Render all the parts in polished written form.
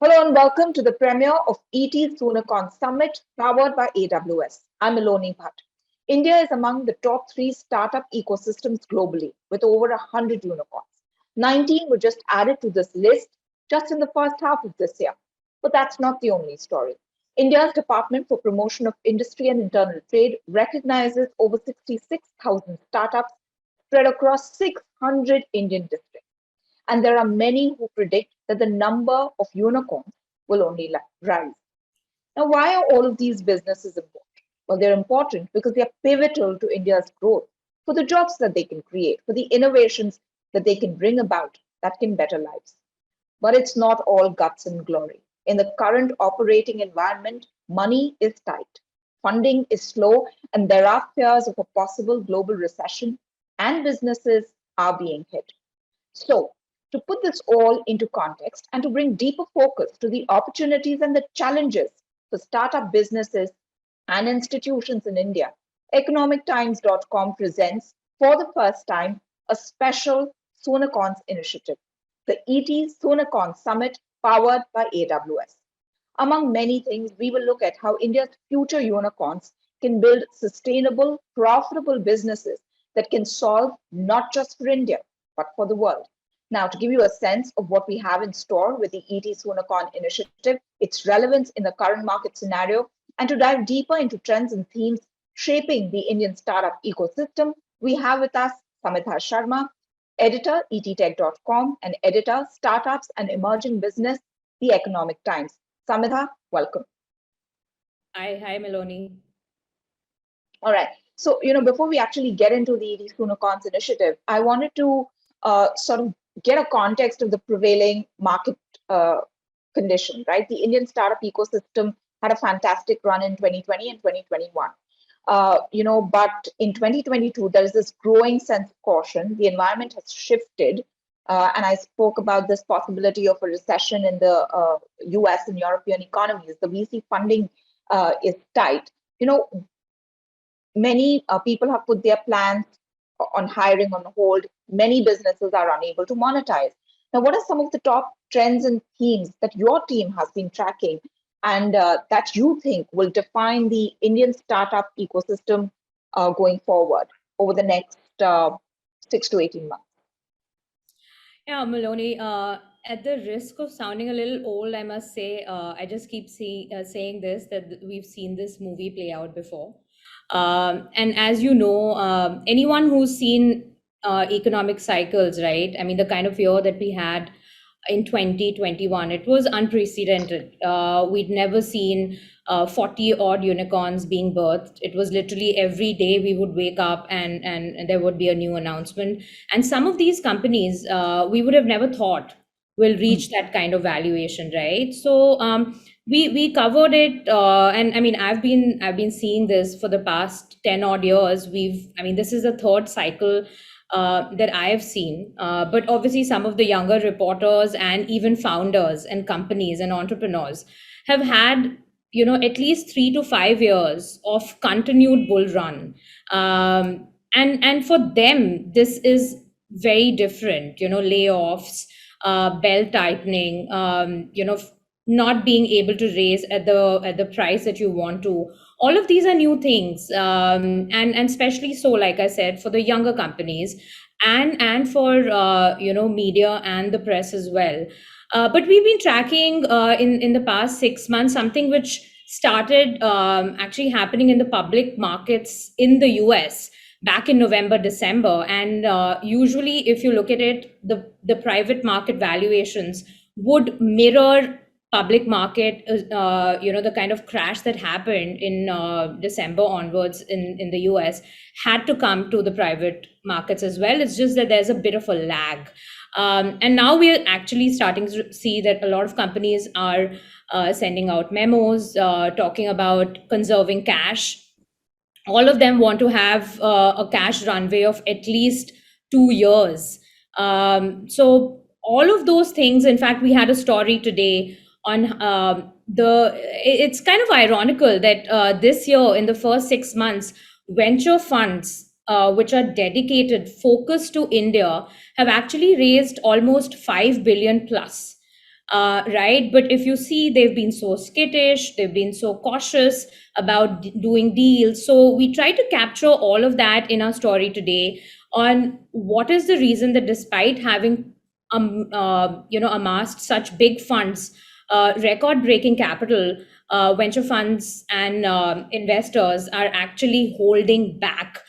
Hello and welcome to the premiere of ET Soonicorns Summit powered by AWS. I'm Maloni Bhatt. India is among the top three startup ecosystems globally with over 100 unicorns. 19 were just added to this list just in the first half of this year. But that's not the only story. India's Department for Promotion of Industry and Internal Trade recognizes over 66,000 startups spread across 600 Indian districts. And there are many who predict that the number of unicorns will only rise. Now, why are all of these businesses important? Well, they're important because they are pivotal to India's growth, for the jobs that they can create, for the innovations that they can bring about that can better lives. But it's not all guts and glory. In the current operating environment, money is tight, funding is slow, and there are fears of a possible global recession, and businesses are being hit. So, to put this all into context and to bring deeper focus to the opportunities and the challenges for startup businesses and institutions in India, economictimes.com presents for the first time a special Soonicorns initiative, the ET Soonicorns Summit powered by AWS. Among many things, we will look at how India's future unicorns can build sustainable, profitable businesses that can solve not just for India, but for the world. Now, to give you a sense of what we have in store with the ET Soonicorn initiative, its relevance in the current market scenario, and to dive deeper into trends and themes shaping the Indian startup ecosystem, we have with us Samitha Sharma, editor, ettech.com, and editor, Startups and Emerging Business, The Economic Times. Samitha, welcome. Hi, Meloni. All right. So, before we actually get into the ET Soonicorns initiative, I wanted to sort of get a context of the prevailing market condition, right? The Indian startup ecosystem had a fantastic run in 2020 and 2021. But in 2022, there is this growing sense of caution. The environment has shifted. And I spoke about this possibility of a recession in the US and European economies. The VC funding is tight. Many people have put their plans on hiring on hold. Many businesses are unable to monetize. Now, what are some of the top trends and themes that your team has been tracking and that you think will define the Indian startup ecosystem going forward over the next 6 to 18 months? Yeah, Maloney, at the risk of sounding a little old, I must say, I just keep saying this, that we've seen this movie play out before. And as you know, anyone who's seen economic cycles, right? I mean, the kind of year that we had in 2021, it was unprecedented. We'd never seen 40 odd unicorns being birthed. It was literally every day we would wake up and there would be a new announcement. And some of these companies we would have never thought will reach that kind of valuation, right? So we covered it, and I mean I've been seeing this for the past 10 odd years. This is the third cycle that I have seen. But obviously, some of the younger reporters and even founders and companies and entrepreneurs have had, at least 3 to 5 years of continued bull run. And for them, this is very different. Layoffs, belt tightening. Not being able to raise at the price that you want to. All of these are new things, and especially so, like I said, for the younger companies and for media and the press as well. But we've been tracking in the past 6 months something which started actually happening in the public markets in the US back in November, December, and usually, if you look at it, the private market valuations would mirror public market, the kind of crash that happened in December onwards in the US had to come to the private markets as well. It's just that there's a bit of a lag. And now we're actually starting to see that a lot of companies are sending out memos, talking about conserving cash. All of them want to have a cash runway of at least 2 years. So all of those things, in fact, we had a story today on it's kind of ironical that this year, in the first 6 months, venture funds, which are dedicated, focused to India, have actually raised almost 5 billion plus. right? But if you see, they've been so skittish, they've been so cautious about doing deals. So we try to capture all of that in our story today on what is the reason that despite having amassed such big funds, record-breaking capital, venture funds and investors are actually holding back.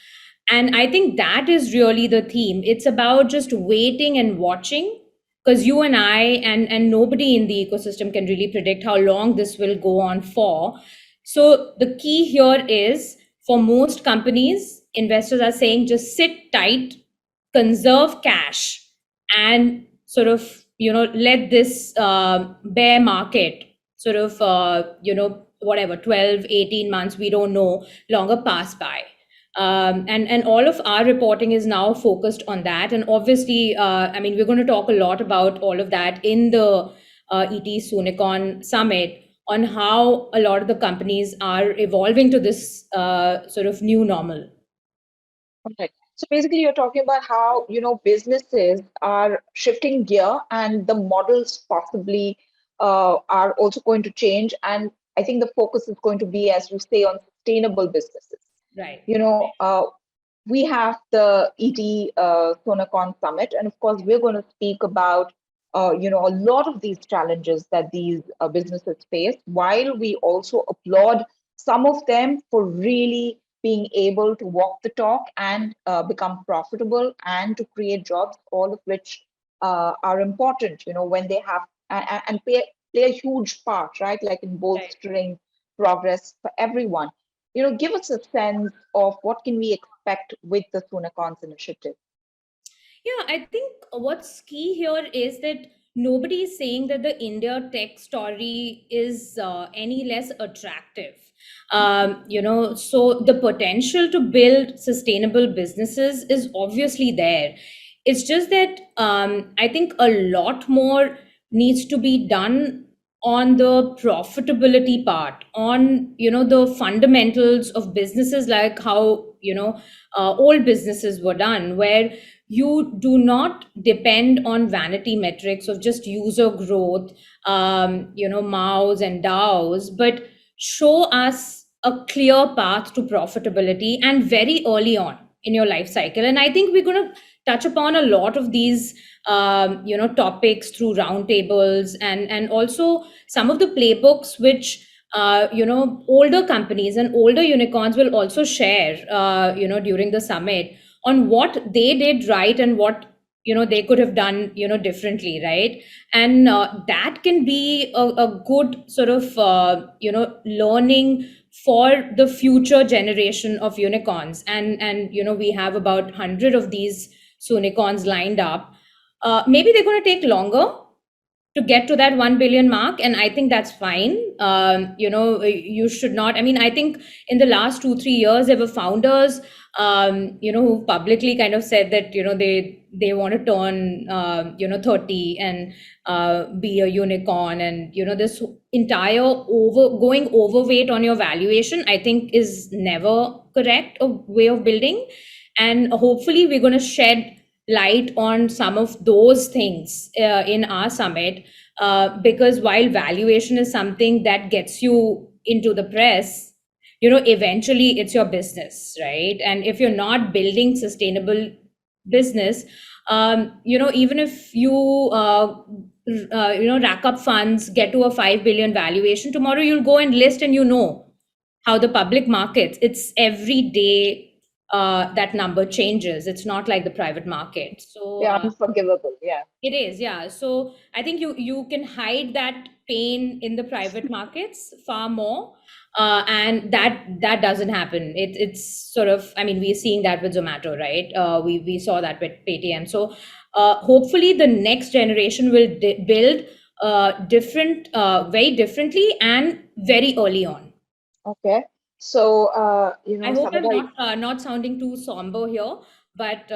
And I think that is really the theme. It's about just waiting and watching, because you and I and nobody in the ecosystem can really predict how long this will go on for. So the key here is, for most companies, investors are saying just sit tight, conserve cash, and sort of let this bear market sort of whatever 12, 18 months, we don't know, longer pass by. And all of our reporting is now focused on that. And obviously, I mean, we're going to talk a lot about all of that in the ET Soonicorn Summit, on how a lot of the companies are evolving to this sort of new normal. Okay. So basically, you're talking about how, businesses are shifting gear and the models possibly are also going to change. And I think the focus is going to be, as you say, on sustainable businesses. Right. We have the ET Soonicorns Summit, and of course, we're going to speak about a lot of these challenges that these businesses face, while we also applaud some of them for really being able to walk the talk and become profitable and to create jobs, all of which are important, when they have and play a huge part, right? Like in bolstering progress for everyone. Give us a sense of what can we expect with the Soonicorns initiative. Yeah, I think what's key here is that nobody is saying that the India tech story is any less attractive. So the potential to build sustainable businesses is obviously there. It's just that I think a lot more needs to be done on the profitability part, on the fundamentals of businesses, like how old businesses were done, where you do not depend on vanity metrics of just user growth, MAUs and DAOs, but show us a clear path to profitability, and very early on in your life cycle. And I think we're going to touch upon a lot of these topics through roundtables, and also some of the playbooks which older companies and older unicorns will also share during the summit, on what they did right and what they could have done differently, right? And that can be a good sort of learning for the future generation of unicorns. And we have about 100 of these Soonicorns lined up. Maybe they're going to take longer to get to that 1 billion mark, and I think that's fine. You should not, I mean, I think in the last 2-3 years there were founders who publicly kind of said that they want to turn 30 and be a unicorn. And this entire going overweight on your valuation, I think, is never correct a way of building. And hopefully we're going to shed light on some of those things in our summit, because while valuation is something that gets you into the press, eventually it's your business, right? And if you're not building sustainable business, even if you rack up funds, get to a 5 billion valuation, tomorrow you'll go and list, and how the public markets, it's every day that number changes. It's not like the private market. So Yeah, unforgivable. Yeah. it is, yeah. So I think you can hide that pain in the private markets far more, and that doesn't happen. It's sort of, I mean, we're seeing that with Zomato, right? We saw that with Paytm. So hopefully the next generation will build different, very differently and very early on. Okay. So, I hope I'm Samita, not sounding too somber here, but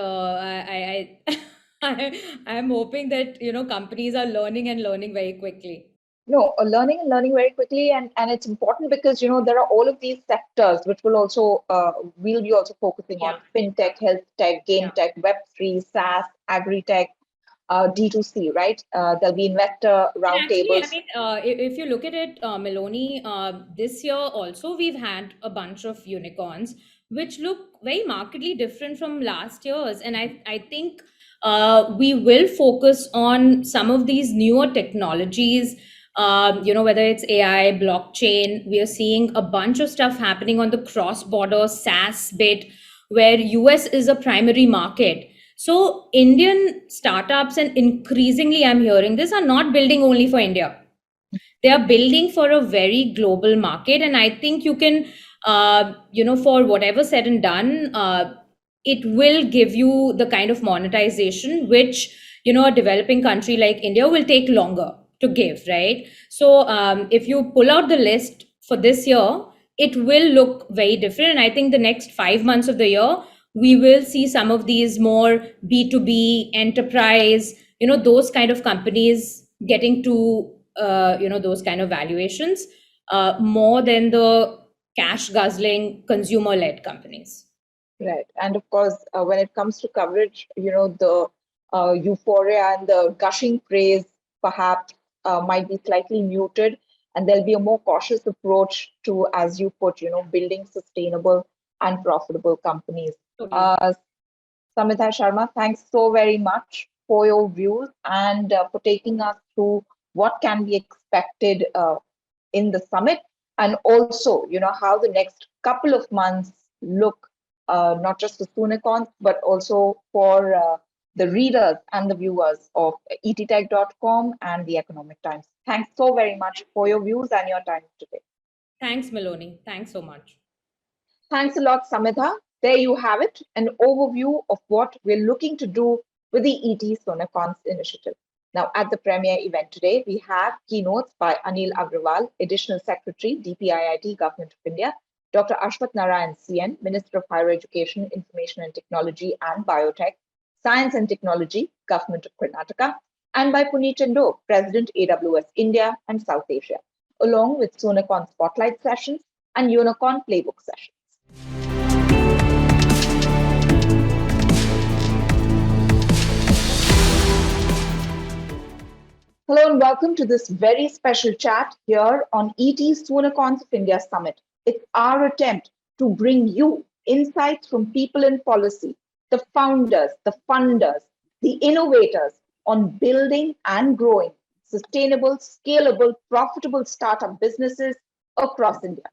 I'm hoping that companies are learning and learning very quickly. no, learning and learning very quickly, and it's important because there are all of these sectors which will also we'll be also focusing Yeah, on: fintech, health tech, game yeah, tech, Web3, SaaS, agri tech. D2C, right? There'll be investor And actually, I roundtables. mean, if you look at it, Meloni, this year also we've had a bunch of unicorns, which look very markedly different from last year's. And I think we will focus on some of these newer technologies. Whether it's AI, blockchain, we are seeing a bunch of stuff happening on the cross-border SaaS bit, where US is a primary market. So Indian startups, and increasingly I'm hearing this, are not building only for India. They are building for a very global market, and I think you can, for whatever said and done, it will give you the kind of monetization which a developing country like India will take longer to give, right? So if you pull out the list for this year, it will look very different, and I think the next 5 months of the year we will see some of these more B2B enterprise, those kind of companies getting to those kind of valuations, more than the cash guzzling consumer led companies. Right. And of course, when it comes to coverage, the euphoria and the gushing praise perhaps might be slightly muted, and there'll be a more cautious approach to, as you put, building sustainable and profitable companies. Totally. Samita Sharma, thanks so very much for your views and for taking us through what can be expected in the summit, and also, how the next couple of months look, not just for Soonicorns, but also for the readers and the viewers of ettech.com and the Economic Times. Thanks so very much for your views and your time today. Thanks, Meloni. Thanks so much. Thanks a lot, Samita. There you have it, an overview of what we're looking to do with the ET Soonicorns initiative. Now, at the premier event today, we have keynotes by Anil Agrawal, Additional Secretary, DPIIT, Government of India, Dr. Ashwath Narayan CN, Minister of Higher Education, Information and Technology and Biotech, Science and Technology, Government of Karnataka, and by Puneet Chandok, President, AWS India and South Asia, along with Soonicorn Spotlight sessions and Unicorn Playbook sessions. Hello and welcome to this very special chat here on ET Soonicorns of India Summit. It's our attempt to bring you insights from people in policy, the founders, the funders, the innovators on building and growing sustainable, scalable, profitable startup businesses across India.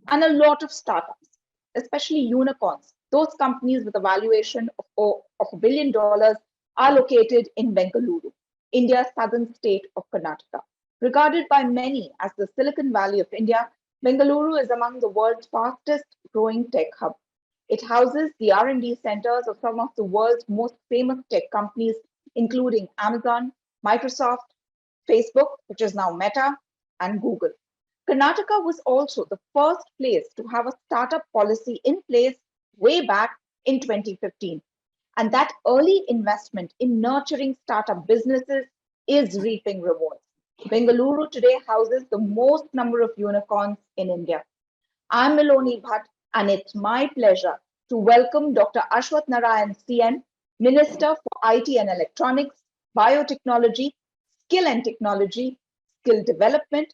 And a lot of startups, especially unicorns, those companies with a valuation of $1 billion, are located in Bengaluru, India's southern state of Karnataka. Regarded by many as the Silicon Valley of India, Bengaluru is among the world's fastest growing tech hub. It houses the R&D centers of some of the world's most famous tech companies, including Amazon, Microsoft, Facebook, which is now Meta, and Google. Karnataka was also the first place to have a startup policy in place way back in 2015. And that early investment in nurturing startup businesses is reaping rewards. Bengaluru today houses the most number of unicorns in India. I'm Meloni Bhatt, and it's my pleasure to welcome Dr. Ashwath Narayan CN, Minister for IT and Electronics, Biotechnology, Skill and Technology, Skill Development,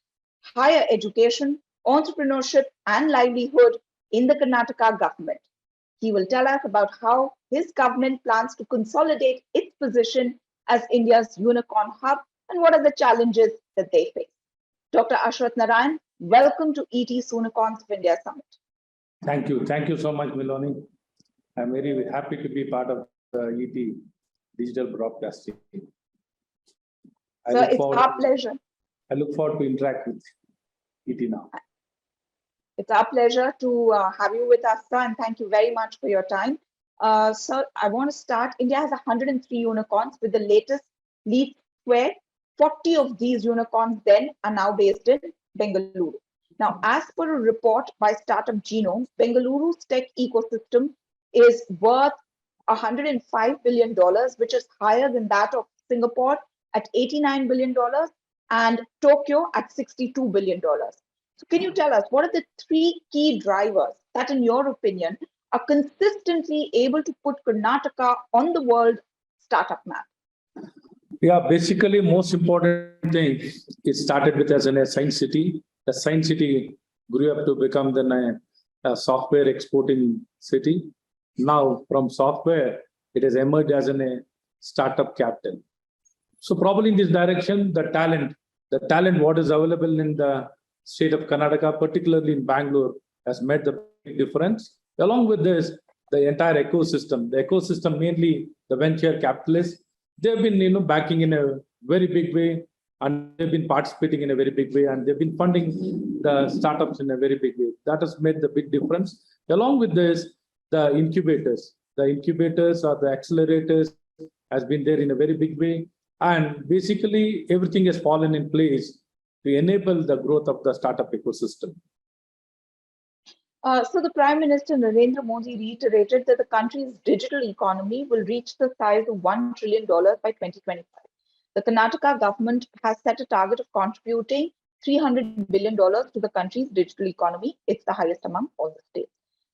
Higher Education, Entrepreneurship, and Livelihood in the Karnataka government. He will tell us about how his government plans to consolidate its position as India's unicorn hub and what are the challenges that they face. Dr. Ashwath Narayan, welcome to ET Soonicorns of India Summit. Thank you. Thank you so much, Meloni. I'm very happy to be part of the ET digital broadcasting. So it's our pleasure. I look forward to interact with ET now. It's our pleasure to have you with us, sir, and thank you very much for your time. Sir, I want to start. India has 103 unicorns with the latest Leap Square. 40 of these unicorns then are now based in Bengaluru. Now, as per a report by Startup Genome, Bengaluru's tech ecosystem is worth $105 billion, which is higher than that of Singapore at $89 billion and Tokyo at $62 billion. So can you tell us, what are the three key drivers that, in your opinion, are consistently able to put Karnataka on the world startup map? Yeah, basically, most important thing, it started with as a science city. The science city grew up to become a software exporting city. Now, from software, it has emerged as a startup capital. So probably in this direction, the talent what is available in the state of Karnataka, particularly in Bangalore, has made the big difference. Along with this, the entire the ecosystem mainly the venture capitalists, they've been backing in a very big way, and they've been participating in a very big way, and they've been funding the startups in a very big way. That has made the big difference. Along with this, the incubators or the accelerators has been there in a very big way. And basically, everything has fallen in place to enable the growth of the startup ecosystem. So the Prime Minister Narendra Modi reiterated that the country's digital economy will reach the size of $1 trillion by 2025. The Karnataka government has set a target of contributing $300 billion to the country's digital economy. It's the highest among all the states.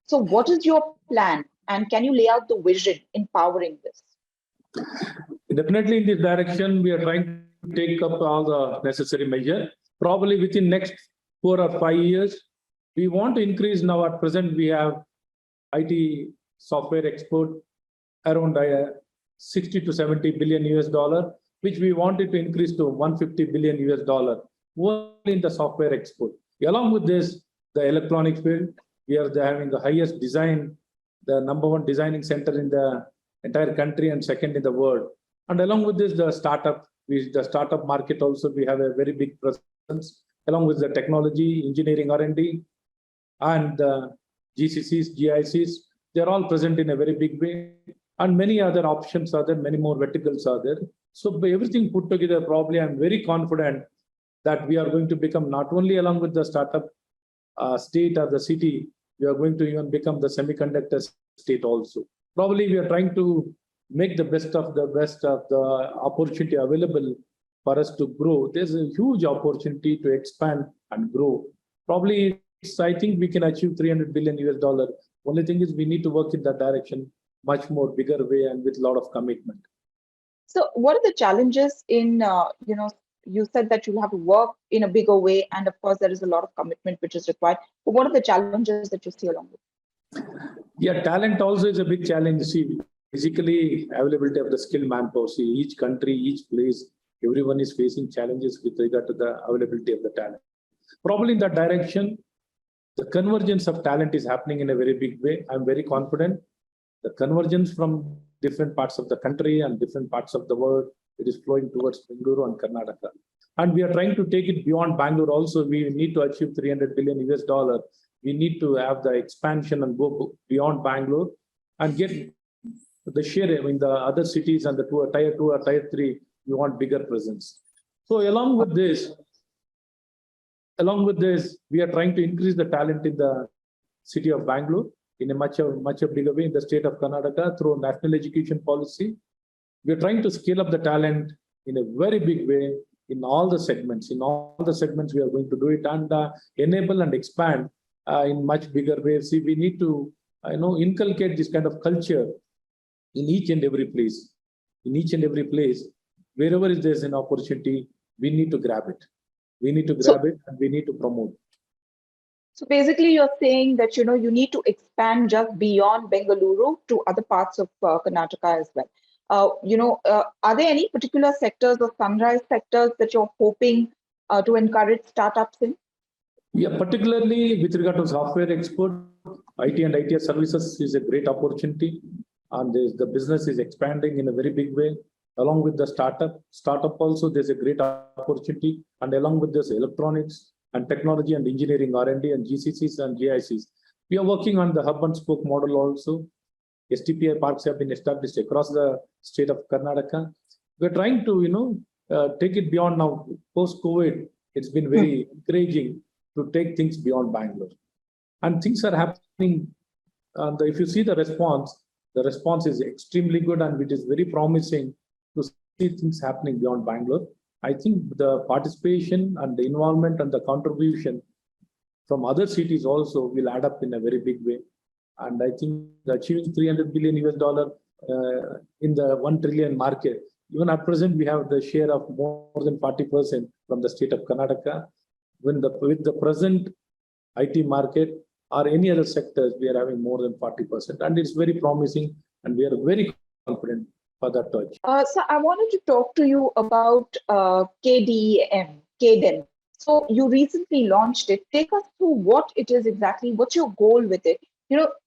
So what is your plan, and can you lay out the vision in powering this? Definitely in this direction, we are trying to take up all the necessary measures. Probably within next 4 or 5 years, we want to increase. Now at present, we have IT software export around 60 to 70 billion US dollar, which we wanted to increase to 150 billion US dollar only in the software export. Along with this, the electronics field, we are having the highest design, the #1 designing center in the entire country and second in the world. And along with this, the startup market also, we have a very big presence, along with the technology, engineering R&D, and the GCCs, GICs, they're all present in a very big way. And many other options are there, many more verticals are there. So by everything put together, probably I'm very confident that we are going to become not only along with the startup state or the city, we are going to even become the semiconductor state also. Probably we are trying to make the best of the opportunity available for us to grow. There's a huge opportunity to expand and grow. Probably I think we can achieve 300 billion US dollar. Only thing is we need to work in that direction much more bigger way and with a lot of commitment. So what are the challenges in, you said that you have to work in a bigger way, and of course there is a lot of commitment which is required. But what are the challenges that you see along with it? Yeah, talent also is a big challenge. See, physically availability of the skilled manpower. See, each country, each place, everyone is facing challenges with regard to the availability of the talent. Probably in that direction, the convergence of talent is happening in a very big way. I'm very confident. The convergence from different parts of the country and different parts of the world, it is flowing towards Bengaluru and Karnataka. And we are trying to take it beyond Bangalore also. We need to achieve 300 billion US dollar. We need to have the expansion and go beyond Bangalore and get the share in the other cities and the tier 2 or tier 3, we want bigger presence. So along with this, we are trying to increase the talent in the city of Bangalore in a much bigger way in the state of Karnataka through national education policy. We are trying to scale up the talent in a very big way in all the segments. In all the segments, we are going to do it and enable and expand in much bigger ways. See, we need to inculcate this kind of culture in each and every place. In each and every place, wherever there's an opportunity, we need to grab it. We need to grab it and we need to promote. So basically, you're saying that you need to expand just beyond Bengaluru to other parts of Karnataka as well. Are there any particular sectors or sunrise sectors that you're hoping to encourage startups in? Yeah, particularly with regard to software export, IT and IT services is a great opportunity, and the business is expanding in a very big way. Along with the startup also, there's a great opportunity, and along with this electronics and technology and engineering R&D and GCCs and GICs. We are working on the hub and spoke model also. STPI parks have been established across the state of Karnataka. We're trying to, take it beyond now. Post-COVID, it's been very encouraging to take things beyond Bangalore. And things are happening. If you see the response is extremely good and it is very promising to see things happening beyond Bangalore. I think the participation and the involvement and the contribution from other cities also will add up in a very big way. And I think achieving 300 billion US dollar in the 1 trillion market, Even at present, we have the share of more than 40% from the state of Karnataka. With the present IT market or any other sectors, we are having more than 40%. And it's very promising, and we are very confident for that touch. So I wanted to talk to you about KDEM. So you recently launched it. Take us through what it is exactly. What's your goal with it?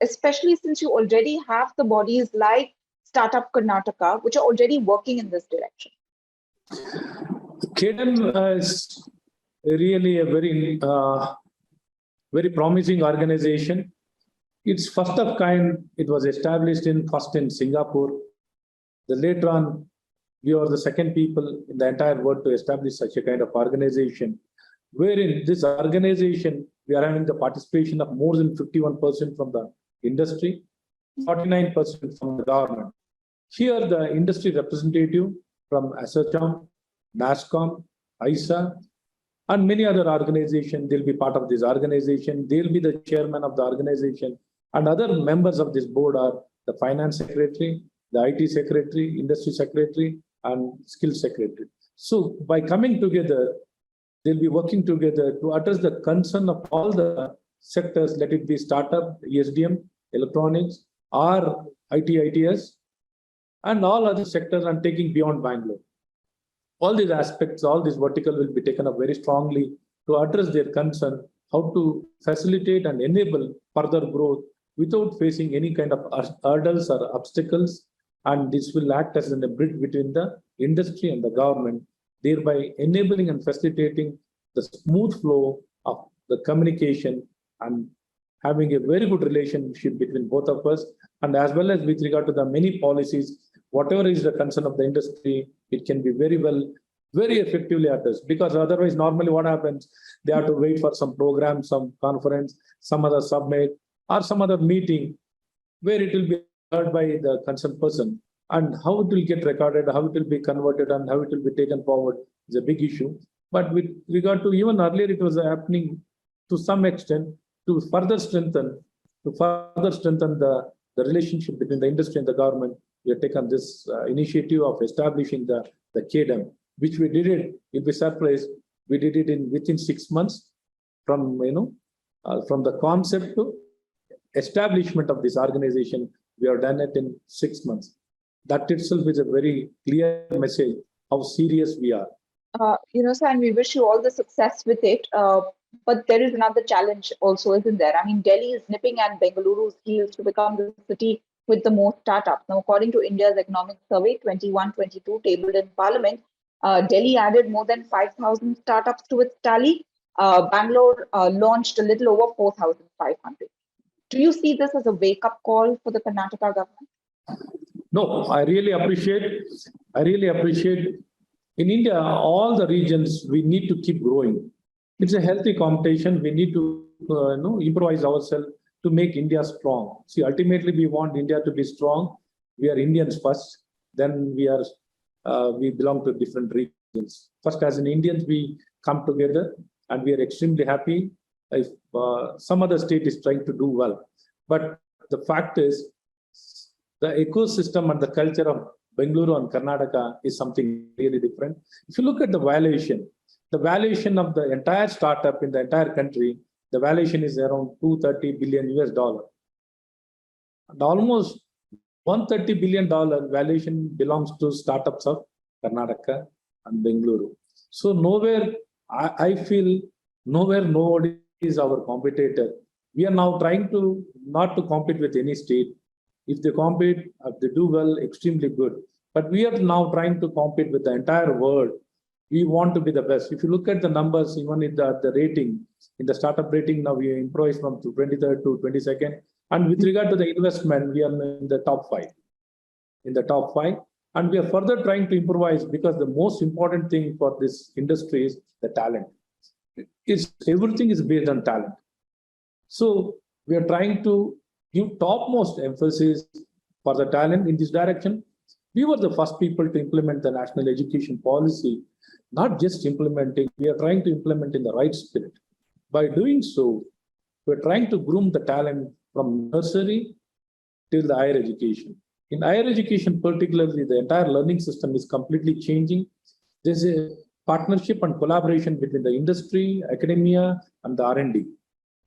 Especially since you already have the bodies like Startup Karnataka, which are already working in this direction. KDEM is really a very promising organization. It's first of kind. It was established first in Singapore. Later on, we are the second people in the entire world to establish such a kind of organization. Wherein this organization, we are having the participation of more than 51% from the industry, 49% from the government. Here, the industry representative from ASSOCHAM, NASSCOM, ISA, and many other organizations, they'll be part of this organization. They'll be the chairman of the organization. And other members of this board are the finance secretary, the IT secretary, industry secretary, and skills secretary. So by coming together, they'll be working together to address the concern of all the sectors, let it be startup, ESDM, electronics, or ITS, and all other sectors, and taking beyond Bangalore. All these aspects, all these vertical will be taken up very strongly to address their concern, how to facilitate and enable further growth without facing any kind of hurdles or obstacles. And this will act as a bridge between the industry and the government, thereby enabling and facilitating the smooth flow of the communication and having a very good relationship between both of us. And as well as with regard to the many policies, whatever is the concern of the industry, it can be very effectively addressed. Because otherwise, normally what happens, they have to wait for some program, some conference, some other summit, or some other meeting where it will be heard by the concerned person. And how it will get recorded, how it will be converted, and how it will be taken forward is a big issue. But with regard to even earlier, it was happening to some extent to further strengthen the relationship between the industry and the government. We have taken this initiative of establishing the KDEM, which we did it. You'll be surprised. We did it within 6 months from the concept to establishment of this organization. We have done it in 6 months. That itself is a very clear message how serious we are. So, and we wish you all the success with it. But there is another challenge also, isn't there? I mean, Delhi is nipping at Bengaluru's heels to become the city with the most startups. Now, according to India's economic survey 21-22 tabled in Parliament, Delhi added more than 5,000 startups to its tally. Bangalore launched a little over 4,500. Do you see this as a wake-up call for the Karnataka government? No, I really appreciate. In India, all the regions, we need to keep growing. It's a healthy competition. We need to improvise ourselves to make India strong. See, ultimately, we want India to be strong. We are Indians first. Then we belong to different regions. First, as an Indians, we come together, and we are extremely happy if some other state is trying to do well. But the fact is, the ecosystem and the culture of Bengaluru and Karnataka is something really different. If you look at the valuation of the entire startup in the entire country, the valuation is around $230 billion US. And almost $130 billion valuation belongs to startups of Karnataka and Bengaluru. So I feel nobody is our competitor. We are now trying not to compete with any state. If they compete, if they do well, extremely good. But we are now trying to compete with the entire world. We want to be the best. If you look at the numbers, even in the rating, in the startup rating, now we improved from 23rd to 22nd. And with regard to the investment, we are in the top 5. And we are further trying to improvise, because the most important thing for this industry is the talent. Everything is based on talent. So we are trying to give topmost emphasis for the talent in this direction. We were the first people to implement the national education policy, not just implementing, we are trying to implement in the right spirit. By doing so, we're trying to groom the talent from nursery till the higher education. In higher education, particularly, the entire learning system is completely changing. There's a partnership and collaboration between the industry, academia, and the R&D.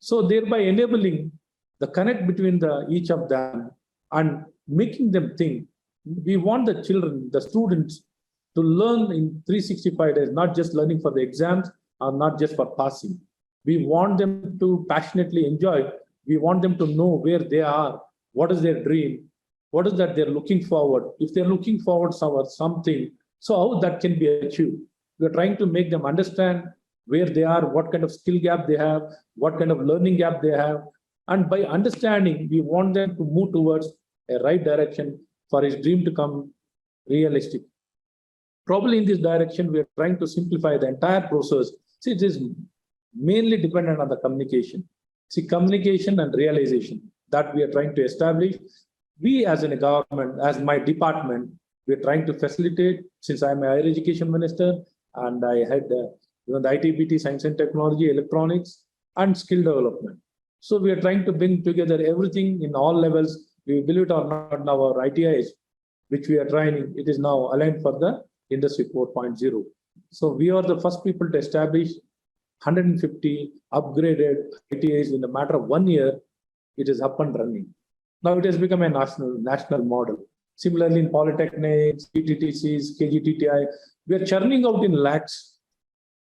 So thereby enabling the connect between each of them and making them think. We want the children, the students, to learn in 365 days, not just learning for the exams or not just for passing. We want them to passionately enjoy. We want them to know where they are, what is their dream, what is that they're looking forward. If they're looking forward to something, so how that can be achieved. We're trying to make them understand where they are, what kind of skill gap they have, what kind of learning gap they have. And by understanding, we want them to move towards a right direction for his dream to come realistic. Probably in this direction, we are trying to simplify the entire process. See, it is mainly dependent on the communication. See, communication and realization that we are trying to establish. We as a government, as my department, we are trying to facilitate, since I'm a higher education minister and I had the IT/BT, science and technology, electronics, and skill development. So we are trying to bring together everything in all levels. We believe it or not, now our ITIs, which we are trying, it is now aligned for the Industry 4.0. So we are the first people to establish 150 upgraded ITIs in a matter of 1 year. It is up and running. Now it has become a national model. Similarly, in polytechnics, PTTCs, KGTTI, we are churning out in lakhs.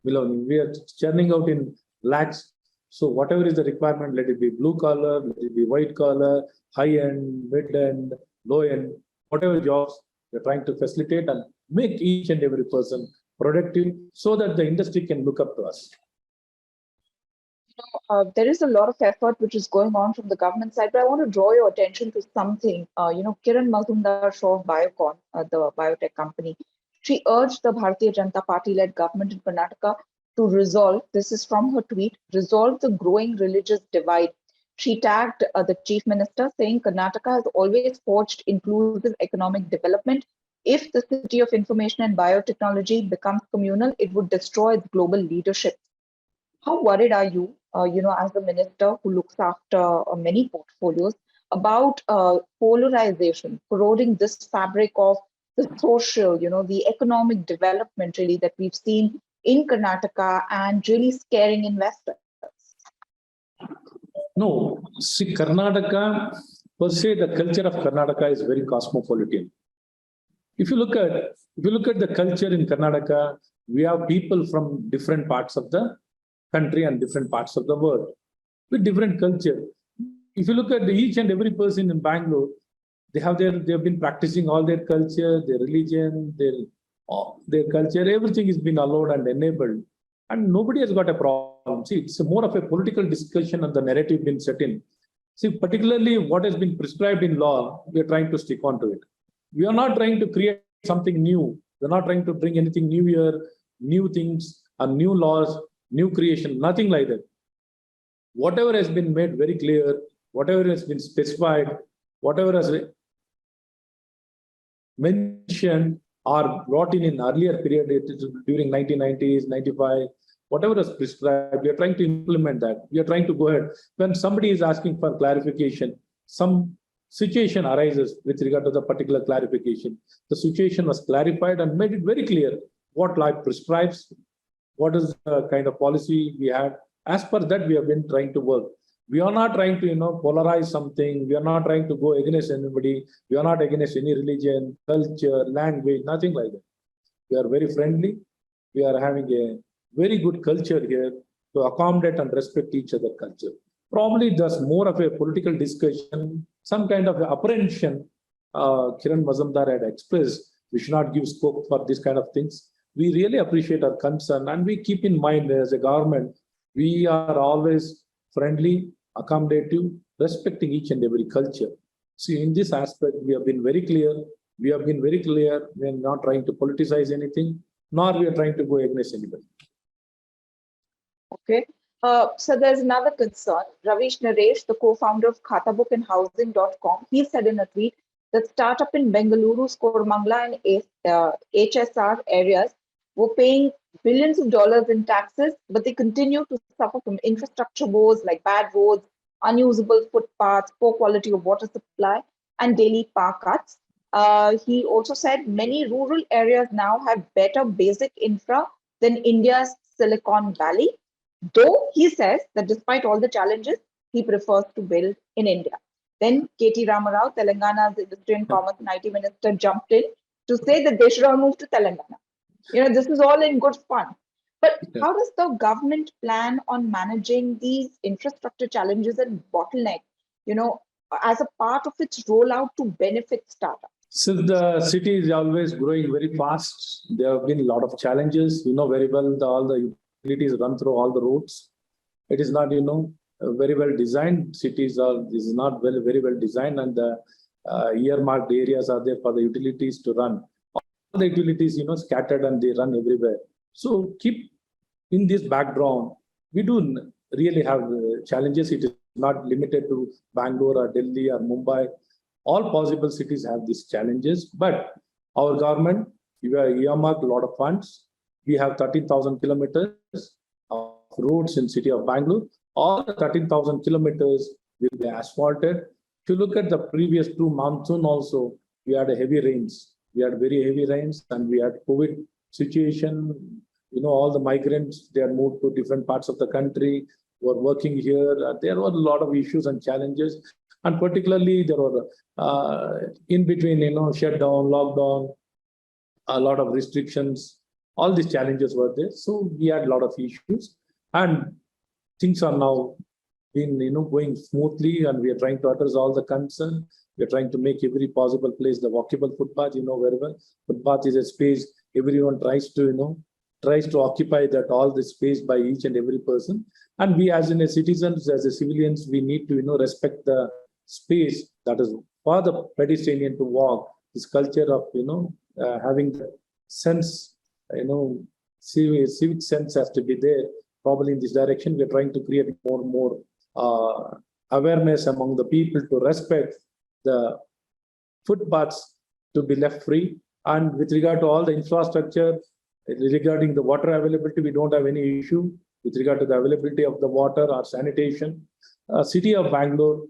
We are churning out in lakhs. So whatever is the requirement, let it be blue collar, let it be white collar, high end, mid end, low end, whatever jobs, we're trying to facilitate and make each and every person productive so that the industry can look up to us. There is a lot of effort which is going on from the government side, but I want to draw your attention to something. Kiran Mazumdar-Shaw of Biocon, the biotech company, she urged the Bharatiya Janata Party-led government in Karnataka to resolve, this is from her tweet, resolve the growing religious divide. She tagged the chief minister, saying Karnataka has always forged inclusive economic development. If the city of information and biotechnology becomes communal, it would destroy its global leadership. How worried are you, as the minister who looks after many portfolios, about polarization, corroding this fabric of the social, the economic development really that we've seen in Karnataka and really scaring investors? No, see, Karnataka, per se, the culture of Karnataka is very cosmopolitan. If you look at the culture in Karnataka, we have people from different parts of the country and different parts of the world with different culture. If you look at each and every person in Bangalore, they've been practicing all their culture, their religion, their culture, everything has been allowed and enabled. And nobody has got a problem. See, it's more of a political discussion and the narrative been set in. See, particularly what has been prescribed in law, we are trying to stick on to it. We are not trying to create something new. We're not trying to bring anything new here, new things, and new laws, new creation, nothing like that. Whatever has been made very clear, whatever has been specified, whatever has mentioned or brought in earlier period during 1990s, 95, whatever is prescribed, we are trying to implement that. We are trying to go ahead. When somebody is asking for clarification, some situation arises with regard to the particular clarification. The situation was clarified and made it very clear what law prescribes, what is the kind of policy we have. As per that, we have been trying to work. We are not trying to, polarize something. We are not trying to go against anybody. We are not against any religion, culture, language, nothing like that. We are very friendly. We are having a very good culture here to accommodate and respect each other's culture. Probably there's more of a political discussion, some kind of apprehension Kiran Mazumdar had expressed. We should not give scope for this kind of things. We really appreciate our concern and we keep in mind as a government, we are always friendly, accommodative, respecting each and every culture. See, in this aspect, we have been very clear. We have been very clear. We are not trying to politicize anything, nor we are trying to go against anybody. Okay. So there's another concern. Ravish Naresh, the co-founder of khatabookandhousing.com, he said in a tweet that startup in Bengaluru, Koramangala and HSR areas were paying billions of dollars in taxes, but they continue to suffer from infrastructure woes like bad roads, unusable footpaths, poor quality of water supply, and daily power cuts. He also said many rural areas now have better basic infra than India's Silicon Valley, though he says that despite all the challenges, he prefers to build in India. Then K.T. Ramarao, Telangana's Industry and Commerce and IT Minister, jumped in to say that they should all move to Telangana. This is all in good fun. But how does the government plan on managing these infrastructure challenges and bottlenecks, as a part of its rollout to benefit startups? Since the city is always growing very fast, there have been a lot of challenges. You know very well, all the utilities run through all the roads. It is not, very well designed. Cities is not very well designed, and the earmarked areas are there for the utilities to run. All the utilities, scattered and they run everywhere. So keep in this background, we do really have challenges. It is not limited to Bangalore or Delhi or Mumbai. All possible cities have these challenges, but our government, we have earmarked a lot of funds. We have 13,000 kilometers of roads in city of Bangalore. All the 13,000 kilometers will be asphalted. If you look at the previous 2 monsoon also, we had heavy rains. We had very heavy rains, and we had COVID situation. All the migrants, they are moved to different parts of the country, were working here. There were a lot of issues and challenges. And particularly, there were in between, shutdown, lockdown, a lot of restrictions. All these challenges were there. So we had a lot of issues. And things are now going smoothly, and we are trying to address all the concerns. We are trying to make every possible place the walkable footpath, very well. Footpath is a space everyone tries to occupy that all the space by each and every person. And we as in a citizens, as a civilians, we need to respect the space that is for the pedestrian to walk. This culture of having the sense, civic sense has to be there. Probably in this direction, we are trying to create more and more awareness among the people to respect the footpaths to be left free. And with regard to all the infrastructure, regarding the water availability, we don't have any issue with regard to the availability of the water or sanitation. City of Bangalore,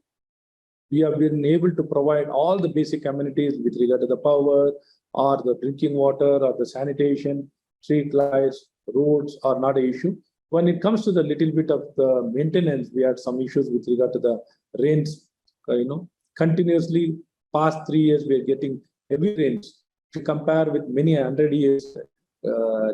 we have been able to provide all the basic amenities with regard to the power or the drinking water or the sanitation, street lights, roads are not an issue. When it comes to the little bit of the maintenance, we had some issues with regard to the rains. Continuously past 3 years, we are getting heavy rains. If you compare with many 100 years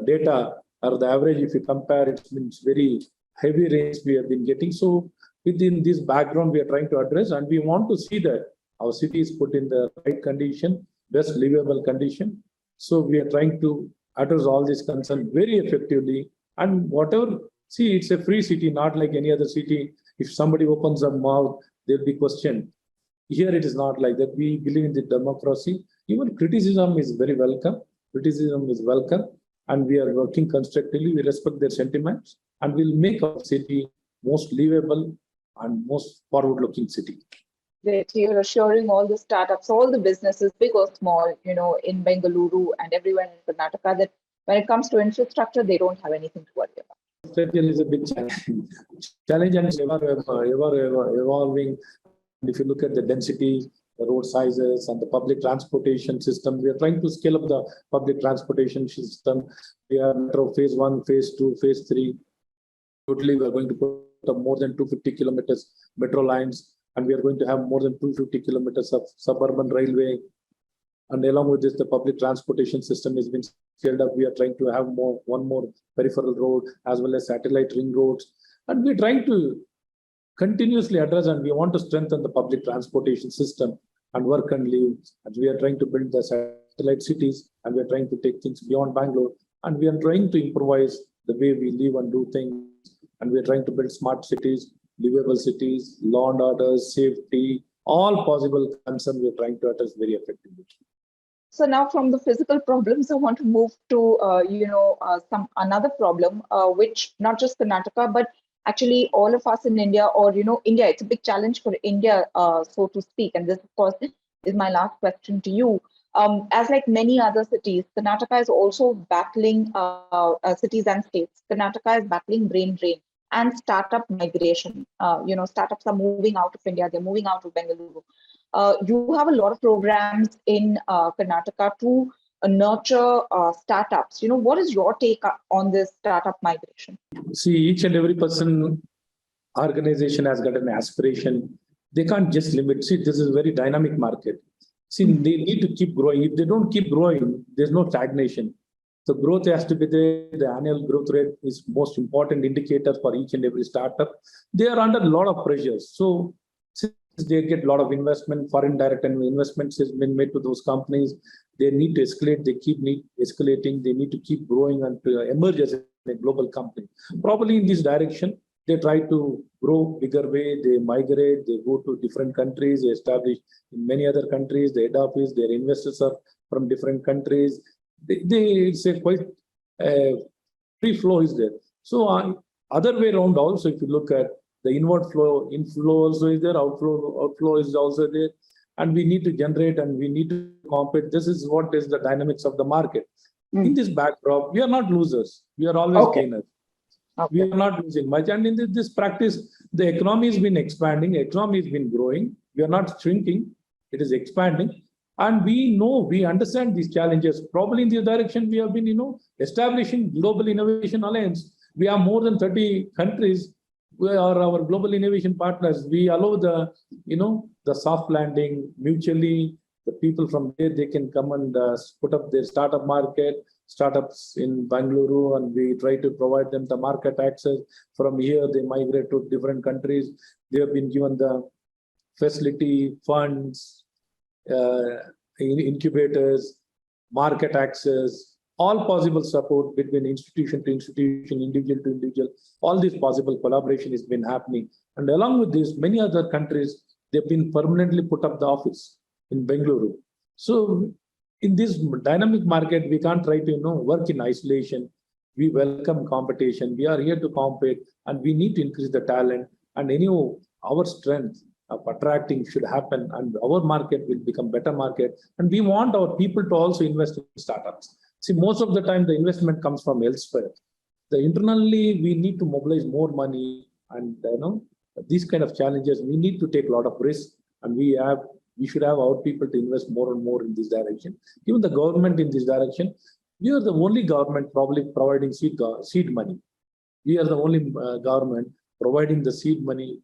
data, or the average, if you compare, it means very heavy rains we have been getting. So within this background, we are trying to address, and we want to see that our city is put in the right condition, best livable condition. So we are trying to address all these concerns very effectively. And whatever, see, it's a free city, not like any other city. If somebody opens a mouth, they'll be questioned. Here it is not like that. We believe in the democracy. Even criticism is very welcome. Criticism is welcome, and we are working constructively. We respect their sentiments, and we'll make our city most livable and most forward-looking city. That you're assuring all the startups, all the businesses, big or small, in Bengaluru and everywhere in Karnataka, that when it comes to infrastructure, they don't have anything to worry about. Infrastructure is a big challenge and ever evolving. And if you look at the density, the road sizes, and the public transportation system, we are trying to scale up the public transportation system. We have metro phase 1, phase 2, phase 3. Totally, we are going to put up more than 250 kilometers metro lines, and we are going to have more than 250 kilometers of suburban railway. And along with this, the public transportation system has been scaled up. We are trying to have one more peripheral road as well as satellite ring roads. And we're trying to continuously address, and we want to strengthen the public transportation system and work and live. And we are trying to build the satellite cities, and we are trying to take things beyond Bangalore. And we are trying to improvise the way we live and do things. And we are trying to build smart cities, livable cities, law and order, safety, all possible concerns we are trying to address very effectively. So now from the physical problems, I want to move to, another problem, which not just Karnataka, but actually all of us in India, or, India, it's a big challenge for India, so to speak. And this, of course, is my last question to you. As like many other cities, Karnataka is also battling, cities and states. Karnataka is battling brain drain and startup migration. Startups are moving out of India, they're moving out of Bengaluru. You have a lot of programs in Karnataka to nurture startups. What is your take on this startup migration? See, each and every person, organization has got an aspiration. They can't just limit. See, this is a very dynamic market. See, they need to keep growing. If they don't keep growing, there's no stagnation. The growth has to be there. The annual growth rate is most important indicator for each and every startup. They are under a lot of pressures. So since they get a lot of investment, foreign direct investments has been made to those companies. They need to escalate. They need escalating. They need to keep growing and to emerge as a global company. Probably in this direction, they try to grow bigger way. They migrate. They go to different countries. They establish in many other countries. The head office. Their investors are from different countries. It's a quite free flow is there. So other way around also, if you look at the inward flow, inflow also is there, outflow is also there, and we need to generate and we need to compete. This is what is the dynamics of the market. In this backdrop, we are not losers. We are always gainers. We are not losing much. And in this practice, the economy has been expanding. Economy has been growing. We are not shrinking. It is expanding. And we understand these challenges. Probably in this direction, we have been, establishing Global Innovation Alliance. We have more than 30 countries who are our global innovation partners. We allow the soft landing mutually. The people from there, they can come and put up their startups in Bengaluru, and we try to provide them the market access. From here, they migrate to different countries. They have been given the facility, funds, incubators, market access, all possible support between institution to institution, individual to individual. All this possible collaboration has been happening. And along with this, many other countries, they've been permanently put up the office in Bengaluru. So in this dynamic market, we can't try to work in isolation. We welcome competition. We are here to compete, and we need to increase the talent. And our strength of attracting should happen, and our market will become better market. And we want our people to also invest in startups. See, most of the time the investment comes from elsewhere. Internally, we need to mobilize more money, and these kind of challenges, we need to take a lot of risk, and we should have our people to invest more and more in this direction. Even the government in this direction, we are the only government probably providing seed money. We are the only government providing the seed money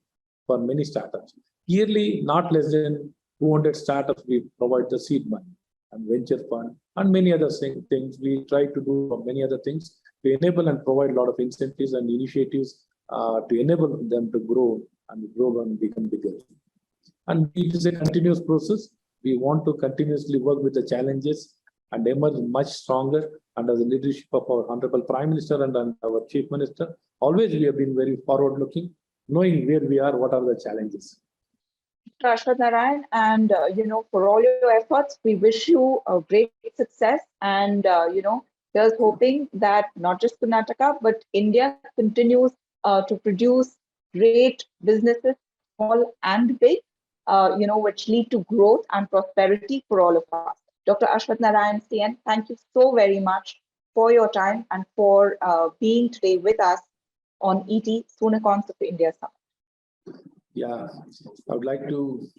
for many startups. Yearly, not less than 200 startups, we provide the seed money and venture fund and many other things. We try to do many other things to enable and provide a lot of incentives and initiatives to enable them to grow and become bigger. And it is a continuous process. We want to continuously work with the challenges and emerge much stronger under the leadership of our Honorable Prime Minister and our Chief Minister. Always we have been very forward-looking, knowing where we are, what are the challenges. Ashwath Narayan, and for all your efforts, we wish you a great success. And here's hoping that not just Karnataka, but India continues to produce great businesses, small and big, which lead to growth and prosperity for all of us. Dr. Ashwath Narayan CN, thank you so very much for your time and for being today with us on ET Soonicorns of India Summit. Yeah, I would like to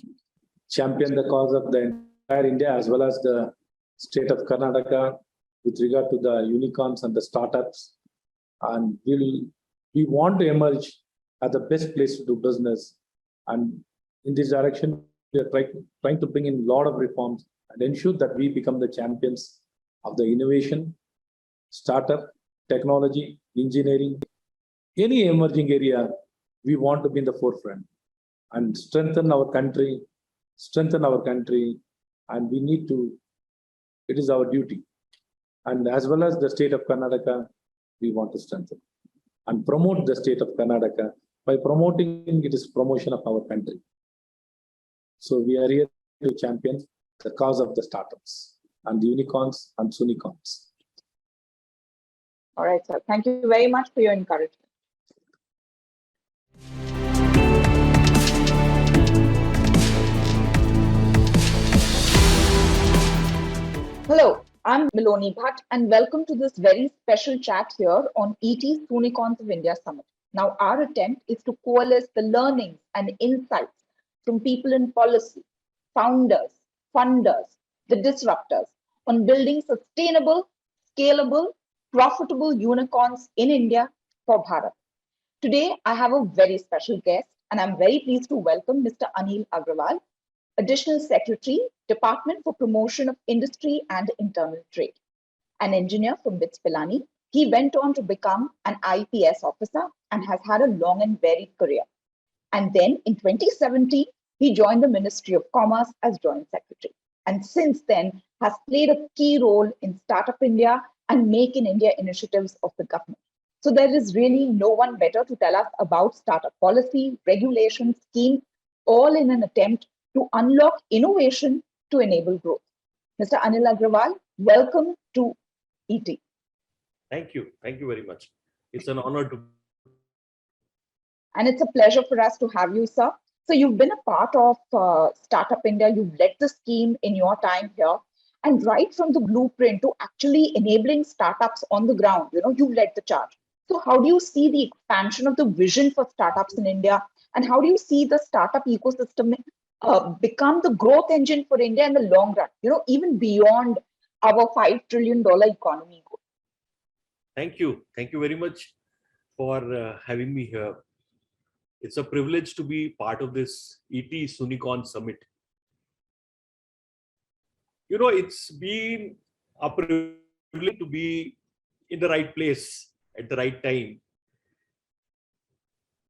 champion the cause of the entire India as well as the state of Karnataka with regard to the unicorns and the startups. And we want to emerge as the best place to do business. And in this direction, we are trying to bring in a lot of reforms and ensure that we become the champions of the innovation, startup, technology, engineering, any emerging area. We want to be in the forefront and strengthen our country, and we need to, it is our duty. And as well as the state of Karnataka, we want to strengthen and promote the state of Karnataka. By promoting, it is promotion of our country. So we are here to champion the cause of the startups and the unicorns and Soonicorns. All right, sir. Thank you very much for your encouragement. Hello, I'm Miloni Bhatt, and welcome to this very special chat here on ET Soonicorns of India Summit. Now, our attempt is to coalesce the learnings and insights from people in policy, founders, funders, the disruptors on building sustainable, scalable, profitable unicorns in India for Bharat. Today, I have a very special guest, and I'm very pleased to welcome Mr. Anil Agrawal, Additional Secretary, Department for Promotion of Industry and Internal Trade. An engineer from BITS Pilani, he went on to become an IPS officer and has had a long and varied career. And then in 2017, he joined the Ministry of Commerce as Joint Secretary. And since then, has played a key role in Startup India and Make in India initiatives of the government. So there is really no one better to tell us about startup policy, regulation, scheme, all in an attempt to unlock innovation to enable growth. Mr. Anil Agrawal, welcome to ET. Thank you. Thank you very much. It's an honor to. And it's a pleasure for us to have you, sir. So you've been a part of Startup India. You've led the scheme in your time here. And right from the blueprint to actually enabling startups on the ground, you've led the charge. So how do you see the expansion of the vision for startups in India? And how do you see the startup ecosystem become the growth engine for India in the long run, even beyond our $5 trillion economy goal? Thank you. Thank you very much for having me here. It's a privilege to be part of this ET Soonicorns Summit. It's been a privilege to be in the right place at the right time.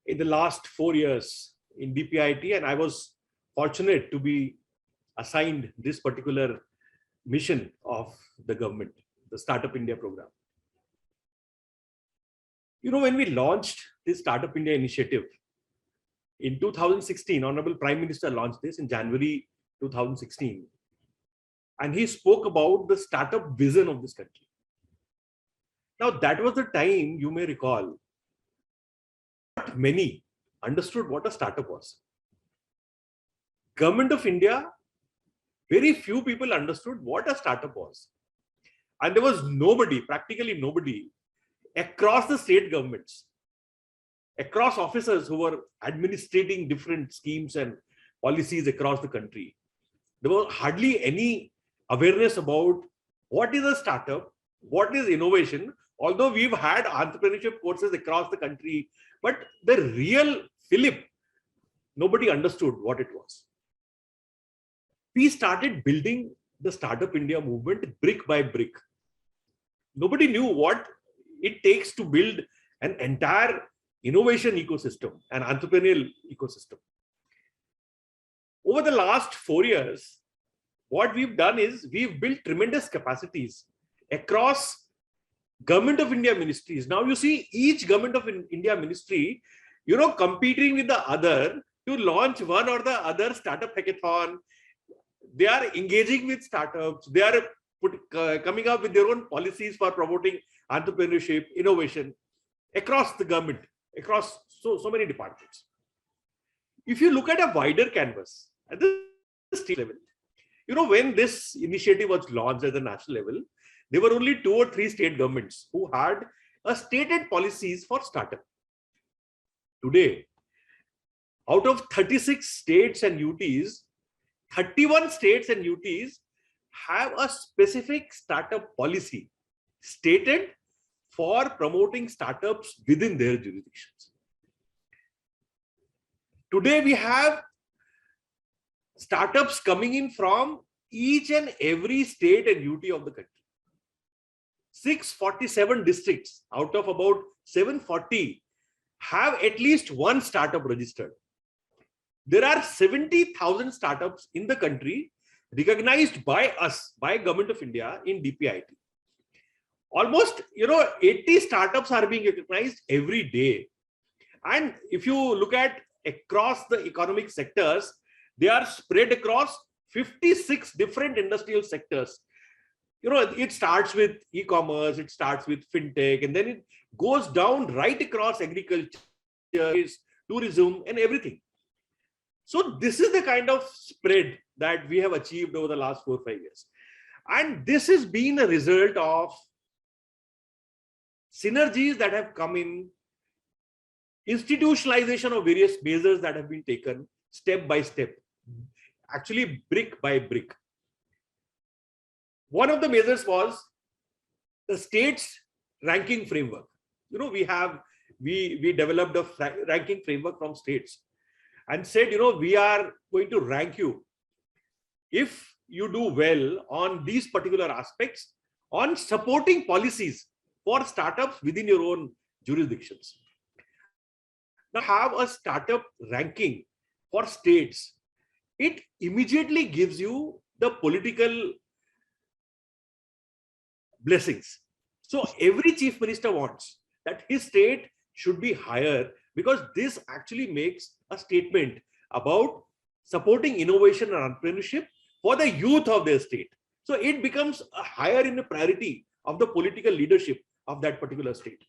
In the last 4 years in DPIT, and I was fortunate to be assigned this particular mission of the government, the Startup India program. When we launched this Startup India initiative in 2016, Honorable Prime Minister launched this in January 2016. And he spoke about the startup vision of this country. Now, that was the time, you may recall, not many understood what a startup was. Government of India, very few people understood what a startup was. And there was nobody, practically nobody, across the state governments, across officers who were administrating different schemes and policies across the country. There was hardly any awareness about what is a startup, what is innovation, although we've had entrepreneurship courses across the country, but the real fillip, nobody understood what it was. We started building the Startup India movement brick by brick. Nobody knew what it takes to build an entire innovation ecosystem, an entrepreneurial ecosystem. Over the last 4 years, what we've done is we've built tremendous capacities across Government of India ministries. Now you see each Government of India ministry, competing with the other to launch one or the other startup hackathon. They are engaging with startups. They are coming up with their own policies for promoting entrepreneurship, innovation across the government, across so many departments. If you look at a wider canvas at the state level, when this initiative was launched at the national level, there were only 2 or 3 state governments who had a stated policies for startup. Today, out of 36 states and UTs, 31 states and UTs have a specific startup policy stated for promoting startups within their jurisdictions. Today, we have startups coming in from each and every state and UT of the country. 647 districts out of about 740 have at least one startup registered. There are 70,000 startups in the country recognized by us, by Government of India in DPIT. Almost, 80 startups are being recognized every day. And if you look at across the economic sectors, they are spread across 56 different industrial sectors. It starts with e-commerce, it starts with fintech, and then it goes down right across agriculture, tourism, and everything. So this is the kind of spread that we have achieved over the last 4 or 5 years. And this has been a result of synergies that have come in, institutionalization of various measures that have been taken step by step. actually brick by brick. One of the measures was the state's ranking framework. We developed a ranking framework from states and said, we are going to rank you if you do well on these particular aspects on supporting policies for startups within your own jurisdictions. Now, have a startup ranking for states. It immediately gives you the political blessings. So every chief minister wants that his state should be higher, because this actually makes a statement about supporting innovation and entrepreneurship for the youth of their state. So it becomes higher in the priority of the political leadership of that particular state.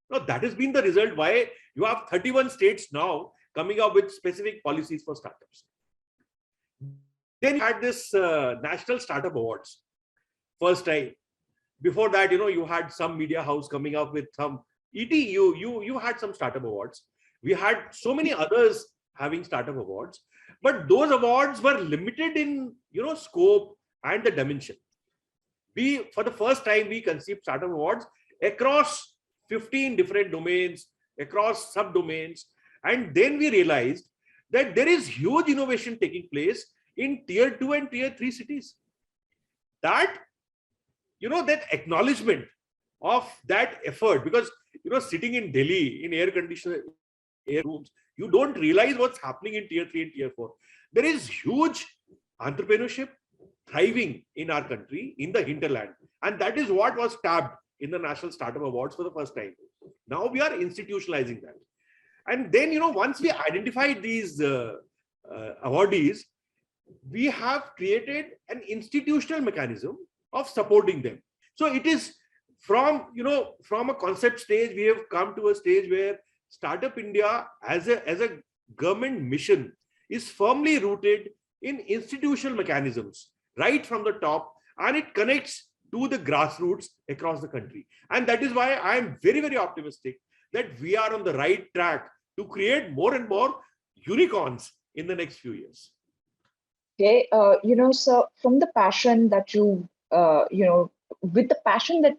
Now, that has been the result why you have 31 states now coming up with specific policies for startups. Then you had this National Startup Awards, first time. Before that, you had some media house coming up with some ET. You had some startup awards. We had so many others having startup awards, but those awards were limited in scope and the dimension. For the first time, we conceived startup awards across 15 different domains, across subdomains, and then we realized that there is huge innovation taking place in tier 2 and tier 3 cities. That that acknowledgement of that effort, because sitting in Delhi in air conditioned air rooms, you don't realize what's happening in tier 3 and tier 4. There is huge entrepreneurship thriving in our country, in the hinterland, and that is what was tabbed in the National Startup Awards for the first time. Now we are institutionalizing that, and then once we identified these awardees, we have created an institutional mechanism of supporting them. So it is from a concept stage, we have come to a stage where Startup India as a government mission is firmly rooted in institutional mechanisms right from the top, and it connects to the grassroots across the country. And that is why I am very, very optimistic that we are on the right track to create more and more unicorns in the next few years. Okay, so from the passion that you, with the passion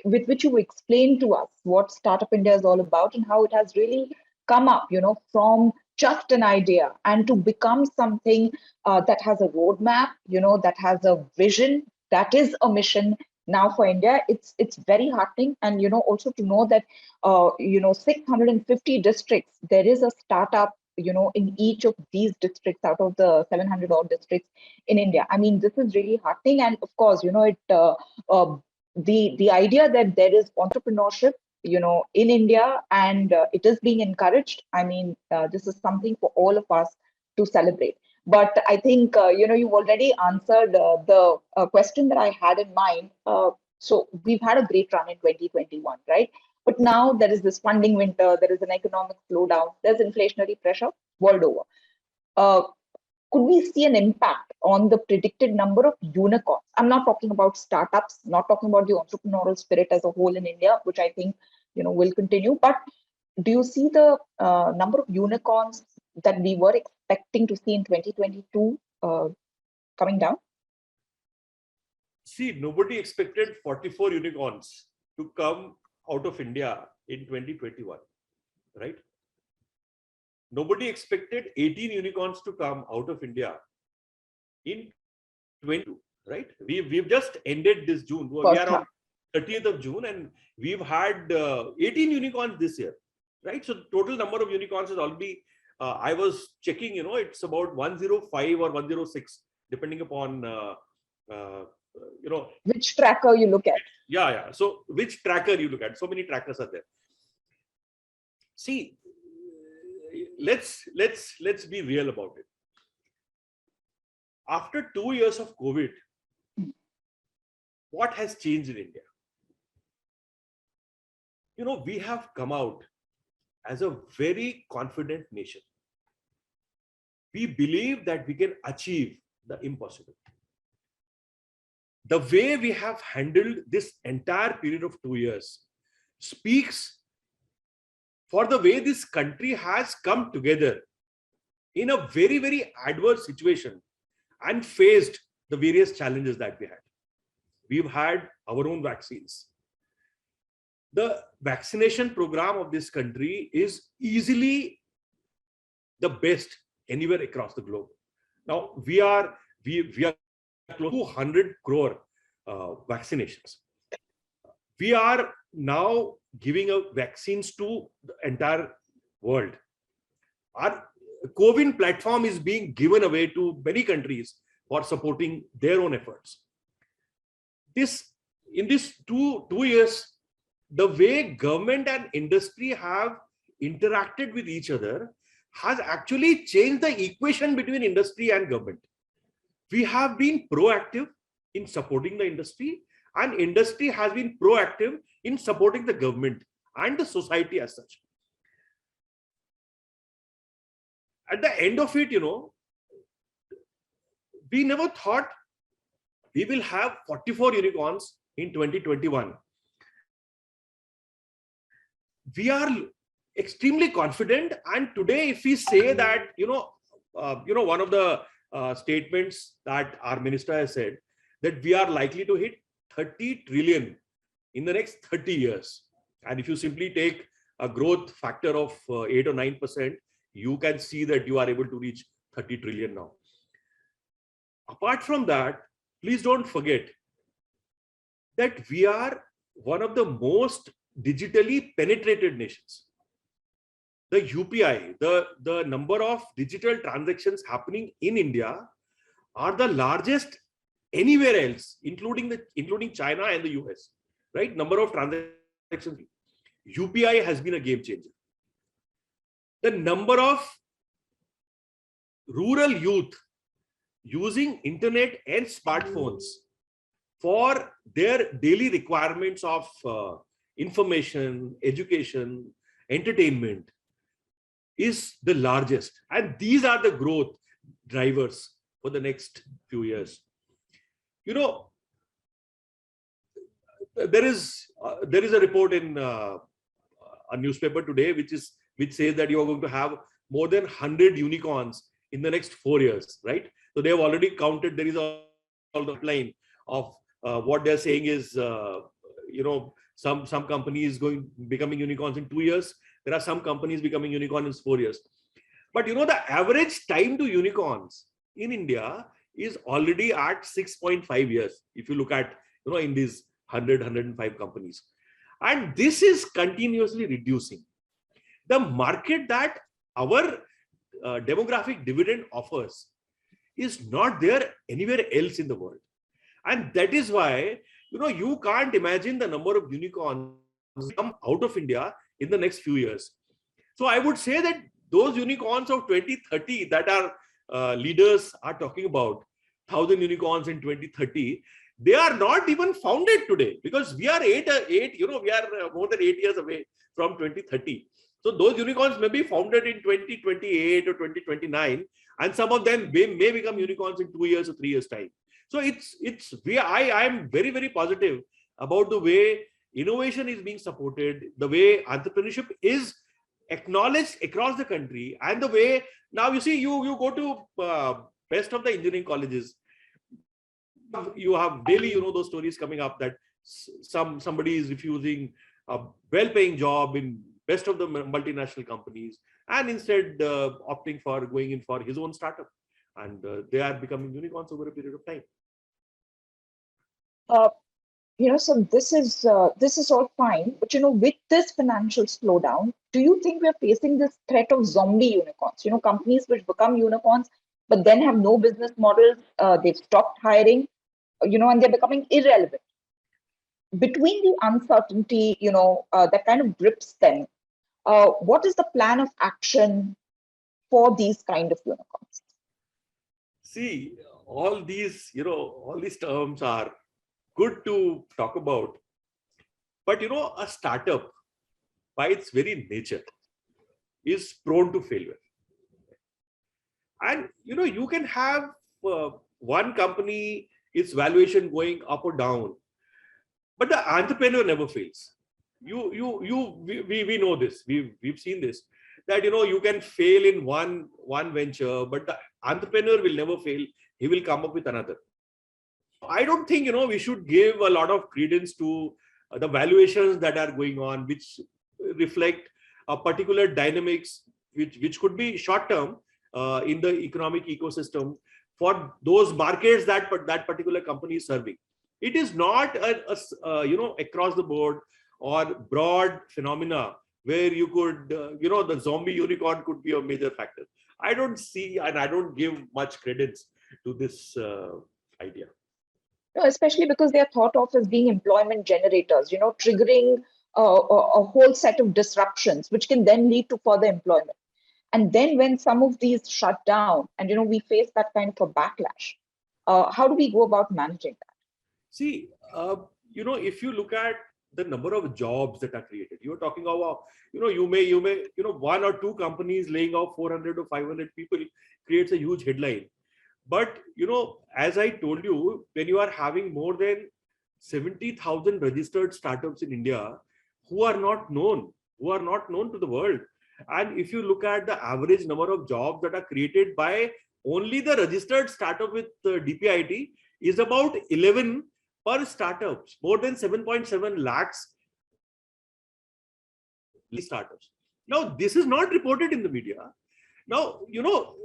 with which you explained to us what Startup India is all about and how it has really come up, from just an idea and to become something that has a roadmap, that has a vision, that is a mission now for India. It's very heartening, and also to know that 650 districts, there is a startup in each of these districts out of the 700 odd districts in India. I mean, this is really heartening. And of course, the idea that there is entrepreneurship, in India, and it is being encouraged. I mean, this is something for all of us to celebrate. But I think, you've already answered the question that I had in mind. So we've had a great run in 2021, right? But now there is this funding winter, there is an economic slowdown, there's inflationary pressure world over. Could we see an impact on the predicted number of unicorns? I'm not talking about startups, not talking about the entrepreneurial spirit as a whole in India, which I think will continue. But do you see the number of unicorns that we were expecting to see in 2022 coming down? See, nobody expected 44 unicorns to come out of India in 2021, right? Nobody expected 18 unicorns to come out of India in 2022, right? We've just ended this June. We are on 30th of June, and we've had 18 unicorns this year, right? So total number of unicorns is already, I was checking, it's about 105 or 106, depending upon, which tracker you look at. Yeah. So which tracker you look at? So many trackers are there. See, let's be real about it. After 2 years of COVID, what has changed in India? We have come out as a very confident nation. We believe that we can achieve the impossible. The way we have handled this entire period of 2 years speaks for the way this country has come together in a very, very adverse situation and faced the various challenges that we had. We've had our own vaccines. The vaccination program of this country is easily the best anywhere across the globe. Now we are close to 100 crore vaccinations. We are now giving out vaccines to the entire world. Our COVID platform is being given away to many countries for supporting their own efforts. In these two years, the way government and industry have interacted with each other has actually changed the equation between industry and government. We have been proactive in supporting the industry, and industry has been proactive in supporting the government and the society as such. At the end of it, we never thought we will have 44 unicorns in 2021. We are extremely confident, and today if we say that, one of the statements that our minister has said, that we are likely to hit 30 trillion in the next 30 years. And if you simply take a growth factor of 8 or 9%, you can see that you are able to reach 30 trillion now. Apart from that, please don't forget that we are one of the most digitally penetrated nations. The UPI, the number of digital transactions happening in India are the largest anywhere else, including China and the US, right? Number of transactions. UPI has been a game changer. The number of rural youth using internet and smartphones for their daily requirements of information, education, entertainment is the largest. And these are the growth drivers for the next few years. There is a report in a newspaper today which says that you are going to have more than 100 unicorns in the next 4 years, right? So they have already counted. There is all the line of what they're saying is, some companies becoming unicorns in 2 years. There are some companies becoming unicorns in 4 years. But the average time to unicorns in India is already at 6.5 years. If you look at, in these 105 companies. And this is continuously reducing. The market that our demographic dividend offers is not there anywhere else in the world. And that is why, you can't imagine the number of unicorns come out of India in the next few years. So I would say that those unicorns of 2030 that our leaders are talking about, 1,000 unicorns in 2030, they are not even founded today, because we are we are more than 8 years away from 2030. So those unicorns may be founded in 2028 or 2029, and some of them may become unicorns in 2 years or 3 years time. So I am very, very positive about the way innovation is being supported, the way entrepreneurship is acknowledged across the country, and the way now you see you go to best of the engineering colleges, you have daily those stories coming up that somebody is refusing a well-paying job in best of the multinational companies and instead opting for going in for his own startup, and they are becoming unicorns over a period of time. So this is all fine, but with this financial slowdown, do you think we're facing this threat of zombie unicorns? Companies which become unicorns but then have no business models, they've stopped hiring, and they're becoming irrelevant. Between the uncertainty, that kind of grips them, what is the plan of action for these kind of unicorns? See, all these terms are good to talk about, but a startup by its very nature is prone to failure. And you can have one company, its valuation going up or down, but the entrepreneur never fails. We know this. We've seen this, that you can fail in one venture, but the entrepreneur will never fail he will come up with another. I don't think, we should give a lot of credence to the valuations that are going on, which reflect a particular dynamics, which could be short term in the economic ecosystem for those markets that particular company is serving. It is not across the board or broad phenomena where you could, the zombie unicorn could be a major factor. I don't see, and I don't give much credence to this idea. No, especially because they are thought of as being employment generators, triggering a whole set of disruptions, which can then lead to further employment. And then when some of these shut down and, we face that kind of a backlash, how do we go about managing that? See, if you look at the number of jobs that are created, you're talking about, you may, one or two companies laying off 400 or 500 people creates a huge headline. But, as I told you, when you are having more than 70,000 registered startups in India who are not known to the world. And if you look at the average number of jobs that are created by only the registered startup with DPIT is about 11 per startups, more than 7.7 lakhs startups. Now, this is not reported in the media. Now,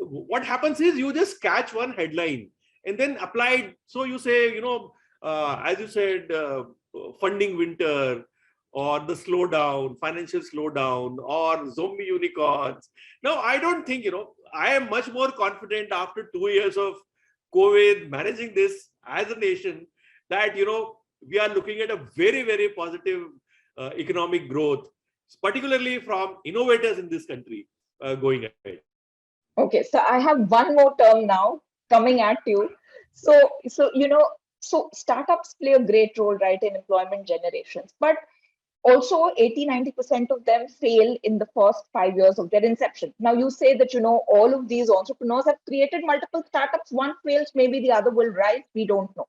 what happens is you just catch one headline and then apply it. So you say, as you said, funding winter, or the slowdown, financial slowdown, or zombie unicorns. Now, I don't think, I am much more confident after 2 years of COVID managing this as a nation that, we are looking at a very, very positive economic growth, particularly from innovators in this country going ahead. Okay, so I have one more term now coming at you. So startups play a great role, right, in employment generations, but also 80-90% of them fail in the first 5 years of their inception. Now you say that, all of these entrepreneurs have created multiple startups. One fails, maybe the other will rise. We don't know.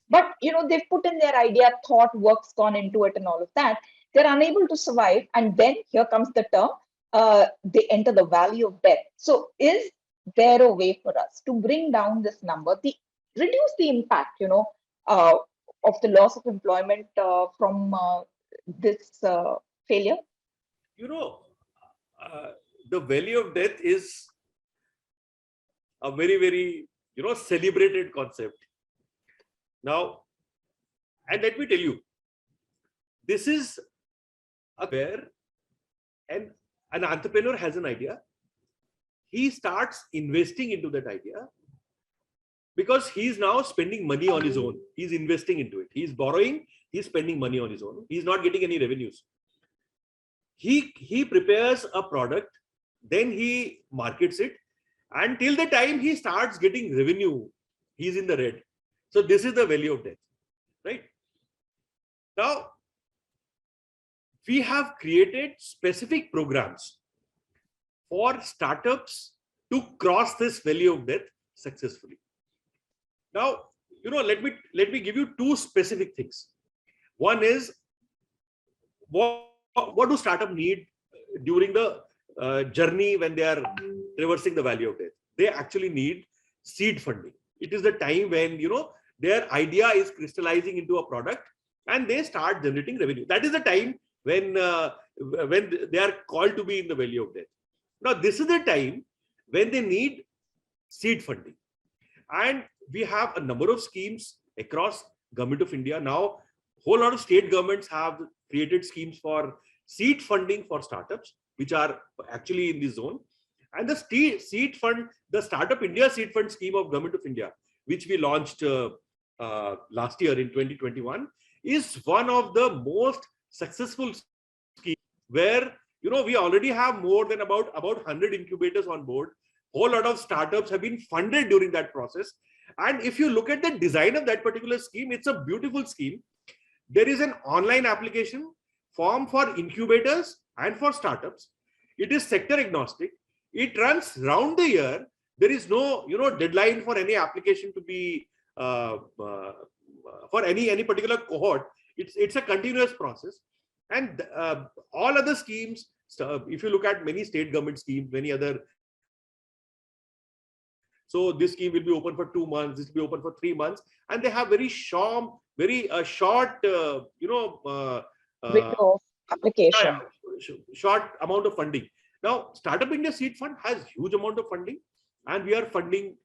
But, they've put in their idea, thought, work's gone into it and all of that. They're unable to survive. And then here comes the term, they enter the valley of death. So is there a way for us to bring down this number, reduce the impact, of the loss of employment from this failure? The valley of death is a very, very, celebrated concept. Now, and let me tell you, this is where an entrepreneur has an idea. He starts investing into that idea because he's now spending money on his own. He's investing into it. He's borrowing. He's spending money on his own. He's not getting any revenues. He prepares a product, then he markets it, and till the time he starts getting revenue, he's in the red. So this is the valley of death, right? Now, we have created specific programs for startups to cross this valley of death successfully. Now, let me give you two specific things. One is, what do startups need during the journey when they are traversing the valley of death? They actually need seed funding. It is the time when, their idea is crystallizing into a product and they start generating revenue. That is the time when they are called to be in the valley of death. Now, this is the time when they need seed funding. And we have a number of schemes across Government of India. Now, whole lot of state governments have created schemes for seed funding for startups, which are actually in this zone. And the seed fund, the Startup India Seed Fund scheme of Government of India, which we launched last year in 2021, is one of the most successful schemes where, we already have more than about 100 incubators on board. Whole lot of startups have been funded during that process. And if you look at the design of that particular scheme, it's a beautiful scheme. There is an online application form for incubators and for startups. It is sector agnostic. It runs round the year. There is no, deadline for any application to be for any particular cohort. It's a continuous process. And all other schemes, if you look at many state government schemes, many other So this scheme will be open for 2 months, this will be open for 3 months, and they have very short, short, Window of application. short amount of funding. Now, Startup India Seed Fund has huge amount of funding, and we are funding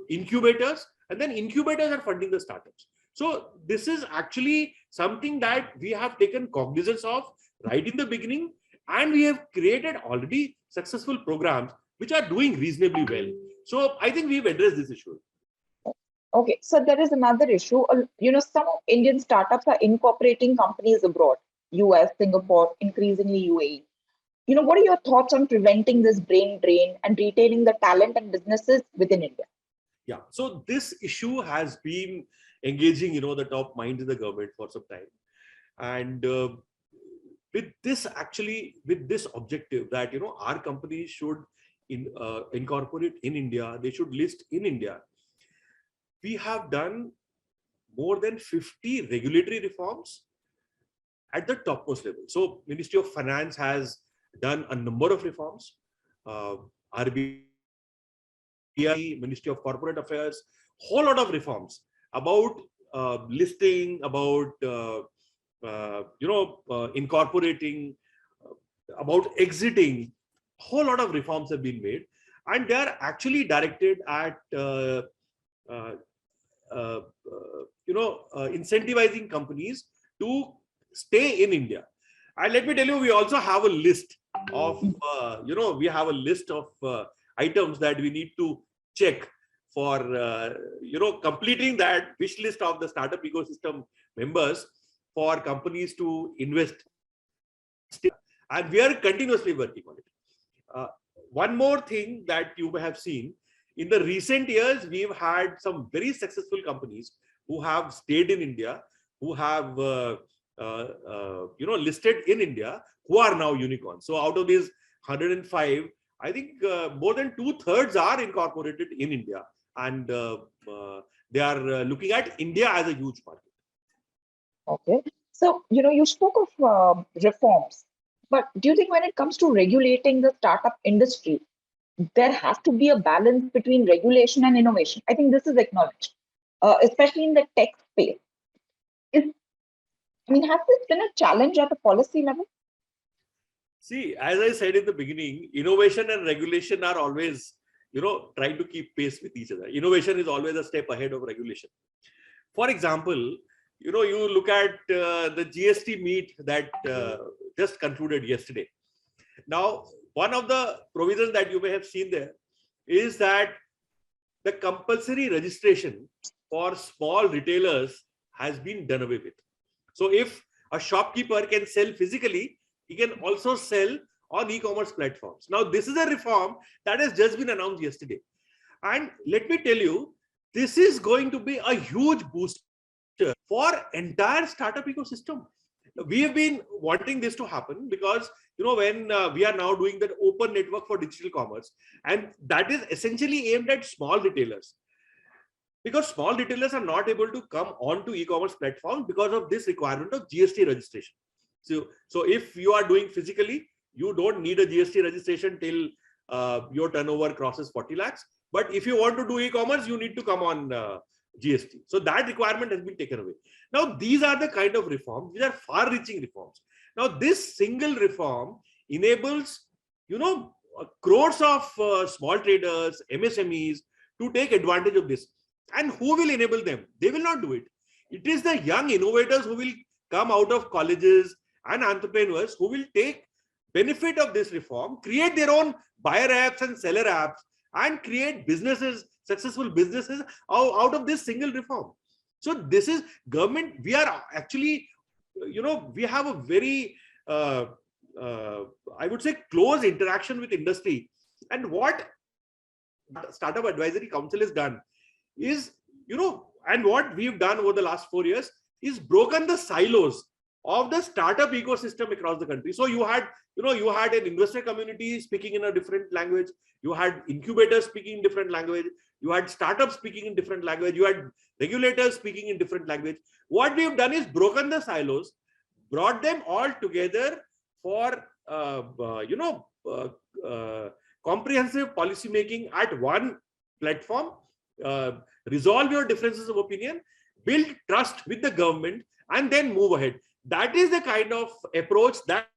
incubators, and then incubators are funding the startups. So this is actually something that we have taken cognizance of right in the beginning, and we have created already successful programs which are doing reasonably well. So I think we've addressed this issue. Okay, so there is another issue. Some Indian startups are incorporating companies abroad, US, Singapore, increasingly UAE. What are your thoughts on preventing this brain drain and retaining the talent and businesses within India? Yeah, so this issue has been engaging, the top minds in the government for some time. And with this objective that, our companies should incorporate in India, they should list in India. We have done more than 50 regulatory reforms at the topmost level. So Ministry of Finance has done a number of reforms. RBI, Ministry of Corporate Affairs, whole lot of reforms about listing, about incorporating, about exiting. Whole lot of reforms have been made, and they are actually directed at incentivizing companies to stay in India. And let me tell you, we also have a list of items that we need to check for completing that wish list of the startup ecosystem members for companies to invest. And we are continuously working on it. One more thing that you may have seen, in the recent years, we've had some very successful companies who have stayed in India, who have listed in India, who are now unicorns. So out of these 105, I think more than 2/3 are incorporated in India, and they are looking at India as a huge market. Okay, so you spoke of reforms, but do you think when it comes to regulating the startup industry, there has to be a balance between regulation and innovation? I think this is acknowledged, especially in the tech space. Has this been a challenge at a policy level? See, as I said in the beginning, innovation and regulation are always, trying to keep pace with each other. Innovation is always a step ahead of regulation. For example, you look at the GST meet that just concluded yesterday. Now, one of the provisions that you may have seen there is that the compulsory registration for small retailers has been done away with. So if a shopkeeper can sell physically, he can also sell on e-commerce platforms. Now, this is a reform that has just been announced yesterday. And let me tell you, this is going to be a huge boost for entire startup ecosystem. We have been wanting this to happen because, when we are now doing that open network for digital commerce, and that is essentially aimed at small retailers. Because small retailers are not able to come onto e-commerce platforms because of this requirement of GST registration. So if you are doing physically, you don't need a GST registration till your turnover crosses 40 lakhs. But if you want to do e-commerce, you need to come on GST. So that requirement has been taken away. Now, these are the kind of reforms, these are far-reaching reforms. Now, this single reform enables, crores of small traders, MSMEs to take advantage of this. And who will enable them? They will not do it. It is the young innovators who will come out of colleges and entrepreneurs who will take benefit of this reform, create their own buyer apps and seller apps, and create businesses, successful businesses out of this single reform. So this is government. We are actually, we have a very, I would say, close interaction with industry. And what Startup Advisory Council has done is, and what we've done over the last 4 years is broken the silos of the startup ecosystem across the country. So you had an investor community speaking in a different language. You had incubators speaking in different language. You had startups speaking in different language. You had regulators speaking in different language. What we've done is broken the silos, brought them all together for, comprehensive policy making at one platform, resolve your differences of opinion, build trust with the government, and then move ahead. That is the kind of approach that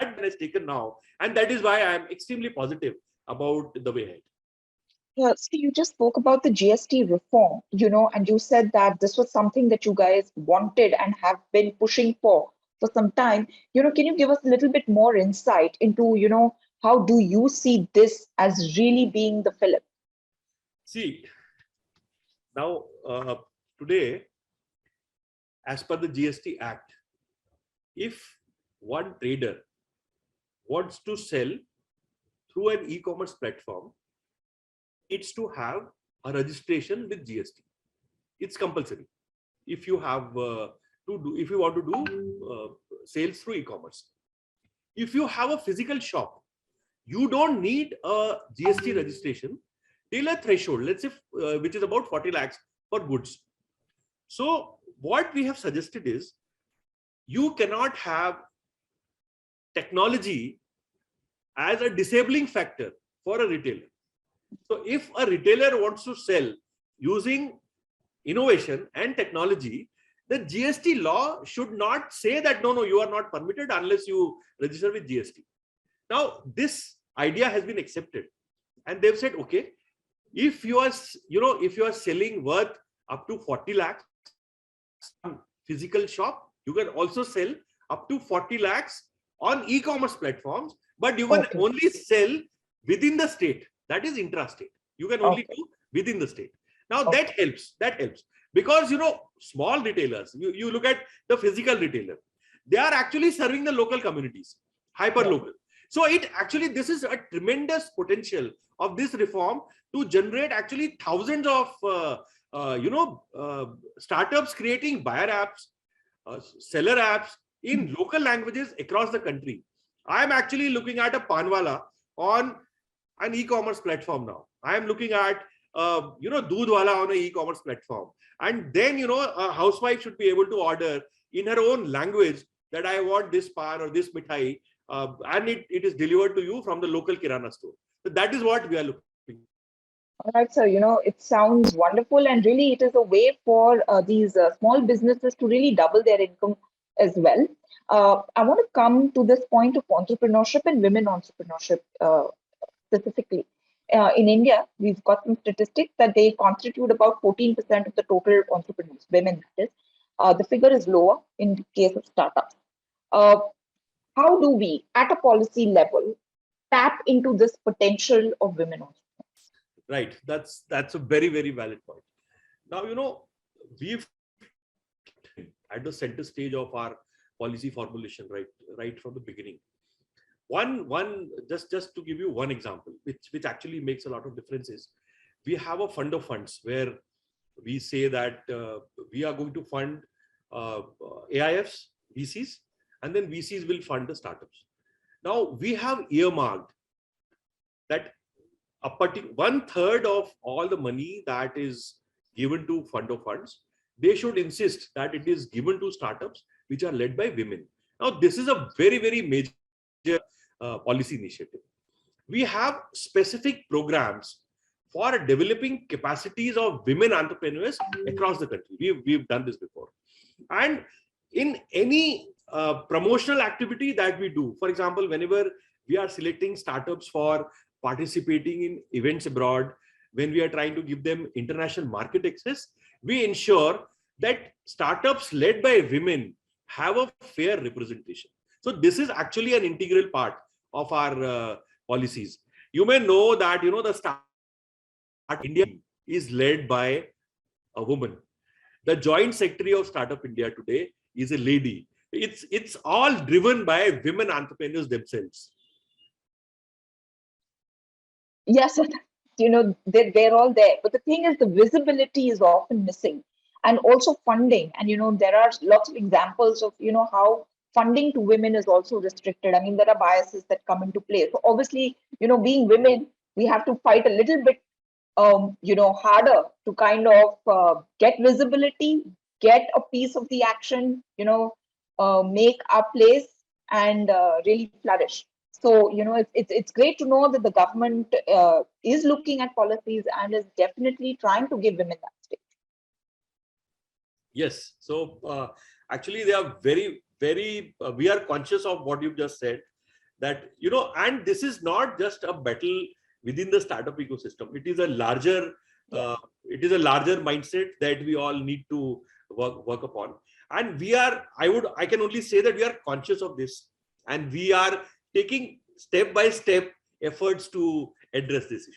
has taken now, and that is why I am extremely positive about the way ahead. So you just spoke about the GST reform, and you said that this was something that you guys wanted and have been pushing for some time. Can you give us a little bit more insight into, how do you see this as really being the fillip? See, now today, as per the GST Act, if one trader wants to sell through an e-commerce platform, it's to have a registration with GST. It's compulsory. If you have if you want to do sales through e-commerce. If you have a physical shop, you don't need a GST registration till a threshold, let's say, which is about 40 lakhs for goods. So what we have suggested is, you cannot have technology as a disabling factor for a retailer. So if a retailer wants to sell using innovation and technology, the GST law should not say that, no, you are not permitted unless you register with GST. Now, this idea has been accepted, and they've said, okay, if you are selling worth up to 40 lakhs on physical shop, you can also sell up to 40 lakhs on e-commerce platforms, but you can only sell within the state. That is intrastate. You can only do within the state. Now that helps. Because small retailers, you look at the physical retailer, they are actually serving the local communities, hyper local. So this is a tremendous potential of this reform to generate actually thousands of startups creating buyer apps, seller apps in local languages across the country. I am actually looking at a panwala on an e-commerce platform now. I am looking at Doodhwala on an e-commerce platform. And then, a housewife should be able to order in her own language that I want this pan or this mithai, and it is delivered to you from the local kirana store. So that is what we are looking. All right, so, it sounds wonderful, and really it is a way for these small businesses to really double their income as well. I want to come to this point of entrepreneurship and women entrepreneurship specifically. In India, we've got some statistics that they constitute about 14% of the total entrepreneurs, women that is. The figure is lower in the case of startups. How do we, at a policy level, tap into this potential of women entrepreneurs? Right, that's a very, very valid point. Now, we've at the center stage of our policy formulation right from the beginning. Just to give you one example, which actually makes a lot of differences. We have a fund of funds where we say that we are going to fund AIFs, VCs, and then VCs will fund the startups. Now we have earmarked that a particular 1/3 of all the money that is given to fund of funds, they should insist that it is given to startups which are led by women. Now this is a very, very major policy initiative. We have specific programs for developing capacities of women entrepreneurs across the country. We've done this before. And in any promotional activity that we do, for example, whenever we are selecting startups for participating in events abroad, when we are trying to give them international market access, we ensure that startups led by women have a fair representation. So this is actually an integral part of our policies. You may know that the Startup India is led by a woman. The Joint Secretary of Startup India today is a lady. It's all driven by women entrepreneurs themselves. Yes, they're all there. But the thing is, the visibility is often missing, and also funding. And there are lots of examples of how funding to women is also restricted. I mean, there are biases that come into play. So obviously, being women, we have to fight a little bit, harder to kind of get visibility, get a piece of the action, make our place, and really flourish. So, it's great to know that the government is looking at policies and is definitely trying to give women that stage. Yes. So actually, they are very, very, we are conscious of what you've just said, that, and this is not just a battle within the startup ecosystem. It is a larger, mindset that we all need to work upon. And I can only say that we are conscious of this, and we are taking step by step efforts to address this issue.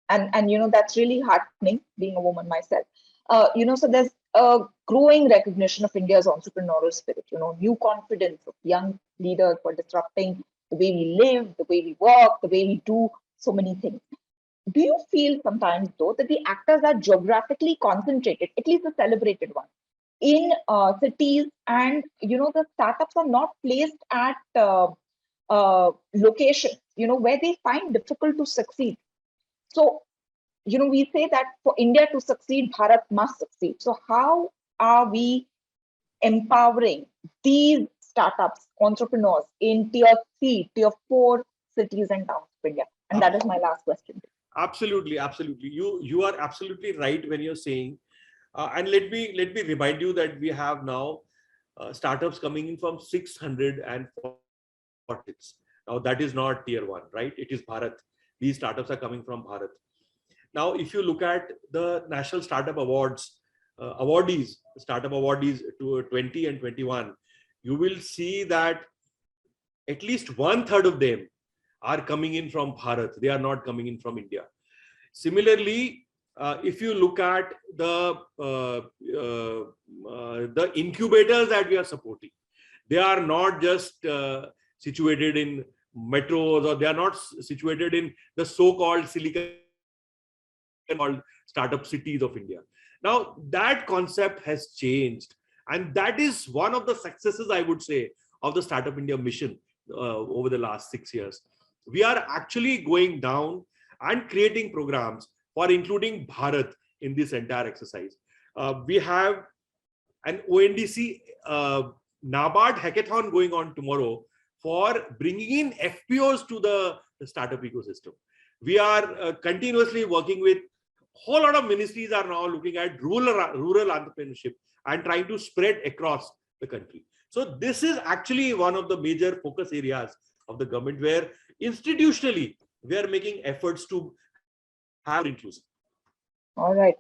And that's really heartening, being a woman myself. So there's a growing recognition of India's entrepreneurial spirit, new confidence of young leaders for disrupting the way we live, the way we work, the way we do so many things. Do you feel sometimes, though, that the actors are geographically concentrated, at least the celebrated ones, in cities, and, the startups are not placed at locations, where they find difficult to succeed? So, we say that for India to succeed, Bharat must succeed. So how are we empowering these startups, entrepreneurs in tier 3, tier 4 cities and towns of India? And that is my last question. Absolutely. You are absolutely right when you're saying, and let me remind you that we have now startups coming in from 640. Now that is not tier 1, right? It is Bharat. These startups are coming from Bharat. Now, if you look at the National Startup Awards, startup awardees to 20 and 21, you will see that at least 1/3 of them are coming in from Bharat. They are not coming in from India. Similarly, if you look at the incubators that we are supporting, they are not just situated in metros, or they are not situated in the so-called Silicon called startup cities of India. Now that concept has changed, and that is one of the successes, I would say, of the Startup India mission over the last 6 years. We are actually going down and creating programs for including Bharat in this entire exercise. We have an ONDC NABARD hackathon going on tomorrow for bringing in FPOs to the startup ecosystem. We are continuously working with whole lot of ministries are now looking at rural entrepreneurship and trying to spread across the country. So this is actually one of the major focus areas of the government, where institutionally we are making efforts to have inclusive. All right.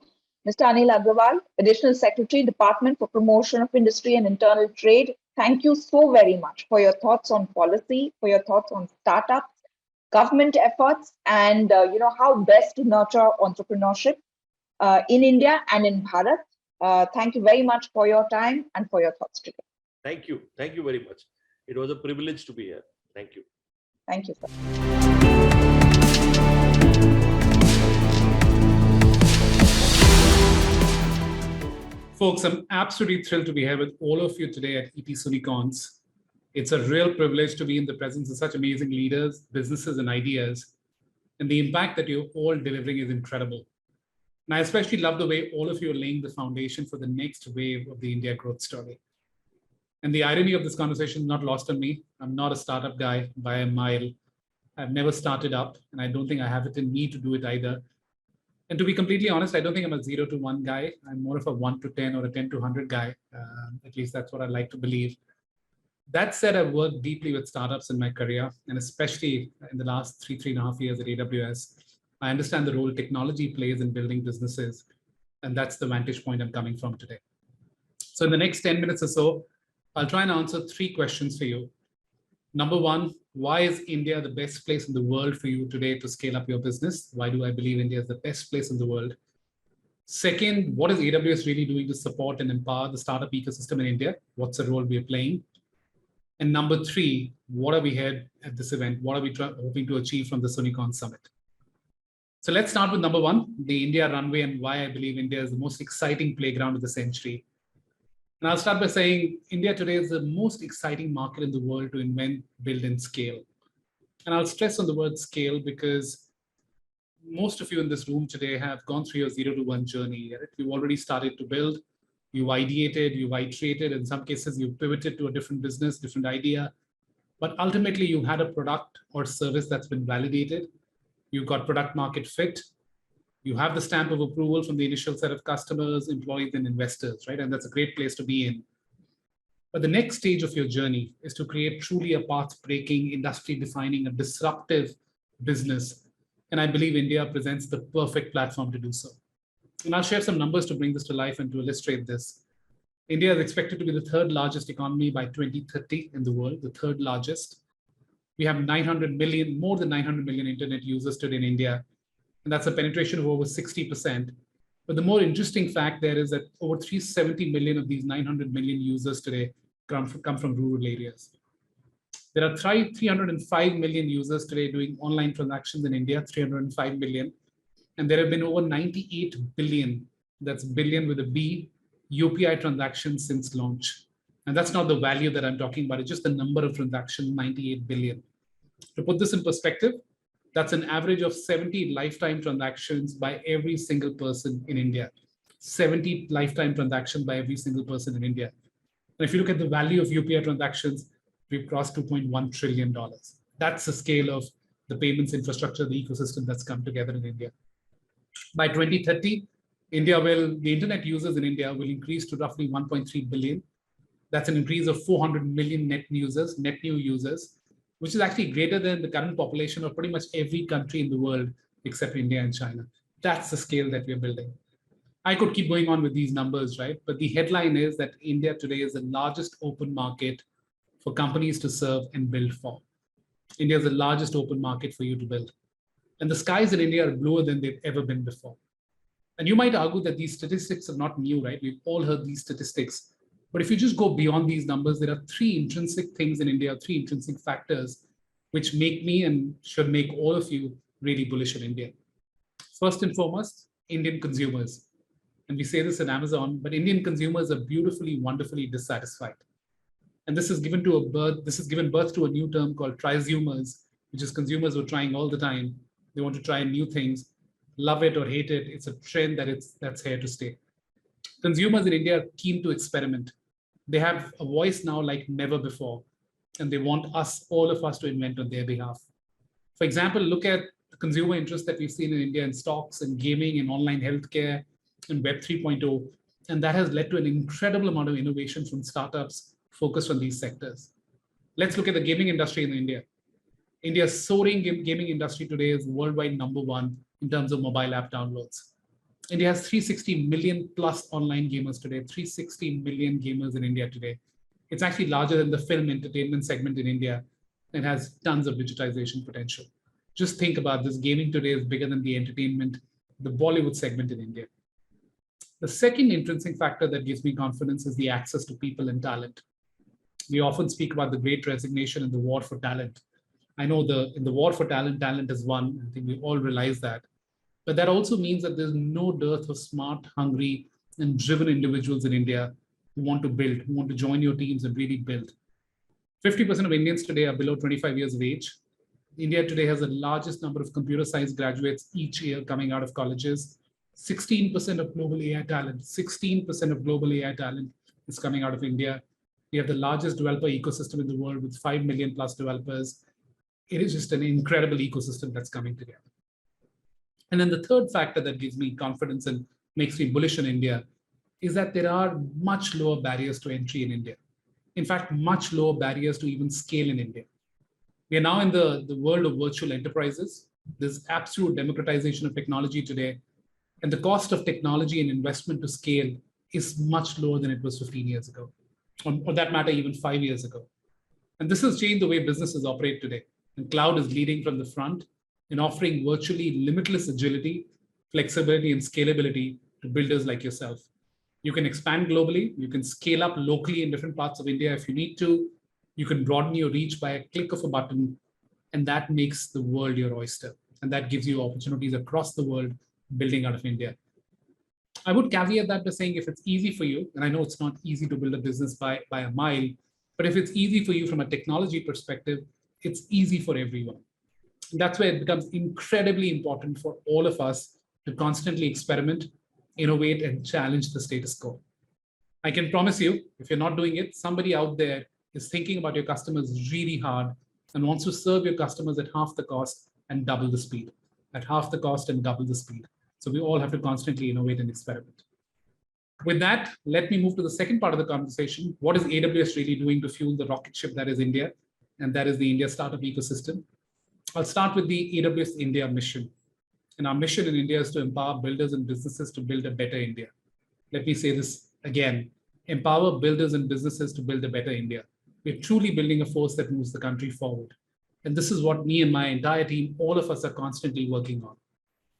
Mr. Anil Agrawal, Additional Secretary, Department for Promotion of Industry and Internal Trade, thank you so very much for your thoughts on policy, for your thoughts on startups, government efforts, and how best to nurture entrepreneurship in India and in Bharat. Thank you very much for your time and for your thoughts today. Thank you very much. It was a privilege to be here. Thank you. Thank you, sir. Folks, I'm absolutely thrilled to be here with all of you today at ET Soonicorns. It's a real privilege to be in the presence of such amazing leaders, businesses, and ideas. And the impact that you're all delivering is incredible. And I especially love the way all of you are laying the foundation for the next wave of the India growth story. And the irony of this conversation is not lost on me. I'm not a startup guy by a mile. I've never started up, and I don't think I have it in me to do it either. And to be completely honest, I don't think I'm a 0 to 1 guy. I'm more of a 1 to 10 or a 10 to 100 guy. At least that's what I like to believe. That said, I've worked deeply with startups in my career, and especially in the last 3.5 years at AWS. I understand the role technology plays in building businesses, and that's the vantage point I'm coming from today. So in the next 10 minutes or so, I'll try and answer 3 questions for you. Number 1, why is India the best place in the world for you today to scale up your business? Why do I believe India is the best place in the world? Second, what is AWS really doing to support and empower the startup ecosystem in India? What's the role we're playing? And number 3, what are we here at this event? What are we hoping to achieve from the Soonicorns Summit? So let's start with number 1, the India runway, and why I believe India is the most exciting playground of the century. And I'll start by saying India today is the most exciting market in the world to invent, build, and scale. And I'll stress on the word scale because most of you in this room today have gone through your 0 to 1 journey. Right? You've already started to build, you've ideated, you've iterated. In some cases, you've pivoted to a different business, different idea. But ultimately, you had a product or service that's been validated. You've got product market fit. You have the stamp of approval from the initial set of customers, employees, and investors, right? And that's a great place to be in. But the next stage of your journey is to create truly a path-breaking, industry-defining, a disruptive business. And I believe India presents the perfect platform to do so. And I'll share some numbers to bring this to life and to illustrate this. India is expected to be the third largest economy by 2030 in the world, the third largest. We have 900 million, more than 900 million internet users today in India. And that's a penetration of over 60%. But the more interesting fact there is that over 370 million of these 900 million users today come from rural areas. There are 305 million users today doing online transactions in India, 305 million. And there have been over 98 billion, that's billion with a B, UPI transactions since launch. And that's not the value that I'm talking about, it's just the number of transactions, 98 billion. To put this in perspective, that's an average of 70 lifetime transactions by every single person in India. 70 lifetime transactions by every single person in India. And if you look at the value of UPI transactions, we've crossed $2.1 trillion. That's the scale of the payments infrastructure, the ecosystem that's come together in India. By 2030, the internet users in India will increase to roughly 1.3 billion. That's an increase of 400 million net new users, which is actually greater than the current population of pretty much every country in the world except India and China. That's the scale that we're building. I could keep going on with these numbers, right? But the headline is that India today is the largest open market for companies to serve and build for. India is the largest open market for you to build. And the skies in India are bluer than they've ever been before. And you might argue that these statistics are not new, right? We've all heard these statistics. But if you just go beyond these numbers, there are three intrinsic things in India, three intrinsic factors, which make me and should make all of you really bullish on India. First and foremost, Indian consumers. And we say this in Amazon, but Indian consumers are beautifully, wonderfully dissatisfied. And this has given birth to a new term called trisumers, which is consumers who are trying all the time. They want to try new things, love it or hate it. It's a trend that's here to stay. Consumers in India are keen to experiment. They have a voice now like never before, and they want all of us to invent on their behalf. For example, look at the consumer interest that we've seen in India in stocks and gaming and online healthcare and Web 3.0. And that has led to an incredible amount of innovation from startups focused on these sectors. Let's look at the gaming industry in India. India's soaring gaming industry today is worldwide #1 in terms of mobile app downloads. India has 360 million plus online gamers today, 360 million gamers in India today. It's actually larger than the film entertainment segment in India and has tons of digitization potential. Just think about this, gaming today is bigger than the entertainment, the Bollywood segment in India. The second intrinsic factor that gives me confidence is the access to people and talent. We often speak about the great resignation and the war for talent. I know in the war for talent, talent is won. I think we all realize that. But that also means that there's no dearth of smart, hungry, and driven individuals in India who want to build, who want to join your teams and really build. 50% of Indians today are below 25 years of age. India today has the largest number of computer science graduates each year coming out of colleges. 16% of global AI talent, 16% of global AI talent is coming out of India. We have the largest developer ecosystem in the world with 5 million plus developers. It is just an incredible ecosystem that's coming together. And then the third factor that gives me confidence and makes me bullish on India is that there are much lower barriers to entry in India. In fact, much lower barriers to even scale in India. We are now in the world of virtual enterprises. There's absolute democratization of technology today. And the cost of technology and investment to scale is much lower than it was 15 years ago, or that matter, even 5 years ago. And this has changed the way businesses operate today. And cloud is leading from the front in offering virtually limitless agility, flexibility, and scalability to builders like yourself. You can expand globally. You can scale up locally in different parts of India if you need to. You can broaden your reach by a click of a button, and that makes the world your oyster. And that gives you opportunities across the world building out of India. I would caveat that by saying if it's easy for you, and I know it's not easy to build a business by a mile, but if it's easy for you from a technology perspective, it's easy for everyone. And that's where it becomes incredibly important for all of us to constantly experiment, innovate, and challenge the status quo. I can promise you, if you're not doing it, somebody out there is thinking about your customers really hard and wants to serve your customers at half the cost and double the speed, at half the cost and double the speed. So we all have to constantly innovate and experiment. With that, let me move to the second part of the conversation. What is AWS really doing to fuel the rocket ship that is India? And that is the India startup ecosystem. I'll start with the AWS India mission. And our mission in India is to empower builders and businesses to build a better India. Let me say this again. Empower builders and businesses to build a better India. We're truly building a force that moves the country forward. And this is what me and my entire team, all of us are constantly working on.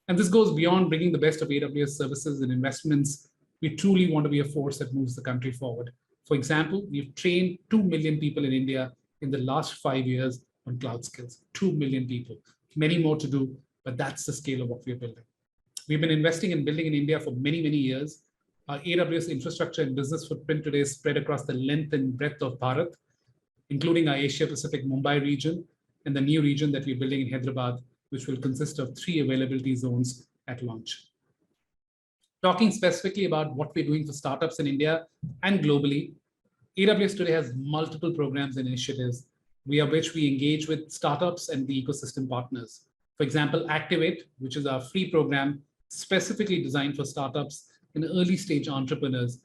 And this goes beyond bringing the best of AWS services and investments. We truly want to be a force that moves the country forward. For example, we've trained 2 million people in India in the last 5 years on cloud skills. 2 million people, many more to do, but that's the scale of what we're building. We've been investing in building in India for many, many years. Our AWS infrastructure and business footprint today is spread across the length and breadth of Bharat, including our Asia Pacific Mumbai region and the new region that we're building in Hyderabad, which will consist of 3 availability zones at launch. Talking specifically about what we're doing for startups in India and globally, AWS today has multiple programs and initiatives via which we engage with startups and the ecosystem partners. For example, Activate, which is our free program specifically designed for startups and early stage entrepreneurs,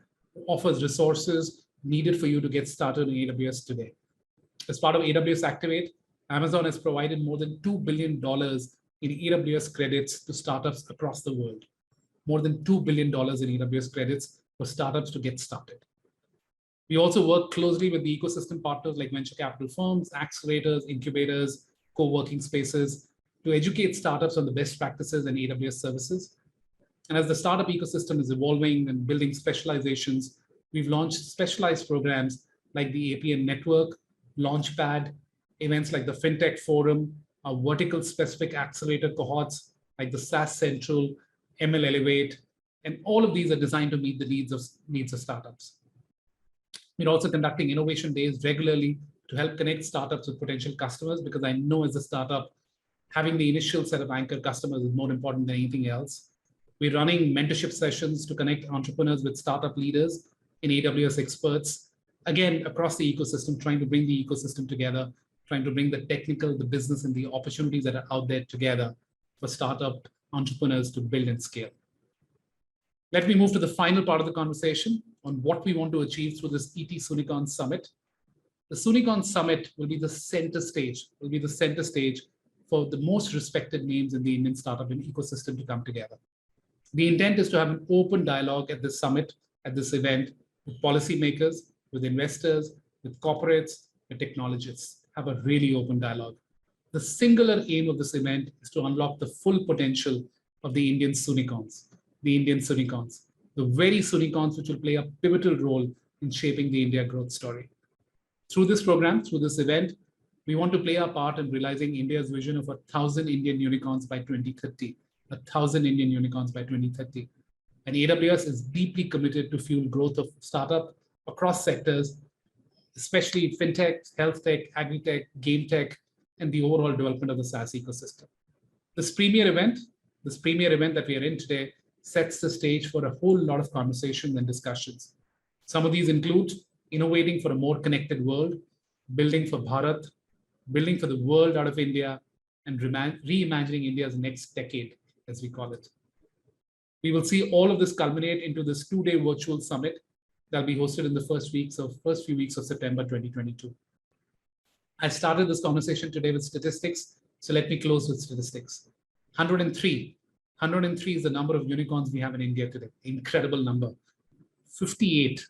offers resources needed for you to get started in AWS today. As part of AWS Activate, Amazon has provided more than $2 billion in AWS credits to startups across the world. More than $2 billion in AWS credits for startups to get started. We also work closely with the ecosystem partners like venture capital firms, accelerators, incubators, co-working spaces to educate startups on the best practices and AWS services. And as the startup ecosystem is evolving and building specializations, we've launched specialized programs like the APN Network, Launchpad, events like the FinTech Forum, our vertical specific accelerator cohorts like the SaaS Central, ML Elevate, and all of these are designed to meet the needs of startups. We're also conducting innovation days regularly to help connect startups with potential customers, because I know as a startup, having the initial set of anchor customers is more important than anything else. We're running mentorship sessions to connect entrepreneurs with startup leaders and AWS experts, again, across the ecosystem, trying to bring the ecosystem together, trying to bring the technical, the business, and the opportunities that are out there together for startup entrepreneurs to build and scale. Let me move to the final part of the conversation on what we want to achieve through this ET Soonicorns Summit. The Soonicorns Summit will be the center stage, for the most respected names in the Indian startup and ecosystem to come together. The intent is to have an open dialogue at this summit, at this event, with policymakers, with investors, with corporates, with technologists. Have a really open dialogue. The singular aim of this event is to unlock the full potential of the Indian Soonicorns, the very Soonicorns which will play a pivotal role in shaping the India growth story. Through this program, through this event, we want to play our part in realizing India's vision of 1,000 Indian unicorns by 2030. 1,000 Indian unicorns by 2030. And AWS is deeply committed to fuel growth of startup across sectors, especially fintech, health tech, agri-tech, game tech, and the overall development of the SaaS ecosystem. This premier event that we are in today sets the stage for a whole lot of conversations and discussions. Some of these include innovating for a more connected world, building for Bharat, building for the world out of India, and reimagining India's next decade, as we call it. We will see all of this culminate into this 2-day virtual summit that will be hosted in the first few weeks of September 2022. I started this conversation today with statistics, so let me close with statistics. 103 is the number of unicorns we have in India today. Incredible number. 58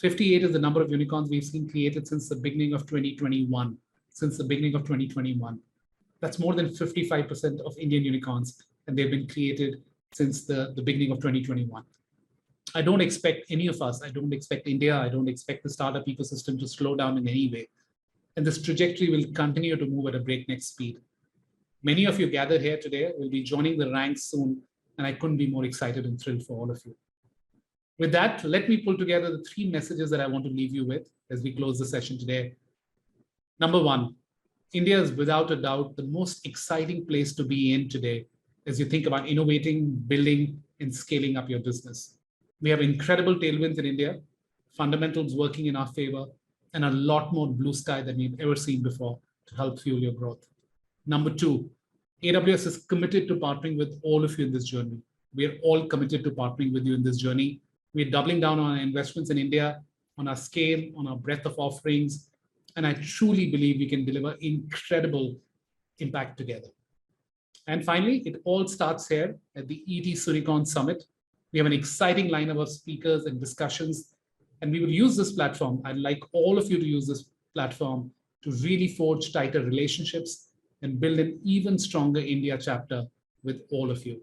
is the number of unicorns we've seen created since the beginning of 2021. That's more than 55% of Indian unicorns, and they've been created since the beginning of 2021. I don't expect any of us, I don't expect India, I don't expect the startup ecosystem to slow down in any way. And this trajectory will continue to move at a breakneck speed. Many of you gathered here today will be joining the ranks soon, and I couldn't be more excited and thrilled for all of you. With that, let me pull together the 3 messages that I want to leave you with as we close the session today. Number 1, India is without a doubt the most exciting place to be in today as you think about innovating, building, and scaling up your business. We have incredible tailwinds in India, fundamentals working in our favor, and a lot more blue sky than we've ever seen before to help fuel your growth. Number two, AWS is committed to partnering with all of you in this journey. We are all committed to partnering with you in this journey. We're doubling down on our investments in India, on our scale, on our breadth of offerings. And I truly believe we can deliver incredible impact together. And finally, it all starts here at the ET Soonicorns Summit. We have an exciting lineup of speakers and discussions, and we will use this platform. I'd like all of you to use this platform to really forge tighter relationships and build an even stronger India chapter with all of you.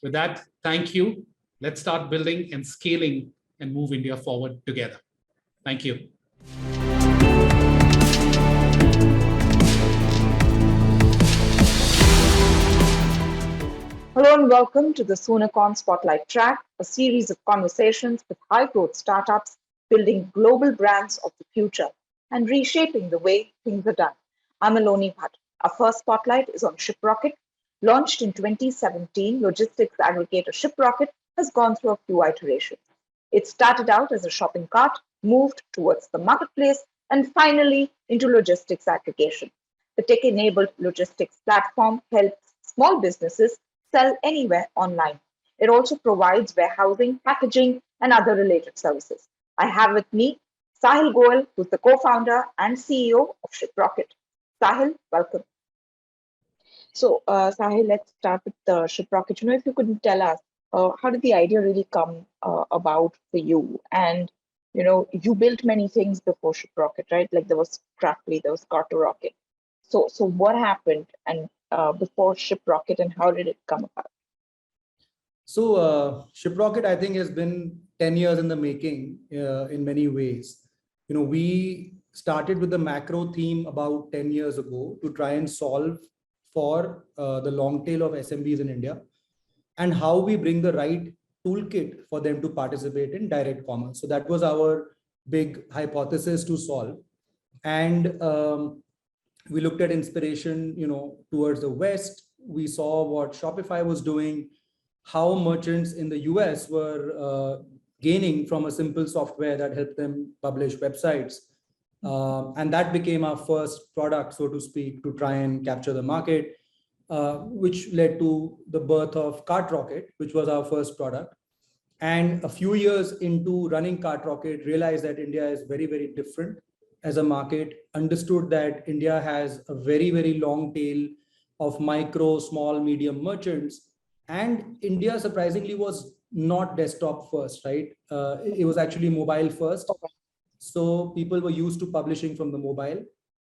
With that, thank you. Let's start building and scaling and move India forward together. Thank you. Hello and welcome to the Soonicorns Spotlight Track, a series of conversations with high-growth startups building global brands of the future and reshaping the way things are done. I'm Aloni Bhatt. Our first spotlight is on Shiprocket. Launched in 2017, logistics aggregator Shiprocket has gone through a few iterations. It started out as a shopping cart, moved towards the marketplace, and finally into logistics aggregation. The tech-enabled logistics platform helps small businesses sell anywhere online. It also provides warehousing, packaging, and other related services. I have with me Sahil Goel, who's the co-founder and CEO of Shiprocket. Sahil, welcome. So, Sahil, let's start with the Shiprocket. If you could tell us, how did the idea really come about for you? And, you built many things before Shiprocket, right? Like there was Craftly, there was Cartorocket. So what happened and before Shiprocket, and how did it come about? So Shiprocket, I think, has been 10 years in the making in many ways. We started with the macro theme about 10 years ago to try and solve for the long tail of SMBs in India and how we bring the right toolkit for them to participate in direct commerce. So that was our big hypothesis to solve. And we looked at inspiration, towards the West. We saw what Shopify was doing, how merchants in the US were gaining from a simple software that helped them publish websites. And that became our first product, so to speak, to try and capture the market, which led to the birth of Cartorocket, which was our first product. And a few years into running Cartorocket, realized that India is very, very different as a market, understood that India has a very, very long tail of micro, small, medium merchants. And India, surprisingly, was not desktop first, right? It was actually mobile first. So people were used to publishing from the mobile.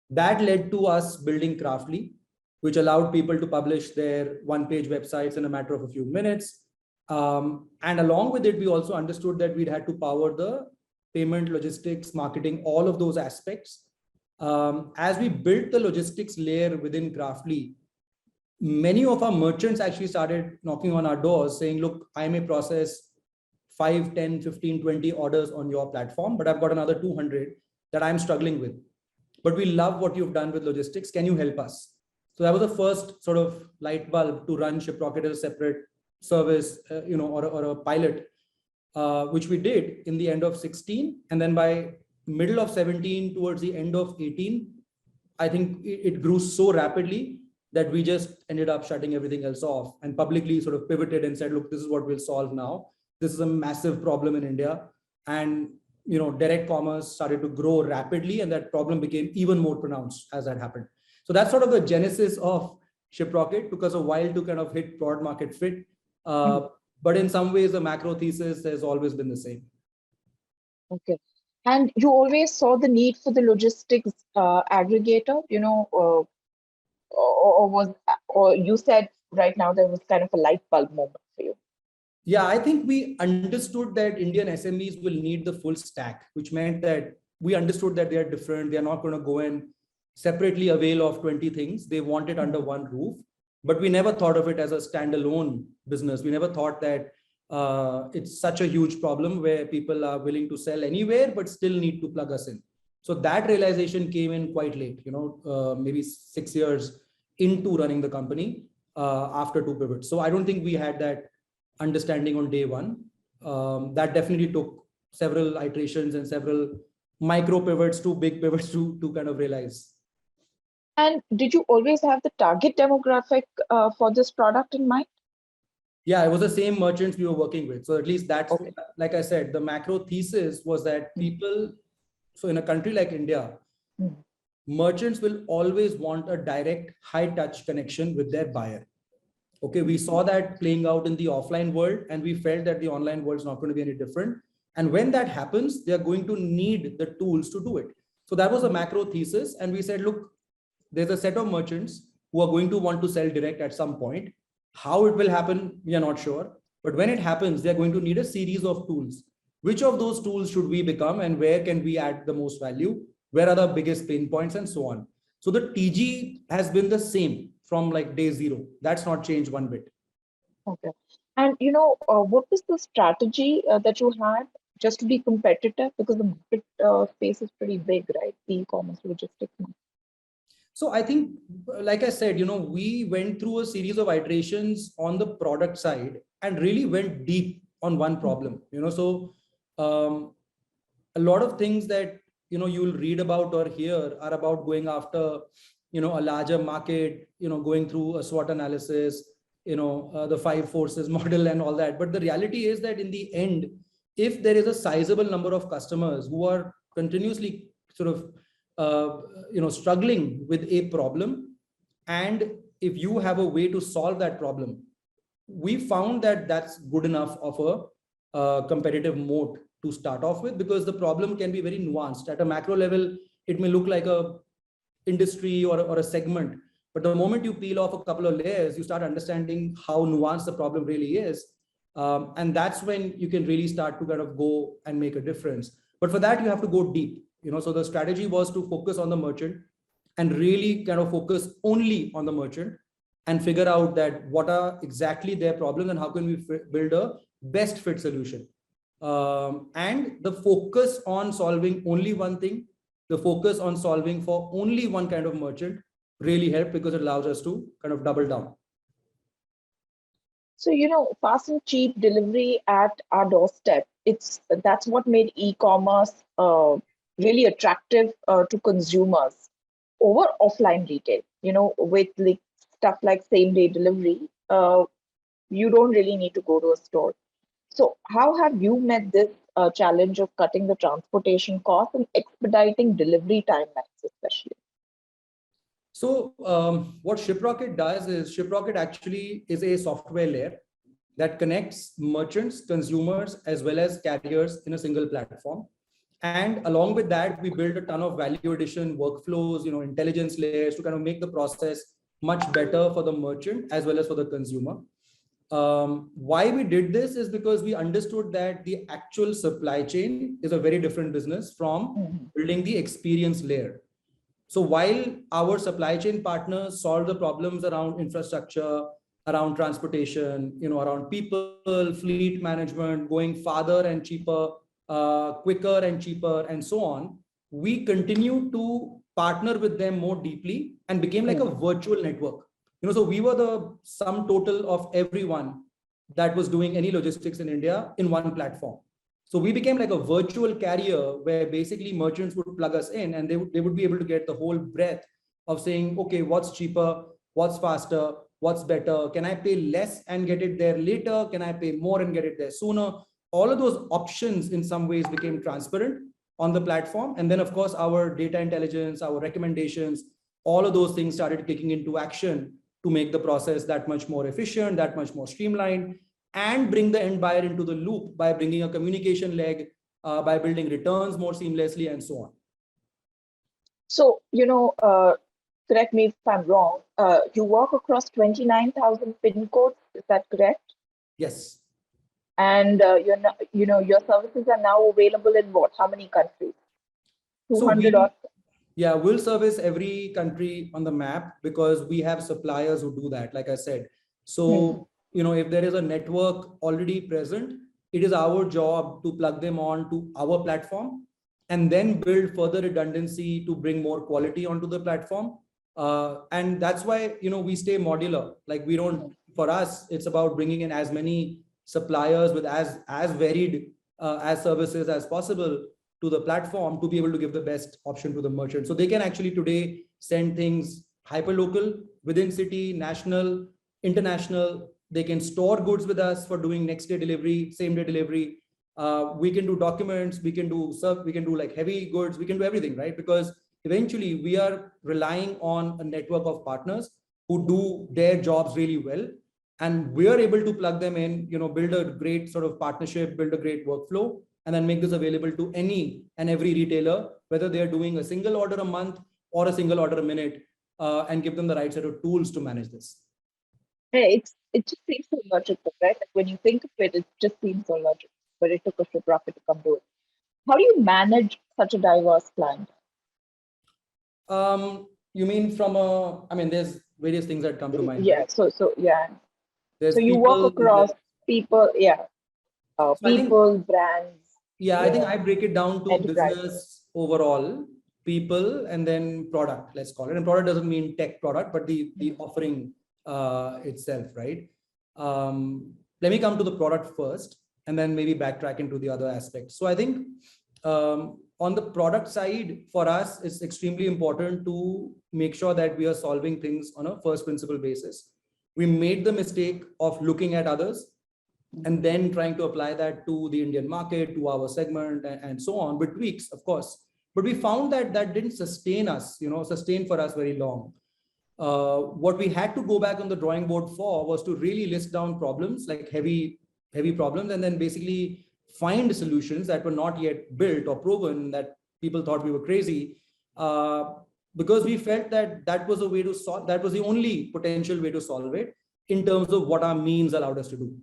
That led to us building Craftly, which allowed people to publish their one-page websites in a matter of a few minutes. And along with it, we also understood that we'd had to power the payment, logistics, marketing, all of those aspects. As we built the logistics layer within Craftly, many of our merchants actually started knocking on our doors saying, look, I may process 5, 10, 15, 20 orders on your platform, but I've got another 200 that I'm struggling with. But we love what you've done with logistics. Can you help us? So that was the first sort of light bulb to run Shiprocket as a separate service, or a pilot, which we did in the end of 16. And then by middle of 17, towards the end of 18, I think it grew so rapidly that we just ended up shutting everything else off and publicly sort of pivoted and said, look, this is what we'll solve now. This is a massive problem in India. And, direct commerce started to grow rapidly, and that problem became even more pronounced as that happened. So that's sort of the genesis of Shiprocket. Took us a while to kind of hit product market fit. But in some ways, the macro thesis has always been the same. Okay. And you always saw the need for the logistics aggregator, or you said right now there was kind of a light bulb moment for you? Yeah, I think we understood that Indian SMEs will need the full stack, which meant that we understood that they are different. They are not going to go and separately avail of 20 things. They want it under one roof. But we never thought of it as a standalone business. We never thought that it's such a huge problem where people are willing to sell anywhere, but still need to plug us in. So that realization came in quite late, maybe 6 years into running the company after 2 pivots. So I don't think we had that understanding on day one. That definitely took several iterations and several micro pivots to big pivots to kind of realize. And did you always have the target demographic for this product in mind? Yeah, it was the same merchants we were working with. So at least that's, Okay. like I said, the macro thesis was that people, so in a country like India, merchants will always want a direct high touch connection with their buyer. Okay, we saw that playing out in the offline world, and we felt that the online world is not going to be any different. And when that happens, they are going to need the tools to do it. So that was a macro thesis. And we said, look, there's a set of merchants who are going to want to sell direct at some point. How it will happen, we are not sure. But when it happens, they're going to need a series of tools. Which of those tools should we become, and where can we add the most value? Where are the biggest pain points, and so on. So the TG has been the same from like day zero. That's not changed one bit. Okay. And what was the strategy that you had just to be competitive? Because the market space is pretty big, right? The e-commerce logistics market. So I think, like I said, we went through a series of iterations on the product side and really went deep on one problem. So a lot of things that you'll read about or hear are about going after a larger market, going through a SWOT analysis, the 5 forces model and all that. But the reality is that in the end, if there is a sizable number of customers who are continuously sort of struggling with a problem, and if you have a way to solve that problem, we found that that's good enough of a competitive moat to start off with, because the problem can be very nuanced. At a macro level, it may look like a industry or a segment, but the moment you peel off a couple of layers, you start understanding how nuanced the problem really is. And that's when you can really start to kind of go and make a difference. But for that, you have to go deep. So the strategy was to focus on the merchant and really kind of focus only on the merchant and figure out that what are exactly their problems and how can we build a best fit solution. And the focus on solving only one thing, the focus on solving for only one kind of merchant really helped, because it allows us to kind of double down. So, fast and cheap delivery at our doorstep, that's what made e-commerce really attractive to consumers over offline retail. With like stuff like same-day delivery, you don't really need to go to a store. So how have you met this challenge of cutting the transportation costs and expediting delivery timelines, especially? So what Shiprocket does is, Shiprocket actually is a software layer that connects merchants, consumers, as well as carriers in a single platform. And along with that, we build a ton of value addition workflows, intelligence layers to kind of make the process much better for the merchant as well as for the consumer. Why we did this is because we understood that the actual supply chain is a very different business from building the experience layer. So while our supply chain partners solve the problems around infrastructure, around transportation, around people, fleet management, going farther and cheaper, quicker and cheaper, and so on, we continue to partner with them more deeply and became like a virtual network. So we were the sum total of everyone that was doing any logistics in India in one platform. So we became like a virtual carrier where basically merchants would plug us in, and they would be able to get the whole breadth of saying, okay, what's cheaper, what's faster, what's better? Can I pay less and get it there later? Can I pay more and get it there sooner? All of those options in some ways became transparent on the platform. And then of course, our data intelligence, our recommendations, all of those things started kicking into action to make the process that much more efficient, that much more streamlined, and bring the end buyer into the loop by bringing a communication leg, by building returns more seamlessly, and so on. So, correct me if I'm wrong, you work across 29,000 PIN codes, is that correct? Yes. And your services are now available in what? How many countries? 200 or? Yeah, we'll service every country on the map because we have suppliers who do that, like I said. So, if there is a network already present, it is our job to plug them on to our platform and then build further redundancy to bring more quality onto the platform. And that's why, we stay modular. Like for us, it's about bringing in as many suppliers with as varied as services as possible, to the platform to be able to give the best option to the merchant. So they can actually today send things hyper-local, within city, national, international. They can store goods with us for doing next day delivery, same day delivery. We can do documents, we can do like heavy goods, we can do everything, right? Because eventually we are relying on a network of partners who do their jobs really well. And we are able to plug them in, build a great sort of partnership, build a great workflow, and then make this available to any and every retailer, whether they're doing a single order a month or a single order a minute, and give them the right set of tools to manage this. It just seems so logical, right? Like when you think of it, it just seems so logical. But it took a Shiprocket to come to it. How do you manage such a diverse client? You mean there's various things that come to mind. Yeah. Right? So yeah. There's so you work across people, people, brands. Yeah, I think I break it down to enterprise. business overall, people, and then product, let's call it. And product doesn't mean tech product, but the offering itself, right? Let me come to the product first, and then maybe backtrack into the other aspects. So I think on the product side, for us, it's extremely important to make sure that we are solving things on a first principle basis. We made the mistake of looking at others and then trying to apply that to the Indian market, to our segment, and so on, with tweaks, of course. But we found that that didn't sustain for us very long. What we had to go back on the drawing board for was to really list down problems, like heavy problems, and then basically find solutions that were not yet built or proven, that people thought we were crazy, because we felt that that was a way to solve, that was the only potential way to solve it in terms of what our means allowed us to do.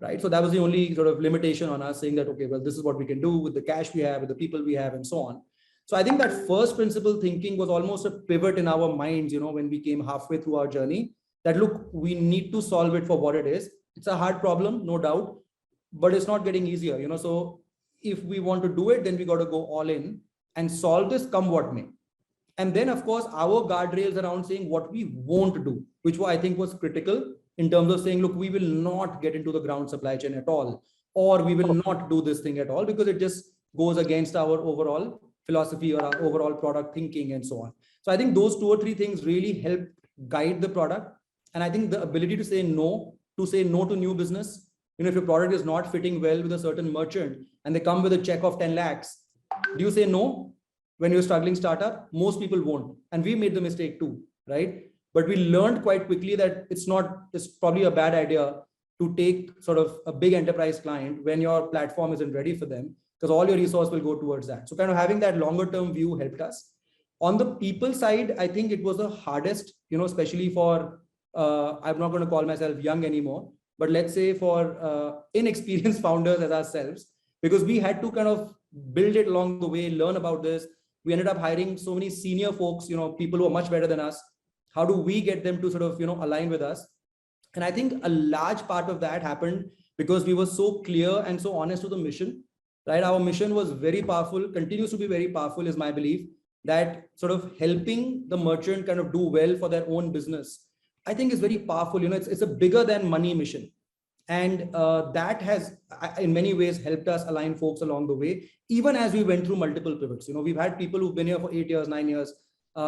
Right. So that was the only sort of limitation on us, saying that, okay, well, this is what we can do with the cash we have, with the people we have, and so on. So I think that first principle thinking was almost a pivot in our minds, when we came halfway through our journey, that look, we need to solve it for what it is. It's a hard problem, no doubt, but it's not getting easier, So if we want to do it, then we got to go all in and solve this come what may. And then, of course, our guardrails around saying what we won't do, which I think was critical in terms of saying, look, we will not get into the ground supply chain at all, or we will not do this thing at all, because it just goes against our overall philosophy or our overall product thinking and so on. So I think those 2 or 3 things really help guide the product. And I think the ability to say no to new business, if your product is not fitting well with a certain merchant and they come with a check of 10 lakhs, do you say no when you're struggling startup? Most people won't. And we made the mistake too, right? But we learned quite quickly that it's probably a bad idea to take sort of a big enterprise client when your platform isn't ready for them, because all your resource will go towards that. So kind of having that longer term view helped us. On the people side, I think it was the hardest, especially for, I'm not going to call myself young anymore, but let's say for inexperienced founders as ourselves, because we had to kind of build it along the way, learn about this. We ended up hiring so many senior folks, people who are much better than us. How do we get them to sort of, align with us? And I think a large part of that happened because we were so clear and so honest to the mission, right? Our mission was very powerful, continues to be very powerful, is my belief, that sort of helping the merchant kind of do well for their own business, I think is very powerful. It's a bigger than money mission. And that has, in many ways, helped us align folks along the way, even as we went through multiple pivots. We've had people who've been here for 8 years, 9 years,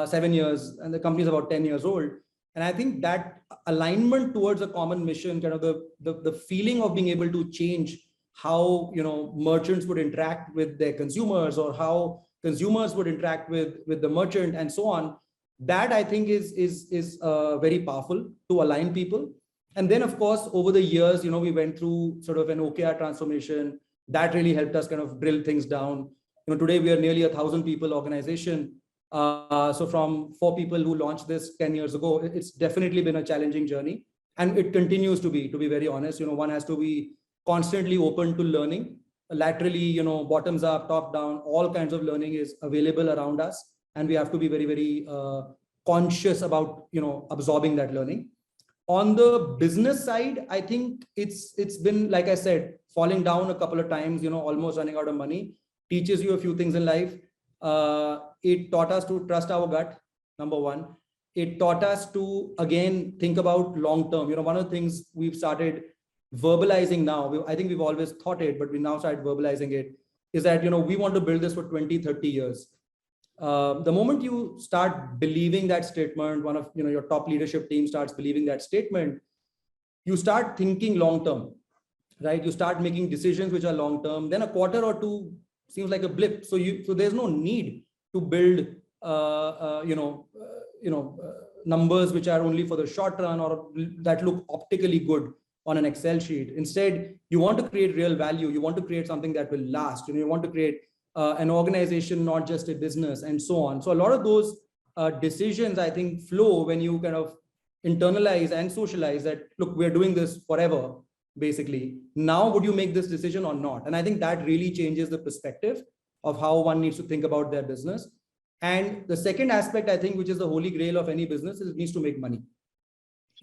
7 years, and the company is about 10 years old. And I think that alignment towards a common mission, kind of the feeling of being able to change how merchants would interact with their consumers, or how consumers would interact with the merchant, and so on, that I think is very powerful to align people. And then, of course, over the years, we went through sort of an OKR transformation that really helped us kind of drill things down. Today we are nearly 1,000 people organization. So from 4 people who launched this 10 years ago, it's definitely been a challenging journey, and it continues to be very honest. One has to be constantly open to learning laterally, bottoms up, top down, all kinds of learning is available around us. And we have to be very, very conscious about, absorbing that learning. On the business side, I think it's been, like I said, falling down a couple of times, almost running out of money, teaches you a few things in life. It taught us to trust our gut, number one. It taught us to, again, think about long term. One of the things we've started verbalizing now, I think we've always thought it, but we now started verbalizing it, is that, we want to build this for 20, 30 years. The moment you start believing that statement, one of your top leadership team starts believing that statement, you start thinking long term, right? You start making decisions which are long term. Then a quarter or two seems like a blip. So there's no need to build numbers which are only for the short run or that look optically good on an Excel sheet. Instead, you want to create real value. You want to create something that will last. You want to create an organization, not just a business, and so on. So a lot of those decisions, I think, flow when you kind of internalize and socialize that, look, we're doing this forever, basically. Now, would you make this decision or not? And I think that really changes the perspective of how one needs to think about their business. And the second aspect, I think, which is the holy grail of any business, is it needs to make money.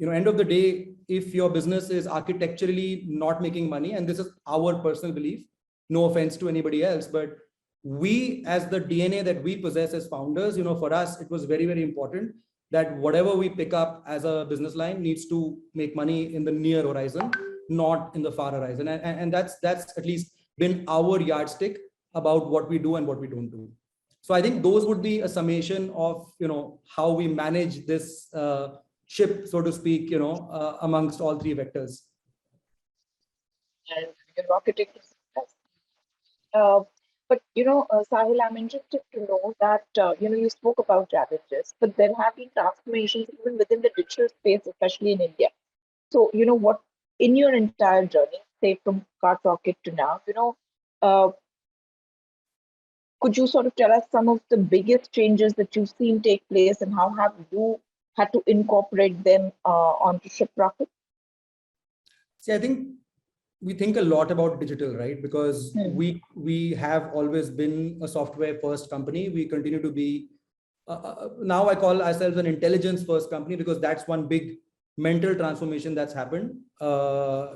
End of the day, if your business is architecturally not making money, and this is our personal belief, no offense to anybody else, but we, as the DNA that we possess as founders, for us, it was very, very important that whatever we pick up as a business line needs to make money in the near horizon, not in the far horizon. And that's at least been our yardstick about what we do and what we don't do. So I think those would be a summation of, how we manage this ship, so to speak, amongst all three vectors. And rocketing to success. But Sahil, I'm interested to know that you spoke about challenges, but there have been transformations even within the digital space, especially in India. So what in your entire journey, say from Rocket to now, could you sort of tell us some of the biggest changes that you've seen take place, and how have you had to incorporate them onto Shiprocket? See, I think we think a lot about digital, right? Because we have always been a software first company. We continue to be, now I call ourselves an intelligence first company, because that's one big mental transformation that's happened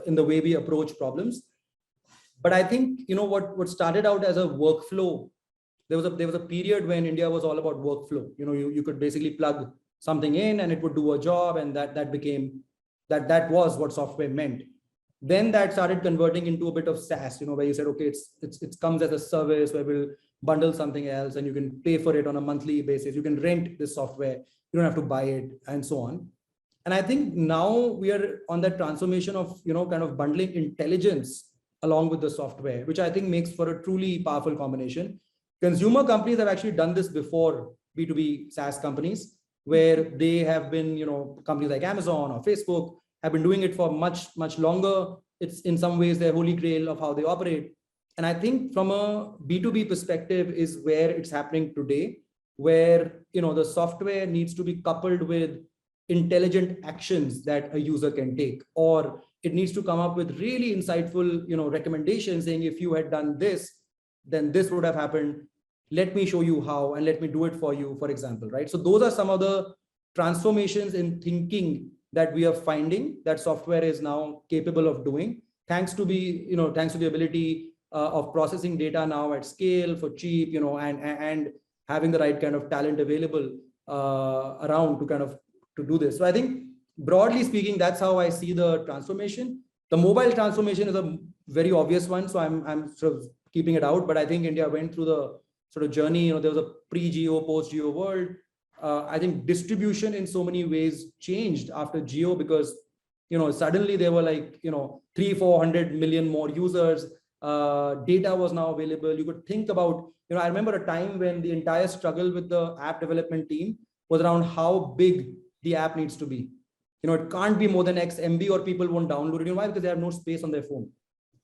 in the way we approach problems. But I think, what started out as a workflow, there was a period when India was all about workflow. You could basically plug something in and it would do a job, and that became, that was what software meant. Then that started converting into a bit of SaaS, where you said, okay, it comes as a service where we'll bundle something else and you can pay for it on a monthly basis. You can rent this software. You don't have to buy it, and so on. And I think now we are on that transformation of, kind of bundling intelligence along with the software, which I think makes for a truly powerful combination. Consumer companies have actually done this before, B2B SaaS companies, where they have been, companies like Amazon or Facebook have been doing it for much, much longer. It's in some ways their holy grail of how they operate. And I think from a B2B perspective is where it's happening today, where, the software needs to be coupled with intelligent actions that a user can take, or it needs to come up with really insightful, recommendations saying, if you had done this, then this would have happened. Let me show you how, and let me do it for you, for example, right? So those are some of the transformations in thinking that we are finding that software is now capable of doing, thanks to the ability of processing data now at scale for cheap, and having the right kind of talent available around to do this. So I think broadly speaking, that's how I see the transformation. The mobile transformation is a very obvious one, so I'm sort of keeping it out. But I think India went through the sort of journey. There was a pre-Geo, post-Geo world. I think distribution in so many ways changed after Geo, because suddenly there were like 300-400 million more users. Data was now available. You could think about, I remember a time when the entire struggle with the app development team was around how big the app needs to be. It can't be more than X MB or people won't download it. Why? Because they have no space on their phone.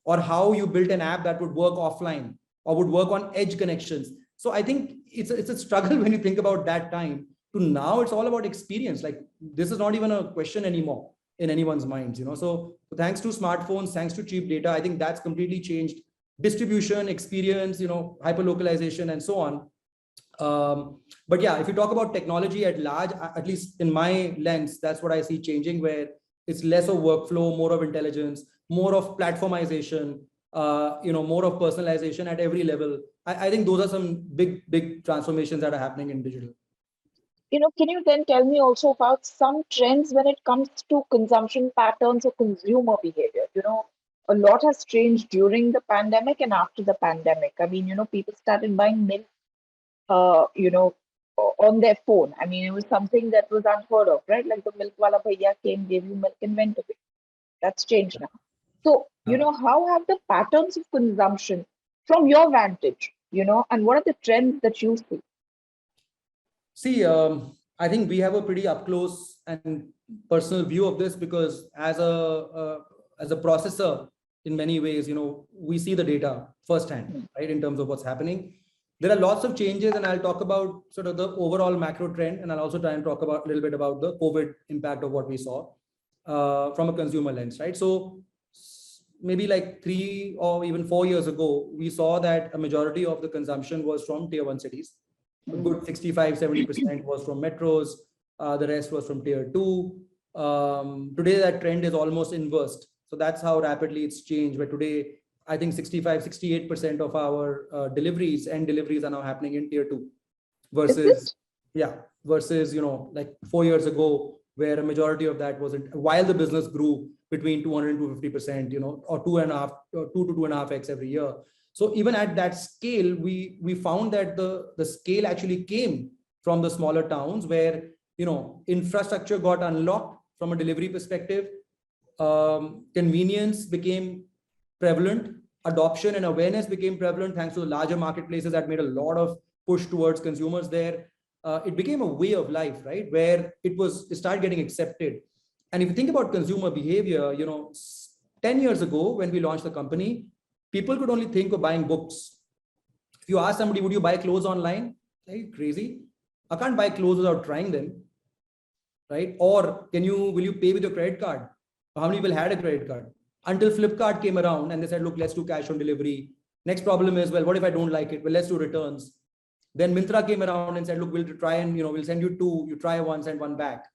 Or how you built an app that would work offline or would work on edge connections. So I think it's a struggle when you think about that time to now. It's all about experience. Like, this is not even a question anymore in anyone's minds. So thanks to smartphones, thanks to cheap data, I think that's completely changed distribution, experience, hyper localization, and so on. But yeah, if you talk about technology at large, at least in my lens, that's what I see changing, where it's less of workflow, more of intelligence, more of platformization, more of personalization at every level. I think those are some big transformations that are happening in digital. Can you then tell me also about some trends when it comes to consumption patterns or consumer behavior? a lot has changed during the pandemic and after the pandemic. I mean, people started buying milk, on their phone. I mean, it was something that was unheard of, right? Like the milk wala bhaiya came, gave you milk and went away. That's changed now. So, how have the patterns of consumption from your vantage, and what are the trends that you see? See, I think we have a pretty up close and personal view of this because as a processor, in many ways, we see the data firsthand, right, in terms of what's happening. There are lots of changes, and I'll talk about sort of the overall macro trend, and I'll also try and talk about a little bit about the COVID impact of what we saw from a consumer lens, right? So maybe like 3 or even 4 years ago, we saw that a majority of the consumption was from tier 1 cities. A good 65-70% was from metros. The rest was from tier 2. Today, that trend is almost inversed. So that's how rapidly it's changed. But today, I think 65-68% of our deliveries are now happening in tier 2 versus, like 4 years ago, where a majority of that wasn't, while the business grew between 200 and 250%, or 2 to 2.5x every year. So even at that scale, we found that the scale actually came from the smaller towns where, infrastructure got unlocked from a delivery perspective. Convenience became prevalent, adoption and awareness became prevalent thanks to the larger marketplaces that made a lot of push towards consumers there. It became a way of life, right? Where it started getting accepted. And if you think about consumer behavior, 10 years ago, when we launched the company, people could only think of buying books. If you ask somebody, would you buy clothes online? Are you crazy? I can't buy clothes without trying them, right? Or will you pay with your credit card? How many people had a credit card? Until Flipkart came around and they said, look, let's do cash on delivery. Next problem is, well, what if I don't like it? Well, let's do returns. Then Myntra came around and said, look, we'll try and, we'll send you 2, you try one, send one back.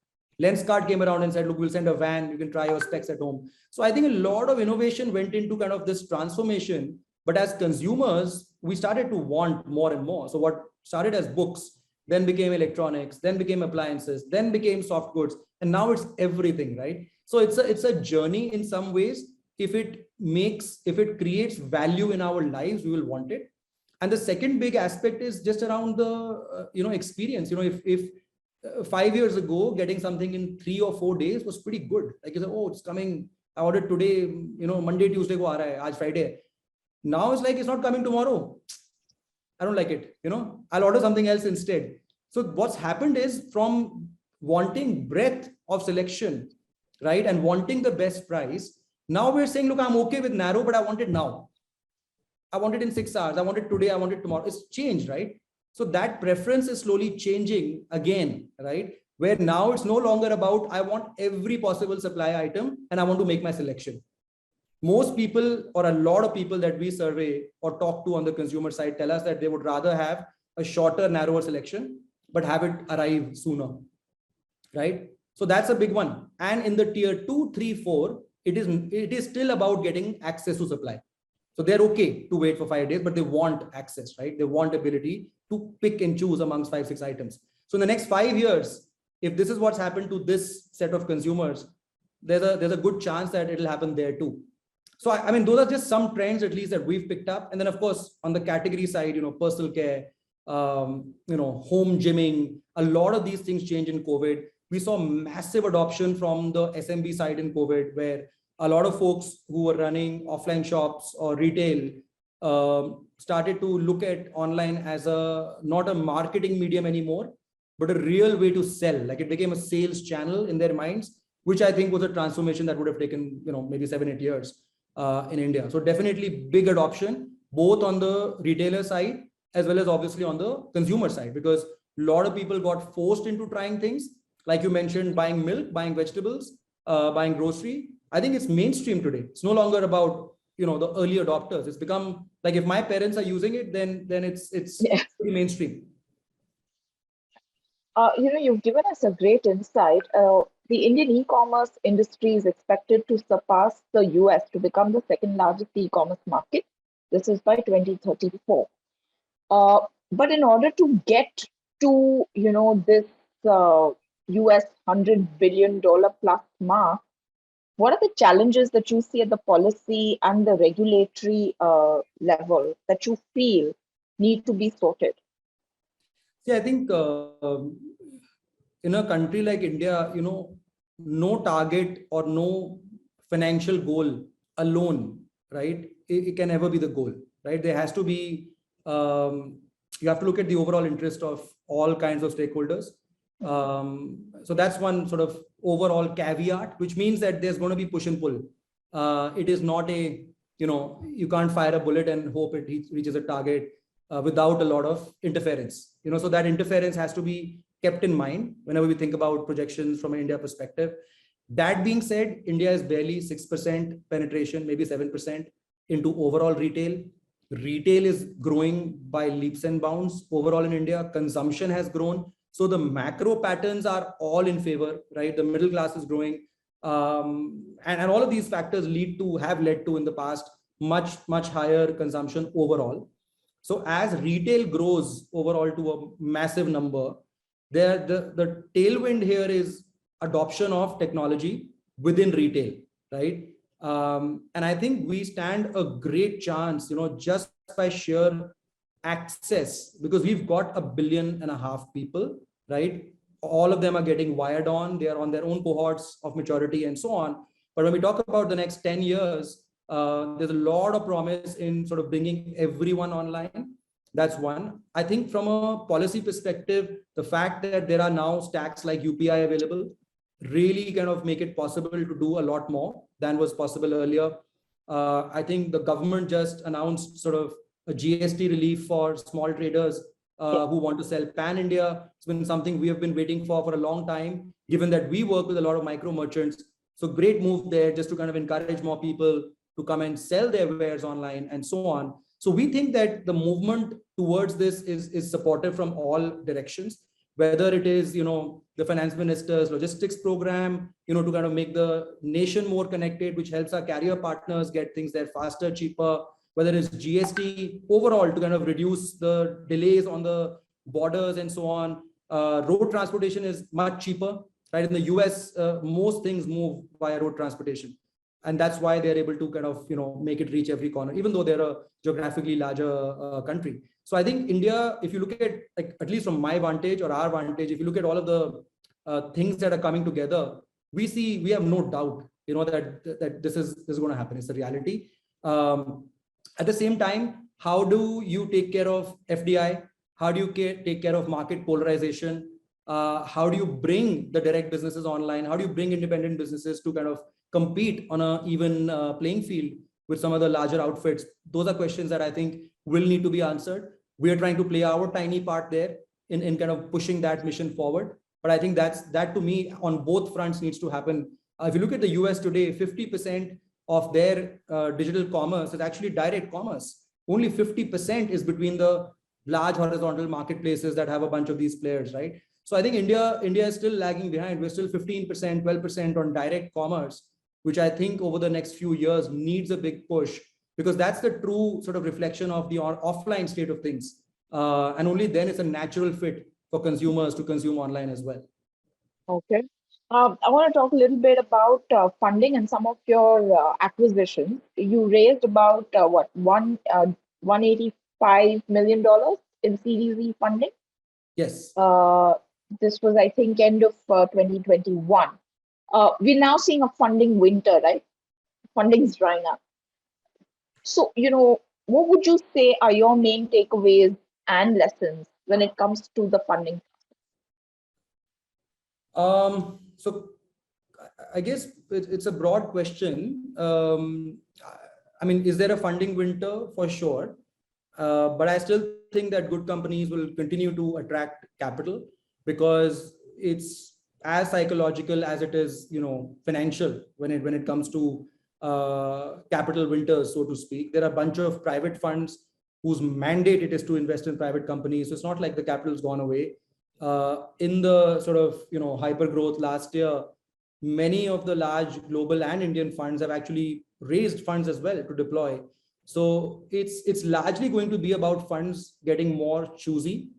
Lenskart came around and said, look, we'll send a van, you can try your specs at home. So I think a lot of innovation went into kind of this transformation, but as consumers, we started to want more and more. So what started as books, then became electronics, then became appliances, then became soft goods, and now it's everything, right? So it's a journey in some ways. If it creates value in our lives, we will want it. And the second big aspect is just around the, experience. If 5 years ago, getting something in 3 or 4 days was pretty good. Like you say, oh, it's coming. I ordered today, Monday, Tuesday, ko aa raha hai, aaj Friday. Now it's like, it's not coming tomorrow. I don't like it. I'll order something else instead. So what's happened is from wanting breadth of selection, right? And wanting the best price. Now we're saying, look, I'm okay with narrow, but I want it now. I want it in 6 hours. I want it today. I want it tomorrow. It's changed, right? So that preference is slowly changing again, right? Where now it's no longer about, I want every possible supply item and I want to make my selection. Most people, or a lot of people that we survey or talk to on the consumer side, tell us that they would rather have a shorter, narrower selection, but have it arrive sooner, right? So that's a big one. And in the tier 2, 3, 4, it is still about getting access to supply. So they're okay to wait for 5 days, but they want access, right? They want ability to pick and choose amongst 5, 6 items. So in the next 5 years, if this is what's happened to this set of consumers, there's a good chance that it'll happen there too. So I mean, those are just some trends at least that we've picked up. And then of course, on the category side, personal care, home gymming, a lot of these things change in COVID. We saw massive adoption from the SMB side in COVID, where a lot of folks who were running offline shops or retail started to look at online as not a marketing medium anymore, but a real way to sell. Like it became a sales channel in their minds, which I think was a transformation that would have taken, maybe 7-8 years in India. So definitely big adoption, both on the retailer side, as well as obviously on the consumer side, because a lot of people got forced into trying things. Like you mentioned, buying milk, buying vegetables, buying grocery. I think it's mainstream today. It's no longer about, the early adopters. It's become like, if my parents are using it, then it's pretty mainstream. You've given us a great insight. The Indian e-commerce industry is expected to surpass the US to become the second largest e-commerce market. This is by 2034. But in order to get to, this US $100 billion plus mark, what are the challenges that you see at the policy and the regulatory level that you feel need to be sorted? See, I think in a country like India, no target or no financial goal alone, right? It can never be the goal, right? There has to be, you have to look at the overall interest of all kinds of stakeholders. So that's one sort of overall caveat, which means that there's going to be push and pull. It is not a, you can't fire a bullet and hope it reaches a target without a lot of interference. So that interference has to be kept in mind whenever we think about projections from an India perspective. That being said, India is barely 6% penetration, maybe 7% into overall retail. Retail is growing by leaps and bounds. Overall in India, consumption has grown. So the macro patterns are all in favor, right? The middle class is growing. And all of these factors have led to in the past much, much higher consumption overall. So as retail grows overall to a massive number, the tailwind here is adoption of technology within retail, right? And I think we stand a great chance, just by sheer access, because we've got 1.5 billion people, right? All of them are getting wired on. They are on their own cohorts of maturity and so on. But when we talk about the next 10 years, there's a lot of promise in sort of bringing everyone online. That's one. I think from a policy perspective, the fact that there are now stacks like UPI available really kind of make it possible to do a lot more than was possible earlier. I think the government just announced sort of a GST relief for small traders who want to sell pan-India. It's been something we have been waiting for a long time, given that we work with a lot of micro merchants. So great move there just to kind of encourage more people to come and sell their wares online and so on. So we think that the movement towards this is supportive from all directions, whether it is, the finance minister's logistics program, to kind of make the nation more connected, which helps our carrier partners get things there faster, cheaper, whether it's GST overall to kind of reduce the delays on the borders and so on. Road transportation is much cheaper, right? In the US, most things move via road transportation. And that's why they're able to kind of, make it reach every corner, even though they're a geographically larger country. So I think India, if you look at, like, at least from my vantage or our vantage, if you look at all of the things that are coming together, we have no doubt, that this is going to happen. It's a reality. At the same time, how do you take care of FDI? How do you take care of market polarization? How do you bring the direct businesses online? How do you bring independent businesses to kind of compete on an even playing field with some of the larger outfits? Those are questions that I think will need to be answered. We are trying to play our tiny part there in kind of pushing that mission forward. But I think that to me on both fronts needs to happen. If you look at the US today, 50% of their digital commerce is actually direct commerce. Only 50% is between the large horizontal marketplaces that have a bunch of these players, right? So I think India is still lagging behind. We're still 15%, 12% on direct commerce, which I think over the next few years needs a big push, because that's the true sort of reflection of the offline state of things. And only then it's a natural fit for consumers to consume online as well. Okay. I want to talk a little bit about funding and some of your acquisitions. You raised about $185 million in Series E funding. Yes. This was, I think, end of 2021. We're now seeing a funding winter, right? Funding's drying up. So, what would you say are your main takeaways and lessons when it comes to the funding? So I guess it's a broad question. I mean, is there a funding winter? For sure. But I still think that good companies will continue to attract capital, because it's as psychological as it is, financial when it comes to capital winters, so to speak. There are a bunch of private funds whose mandate it is to invest in private companies. So it's not like the capital's gone away. In the sort of, hyper growth last year, many of the large global and Indian funds have actually raised funds as well to deploy. So it's largely going to be about funds getting more choosy,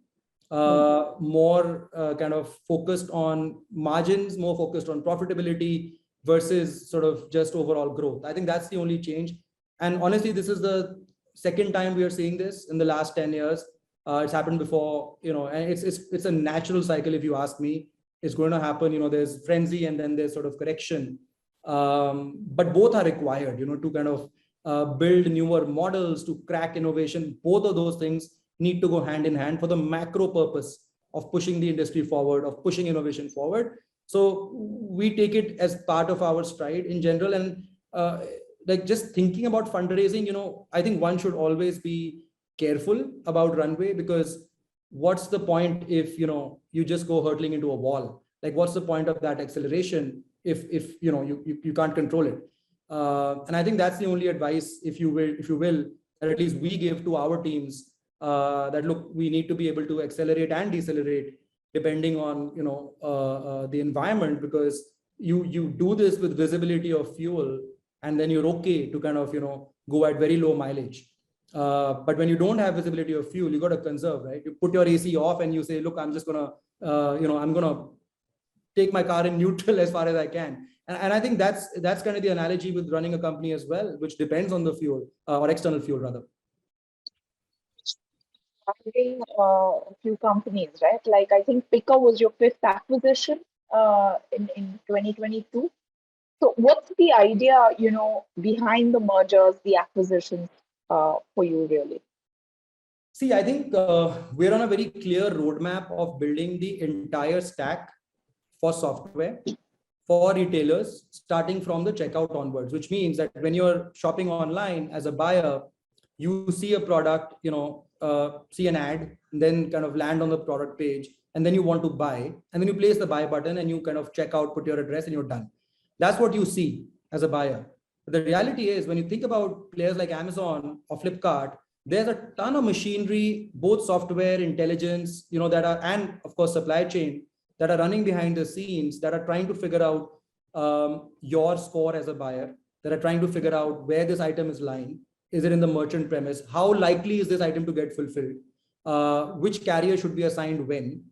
more kind of focused on margins, more focused on profitability, versus sort of just overall growth. I think that's the only change. And honestly, this is the second time we are seeing this in the last 10 years. It's happened before, and it's a natural cycle. If you ask me, it's going to happen. There's frenzy and then there's sort of correction. But both are required, to kind of build newer models, to crack innovation. Both of those things need to go hand in hand for the macro purpose of pushing the industry forward, of pushing innovation forward. So we take it as part of our stride in general. And like just thinking about fundraising, I think one should always be careful about runway, because what's the point if, you just go hurtling into a wall? Like, what's the point of that acceleration if you can't control it? And I think that's the only advice, if you will, that at least we give to our teams, that look, we need to be able to accelerate and decelerate depending on the environment, because you do this with visibility of fuel, and then you're okay to kind of go at very low mileage. But when you don't have visibility of fuel, you got to conserve, right? You put your AC off and you say, look, I'm just gonna I'm gonna take my car in neutral as far as I can. And I think that's kind of the analogy with running a company as well, which depends on the fuel, or external fuel rather. Funding a few companies, right? Like, I think Picker was your 5th acquisition in 2022. So what's the idea, behind the mergers, the acquisitions for you really? See, I think we're on a very clear roadmap of building the entire stack for software for retailers, starting from the checkout onwards, which means that when you're shopping online as a buyer, you see a product, see an ad, and then kind of land on the product page, and then you want to buy, and then you place the buy button and you kind of check out, put your address, and you're done. That's what you see as a buyer. But the reality is, when you think about players like Amazon or Flipkart, there's a ton of machinery, both software, intelligence, that are, and of course, supply chain, that are running behind the scenes, that are trying to figure out your score as a buyer, that are trying to figure out where this item is lying. Is it in the merchant premise? How likely is this item to get fulfilled? Which carrier should be assigned when?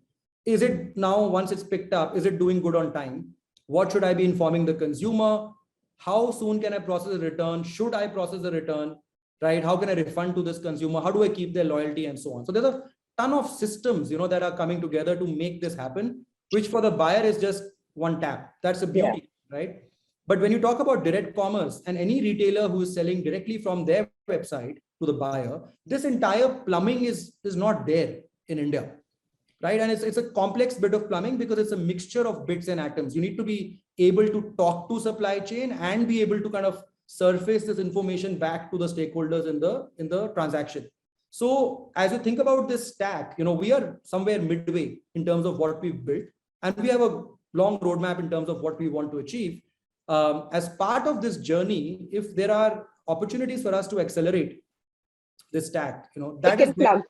Is it now, once it's picked up, is it doing good on time? What should I be informing the consumer? How soon can I process a return? Should I process a return? Right? How can I refund to this consumer? How do I keep their loyalty, and so on? So there's a ton of systems, that are coming together to make this happen, which for the buyer is just one tap. That's the beauty, right? But when you talk about direct commerce and any retailer who is selling directly from their website to the buyer, this entire plumbing is not there in India, right? And it's a complex bit of plumbing, because it's a mixture of bits and atoms. You need to be able to talk to supply chain and be able to kind of surface this information back to the stakeholders in the transaction. So as you think about this stack, we are somewhere midway in terms of what we've built, and we have a long roadmap in terms of what we want to achieve. As part of this journey, if there are opportunities for us to accelerate this stack, that is where,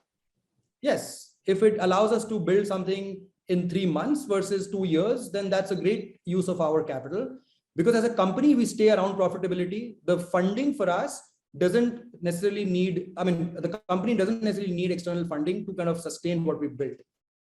yes, if it allows us to build something in 3 months versus 2 years, then that's a great use of our capital. Because as a company, we stay around profitability. The funding for us doesn't necessarily need, the company doesn't necessarily need external funding to kind of sustain what we've built,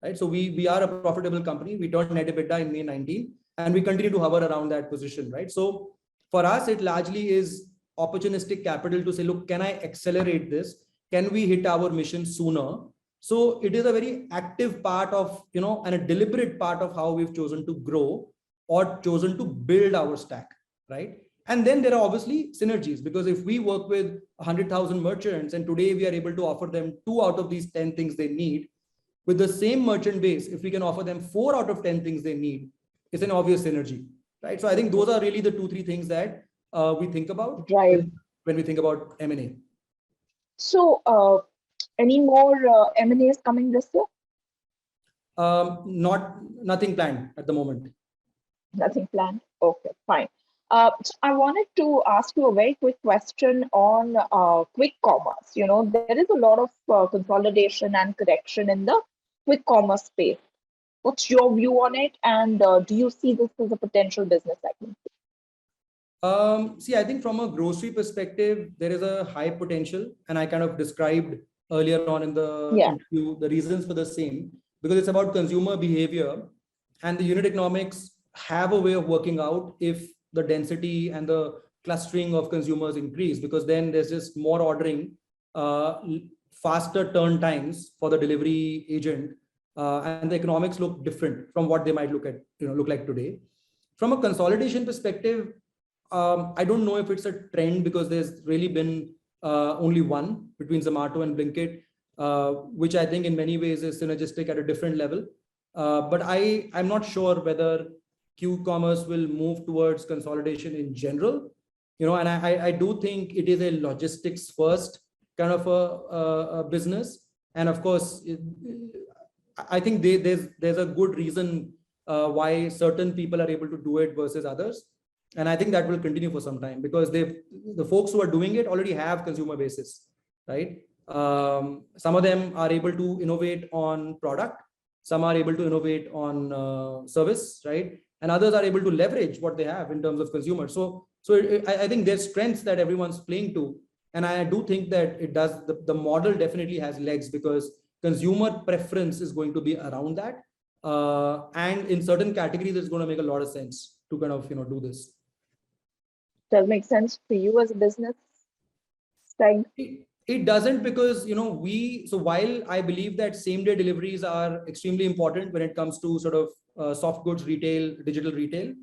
right? So we are a profitable company. We turned net EBITDA in May 19, and we continue to hover around that position, right? So for us, it largely is opportunistic capital to say, look, can I accelerate this? Can we hit our mission sooner? So it is a very active part of, and a deliberate part of how we've chosen to grow or chosen to build our stack, right? And then there are obviously synergies, because if we work with 100,000 merchants and today we are able to offer them 2 out of these 10 things they need, with the same merchant base, if we can offer them 4 out of 10 things they need, it's an obvious synergy, right? So I think those are really the 2-3 things that we think about when we think about M&A. So any more M&As coming this year? Nothing planned at the moment. Nothing planned. Okay, fine. So I wanted to ask you a very quick question on quick commerce. There is a lot of consolidation and correction in the quick commerce space. What's your view on it? And do you see this as a potential business segment? See, I think from a grocery perspective, there is a high potential. And I kind of described earlier on in the interview the reasons for the same, because it's about consumer behavior, and the unit economics have a way of working out if the density and the clustering of consumers increase, because then there's just more ordering, faster turn times for the delivery agent, and the economics look different from what they might look like today. From a consolidation perspective, I don't know if it's a trend, because there's really been only one between Zomato and Blinkit, which I think in many ways is synergistic at a different level. But I'm not sure whether Q-commerce will move towards consolidation in general, and I do think it is a logistics first kind of a business. And of course, I think there's a good reason why certain people are able to do it versus others. And I think that will continue for some time, because the folks who are doing it already have consumer bases, right? Some of them are able to innovate on product, some are able to innovate on service, right? And others are able to leverage what they have in terms of consumers. So I think there's strengths that everyone's playing to. And I do think that it does, the model definitely has legs, because consumer preference is going to be around that. And in certain categories, it's going to make a lot of sense to kind of, do this. Does it make sense for you as a business? It doesn't, because, so while I believe that same day deliveries are extremely important when it comes to sort of soft goods retail, digital retail,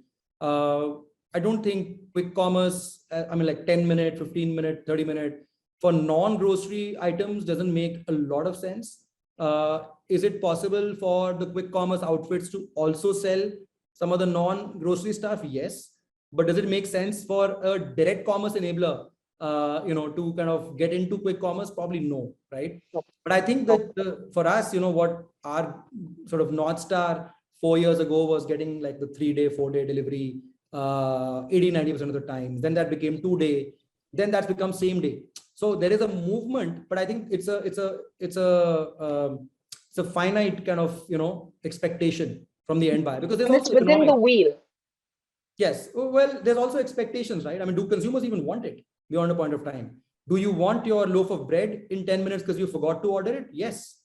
I don't think quick commerce, like 10-minute, 15-minute, 30-minute for non-grocery items doesn't make a lot of sense. Is it possible for the quick commerce outfits to also sell some of the non-grocery stuff? Yes. But does it make sense for a direct commerce enabler, to kind of get into quick commerce? Probably no, right? But I think that for us, what our sort of North Star 4 years ago was getting like the 3-day, 4-day delivery 80-90% of the time. Then that became 2-day. Then that's become same day. So there is a movement, but I think it's a finite kind of expectation from the end buyer, because there's also within the wheel. Yes. Well, there's also expectations, right? I mean, do consumers even want it beyond a point of time? Do you want your loaf of bread in 10 minutes because you forgot to order it? Yes.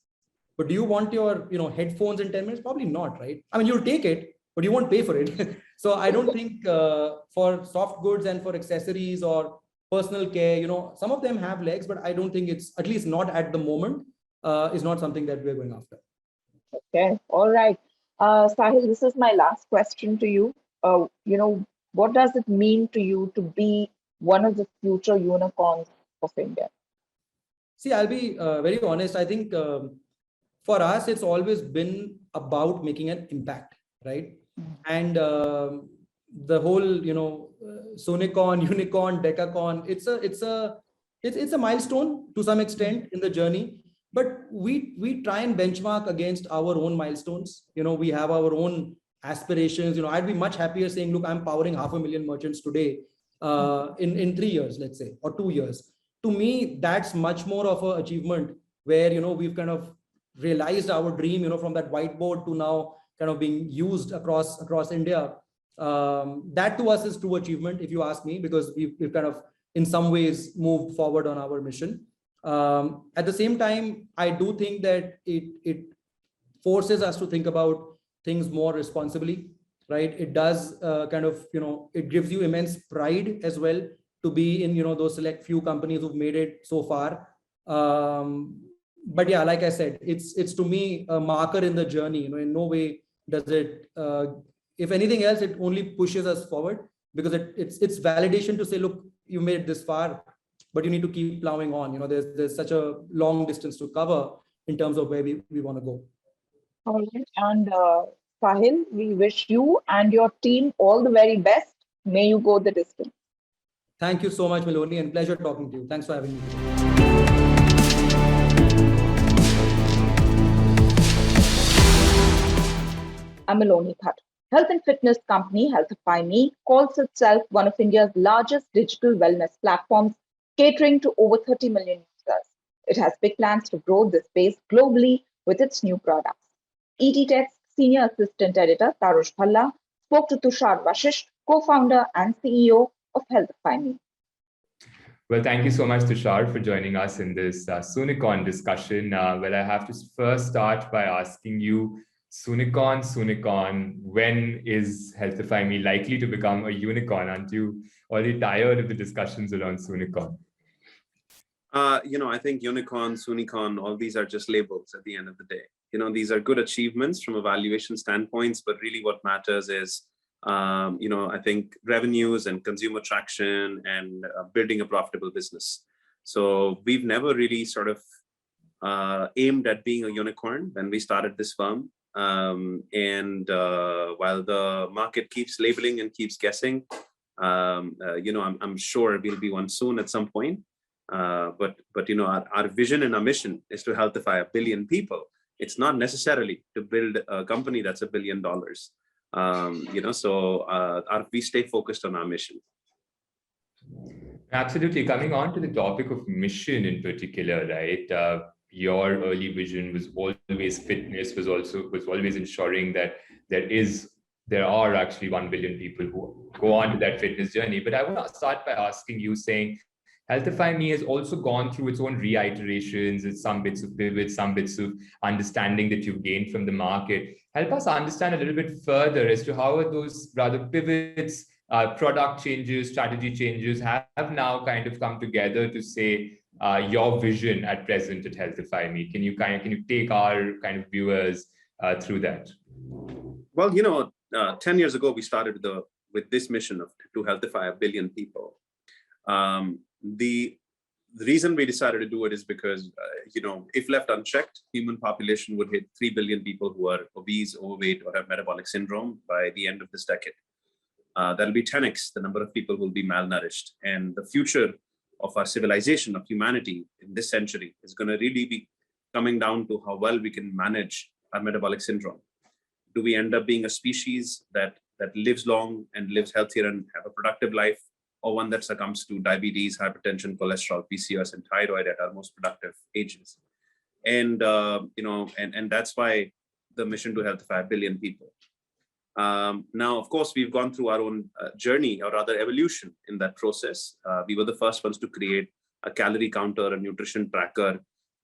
But do you want your, headphones in 10 minutes? Probably not, right? I mean, you'll take it, but you won't pay for it. So I don't think for soft goods and for accessories or personal care, some of them have legs, but I don't think it's, at least not at the moment, is not something that we're going after. Okay. All right. Sahil, this is my last question to you. What does it mean to you to be one of the future unicorns of India? See, I'll be very honest. I think for us, it's always been about making an impact, right? And the whole, Soonicorn, unicorn, decacorn, it's a milestone to some extent in the journey. But we try and benchmark against our own milestones. We have our own aspirations. I'd be much happier saying, look, I'm powering 500,000 merchants today in 3 years, let's say, or 2 years. To me, that's much more of an achievement where, we've kind of realized our dream, from that whiteboard to now kind of being used across India. That to us is true achievement, if you ask me, because we've kind of in some ways moved forward on our mission. At the same time, I do think that it forces us to think about things more responsibly, right? It does kind of, it gives you immense pride as well to be in, those select few companies who've made it so far. But yeah, like I said, it's to me a marker in the journey. In no way does it, if anything else, it only pushes us forward, because it's validation to say, look, you made it this far, but you need to keep plowing on. There's such a long distance to cover in terms of where we want to go. All right. And Sahil, we wish you and your team all the very best. May you go the distance. Thank you so much, Meloni, and pleasure talking to you. Thanks for having me. I'm Meloni Bhatt. Health and fitness company HealthifyMe calls itself one of India's largest digital wellness platforms, catering to over 30 million users. It has big plans to grow this space globally with its new products. ET Tech's Senior Assistant Editor Tarush Bhalla spoke to Tushar Vashisht, co-founder and CEO of HealthifyMe. Well, thank you so much, Tushar, for joining us in this Soonicorn discussion. Well, I have to first start by asking you, Soonicorn, when is HealthifyMe likely to become a unicorn? Aren't you already tired of the discussions around Soonicorn? I think unicorn, Soonicorn, all these are just labels at the end of the day. These are good achievements from a valuation standpoint, but really what matters is, I think revenues and consumer traction and building a profitable business. So we've never really sort of aimed at being a unicorn when we started this firm. While the market keeps labeling and keeps guessing, I'm sure we'll be one soon at some point. But our vision and our mission is to healthify 1 billion people. It's not necessarily to build a company that's $1 billion. We stay focused on our mission. Absolutely. Coming on to the topic of mission in particular, right? Your early vision was always fitness, was always ensuring that there are actually 1 billion people who go on to that fitness journey. But I want to start by asking you, saying, HealthifyMe has also gone through its own reiterations, and some bits of pivots, some bits of understanding that you've gained from the market. Help us understand a little bit further as to how are those rather pivots, product changes, strategy changes have now kind of come together to say your vision at present at HealthifyMe. Can you take our kind of viewers through that? Well, 10 years ago, we started with this mission to healthify 1 billion people. The reason we decided to do it is because, if left unchecked, human population would hit 3 billion people who are obese, overweight, or have metabolic syndrome by the end of this decade. That'll be 10x the number of people who will be malnourished. And the future of our civilization, of humanity in this century, is going to really be coming down to how well we can manage our metabolic syndrome. Do we end up being a species that lives long and lives healthier and have a productive life, or one that succumbs to diabetes, hypertension, cholesterol, PCOS, and thyroid at our most productive ages? And that's why the mission to healthify 1 billion people. Now, of course, we've gone through our own journey, or rather evolution in that process. We were the first ones to create a calorie counter, a nutrition tracker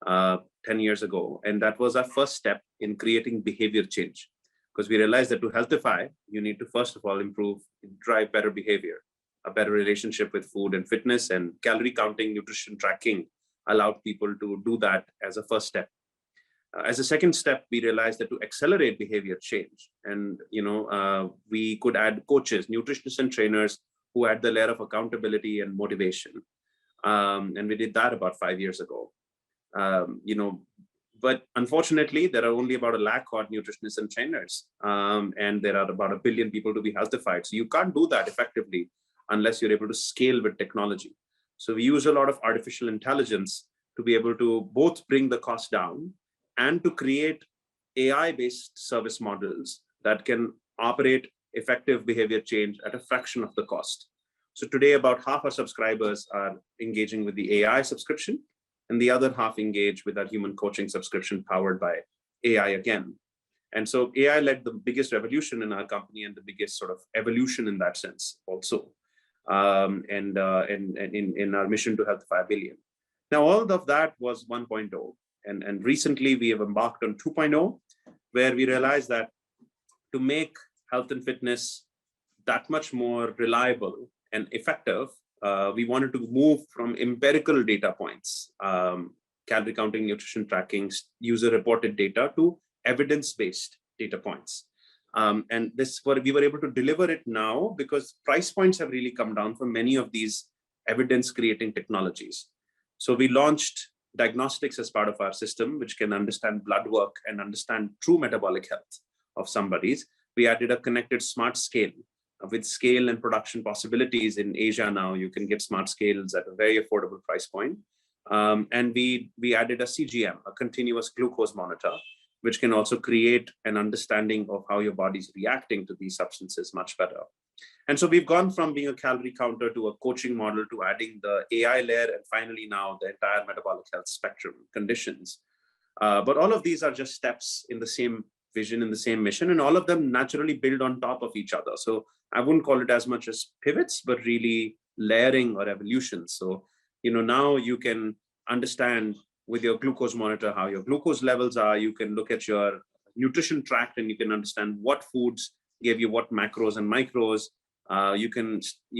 10 years ago. And that was our first step in creating behavior change, because we realized that to healthify, you need to, first of all, drive better behavior, a better relationship with food and fitness, and calorie counting, nutrition tracking allowed people to do that as a first step. As a second step, we realized that to accelerate behavior change, and we could add coaches, nutritionists, and trainers who add the layer of accountability and motivation. And we did that about 5 years ago. But unfortunately, there are only about 1 lakh odd nutritionists and trainers, and there are about 1 billion people to be healthified. So you can't do that effectively unless you're able to scale with technology. So we use a lot of artificial intelligence to be able to both bring the cost down and to create AI-based service models that can operate effective behavior change at a fraction of the cost. So today, about half our subscribers are engaging with the AI subscription, and the other half engage with our human coaching subscription powered by AI again. And so AI led the biggest revolution in our company and the biggest sort of evolution in that sense also, and in our mission to healthify 1 billion. Now, all of that was 1.0. And recently we have embarked on 2.0, where we realized that to make health and fitness that much more reliable and effective, we wanted to move from empirical data points, calorie counting, nutrition tracking, user reported data, to evidence-based data points. And we were able to deliver it now because price points have really come down for many of these evidence creating technologies. So we launched diagnostics as part of our system, which can understand blood work and understand true metabolic health of somebody's. We added a connected smart scale with scale and production possibilities in Asia. Now you can get smart scales at a very affordable price point. And we added a CGM, a continuous glucose monitor, which can also create an understanding of how your body's reacting to these substances much better. And so we've gone from being a calorie counter to a coaching model to adding the AI layer, and finally now the entire metabolic health spectrum conditions. But all of these are just steps in the same vision, in the same mission, and all of them naturally build on top of each other. So I wouldn't call it as much as pivots, but really layering or evolution. So, now you can understand with your glucose monitor how your glucose levels are. You can look at your nutrition tracked, and you can understand what foods gave you what macros and micros. You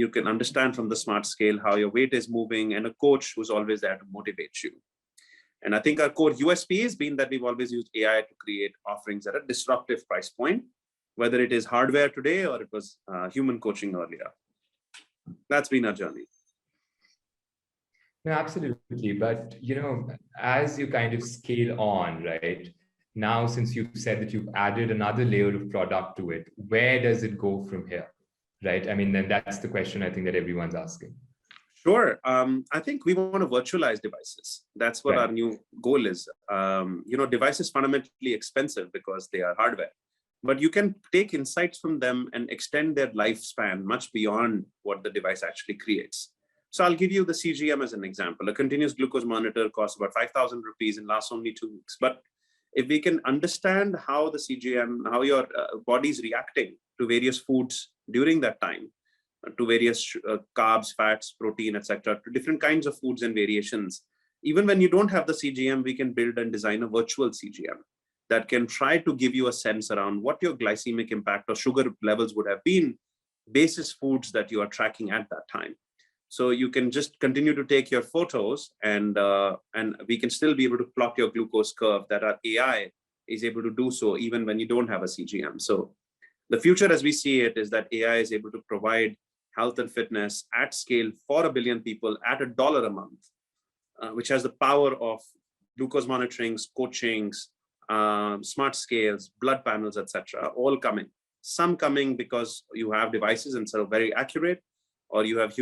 can understand from the smart scale how your weight is moving, and a coach who's always there to motivate you. And I think our core USP has been that we've always used AI to create offerings at a disruptive price point, whether it is hardware today or it was human coaching earlier. That's been our journey. No, absolutely. But, as you kind of scale on, right? Now, since you've said that you've added another layer of product to it, where does it go from here? Right? I mean, then that's the question I think that everyone's asking. Sure. I think we want to virtualize devices. That's what our new goal is. Devices fundamentally expensive because they are hardware, but you can take insights from them and extend their lifespan much beyond what the device actually creates. So I'll give you the CGM as an example. A continuous glucose monitor costs about 5,000 rupees and lasts only 2 weeks. But if we can understand how the CGM, how your body is reacting to various foods during that time, to various carbs, fats, protein, etc., to different kinds of foods and variations. Even when you don't have the CGM, we can build and design a virtual CGM that can try to give you a sense around what your glycemic impact or sugar levels would have been basis foods that you are tracking at that time. So you can just continue to take your photos and we can still be able to plot your glucose curve that our AI is able to do so even when you don't have a CGM. So the future as we see it is that AI is able to provide health and fitness at scale for 1 billion people at $1 a month, which has the power of glucose monitorings, coachings, smart scales, blood panels, etc., all coming. Some coming because you have devices and sort of very accurate, or you have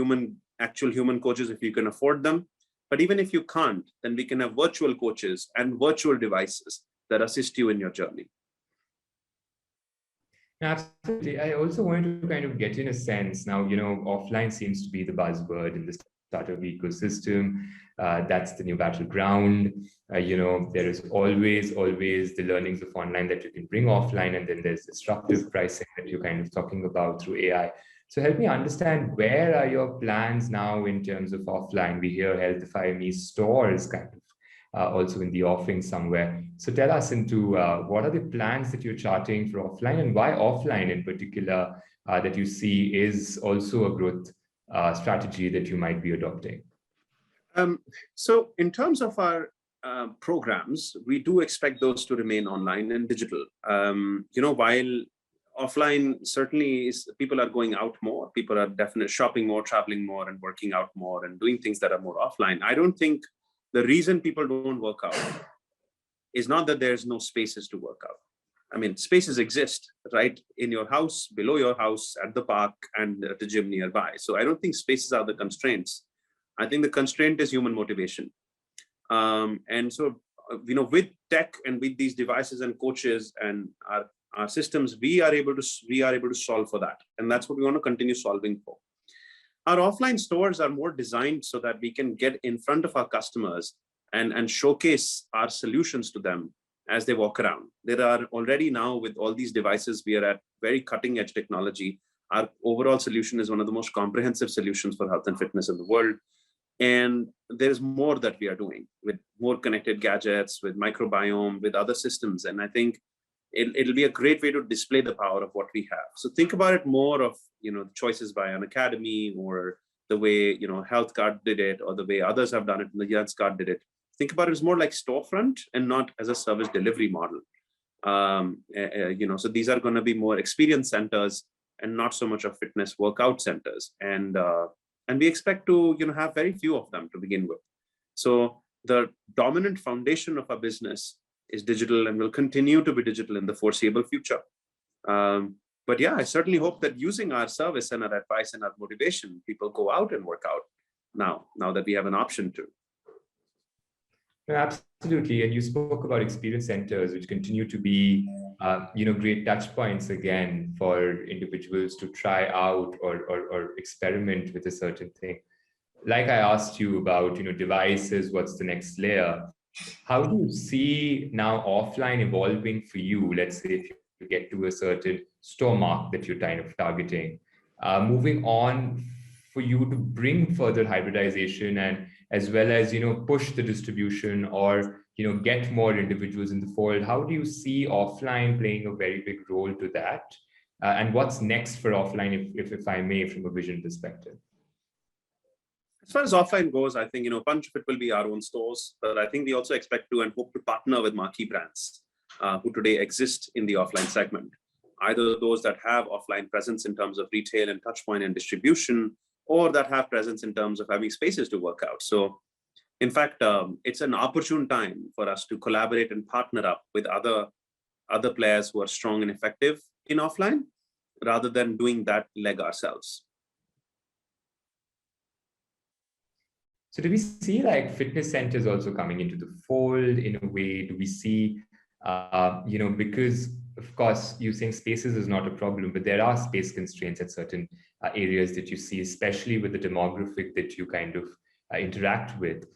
actual human coaches if you can afford them. But even if you can't, then we can have virtual coaches and virtual devices that assist you in your journey. Absolutely. I also wanted to kind of get in a sense now, offline seems to be the buzzword in the startup ecosystem. That's the new battleground. There is always the learnings of online that you can bring offline, and then there's disruptive pricing that you're kind of talking about through AI. So help me understand, where are your plans now in terms of offline? We hear HealthifyMe stores kind of also in the offing somewhere. So tell us into what are the plans that you're charting for offline, and why offline in particular that you see is also a growth strategy that you might be adopting? So in terms of our programs, we do expect those to remain online and digital. While offline certainly is, people are going out more, people are definitely shopping more, traveling more, and working out more and doing things that are more offline. I don't think the reason people don't work out is not that there's no spaces to work out. I mean, spaces exist, right? In your house, below your house, at the park, and at the gym nearby. So I don't think spaces are the constraints. I think the constraint is human motivation. And so, with tech and with these devices and coaches and our systems, we are able to solve for that. And that's what we want to continue solving for. Our offline stores are more designed so that we can get in front of our customers and showcase our solutions to them as they walk around. There are already now, with all these devices, we are at very cutting edge technology. Our overall solution is one of the most comprehensive solutions for health and fitness in the world. And there's more that we are doing with more connected gadgets, with microbiome, with other systems. And I think it'll be a great way to display the power of what we have. So think about it more of, choices by an academy, or the way, Health Card did it, or the way others have done it, and the Health Card did it. Think about it as more like storefront and not as a service delivery model. So these are going to be more experience centers and not so much of fitness workout centers. And we expect to, have very few of them to begin with. So the dominant foundation of our business is digital and will continue to be digital in the foreseeable future. But yeah, I certainly hope that using our service and our advice and our motivation, people go out and work out now that we have an option to. No, absolutely. And you spoke about experience centers, which continue to be, great touch points again for individuals to try out or experiment with a certain thing. Like I asked you about, devices, what's the next layer? How do you see now offline evolving for you? Let's say if you get to a certain store mark that you're kind of targeting, moving on for you to bring further hybridization and as well as, push the distribution or, get more individuals in the fold? How do you see offline playing a very big role to that? And what's next for offline, if I may, from a vision perspective? As far as offline goes, I think, bunch of it will be our own stores, but I think we also expect to and hope to partner with marquee brands who today exist in the offline segment, either those that have offline presence in terms of retail and touchpoint and distribution, or that have presence in terms of having spaces to work out. So in fact, it's an opportune time for us to collaborate and partner up with other players who are strong and effective in offline, rather than doing that leg ourselves. So do we see like fitness centers also coming into the fold in a way? Do we see, because of course using spaces is not a problem, but there are space constraints at certain areas that you see, especially with the demographic that you kind of interact with.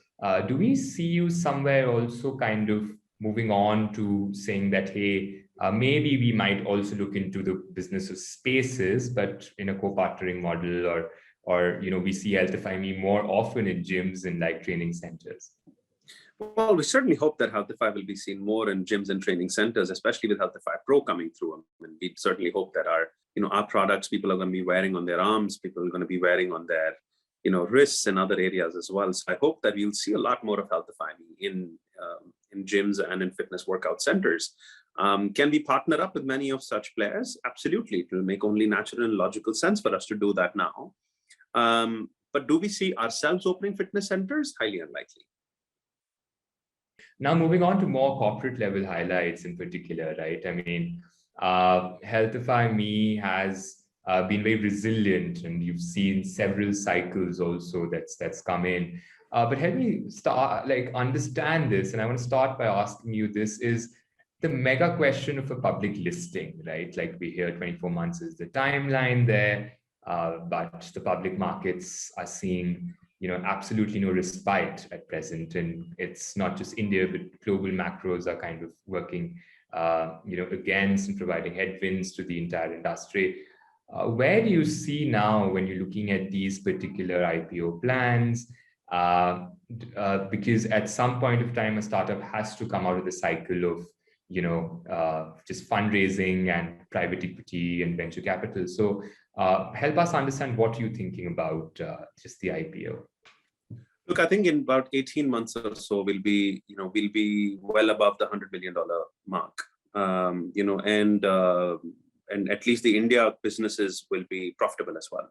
Do we see you somewhere also kind of moving on to saying that, hey, maybe we might also look into the business of spaces, but in a co-partnering model, or we see HealthifyMe more often in gyms and like training centers? Well, we certainly hope that Healthify will be seen more in gyms and training centers, especially with Healthify Pro coming through. And we certainly hope that our products, people are going to be wearing on their arms, people are going to be wearing on their, wrists and other areas as well. So I hope that we'll see a lot more of HealthifyMe in gyms and in fitness workout centers. Can we partner up with many of such players? Absolutely. It will make only natural and logical sense for us to do that now. But do we see ourselves opening fitness centers? Highly unlikely. Now, moving on to more corporate level highlights in particular, right? I mean, HealthifyMe has been very resilient, and you've seen several cycles also that's come in. But help me understand this, and I want to start by asking you, this is the mega question of a public listing, right? Like we hear 24 months is the timeline there, but the public markets are seeing absolutely no respite at present. And it's not just India, but global macros are kind of working, against and providing headwinds to the entire industry. Where do you see now when you're looking at these particular IPO plans? Because at some point of time, a startup has to come out of the cycle of, just fundraising and private equity and venture capital. So help us understand what you're thinking about just the IPO. Look, I think in about 18 months or so, we'll be well above the $100 million mark, and at least the India businesses will be profitable as well.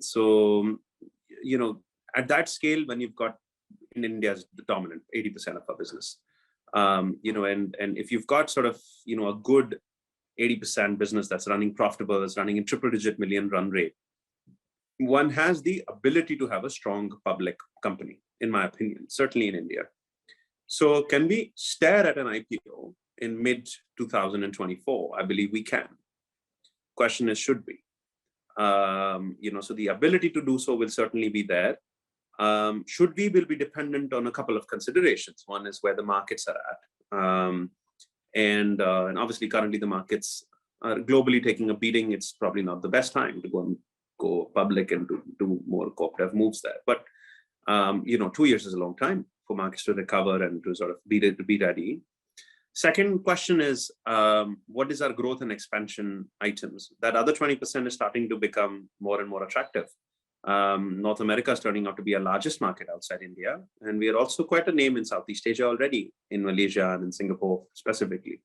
So, at that scale, when you've got in India is the dominant 80% of our business, and if you've got sort of, a good 80% business that's running profitable, that's running in triple-digit million run rate, one has the ability to have a strong public company, in my opinion, certainly in India. So can we stare at an IPO in mid-2024? I believe we can. Question is, should we? So the ability to do so will certainly be there. Should we will be dependent on a couple of considerations. One is where the markets are at. And obviously currently the markets are globally taking a beating. It's probably not the best time to go public and to do more cooperative moves there. But 2 years is a long time for markets to recover and to sort of be ready. Second question is, what is our growth and expansion items? That other 20% is starting to become more and more attractive. North America is turning out to be our largest market outside India. And we are also quite a name in Southeast Asia already, in Malaysia and in Singapore specifically.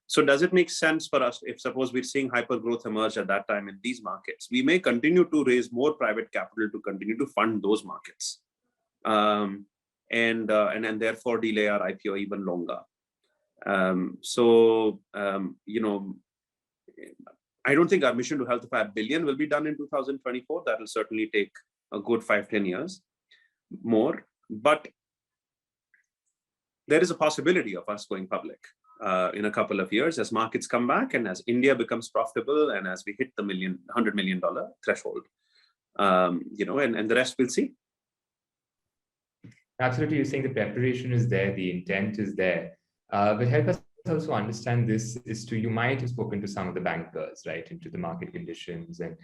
So does it make sense for us, if suppose we're seeing hyper growth emerge at that time in these markets, we may continue to raise more private capital to continue to fund those markets, and therefore delay our IPO even longer. I don't think our mission to Healthify $1 billion will be done in 2024. That will certainly take a good 5-10 years more. But there is a possibility of us going public in a couple of years as markets come back and as India becomes profitable and as we hit the $100 million threshold, and the rest we'll see. Absolutely, you're saying the preparation is there, the intent is there. But help us also understand this is to, you might have spoken to some of the bankers, right, into the market conditions and,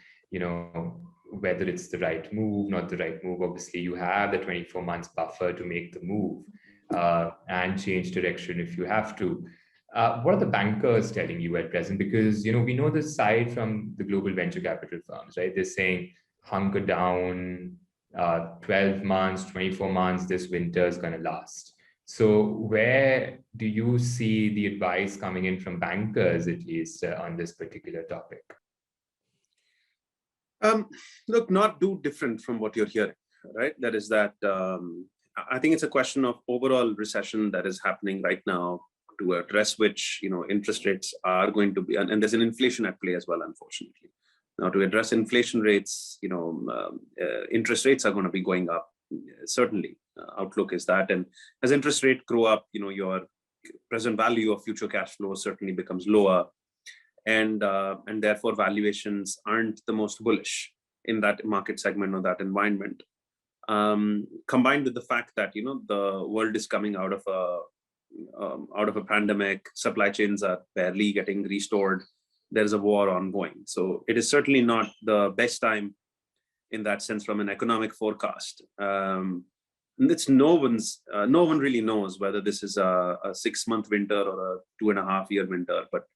whether it's the right move, not the right move. Obviously, you have the 24 months buffer to make the move and change direction if you have to. What are the bankers telling you at present? Because, we know this side from the global venture capital firms, right? They're saying hunker down, 12 months, 24 months, this winter is going to last. So where do you see the advice coming in from bankers, at least on this particular topic? Look, not too different from what you're hearing, right? That is that I think it's a question of overall recession that is happening right now, to address which, interest rates are going to be, and there's an inflation at play as well, unfortunately. Now, to address inflation rates, interest rates are going to be going up, certainly. Outlook is that, and as interest rates grow up, your present value of future cash flow certainly becomes lower, and therefore valuations aren't the most bullish in that market segment or that environment. Combined with the fact that the world is coming out of a pandemic, supply chains are barely getting restored. There's a war ongoing, so it is certainly not the best time in that sense from an economic forecast. It's no one really knows whether this is a 6-month winter or a 2.5-year winter. But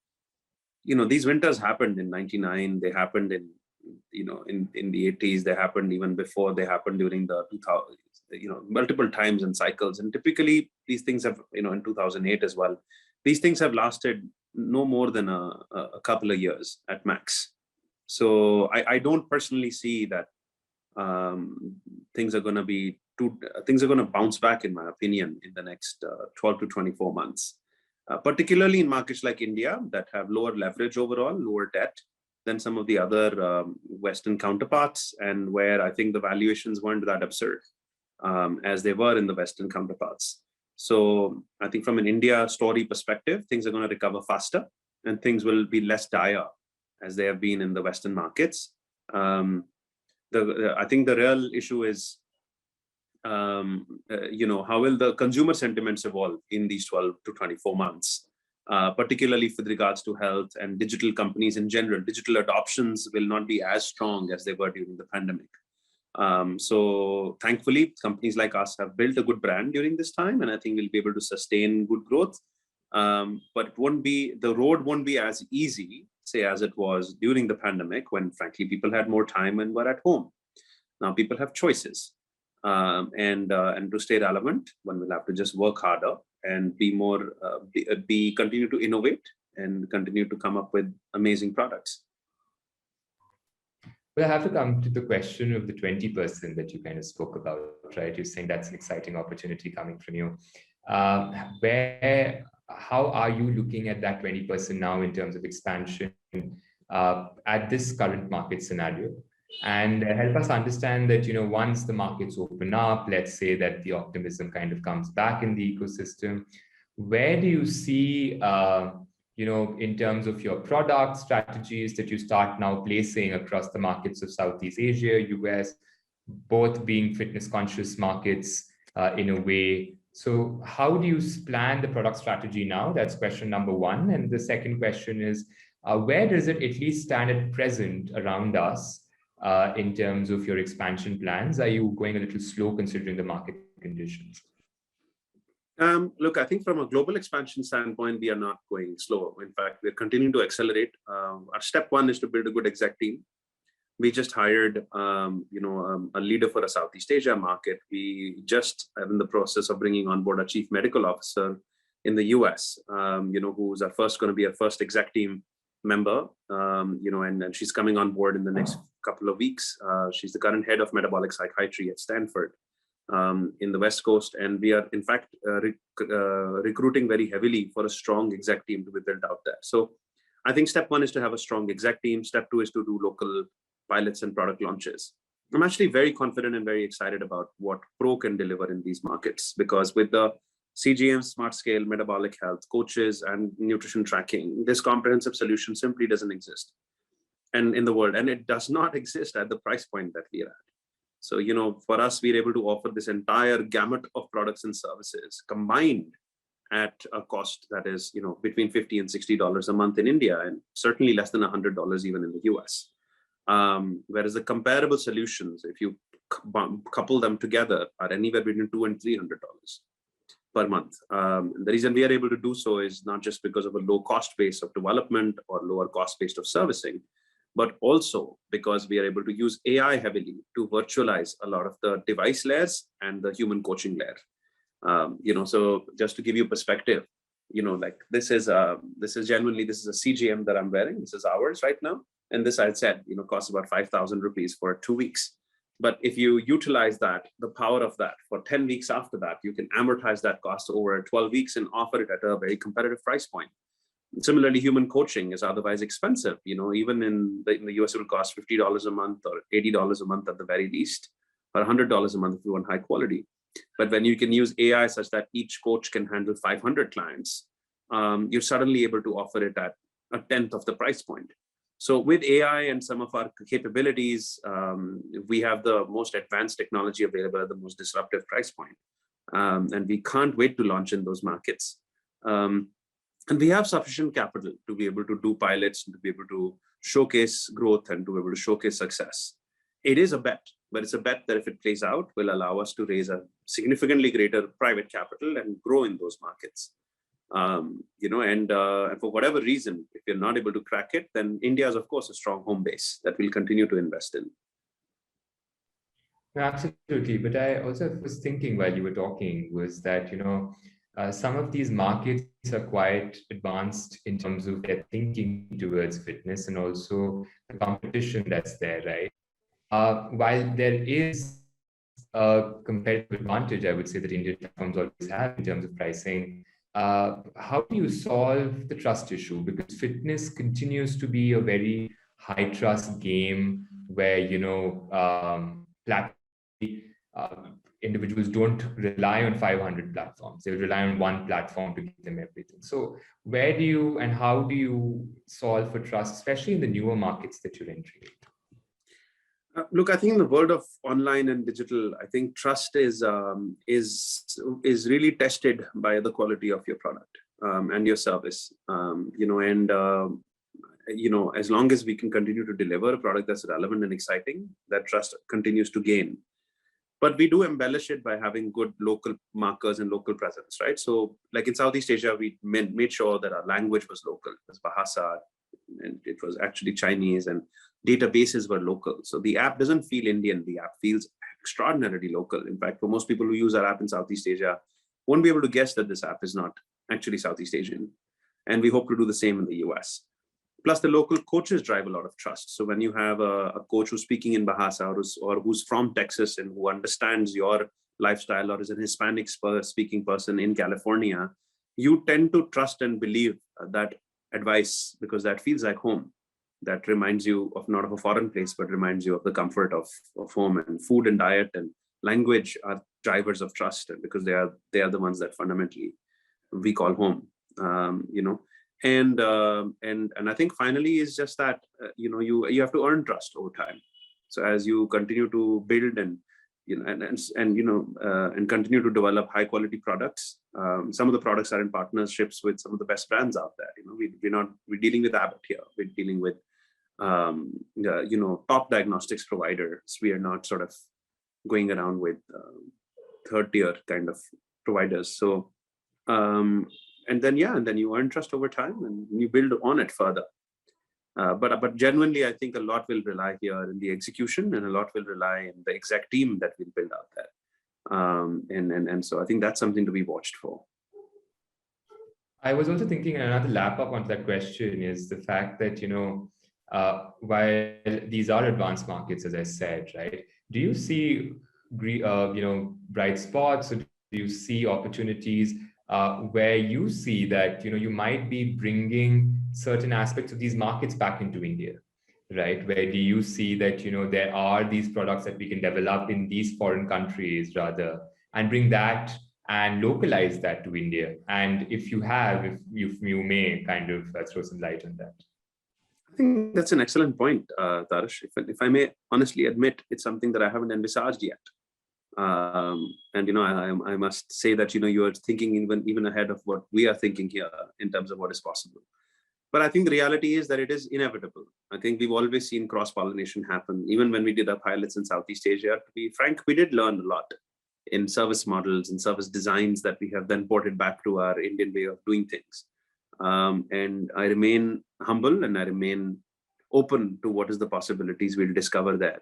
these winters happened in '99. They happened in the '80s. They happened even before. They happened during the 2000s. Multiple times in cycles. And typically these things have, in 2008 as well. These things have lasted no more than a couple of years at max. So I don't personally see that things are going to bounce back, in my opinion, in the next 12 to 24 months, particularly in markets like India that have lower leverage overall, lower debt than some of the other Western counterparts, and where I think the valuations weren't that absurd as they were in the Western counterparts. So I think from an India story perspective, things are going to recover faster and things will be less dire as they have been in the Western markets. I think the real issue is, how will the consumer sentiments evolve in these 12 to 24 months, particularly with regards to health and digital companies in general. Digital adoptions will not be as strong as they were during the pandemic. So thankfully, companies like us have built a good brand during this time, and I think we'll be able to sustain good growth. But the road won't be as easy, say, as it was during the pandemic, when frankly people had more time and were at home. Now people have choices, and to stay relevant, one will have to just work harder and continue to innovate and continue to come up with amazing products. Well, I have to come to the question of the 20% that you kind of spoke about, right? You're saying that's an exciting opportunity coming from you. How are you looking at that 20% now in terms of expansion at this current market scenario? And help us understand that, once the markets open up, let's say that the optimism kind of comes back in the ecosystem, where do you see, in terms of your product strategies that you start now placing across the markets of Southeast Asia, US, both being fitness conscious markets in a way. So how do you plan the product strategy now? That's question number one. And the second question is, where does it at least stand at present around us in terms of your expansion plans? Are you going a little slow considering the market conditions? Look, I think from a global expansion standpoint, we are not going slow. In fact, we're continuing to accelerate. Our step one is to build a good exec team. We just hired, a leader for a Southeast Asia market. We just are in the process of bringing on board a chief medical officer in the US, who's going to be our first exec team member, and she's coming on board in the next couple of weeks. She's the current head of metabolic psychiatry at Stanford in the West Coast. And we are, in fact, recruiting very heavily for a strong exec team to be built out there. So I think step one is to have a strong exec team. Step two is to do local pilots and product launches. I'm actually very confident and very excited about what Pro can deliver in these markets, because with the CGM, Smart Scale, metabolic health, coaches, and nutrition tracking, this comprehensive solution simply doesn't exist in the world. And it does not exist at the price point that we are at. So, for us, we're able to offer this entire gamut of products and services combined at a cost that is, between $50 and $60 a month in India, and certainly less than $100 even in the US. Whereas the comparable solutions, if you couple them together, are anywhere between $200 and $300 per month. The reason we are able to do so is not just because of a low cost base of development or lower cost base of servicing, but also because we are able to use AI heavily to virtualize a lot of the device layers and the human coaching layer. So just to give you perspective, like this is a CGM that I'm wearing. This is ours right now. And this, I said, costs about 5,000 rupees for 2 weeks. But if you utilize that, the power of that for 10 weeks after that, you can amortize that cost over 12 weeks and offer it at a very competitive price point. Similarly, human coaching is otherwise expensive. Even in the US, it will cost $50 a month or $80 a month at the very least, or $100 a month if you want high quality. But when you can use AI such that each coach can handle 500 clients, you're suddenly able to offer it at a tenth of the price point. So with AI and some of our capabilities, we have the most advanced technology available at the most disruptive price point. And we can't wait to launch in those markets. And we have sufficient capital to be able to do pilots, and to be able to showcase growth and to be able to showcase success. It is a bet, but it's a bet that if it plays out, will allow us to raise a significantly greater private capital and grow in those markets. And for whatever reason, if you're not able to crack it, then India is, of course, a strong home base that we'll continue to invest in. No, absolutely. But I also was thinking while you were talking was that, some of these markets are quite advanced in terms of their thinking towards fitness and also the competition that's there, right? While there is a competitive advantage, I would say, that Indian platforms always have in terms of pricing, how do you solve the trust issue? Because fitness continues to be a very high trust game where, individuals don't rely on 500 platforms. They rely on one platform to give them everything. So where do you and how do you solve for trust, especially in the newer markets that you're entering? Look, I think in the world of online and digital, I think trust is really tested by the quality of your product and your service. As long as we can continue to deliver a product that's relevant and exciting, that trust continues to gain. But we do embellish it by having good local markers and local presence, right? So like in Southeast Asia, we made sure that our language was local. It was Bahasa, and it was actually Chinese, and databases were local. So the app doesn't feel Indian. The app feels extraordinarily local. In fact, for most people who use our app in Southeast Asia, won't be able to guess that this app is not actually Southeast Asian. And we hope to do the same in the US. Plus, the local coaches drive a lot of trust. So when you have a coach who's speaking in Bahasa or who's from Texas and who understands your lifestyle, or is an Hispanic speaking person in California, you tend to trust and believe that advice because that feels like home. That reminds you of not of a foreign place, but reminds you of the comfort of home. And food and diet and language are drivers of trust, because they are the ones that fundamentally we call home. And I think finally is just that you have to earn trust over time. So as you continue to build and continue to develop high quality products, some of the products are in partnerships with some of the best brands out there. We're dealing with Abbott here. We're dealing with top diagnostics providers. We are not sort of going around with third tier kind of providers. So and then you earn trust over time and you build on it further. But genuinely, I think a lot will rely here in the execution, and a lot will rely in the exact team that we'll build out there. And so I think that's something to be watched for. I was also thinking, another lap up onto that question is the fact that, while these are advanced markets, as I said, right? Do you see, bright spots, or do you see opportunities where you see that, you might be bringing certain aspects of these markets back into India, right? Where do you see that, there are these products that we can develop in these foreign countries rather, and bring that and localize that to India? And if you may kind of throw some light on that. I think that's an excellent point, Tarish. If I may honestly admit, it's something that I haven't envisaged yet. And I must say that you are thinking even ahead of what we are thinking here in terms of what is possible. But I think the reality is that it is inevitable. I think we've always seen cross-pollination happen. Even when we did our pilots in Southeast Asia, to be frank, we did learn a lot in service models and service designs that we have then ported back to our Indian way of doing things. And I remain humble and I remain open to what is the possibilities we'll discover there.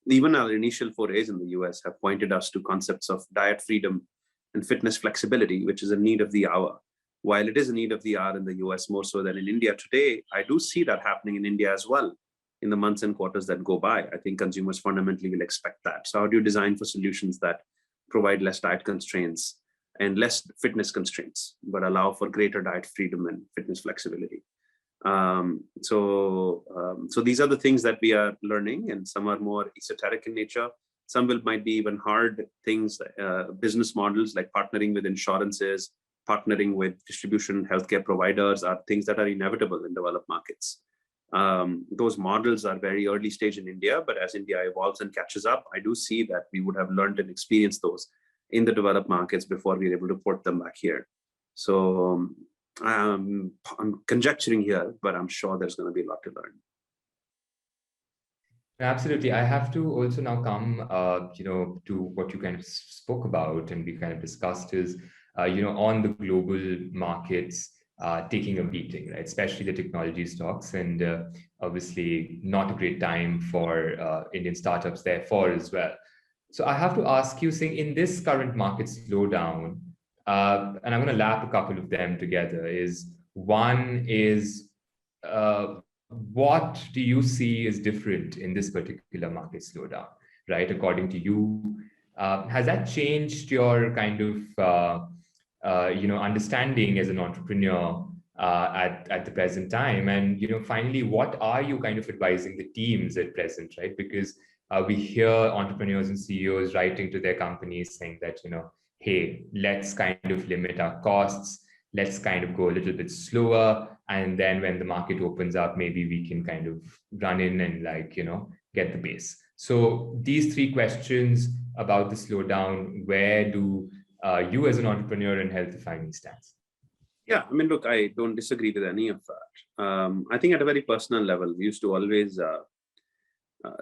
Even our initial forays in the US have pointed us to concepts of diet freedom and fitness flexibility, which is a need of the hour. While it is a need of the hour in the US more so than in India today, I do see that happening in India as well in the months and quarters that go by. I think consumers fundamentally will expect that. So how do you design for solutions that provide less diet constraints and less fitness constraints, but allow for greater diet freedom and fitness flexibility? So these are the things that we are learning, and some are more esoteric in nature. Some might be even hard things, business models like partnering with insurances, partnering with distribution healthcare providers are things that are inevitable in developed markets. Those models are very early stage in India, but as India evolves and catches up, I do see that we would have learned and experienced those in the developed markets before we were able to port them back here. So I'm conjecturing here, but I'm sure there's going to be a lot to learn. Absolutely. I have to also now come, to what you kind of spoke about and we kind of discussed is, on the global markets taking a beating, right? Especially the technology stocks, and obviously not a great time for Indian startups therefore as well. So I have to ask you, saying in this current market slowdown, and I'm going to lap a couple of them together, one is what do you see is different in this particular market slowdown, right? According to you, has that changed your kind of understanding as an entrepreneur at the present time? And finally, what are you kind of advising the teams at present, right? Because we hear entrepreneurs and CEOs writing to their companies saying that hey, let's kind of limit our costs, let's kind of go a little bit slower, and then when the market opens up, maybe we can kind of run in and get the base. So these three questions about the slowdown, where do you as an entrepreneur in HealthifyMe stands? Yeah, I mean, look, I don't disagree with any of that. I think at a very personal level, we used to always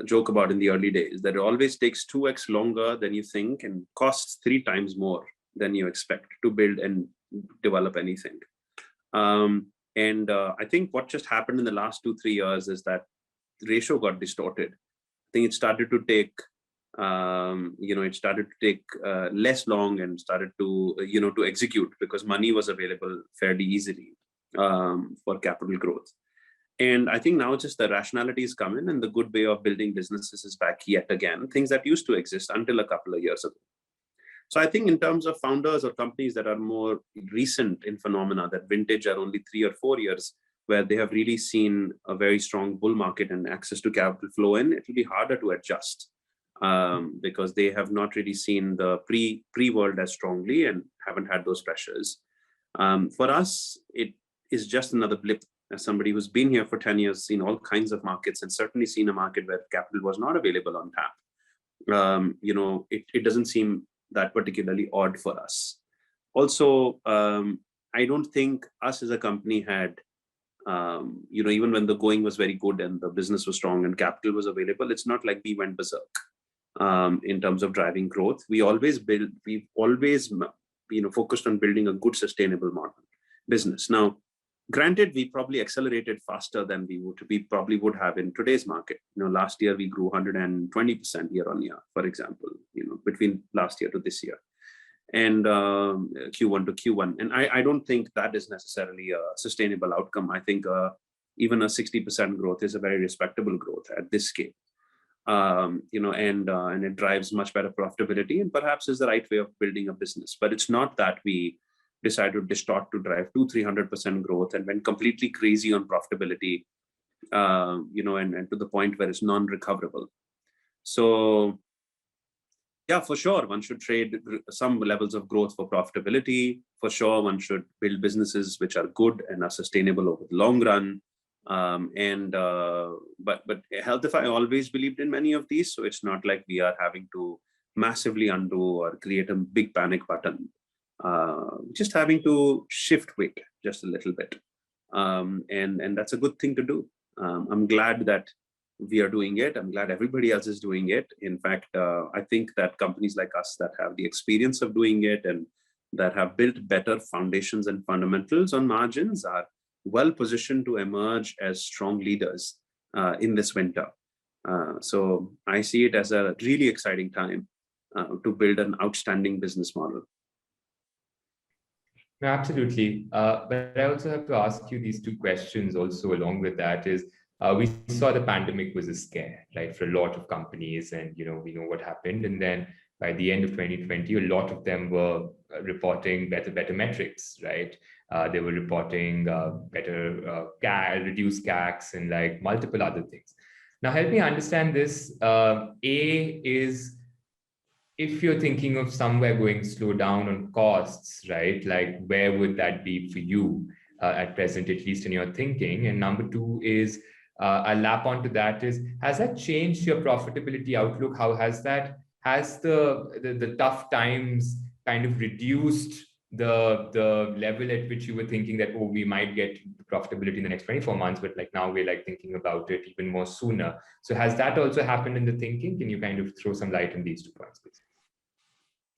joke about in the early days that it always takes 2x longer than you think and costs 3 times more than you expect to build and develop anything. I think what just happened in the last 2-3 years is that the ratio got distorted. I think it started to take less long and started to to execute because money was available fairly easily for capital growth. And I think now just the rationality is coming and the good way of building businesses is back yet again, things that used to exist until a couple of years ago. So I think in terms of founders or companies that are more recent in phenomena, that vintage are only 3 or 4 years, where they have really seen a very strong bull market and access to capital flow in, it will be harder to adjust because they have not really seen the pre-world as strongly and haven't had those pressures. For us, it is just another blip. As somebody who's been here for 10 years, seen all kinds of markets and certainly seen a market where capital was not available on tap. It doesn't seem that particularly odd for us. Also, I don't think us as a company had, even when the going was very good and the business was strong and capital was available, it's not like we went berserk in terms of driving growth. We've always focused on building a good sustainable model business. Now, granted, we probably accelerated faster than we probably would have in today's market. Last year we grew 120% year on year, for example, between last year to this year, and Q1 to Q1. And I don't think that is necessarily a sustainable outcome. I think even a 60% growth is a very respectable growth at this scale. And it drives much better profitability and perhaps is the right way of building a business. But it's not that we decided to distort to drive 200-300% growth and went completely crazy on profitability, and to the point where it's non-recoverable. So yeah, for sure, one should trade some levels of growth for profitability. For sure, one should build businesses which are good and are sustainable over the long run. But Healthify always believed in many of these, so it's not like we are having to massively undo or create a big panic button. Just having to shift weight just a little bit. And that's a good thing to do. I'm glad that we are doing it. I'm glad everybody else is doing it. In fact, I think that companies like us that have the experience of doing it and that have built better foundations and fundamentals on margins are well positioned to emerge as strong leaders in this winter. So I see it as a really exciting time to build an outstanding business model. No, absolutely. But I also have to ask you these two questions also along with that is, we saw the pandemic was a scare, right, for a lot of companies, and we know what happened. And then by the end of 2020, a lot of them were reporting better metrics, right? They were reporting better reduced CACs and like multiple other things. Now, help me understand this. Is if you're thinking of somewhere going slow down on costs, right? Like where would that be for you at present, at least in your thinking? And number two is, I'll lap onto that is, has that changed your profitability outlook? How has the tough times kind of reduced the level at which you were thinking that, oh, we might get profitability in the next 24 months, but like now we're like thinking about it even more sooner. So has that also happened in the thinking? Can you kind of throw some light on these 2 points, please?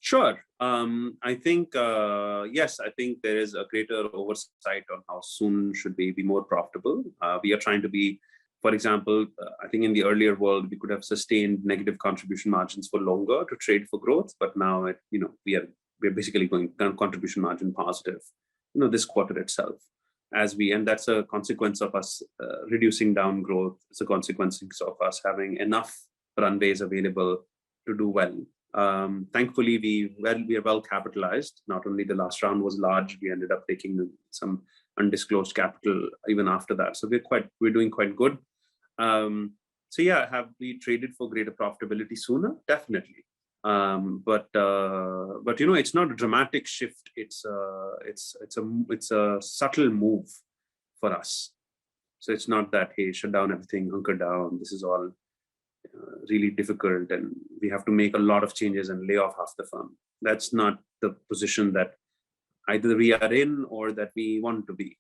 Sure. I think, yes, I think there is a greater oversight on how soon should we be more profitable. We are trying to be, for example, I think in the earlier world, we could have sustained negative contribution margins for longer to trade for growth. But now, we're basically going contribution margin positive, this quarter itself. And that's a consequence of us reducing down growth. It's a consequence of us having enough runways available to do well. Thankfully, we are well capitalized. Not only the last round was large, we ended up taking some undisclosed capital even after that. So we're doing quite good. So yeah, have we traded for greater profitability sooner? Definitely. But it's not a dramatic shift. It's a subtle move for us. So it's not that, hey, shut down everything, hunker down. This is all really difficult and we have to make a lot of changes and lay off half the firm. That's not the position that either we are in or that we want to be.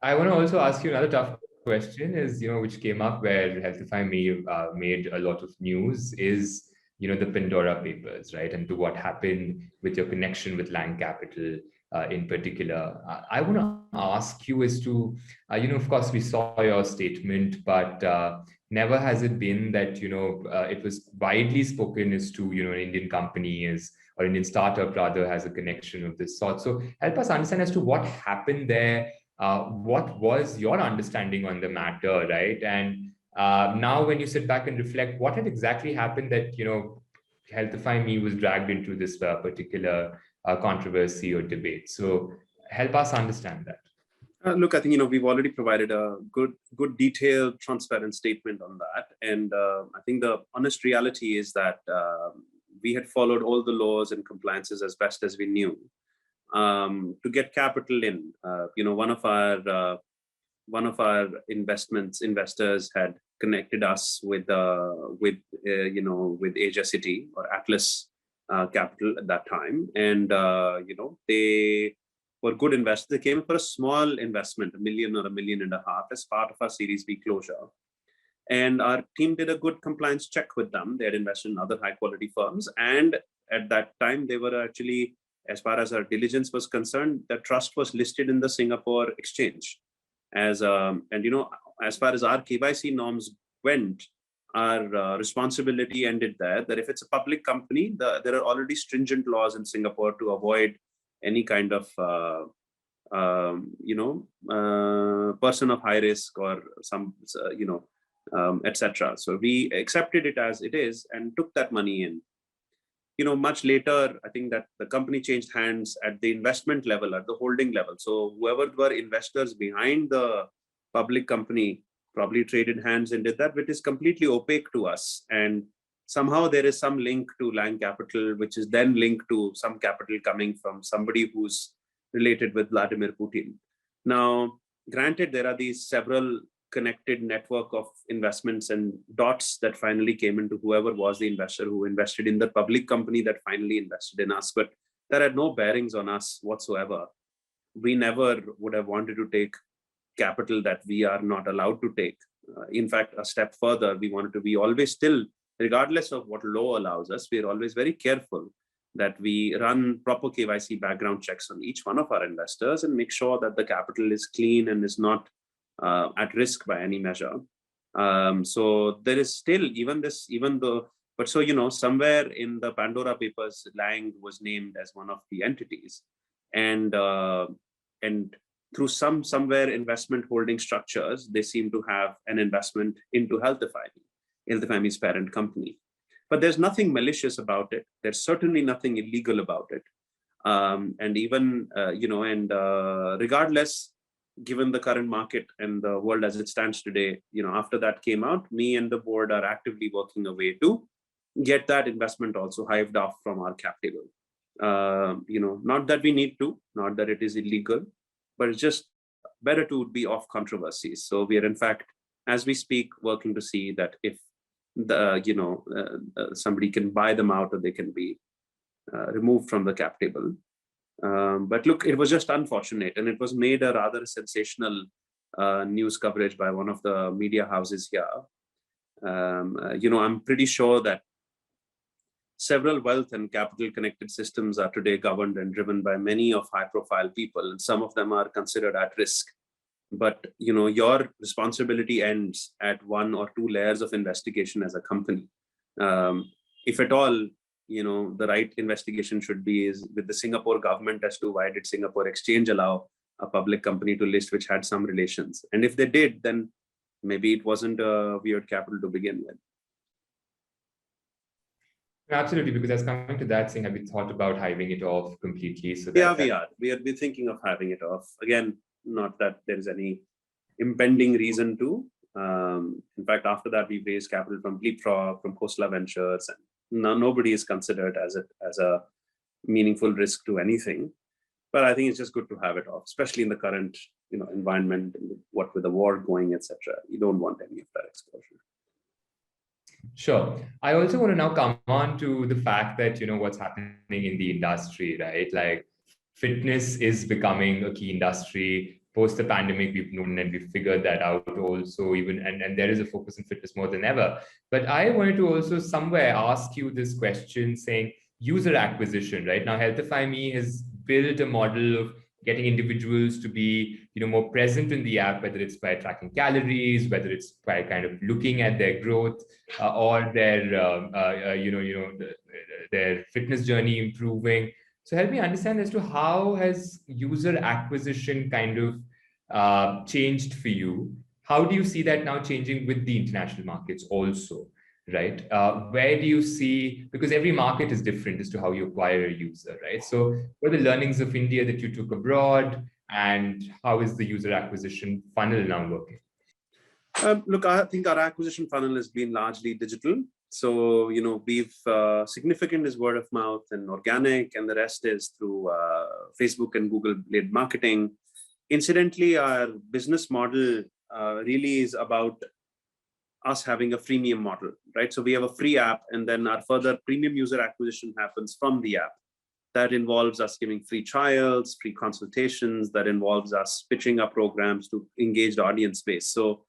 I want to also ask you another tough question is, which came up where HealthifyMe made a lot of news is, the Pandora papers, right? And to what happened with your connection with Lang Capital in particular. I want to ask you as to, of course, we saw your statement, but never has it been that, it was widely spoken as to, an Indian company or Indian startup rather has a connection of this sort. So help us understand as to what happened there. What was your understanding on the matter, right? And now when you sit back and reflect, what had exactly happened that, HealthifyMe was dragged into this particular controversy or debate? So help us understand that. Look, I think, we've already provided a good detailed, transparent statement on that. And I think the honest reality is that we had followed all the laws and compliances as best as we knew. To get capital in, one of our investors had connected us with Asia City or Atlas Capital at that time, and they were good investors. They came for a small investment, $1 million or $1.5 million, as part of our Series B closure. And our team did a good compliance check with them. They had invested in other high quality firms, and at that time they were actually, as far as our diligence was concerned, the trust was listed in the Singapore exchange. As far as our KYC norms went, our responsibility ended there. That if it's a public company, there are already stringent laws in Singapore to avoid any kind of person of high risk or some etc. So we accepted it as it is and took that money in. Much later, I think that the company changed hands at the investment level, at the holding level. So whoever were investors behind the public company probably traded hands and did that, which is completely opaque to us. And somehow there is some link to Lang Capital, which is then linked to some capital coming from somebody who's related with Vladimir Putin. Now, granted, there are these several connected network of investments and dots that finally came into whoever was the investor who invested in the public company that finally invested in us. But that had no bearings on us whatsoever. We never would have wanted to take capital that we are not allowed to take. In fact, a step further, we wanted to be always still, regardless of what law allows us, we are always very careful that we run proper KYC background checks on each one of our investors and make sure that the capital is clean and is not at risk by any measure. So there is still, but so, you know, somewhere in the Pandora Papers, Lang was named as one of the entities. And through somewhere investment holding structures, they seem to have an investment into HealthifyMe's parent company. But there's nothing malicious about it. There's certainly nothing illegal about it. And even, regardless, given the current market and the world as it stands today, you know, after that came out, me and the board are actively working a way to get that investment also hived off from our cap table. Not that we need to, not that it is illegal, but it's just better to be off controversies. So we are, in fact, as we speak, working to see that if somebody can buy them out or they can be removed from the cap table. But look, it was just unfortunate, and it was made a rather sensational news coverage by one of the media houses here. I'm pretty sure that several wealth and capital connected systems are today governed and driven by many of high profile people, and some of them are considered at risk. But your responsibility ends at 1 or 2 layers of investigation as a company. If at all, the right investigation should be is with the Singapore government as to why did Singapore Exchange allow a public company to list which had some relations. And if they did, then maybe it wasn't a weird capital to begin with. Absolutely, because I was coming to that saying, have you thought about hiving it off completely? So that we are thinking of having it off. Again, not that there is any impending reason to. In fact, after that, we raised capital from Leapfrog, from Khosla Ventures, and nobody is considered as a meaningful risk to anything. But I think it's just good to have it off, especially in the current environment, what with the war going, etc. You don't want any of that exposure. Sure. I also want to now come on to the fact that, what's happening in the industry, right? Like fitness is becoming a key industry. Post the pandemic, we've known and we've figured that out also, and there is a focus on fitness more than ever. But I wanted to also somewhere ask you this question saying user acquisition, right? Now, HealthifyMe has built a model of getting individuals to be, more present in the app, whether it's by tracking calories, whether it's by kind of looking at their growth or their, their fitness journey improving. So help me understand as to how has user acquisition kind of changed for you? How do you see that now changing with the international markets also, right? Where do you see, because every market is different as to how you acquire a user, right? So what are the learnings of India that you took abroad, and how is the user acquisition funnel now working? Look, I think our acquisition funnel has been largely digital. So, we've significant is word of mouth and organic, and the rest is through Facebook and Google-led marketing. Incidentally, our business model really is about us having a freemium model, right? So we have a free app, and then our further premium user acquisition happens from the app. That involves us giving free trials, free consultations, that involves us pitching our programs to engaged audience base. So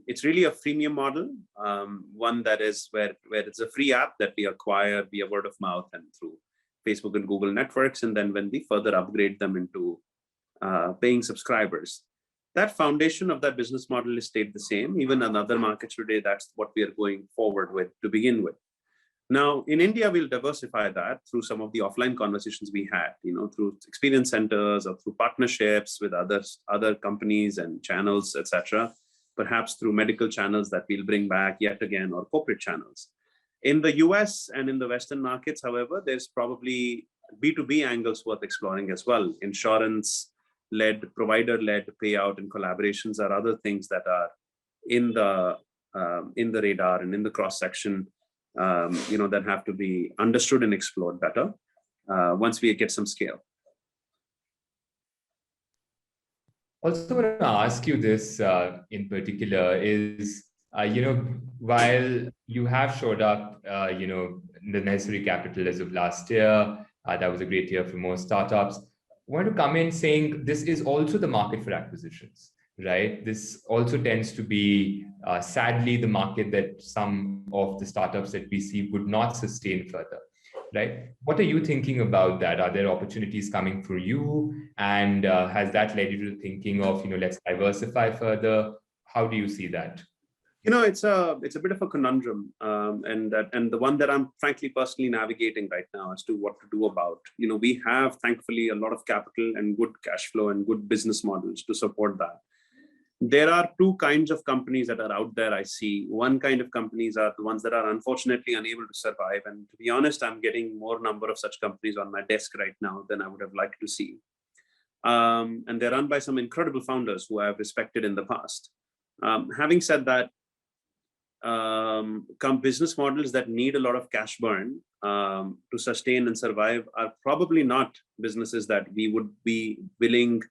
it's really a freemium model, one that is where it's a free app that we acquire via word of mouth and through Facebook and Google networks. And then when we further upgrade them into paying subscribers, that foundation of that business model has stayed the same. Even in other markets today, that's what we are going forward with to begin with. Now, in India, we'll diversify that through some of the offline conversations we had, through experience centers or through partnerships with other companies and channels, etc. Perhaps through medical channels that we'll bring back yet again, or corporate channels. In the US and in the Western markets, however, there's probably B2B angles worth exploring as well. Insurance-led, provider-led payout and collaborations are other things that are in the radar and in the cross-section, that have to be understood and explored better once we get some scale. Also want to ask you this in particular is, while you have showed up, the necessary capital as of last year, that was a great year for most startups. I want to come in saying this is also the market for acquisitions, right? This also tends to be, sadly, the market that some of the startups that we see would not sustain further. Right? What are you thinking about that? Are there opportunities coming for you? And has that led you to thinking of, let's diversify further? How do you see that? It's a bit of a conundrum, and the one that I'm frankly personally navigating right now as to what to do about. We have thankfully a lot of capital and good cash flow and good business models to support that. There are two kinds of companies that are out there. I see one kind of companies are the ones that are unfortunately unable to survive. And to be honest, I'm getting more number of such companies on my desk right now than I would have liked to see. And they're run by some incredible founders who I have respected in the past. Having said that, business models that need a lot of cash burn to sustain and survive are probably not businesses that we would be willing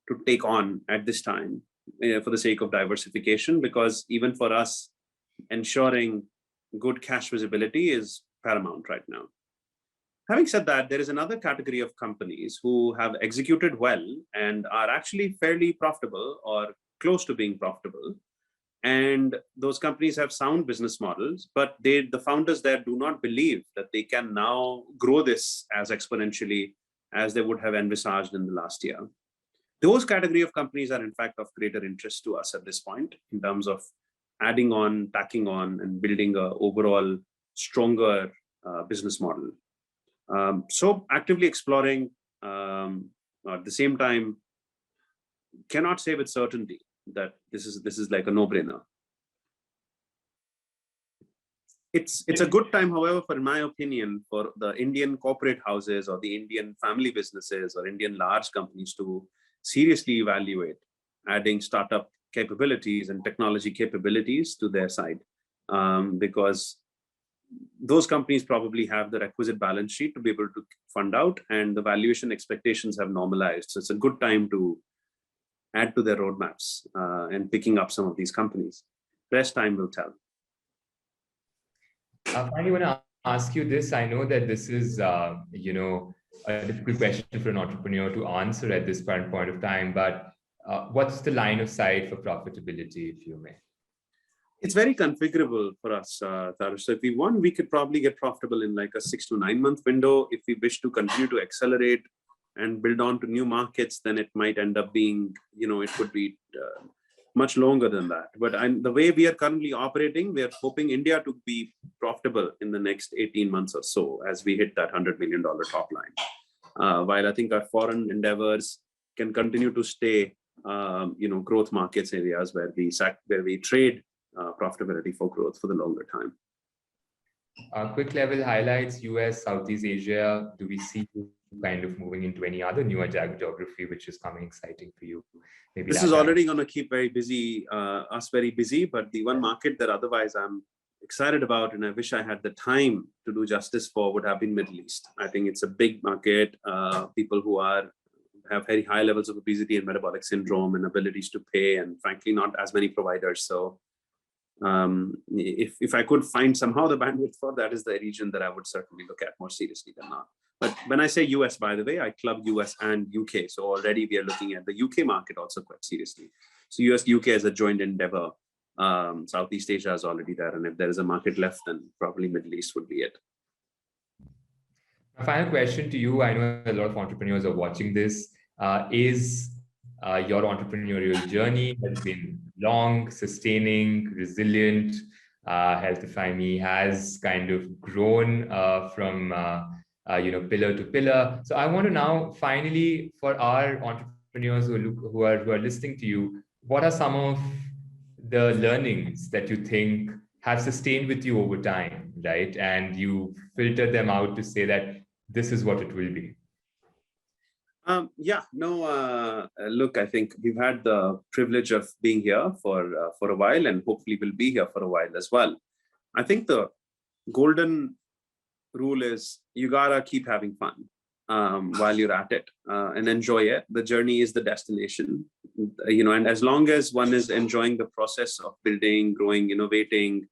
to take on at this time. For the sake of diversification, because even for us, ensuring good cash visibility is paramount right now. Having said that, there is another category of companies who have executed well and are actually fairly profitable or close to being profitable. And those companies have sound business models, but the founders there do not believe that they can now grow this as exponentially as they would have envisaged in the last year. Those category of companies are in fact of greater interest to us at this point in terms of adding on, tacking on, and building a overall stronger business model. So actively exploring, at the same time, cannot say with certainty that this is like a no-brainer. It's a good time, however, in my opinion, for the Indian corporate houses or the Indian family businesses or Indian large companies to seriously evaluate adding startup capabilities and technology capabilities to their side, because those companies probably have the requisite balance sheet to be able to fund out, and the valuation expectations have normalized. So it's a good time to add to their roadmaps and picking up some of these companies. Rest time will tell. Finally, I want to ask you this. I know that this is, a difficult question for an entrepreneur to answer at this current point of time, but what's the line of sight for profitability, if you may? It's very configurable for us, Tarush. So if we want, we could probably get profitable in like a 6 to 9 month window. If we wish to continue to accelerate and build on to new markets, then it might end up being, it could be much longer than that. But the way we are currently operating, we are hoping India to be profitable in the next 18 months or so as we hit that $100 million top line. While I think our foreign endeavors can continue to stay, growth markets areas where we trade profitability for growth for the longer time. Quick level highlights: US, Southeast Asia. Do we see you kind of moving into any other newer geography which is coming exciting for you? Maybe this is already going to keep us very busy, but the one market that otherwise I'm excited about and I wish I had the time to do justice for would have been Middle East. I think it's a big market. People who have very high levels of obesity and metabolic syndrome and abilities to pay, and frankly not as many providers. So if I could find somehow the bandwidth for that, is the region that I would certainly look at more seriously than not. But when I say US, by the way, I club US and UK. So already we are looking at the UK market also quite seriously. So US, UK is a joint endeavor. Southeast Asia is already there. And if there is a market left, then probably Middle East would be it. A final question to you. I know a lot of entrepreneurs are watching this. Is your entrepreneurial journey has been long, sustaining, resilient? HealthifyMe has kind of grown from pillar to pillar. So I want to now finally, for our entrepreneurs who are listening to you, what are some of the learnings that you think have sustained with you over time, right? And you filter them out to say that this is what it will be. Look, I think we've had the privilege of being here for a while, and hopefully we'll be here for a while as well. I think the golden rule is you gotta keep having fun. while you're at it, and enjoy it. The journey is the destination, and as long as one is enjoying the process of building, growing, innovating,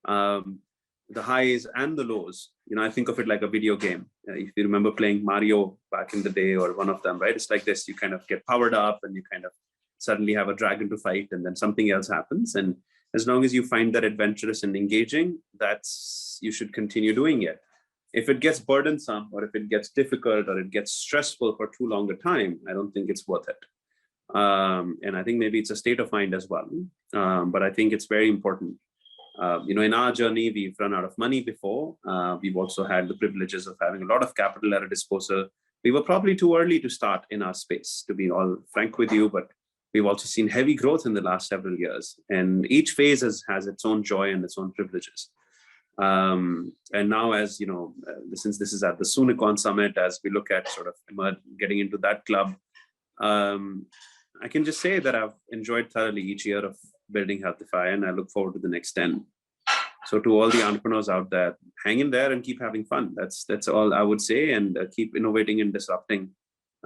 the highs and the lows, I think of it like a video game. If you remember playing Mario back in the day, or one of them, right? It's like this: you kind of get powered up and you kind of suddenly have a dragon to fight, and then something else happens. And as long as you find that adventurous and engaging, you should continue doing it. If it gets burdensome, or if it gets difficult, or it gets stressful for too long a time, I don't think it's worth it. And I think maybe it's a state of mind as well. But I think it's very important. In our journey, we've run out of money before. We've also had the privileges of having a lot of capital at our disposal. We were probably too early to start in our space, to be all frank with you, but we've also seen heavy growth in the last several years. And each phase has its own joy and its own privileges. And now, as since this is at the Soonicorns Summit, as we look at sort of getting into that club, I can just say that I've enjoyed thoroughly each year of building Healthify, and I look forward to the next 10. So to all the entrepreneurs out there, hang in there and keep having fun. That's all I would say, and keep innovating and disrupting.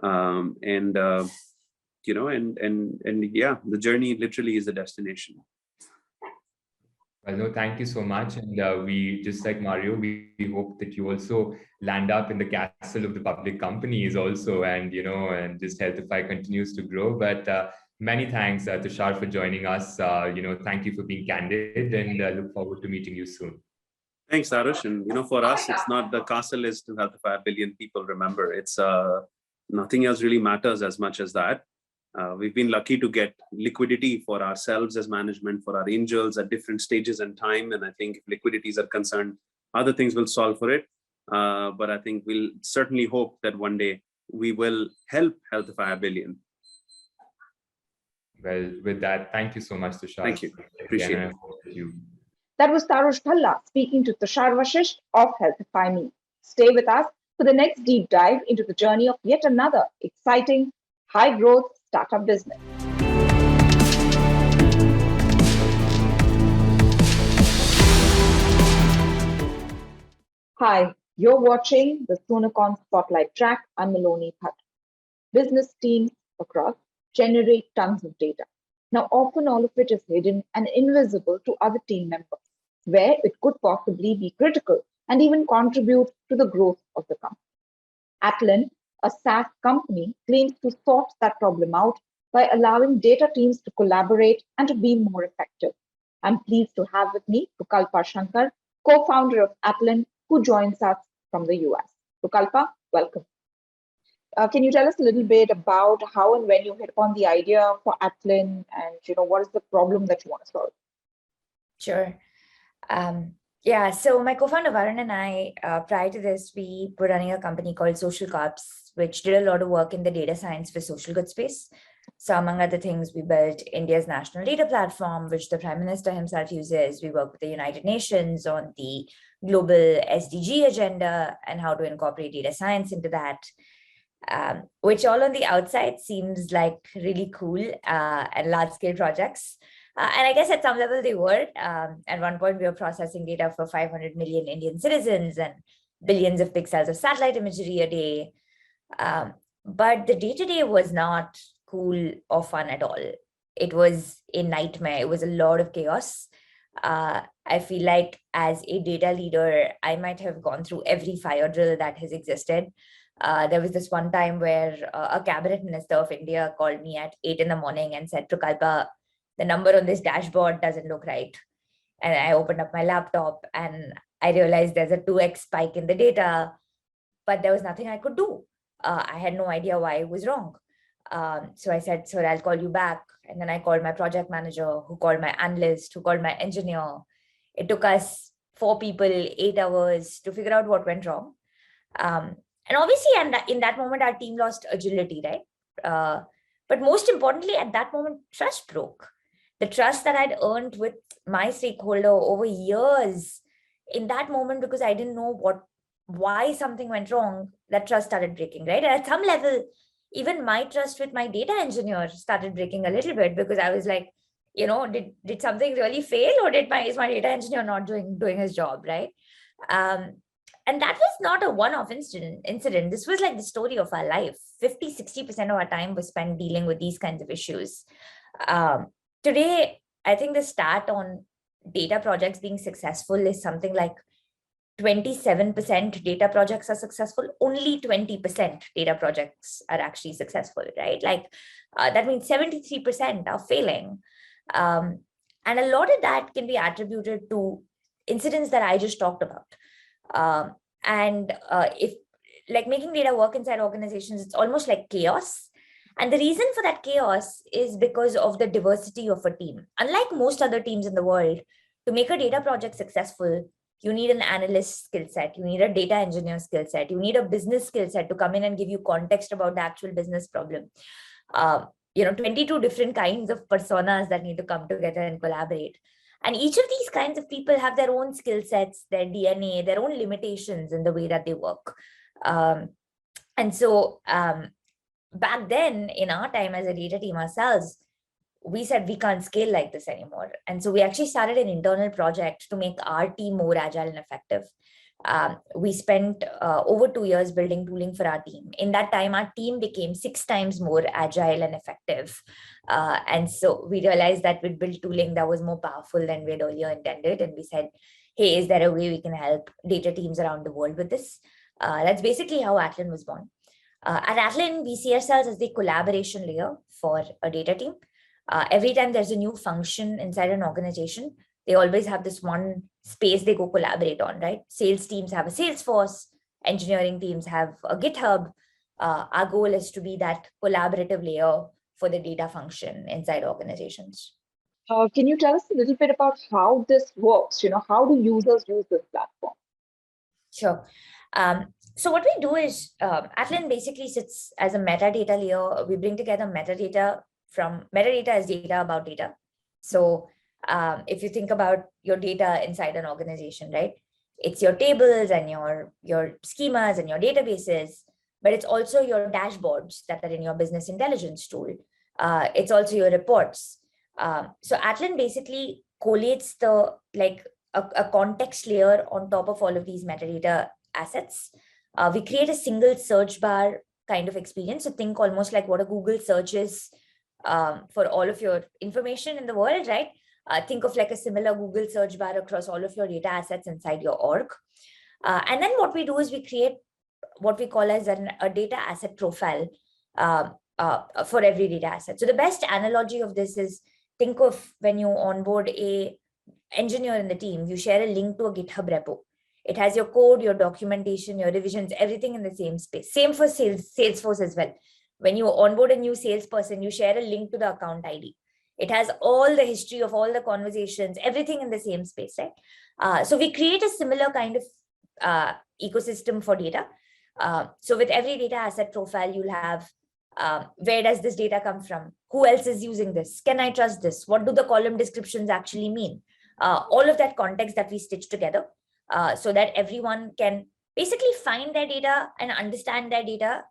The journey literally is the destination. Well, no, thank you so much. And we, just like Mario, we hope that you also land up in the castle of the public companies also, and just Healthify continues to grow. But many thanks, Tushar, for joining us. Thank you for being candid, and look forward to meeting you soon. Thanks, Arush. And for us, it's not the castle is to Healthify 1 billion people. Remember, it's nothing else really matters as much as that. We've been lucky to get liquidity for ourselves as management, for our angels at different stages and time. And I think if liquidities are concerned, other things will solve for it. But I think we'll certainly hope that one day we will help Healthify 1 billion. Well, with that, thank you so much, Tushar. Thank you. Appreciate it. That was Tarush Bhalla speaking to Tushar Vashisht of HealthifyMe. Stay with us for the next deep dive into the journey of yet another exciting, high-growth startup business. Hi, you're watching the Soonicorns Spotlight track. I'm Maloni Bhatt. Business teams across generate tons of data. Now, often all of it is hidden and invisible to other team members, where it could possibly be critical and even contribute to the growth of the company. Atlan, a SaaS company, claims to sort that problem out by allowing data teams to collaborate and to be more effective. I'm pleased to have with me Prakalpa Shankar, co-founder of Atlan, who joins us from the US. Prakalpa, welcome. Can you tell us a little bit about how and when you hit upon the idea for Atlan, and what is the problem that you want to solve? Sure. So my co-founder Varun and I, prior to this, we were running a company called Social Corps, which did a lot of work in the data science for social good space. So among other things, we built India's national data platform, which the Prime Minister himself uses. We work with the United Nations on the global SDG agenda and how to incorporate data science into that, which all on the outside seems like really cool and large-scale projects. And I guess at some level they were. At one point, we were processing data for 500 million Indian citizens and billions of pixels of satellite imagery a day. But the day-to-day was not cool or fun at all. It was a nightmare. It was a lot of chaos. I feel like as a data leader, I might have gone through every fire drill that has existed. There was this one time where a cabinet minister of India called me at 8 in the morning and said, Prakalpa, the number on this dashboard doesn't look right. And I opened up my laptop and I realized there's a 2x spike in the data, but there was nothing I could do. I had no idea why it was wrong. So I said, sir, I'll call you back. And then I called my project manager, who called my analyst, who called my engineer. It took us 4 people, 8 hours to figure out what went wrong. And obviously, in that moment, our team lost agility, right? But most importantly, at that moment, trust broke. The trust that I'd earned with my stakeholder over years, in that moment, because I didn't know why something went wrong, that trust started breaking, right? And at some level, even my trust with my data engineer started breaking a little bit, because I was like, did something really fail, or is my data engineer not doing his job, right? And that was not a one-off incident. This was like the story of our life. 50-60% of our time was spent dealing with these kinds of issues. Today, I think the stat on data projects being successful is something like 27% data projects are successful. Only 20% data projects are actually successful, right? Like that means 73% are failing. And a lot of that can be attributed to incidents that I just talked about. If like making data work inside organizations, it's almost like chaos. And the reason for that chaos is because of the diversity of a team. Unlike most other teams in the world, to make a data project successful, you need an analyst skill set, you need a data engineer skill set, you need a business skill set to come in and give you context about the actual business problem. 22 different kinds of personas that need to come together and collaborate. And each of these kinds of people have their own skill sets, their DNA, their own limitations in the way that they work. Back then, in our time as a data team ourselves, we said we can't scale like this anymore. And so we actually started an internal project to make our team more agile and effective. We spent over 2 years building tooling for our team. In that time, our team became 6 times more agile and effective. And so we realized that we'd built tooling that was more powerful than we had earlier intended. And we said, hey, is there a way we can help data teams around the world with this? That's basically how Atlan was born. At Atlan, we see ourselves as the collaboration layer for a data team. Every time there's a new function inside an organization, they always have this one space they go collaborate on, right? Sales teams have a Salesforce, engineering teams have a GitHub. Our goal is to be that collaborative layer for the data function inside organizations. Can you tell us a little bit about how this works? How do users use this platform? Sure. So what we do is Atlan basically sits as a metadata layer. We bring together metadata as data about data. So if you think about your data inside an organization, right? It's your tables and your schemas and your databases, but it's also your dashboards that are in your business intelligence tool. It's also your reports. So Atlan basically collates a context layer on top of all of these metadata assets. We create a single search bar kind of experience. So think almost like what a Google search is for all of your information in the world, right? Think of like a similar Google search bar across all of your data assets inside your org. And then what we do is we create what we call as a data asset profile for every data asset. So the best analogy of this is think of when you onboard a engineer in the team, you share a link to a GitHub repo. It has your code, your documentation, your revisions, everything in the same space. Same for Salesforce as well. When you onboard a new salesperson, you share a link to the account ID. It has all the history of all the conversations, everything in the same space, right? So we create a similar kind of ecosystem for data. So with every data asset profile, you'll have where does this data come from? Who else is using this? Can I trust this? What do the column descriptions actually mean? All of that context that we stitch together so that everyone can basically find their data and understand their data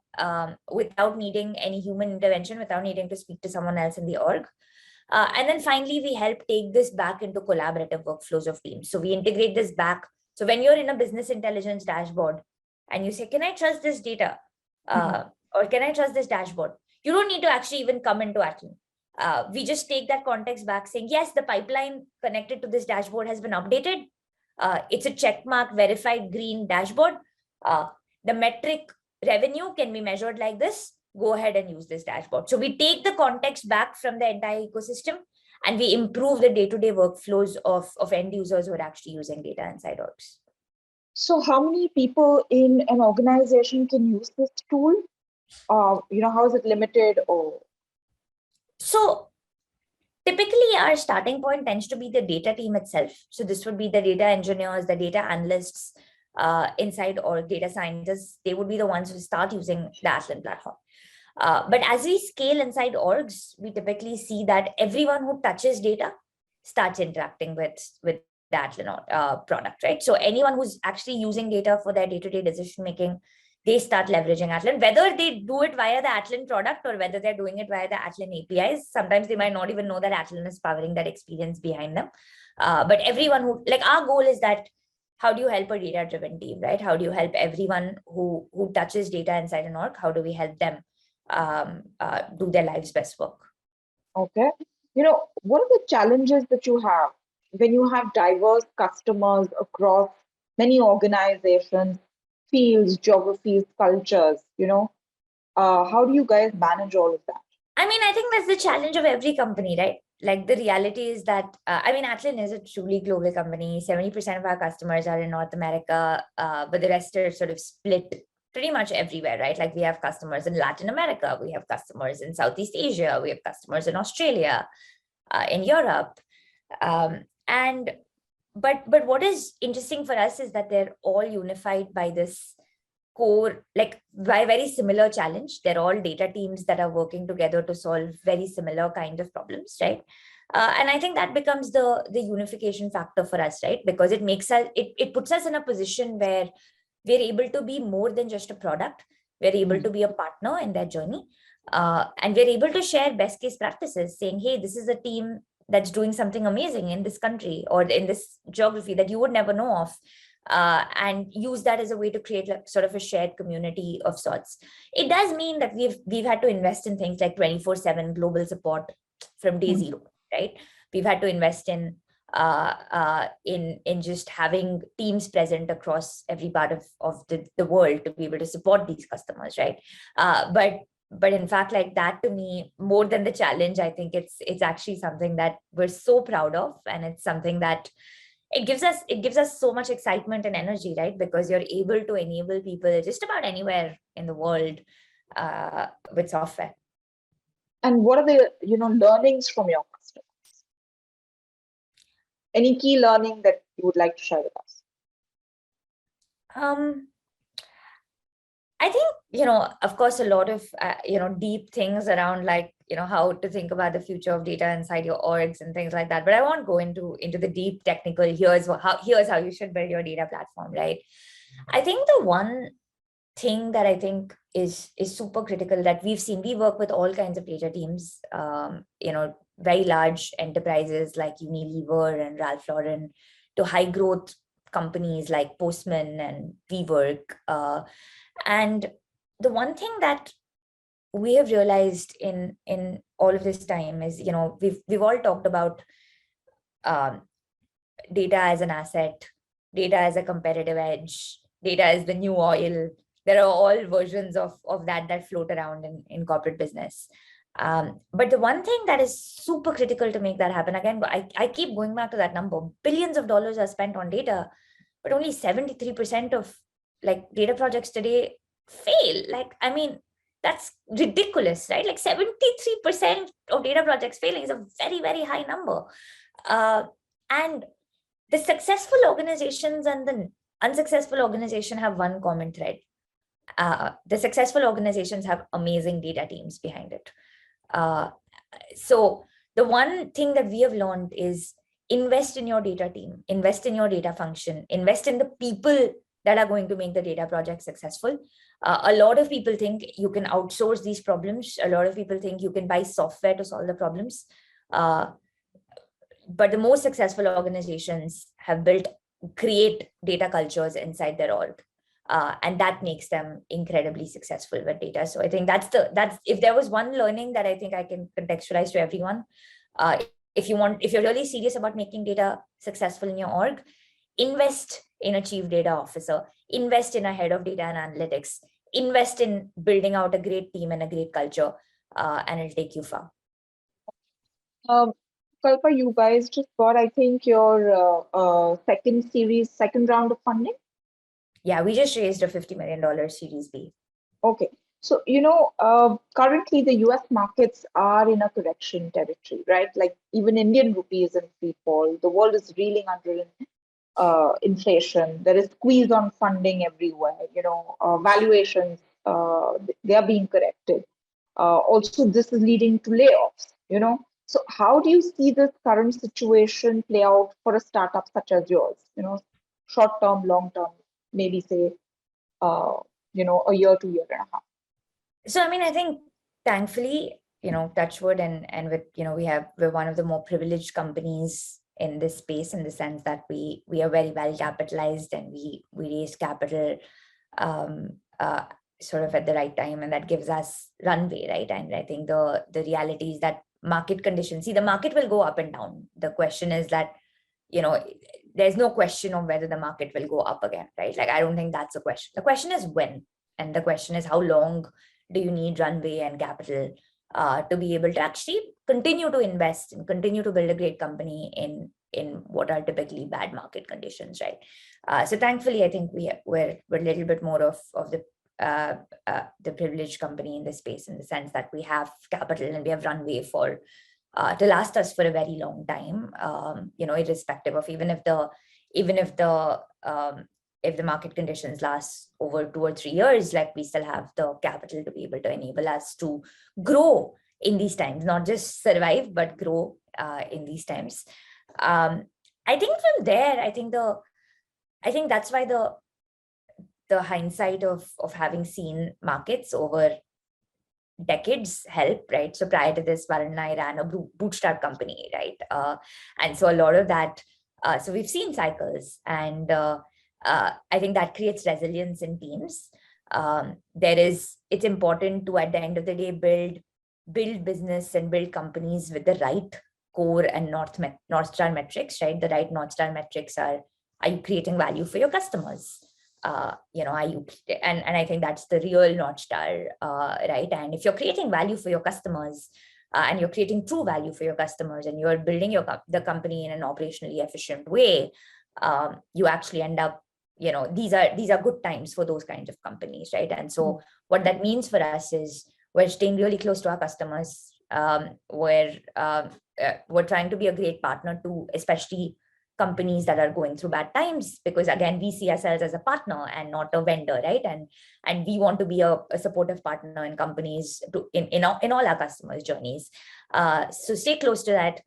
without needing any human intervention, without needing to speak to someone else in the org. And then finally, we help take this back into collaborative workflows of teams. So we integrate this back. So when you're in a business intelligence dashboard and you say, can I trust this data? Or can I trust this dashboard? You don't need to actually even come into Atlan. We just take that context back saying, yes, the pipeline connected to this dashboard has been updated. It's a checkmark verified green dashboard. The metric revenue can be measured like this. Go ahead and use this dashboard. So we take the context back from the entire ecosystem and we improve the day-to-day workflows of end users who are actually using data inside orgs. So how many people in an organization can use this tool? How is it limited? So typically our starting point tends to be the data team itself. So this would be the data engineers, the data analysts inside or data scientists. They would be the ones who start using the Atlan platform. But as we scale inside orgs, we typically see that everyone who touches data starts interacting with the Atlan product, right? So anyone who's actually using data for their day-to-day decision-making, they start leveraging Atlan, whether they do it via the Atlan product or whether they're doing it via the Atlan APIs. Sometimes they might not even know that Atlan is powering that experience behind them. But everyone who, like, our goal is that how do you help a data-driven team, right? How do you help everyone who touches data inside an org? How do we help them do their lives' best work? Okay. What are the challenges that you have when you have diverse customers across many organizations, fields, geographies, cultures? How do you guys manage all of that? I mean, I think that's the challenge of every company, right? Like the reality is that, Atlan is a truly global company. 70% of our customers are in North America, but the rest are sort of split pretty much everywhere, right? Like we have customers in Latin America, we have customers in Southeast Asia, we have customers in Australia, in Europe. But what is interesting for us is that they're all unified by this core, like by very similar challenge. They're all data teams that are working together to solve very similar kind of problems, right? And I think that becomes the unification factor for us, right? Because it makes us, it puts us in a position where we're able to be more than just a product. We're able to be a partner in their journey. And we're able to share best case practices, saying, hey, this is a team that's doing something amazing in this country or in this geography that you would never know of. And use that as a way to create like sort of a shared community of sorts. It does mean that we've had to invest in things like 24/7 global support from day zero, right? We've had to invest in just having teams present across every part of the world to be able to support these customers, right? But in fact, like that to me, more than the challenge, I think it's actually something that we're so proud of, and it's something that it gives us so much excitement and energy, right? Because you're able to enable people just about anywhere in the world with software. And what are the learnings from your customers? Any key learning that you would like to share with us? I think, of course, a lot of, deep things around like, how to think about the future of data inside your orgs and things like that. But I won't go into the deep technical, here's how you should build your data platform, right? I think the one thing that I think is super critical that we've seen, we work with all kinds of data teams, very large enterprises like Unilever and Ralph Lauren to high growth companies like Postman and WeWork. And the one thing that we have realized in all of this time is, we've all talked about data as an asset, data as a competitive edge, data as the new oil. There are all versions of that float around in corporate business. But the one thing that is super critical to make that happen, again, I keep going back to that number, billions of dollars are spent on data, but only 73% of like data projects today fail. Like, I mean, that's ridiculous, right? Like 73% of data projects failing is a very, very high number. And the successful organizations and the unsuccessful organization have one common thread. The successful organizations have amazing data teams behind it. So the one thing that we have learned is invest in your data team, invest in your data function, invest in the people that are going to make the data project successful. A lot of people think you can outsource these problems. A lot of people think you can buy software to solve the problems. But the most successful organizations have create data cultures inside their org. And that makes them incredibly successful with data. So I think that's if there was one learning that I think I can contextualize to everyone, if you're really serious about making data successful in your org, invest in a chief data officer, invest in a head of data and analytics, invest in building out a great team and a great culture, and it'll take you far. Kalpa, you guys just got, I think, your second round of funding. Yeah, we just raised a $50 million Series B. Okay. So, currently the US markets are in a correction territory, right? Like even Indian rupee is in free fall. The world is reeling under inflation. There is squeeze on funding everywhere. Valuations, they are being corrected. Also, this is leading to layoffs, So how do you see this current situation play out for a startup such as yours? Short term, long term, maybe say, a year to year and a half. So, I mean, I think thankfully, touch wood and with, we're one of the more privileged companies in this space, in the sense that we are very well capitalized, and we raised capital sort of at the right time, and that gives us runway, right? And I think the reality is that market conditions, see, the market will go up and down. The question is that, there's no question of whether the market will go up again, right? Like, I don't think that's a question. The question is when, and the question is how long do you need runway and capital to be able to actually continue to invest and continue to build a great company in what are typically bad market conditions, right? So thankfully, I think we're a little bit more of the privileged company in this space, in the sense that we have capital and we have runway for to last us for a very long time, irrespective of even if the market conditions last over 2 or 3 years, like, we still have the capital to be able to enable us to grow in these times, not just survive, but grow in these times. I think from there, I think that's why the hindsight of having seen markets over decades help, right? So prior to this, Varun and I ran a bootstrap company, right? And so a lot of that, so we've seen cycles, and I think that creates resilience in teams. It's important to, at the end of the day, build business and build companies with the right core and North Star metrics, right? The right North Star metrics are you creating value for your customers? Are you, and I think that's the real North Star, right? And if you're creating value for your customers, and you're creating true value for your customers, and you're building the company in an operationally efficient way, you actually end up, these are good times for those kinds of companies, right? And so what that means for us is we're staying really close to our customers. We're trying to be a great partner to especially companies that are going through bad times, because again, we see ourselves as a partner and not a vendor, right? And we want to be a supportive partner in companies in all our customers' journeys. So stay close to that.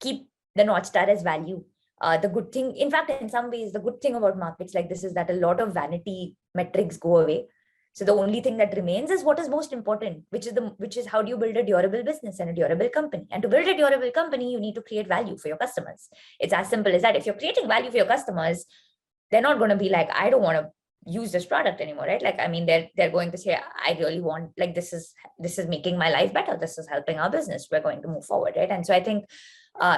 Keep the North Star as value. The good thing, in fact, in some ways, the good thing about markets like this is that a lot of vanity metrics go away. So the only thing that remains is what is most important, which is how do you build a durable business and a durable company? And to build a durable company, you need to create value for your customers. It's as simple as that. If you're creating value for your customers, they're not going to be like, I don't want to use this product anymore, right? Like, I mean, they're going to say, I really want, like, this is making my life better. This is helping our business. We're going to move forward, right? And so I think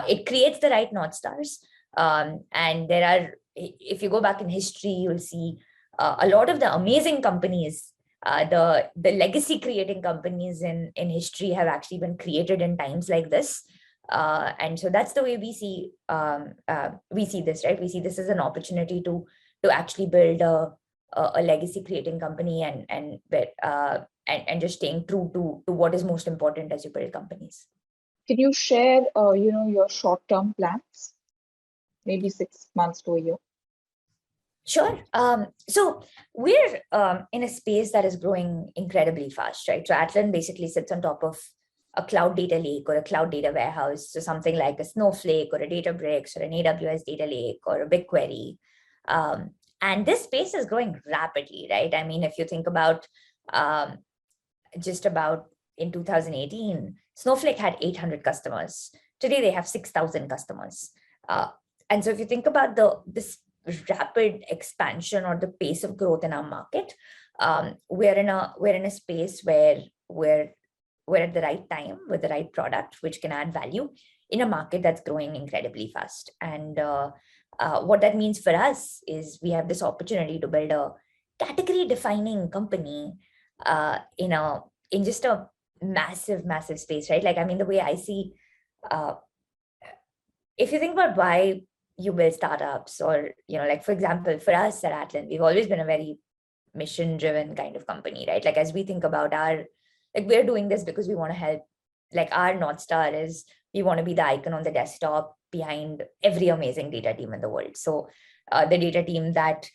it creates the right North Stars. And there are, if you go back in history, you'll see a lot of the amazing companies, the legacy creating companies in history have actually been created in times like this. And so that's the way we see this, right? We see this as an opportunity to actually build a legacy creating company and just staying true to what is most important as you build companies. Can you share, your short-term plans? Maybe 6 months to a year. Sure. So we're in a space that is growing incredibly fast, right? So Atlan basically sits on top of a cloud data lake or a cloud data warehouse. So something like a Snowflake or a Databricks or an AWS data lake or a BigQuery. And this space is growing rapidly, right? I mean, if you think about just about in 2018, Snowflake had 800 customers. Today, they have 6,000 customers. And so if you think about this rapid expansion or the pace of growth in our market, we're in a space where we're at the right time with the right product, which can add value in a market that's growing incredibly fast. And what that means for us is we have this opportunity to build a category defining company in just a massive space, right? Like, I mean, the way I see, if you think about why you build startups, or, like, for example, for us at Atlan, we've always been a very mission driven kind of company, right? Like, as we think about we're doing this because we want to help, like, our North Star is we want to be the icon on the desktop behind every amazing data team in the world. So the data team that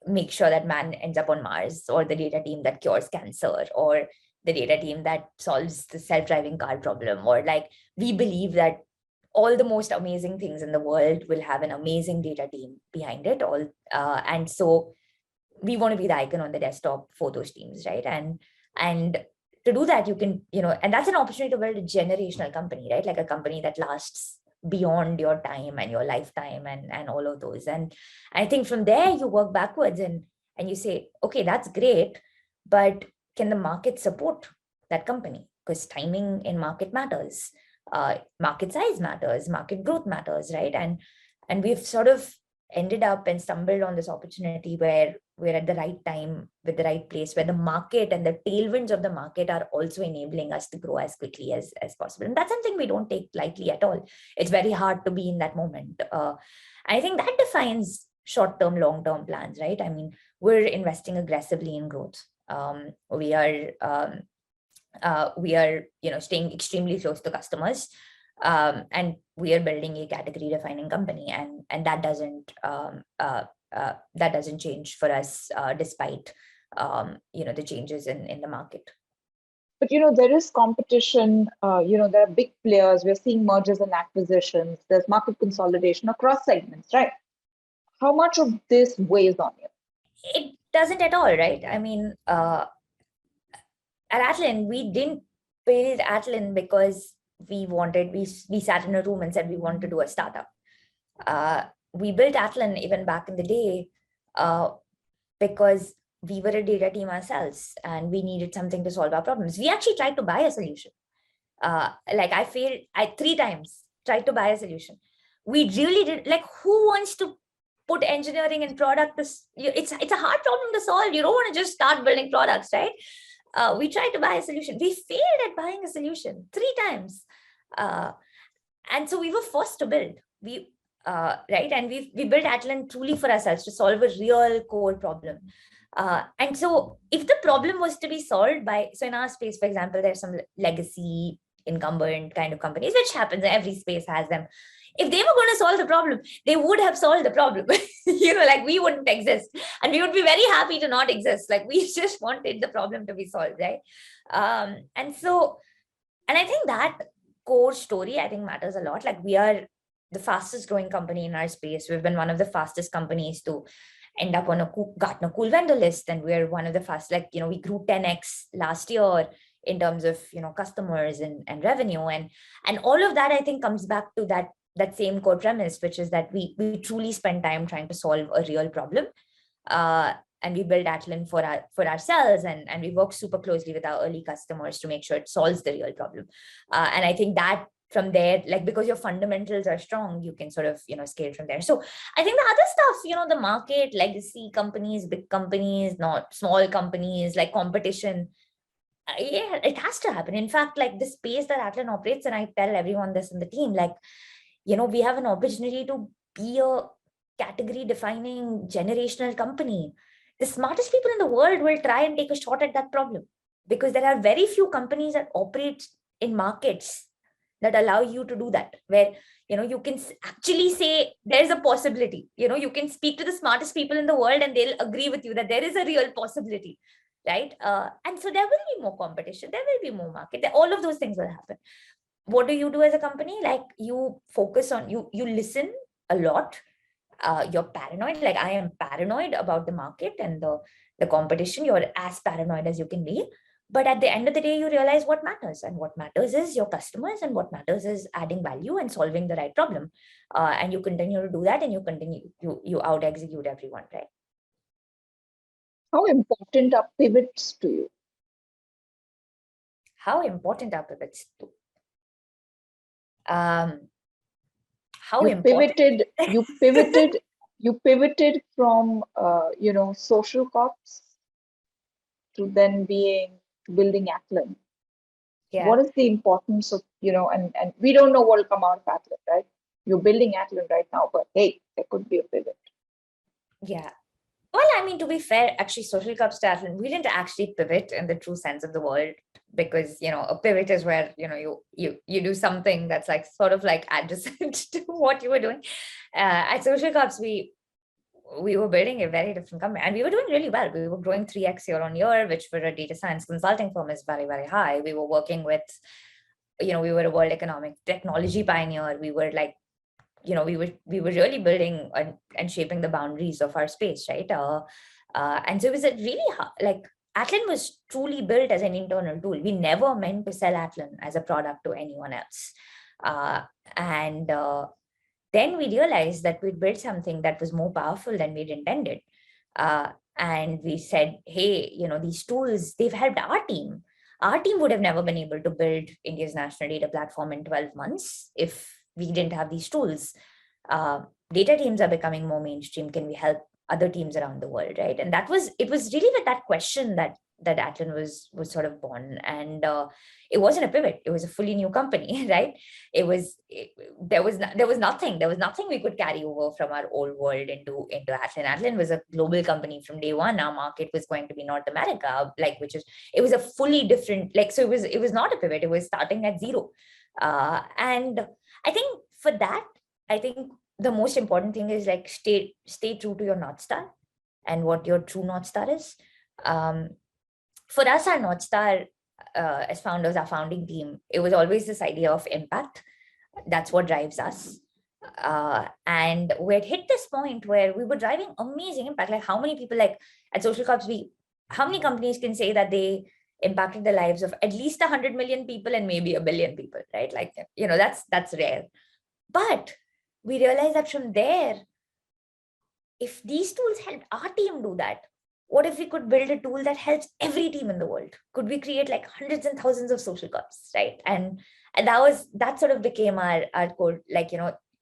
makes sure that man ends up on Mars, or the data team that cures cancer, or the data team that solves the self-driving car problem, or, like, we believe that all the most amazing things in the world will have an amazing data team behind it all. And so we want to be the icon on the desktop for those teams, right? And to do that, you can, and that's an opportunity to build a generational company, right? Like a company that lasts beyond your time and your lifetime and all of those. And I think from there you work backwards and you say, okay, that's great, but can the market support that company? Because timing in market matters, market size matters, market growth matters, right? And we've sort of ended up and stumbled on this opportunity where we're at the right time with the right place, where the market and the tailwinds of the market are also enabling us to grow as quickly as possible. And that's something we don't take lightly at all. It's very hard to be in that moment. I think that defines short-term, long-term plans, right? I mean, we're investing aggressively in growth. We are staying extremely close to customers, and we are building a category-defining company, and that doesn't change for us despite the changes in the market. But there is competition. There are big players. We're seeing mergers and acquisitions. There's market consolidation across segments, right? How much of this weighs on you? It doesn't at all, right? I mean, at Atlan, we didn't build Atlan because we sat in a room and said we want to do a startup. We built Atlan even back in the day because we were a data team ourselves and we needed something to solve our problems. We actually tried to buy a solution. I failed. I 3 times tried to buy a solution. We really did. Like, who wants to put engineering and product? It's a hard problem to solve. You don't want to just start building products, right? We tried to buy a solution. We failed at buying a solution 3 times. And so we were forced to build. Right? And we built Atlan truly for ourselves to solve a real core problem. And so if the problem was to be solved so in our space, for example, there's some legacy incumbent kind of companies, which happens, every space has them. If they were going to solve the problem, they would have solved the problem. We wouldn't exist. And we would be very happy to not exist. We just wanted the problem to be solved, right? And I think that core story, I think, matters a lot. We are the fastest growing company in our space. We've been one of the fastest companies to end up on a Gartner Cool Vendor list. And we're one of the fast, we grew 10x last year in terms of, customers and revenue. And all of that, I think, comes back to that same core premise, which is that we truly spend time trying to solve a real problem. And we build Atlan for ourselves, and we work super closely with our early customers to make sure it solves the real problem. And I think that from there, because your fundamentals are strong, you can sort of, scale from there. So I think the other stuff, the market, legacy companies, big companies, not small companies, competition, yeah, it has to happen. In fact, the space that Atlan operates, and I tell everyone this in the team, we have an opportunity to be a category defining generational company. The smartest people in the world will try and take a shot at that problem, because there are very few companies that operate in markets that allow you to do that, where you can actually say there's a possibility. You can speak to the smartest people in the world and they'll agree with you that there is a real possibility, right? And so there will be more competition, there will be more market, all of those things will happen. What do you do as a company? You focus on, you listen a lot. You're paranoid. I am paranoid about the market and the competition. You're as paranoid as you can be. But at the end of the day, you realize what matters. And what matters is your customers, and what matters is adding value and solving the right problem. And you continue to do that, and you out-execute everyone, right? How important are pivots to you? How important are pivots to? You pivoted from social cops to then building Atlan. Yeah. What is the importance of, and we don't know what will come out of Atlan, right? You're building Atlan right now, but hey, there could be a pivot. Yeah. Well, I mean, to be fair, actually, social cups to Atlan, we didn't actually pivot in the true sense of the word, because a pivot is where you do something that's sort of adjacent to what you were doing. At social cups, we were building a very different company, and we were doing really well. We were growing 3x year on year, which for a data science consulting firm is very, very high. We were working with, we were a world economic technology pioneer. We were we were really building and shaping the boundaries of our space, right? And so it was a really hard, Atlan was truly built as an internal tool. We never meant to sell Atlan as a product to anyone else. And then we realized that we'd built something that was more powerful than we'd intended. And we said, hey, these tools, they've helped our team. Our team would have never been able to build India's national data platform in 12 months if we didn't have these tools. Data teams are becoming more mainstream. Can we help other teams around the world, right? And it was really with that question that Atlan was sort of born. And it wasn't a pivot. It was a fully new company, right? There was nothing we could carry over from our old world into Atlan. Atlan was a global company from day one. Our market was going to be North America, it was a fully different, so it was not a pivot. It was starting at zero. And I think for that, the most important thing is stay true to your North Star and what your true North Star is. For us, our North Star as founders, our founding team, it was always this idea of impact. That's what drives us. And we had hit this point where we were driving amazing impact. Like how many people at Social Corps, how many companies can say that they impacted the lives of at least 100 million people and maybe 1 billion people, right? That's rare. But we realized that from there, if these tools helped our team do that, what if we could build a tool that helps every team in the world? Could we create hundreds and thousands of social cups, right? And that sort of became our core,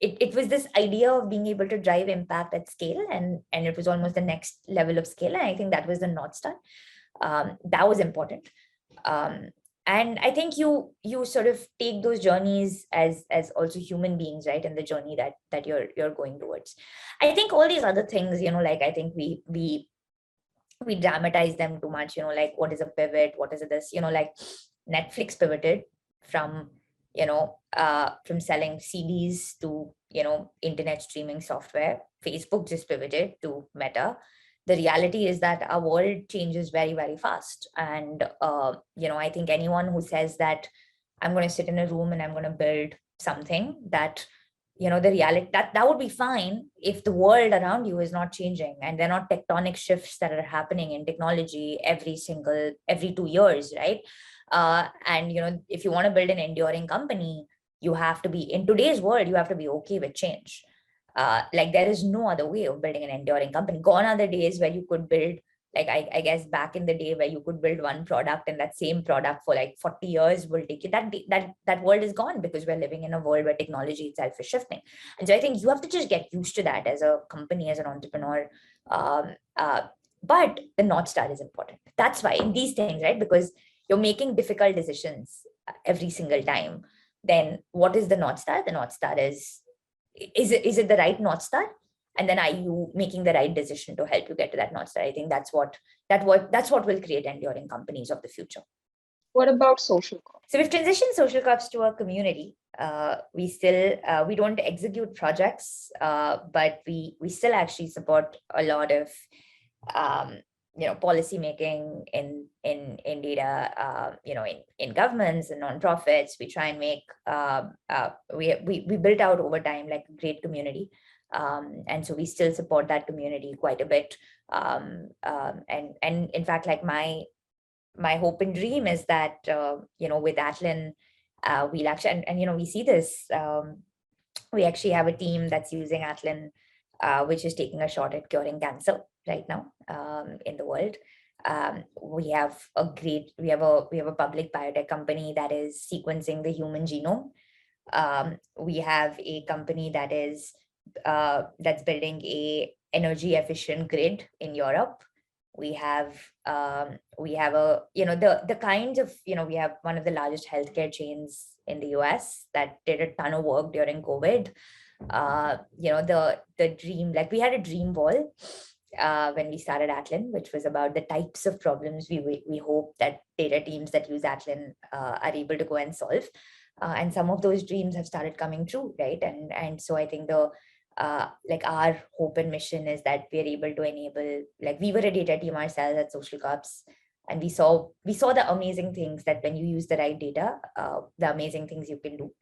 it was this idea of being able to drive impact at scale, and it was almost the next level of scale. And I think that was the North Star. That was important. And I think you sort of take those journeys as also human beings, right? And the journey that you're going towards. I think all these other things, I think we dramatize them too much, what is a pivot? What is this? Netflix pivoted from selling CDs to, internet streaming software. Facebook just pivoted to Meta. The reality is that our world changes very, very fast. And, I think anyone who says that I'm going to sit in a room and I'm going to build something that, the reality that would be fine if the world around you is not changing and they're not tectonic shifts that are happening in technology every 2 years, right? And, if you want to build an enduring company, you have to be, in today's world, you have to be okay with change. There is no other way of building an enduring company. Gone are the days where you could build, I guess back in the day where you could build one product and that same product for 40 years will take you. That world is gone because we're living in a world where technology itself is shifting. And so I think you have to just get used to that as a company, as an entrepreneur. But the North Star is important. That's why in these things, right? Because you're making difficult decisions every single time. Then what is the North Star? The North Star is it the right North Star? And then are you making the right decision to help you get to that North Star? I think that's what will create enduring companies of the future. What about social corps? So we've transitioned social corps to a community. We don't execute projects, but we still actually support a lot of policy making in data, in governments and nonprofits. We try and make we built out over time a great community. And so we still support that community quite a bit. And in fact, my hope and dream is that, with Atlan, we'll actually, and we see this, we actually have a team that's using Atlan, which is taking a shot at curing cancer right now in the world. We have a public biotech company that is sequencing the human genome. We have a company that is that's building a energy efficient grid in Europe. We have the kinds of, we have one of the largest healthcare chains in the US that did a ton of work during COVID. The dream, we had a dream wall when we started Atlan, which was about the types of problems we hope that data teams that use Atlan are able to go and solve. And some of those dreams have started coming true, right? And so I think our hope and mission is that we're able to enable, we were a data team ourselves at Social Corps, and we saw the amazing things that when you use the right data, the amazing things you can do.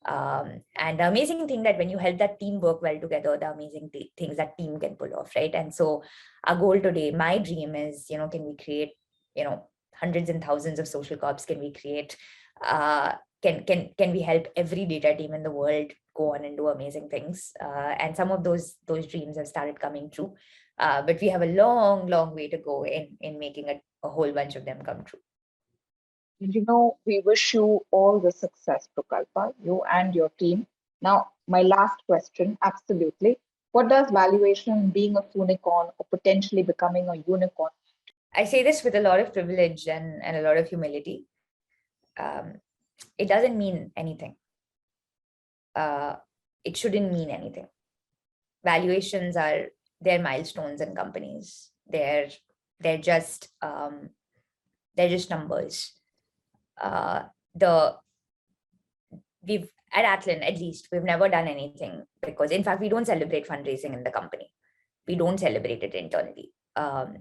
And the amazing thing that when you help that team work well together, the amazing things that team can pull off, right? And so our goal today, my dream is, can we create, hundreds and thousands of social corps? Can we create can we help every data team in the world go on and do amazing things? And some of those dreams have started coming true. But we have a long way to go in making a whole bunch of them come true. And we wish you all the success, Prakalpa, you and your team. Now, my last question, absolutely. What does valuation, being a Soonicorn or potentially becoming a unicorn? I say this with a lot of privilege and a lot of humility. It doesn't mean anything. It shouldn't mean anything. Valuations they're milestones in companies. They're just numbers. We've at Atlan, at least, we've never done anything because, in fact, we don't celebrate fundraising in the company. We don't celebrate it internally.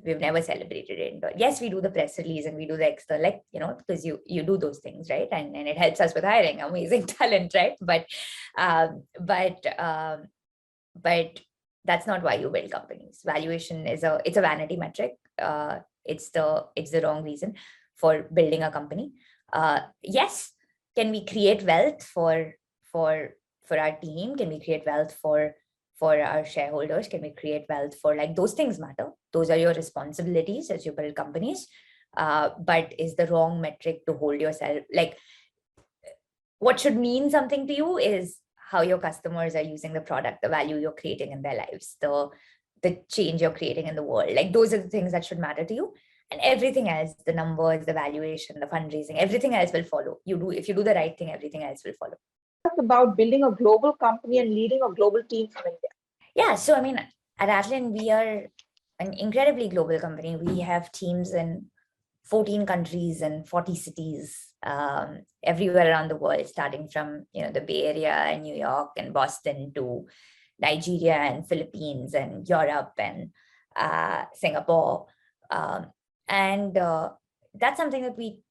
We've never celebrated it. Yes, we do the press release and we do the extra, because you do those things, right? And it helps us with hiring amazing talent, right? But that's not why you build companies. Valuation it's a vanity metric. It's the wrong reason for building a company. Yes, can we create wealth for our team? Can we create wealth for our shareholders? Can we create wealth for those things matter? Those are your responsibilities as you build companies. But is the wrong metric to hold yourself. What should mean something to you is how your customers are using the product, the value you're creating in their lives, the change you're creating in the world. Those are the things that should matter to you. And everything else, the numbers, the valuation, the fundraising, everything else will follow. If you do the right thing, everything else will follow. It's about building a global company and leading a global team from India. Yeah, so at Atlan, we are an incredibly global company. We have teams in 14 countries and 40 cities, everywhere around the world, starting from the Bay Area and New York and Boston to Nigeria and Philippines and Europe and Singapore. And that's something that we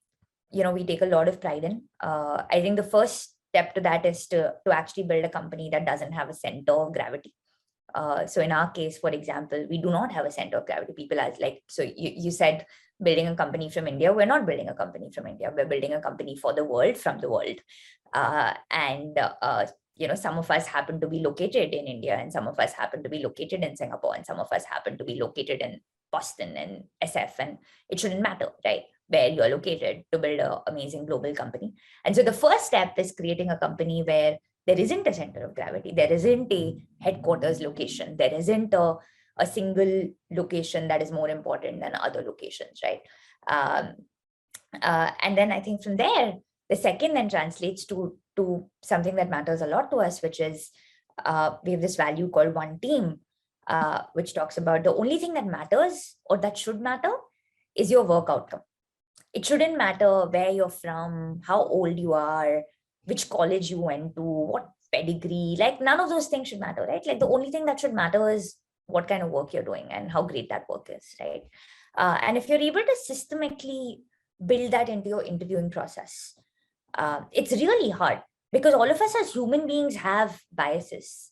take a lot of pride in. I think the first step to that is to actually build a company that doesn't have a center of gravity. So in our case, for example, we do not have a center of gravity. People are so you said building a company from India. We're not building a company from India. We're building a company for the world, from the world. Some of us happen to be located in India, and some of us happen to be located in Singapore, and some of us happen to be located in Boston and SF, and it shouldn't matter, right, where you're located to build an amazing global company. And so the first step is creating a company where there isn't a center of gravity. There isn't a headquarters location. There isn't a single location that is more important than other locations, right? And then I think from there, the second then translates to something that matters a lot to us, which is we have this value called one team, which talks about the only thing that matters or that should matter is your work outcome. It shouldn't matter where you're from, how old you are, which college you went to, what pedigree, none of those things should matter, right? The only thing that should matter is what kind of work you're doing and how great that work is, right? And if you're able to systematically build that into your interviewing process, it's really hard because all of us as human beings have biases.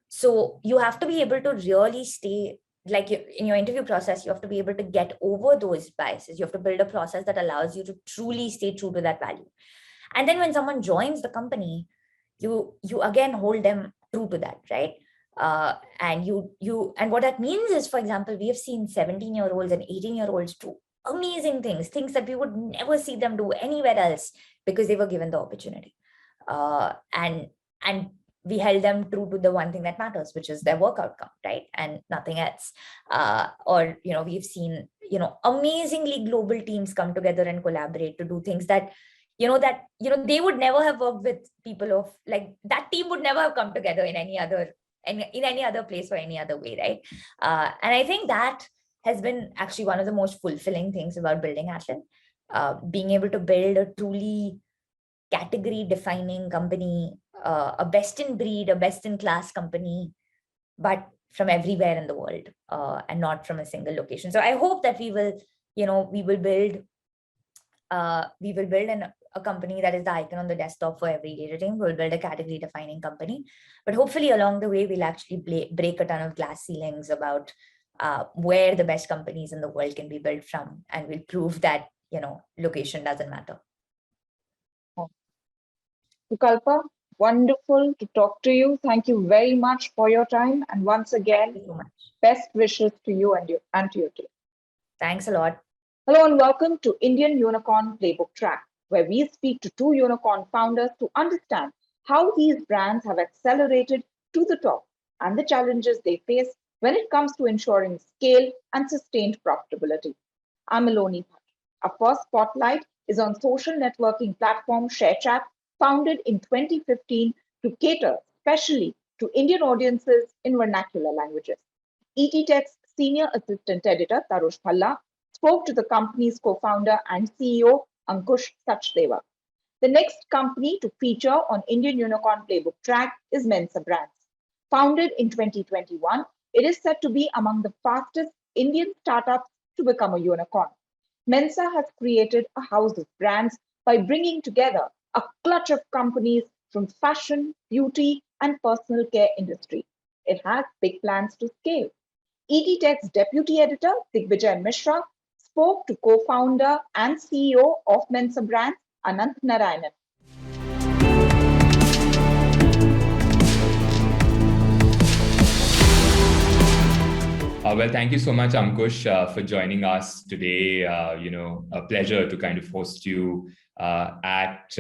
So you have to be able to really stay, in your interview process, you have to be able to get over those biases. You have to build a process that allows you to truly stay true to that value. And then when someone joins the company, you again hold them true to that, right? And what that means is, for example, we have seen 17-year-olds and 18-year-olds do amazing things that we would never see them do anywhere else because they were given the opportunity. And we held them true to the one thing that matters, which is their work outcome, right? And nothing else. We've seen, amazingly global teams come together and collaborate to do things that they would never have worked with people of that team would never have come together in any other place or any other way, right? And I think that has been actually one of the most fulfilling things about building Atlan, being able to build a truly category defining company, a best in breed, a best in class company, but from everywhere in the world, and not from a single location. So I hope that we will build a company that is the icon on the desktop for every data team. We'll build a category defining company, but hopefully along the way, we'll actually break a ton of glass ceilings about where the best companies in the world can be built from. And we'll prove that, location doesn't matter. Sukalpa, wonderful to talk to you. Thank you very much for your time. And once again, Thank you so much. best wishes to you and to your team. Thanks a lot. Hello and welcome to Indian Unicorn Playbook Track, where we speak to two unicorn founders to understand how these brands have accelerated to the top and the challenges they face when it comes to ensuring scale and sustained profitability. I'm Aloni Bhatt. Our first spotlight is on social networking platform ShareChat, founded in 2015 to cater specially to Indian audiences in vernacular languages. ET Tech's senior assistant editor, Tarush Phalla, spoke to the company's co-founder and CEO, Ankush Sachdeva. The next company to feature on Indian Unicorn Playbook Track is Mensa Brands. Founded in 2021, it is said to be among the fastest Indian startups to become a unicorn. Mensa has created a house of brands by bringing together a clutch of companies from fashion, beauty, and personal care industry. It has big plans to scale. ET Tech's deputy editor, Digvijay Mishra, spoke to co-founder and CEO of Mensa Brands, Anant Narayanan. Well, thank you so much, Ankush, for joining us today. A pleasure to kind of host you at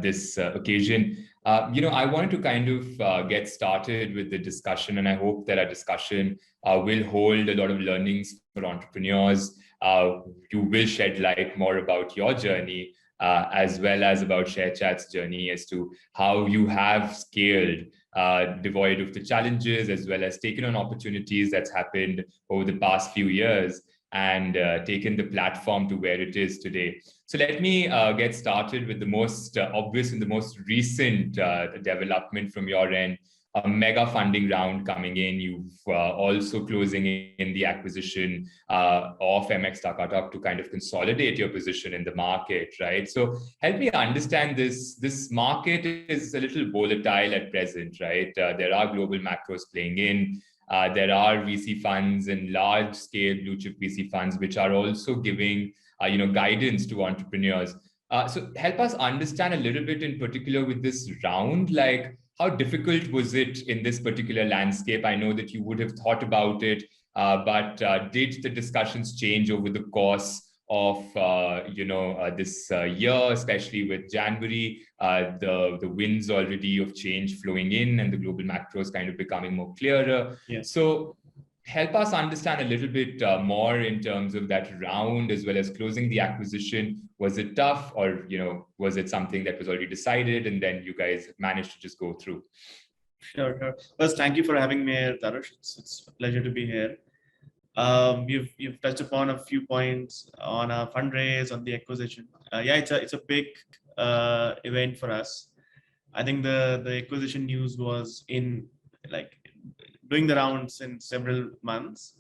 this occasion. I wanted to kind of get started with the discussion, and I hope that our discussion will hold a lot of learnings for entrepreneurs. You will shed light more about your journey, as well as about ShareChat's journey as to how you have scaled devoid of the challenges, as well as taken on opportunities that's happened over the past few years and taken the platform to where it is today. So let me get started with the most obvious and the most recent development from your end. A mega funding round coming in. You've also closing in the acquisition of MX Takatalk to kind of consolidate your position in the market, right? So help me understand this. This market is a little volatile at present, right? There are global macros playing in. There are VC funds and large-scale blue chip VC funds, which are also giving guidance to entrepreneurs. So help us understand a little bit in particular with this round, like how difficult was it in this particular landscape? I know that you would have thought about it, but did the discussions change over the course of this year, especially with January, the winds already of change flowing in and the global macros kind of becoming more clearer? Yeah. So help us understand a little bit more in terms of that round, as well as closing the acquisition. Was it tough, or was it something that was already decided and then you guys managed to just go through? Sure. First, thank you for having me here, Tarush. It's a pleasure to be here. You've touched upon a few points on a fundraise, on the acquisition. It's a big event for us. I think the acquisition news was doing the rounds in several months.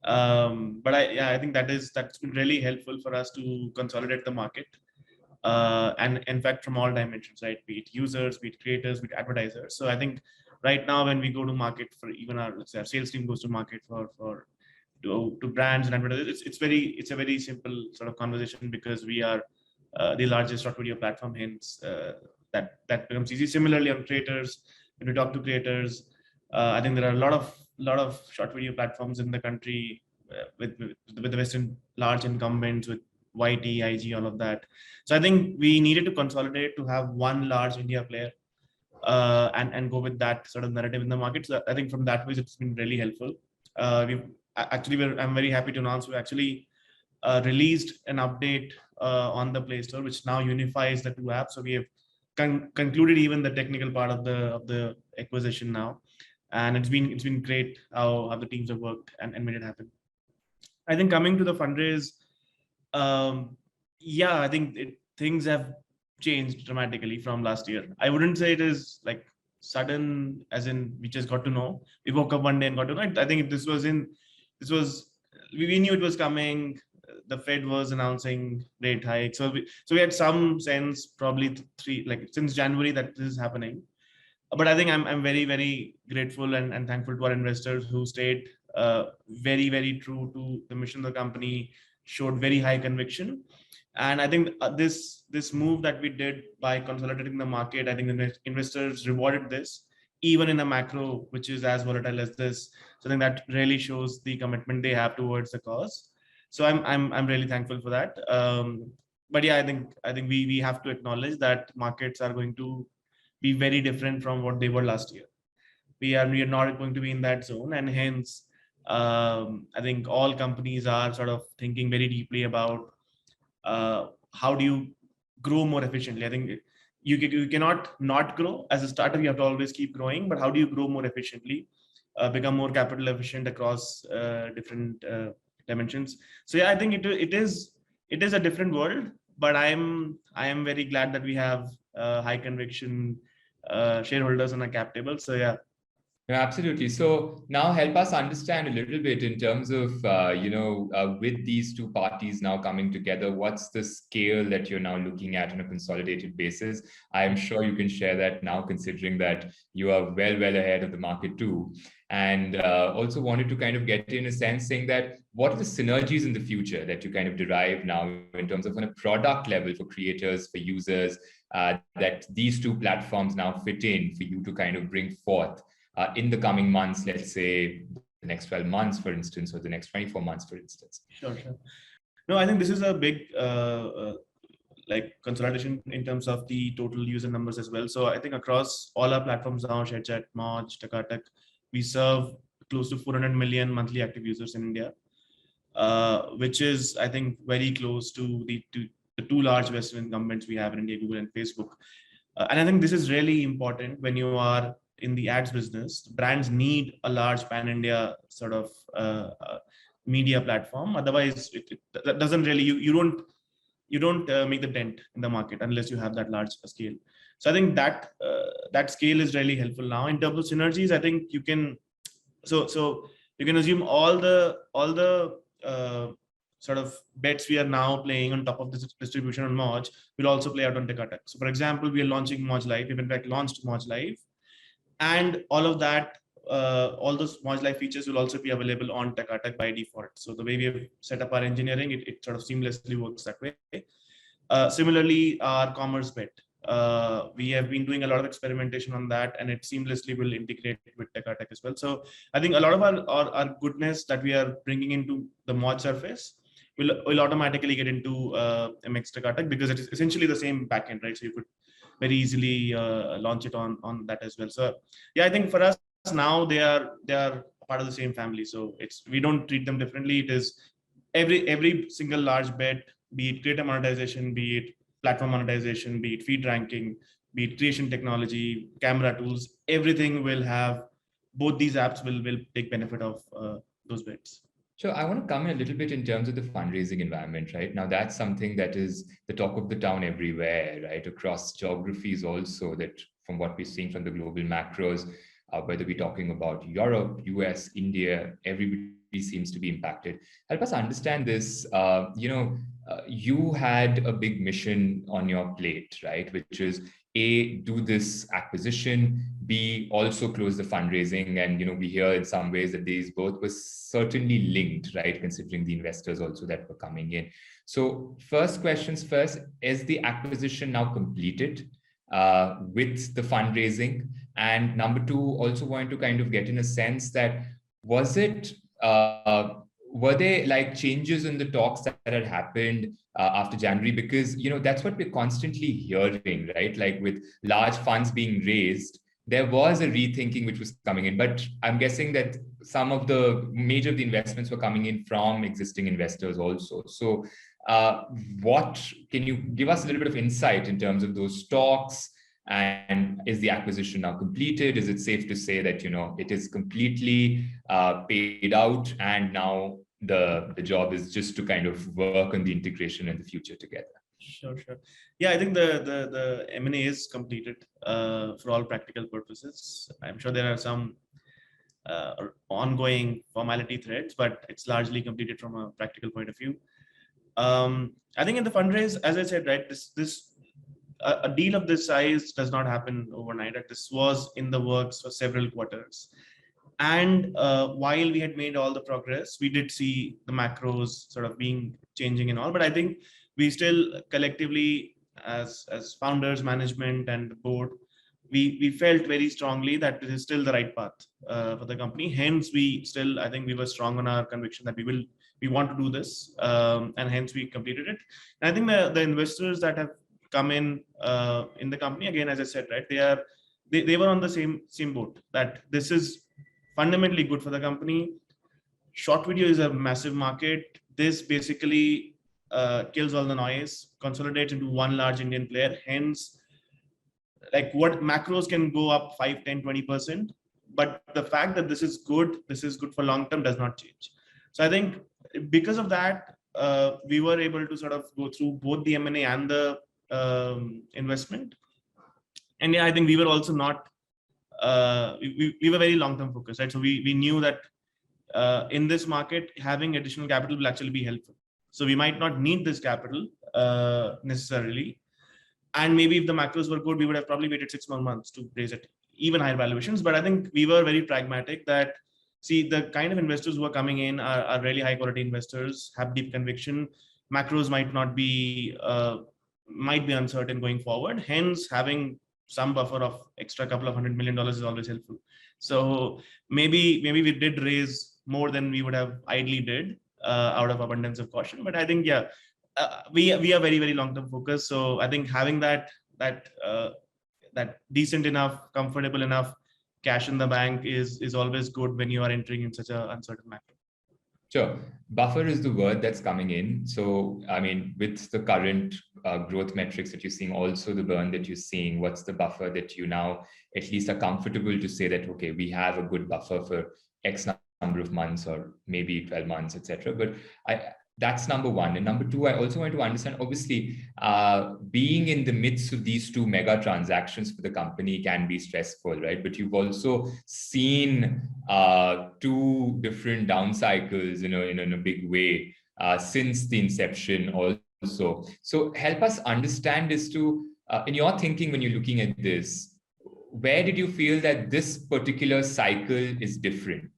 But I think that's been really helpful for us to consolidate the market. And in fact, from all dimensions, right? Be it users, be it creators, be it advertisers. So I think right now when we go to market for even our sales team goes to market to brands and advertisers, it's a very simple sort of conversation, because we are the largest short video platform. Hence, that becomes easy. Similarly, on creators, when we talk to creators, I think there are a lot of short video platforms in the country with the Western large incumbents, with YT, IG, all of that. So I think we needed to consolidate to have one large India player and go with that sort of narrative in the market. So I think from that way, it's been really helpful. I'm very happy to announce we actually released an update on the Play Store, which now unifies the two apps. So we have concluded even the technical part of the acquisition now. And it's been great how the teams have worked and made it happen. I think coming to the fundraise, I think things have changed dramatically from last year. I wouldn't say it is like sudden, as in we just got to know. We woke up one day and got to know. I think we knew it was coming. The Fed was announcing rate hikes, so we had some sense probably since January that this is happening. But I think I'm very, very grateful and thankful to our investors who stayed very, very true to the mission of the company, showed very high conviction. And I think this move that we did by consolidating the market, I think the investors rewarded this, even in a macro which is as volatile as this. So I think that really shows the commitment they have towards the cause. So I'm really thankful for that. But yeah, I think we have to acknowledge that markets are going to be very different from what they were last year. We are not going to be in that zone, and hence I think all companies are sort of thinking very deeply about how do you grow more efficiently. I think you cannot not grow as a startup. You have to always keep growing, but how do you grow more efficiently, become more capital efficient across different dimensions? So yeah, I think it is a different world, but I am very glad that we have high conviction shareholders on a cap table. So yeah. Yeah, absolutely. So now help us understand a little bit in terms of, with these two parties now coming together, what's the scale that you're now looking at on a consolidated basis? I'm sure you can share that now, considering that you are well ahead of the market too. And also wanted to kind of get in a sense saying that what are the synergies in the future that you kind of derive now in terms of on a product level for creators, for users, that these two platforms now fit in for you to kind of bring forth in the coming months, let's say the next 12 months, for instance, or the next 24 months, for instance? Sure. No, I think this is a big like consolidation in terms of the total user numbers as well. So I think across all our platforms now, ShareChat, Moj, Takatak, we serve close to 400 million monthly active users in India, which is, I think, very close to the two large Western incumbents we have in India, Google and Facebook. And I think this is really important when you are in the ads business. Brands need a large pan-India sort of media platform. Otherwise, that doesn't really, you don't make the dent in the market unless you have that large scale. So I think that that scale is really helpful now. In terms of synergies, I think you can, so you can assume all the sort of bets we are now playing on top of this distribution on Moj will also play out on Takatak. So for example, we are launching Moj Live. We've in fact launched Moj Live. And all of that, all those Moj Live features will also be available on Takatak by default. So the way we have set up our engineering, it sort of seamlessly works that way. Similarly, our commerce bet, we have been doing a lot of experimentation on that, and it seamlessly will integrate with Takatak as well. So I think a lot of our goodness that we are bringing into the Moj surface will automatically get into MX Takatak, because it is essentially the same backend, right? So you could very easily launch it on that as well. So yeah, I think for us now, they are part of the same family. So we don't treat them differently. It is every single large bet, be it creator monetization, be it platform monetization, be it feed ranking, be it creation technology, camera tools, everything will have, both these apps will take benefit of those bets. Sure. I want to come in a little bit in terms of the fundraising environment, right? Now, that's something that is the talk of the town everywhere, right? Across geographies also, that from what we're seeing from the global macros, whether we're talking about Europe, US, India, everybody seems to be impacted. Help us understand this. You had a big mission on your plate, right? Which is A, do this acquisition, B, also close the fundraising. And, we hear in some ways that these both were certainly linked, right? Considering the investors also that were coming in. So first questions first, is the acquisition now completed with the fundraising? And number two, also want to kind of get in a sense that, was it, were there like changes in the talks that had happened after January? Because, that's what we're constantly hearing, right? Like with large funds being raised, there was a rethinking which was coming in, but I'm guessing that some of the major of the investments were coming in from existing investors also. So what can you give us a little bit of insight in terms of those talks? And is the acquisition now completed? Is it safe to say that, it is completely paid out, and now the job is just to kind of work on the integration and the future together? Sure. Yeah, I think the M&A is completed for all practical purposes. I'm sure there are some ongoing formality threads, but it's largely completed from a practical point of view. I think in the fundraise, as I said, right, a deal of this size does not happen overnight. This was in the works for several quarters. And while we had made all the progress, we did see the macros sort of being changing and all. But I think we still collectively, as founders, management, and the board, we felt very strongly that this is still the right path for the company. Hence, I think we were strong on our conviction that we want to do this, and hence we completed it. And I think the investors that have come in the company, again, as I said, right, they were on the same boat, that this is fundamentally good for the company. Short video is a massive market. This basically kills all the noise, consolidates into one large Indian player. Hence, like, what macros can go up 5, 10, 20%, but the fact that this is good for long term does not change. So I think because of that, we were able to sort of go through both the M&A and the investment. And yeah, I think we were also not, we were very long-term focused, right? So we knew that in this market, having additional capital will actually be helpful. So we might not need this capital necessarily. And maybe if the macros were good, we would have probably waited 6 more months to raise it, even higher valuations. But I think we were very pragmatic that, see, the kind of investors who are coming in are really high quality investors, have deep conviction. Macros might be uncertain going forward. Hence, having some buffer of extra couple of $100 million is always helpful. So maybe we did raise more than we would have ideally did out of abundance of caution. But I think, yeah, we are very, very long-term focused. So I think having that decent enough, comfortable enough cash in the bank is always good when you are entering in such an uncertain macro. Sure. Buffer is the word that's coming in. So, I mean, with the current growth metrics that you're seeing, also the burn that you're seeing, what's the buffer that you now at least are comfortable to say that, okay, we have a good buffer for X number of months or maybe 12 months, etc. But that's number one. And number two, I also want to understand, obviously, being in the midst of these two mega transactions for the company can be stressful, right? But you've also seen two different down cycles, in a big way since the inception also. So help us understand as to, in your thinking, when you're looking at this, where did you feel that this particular cycle is different?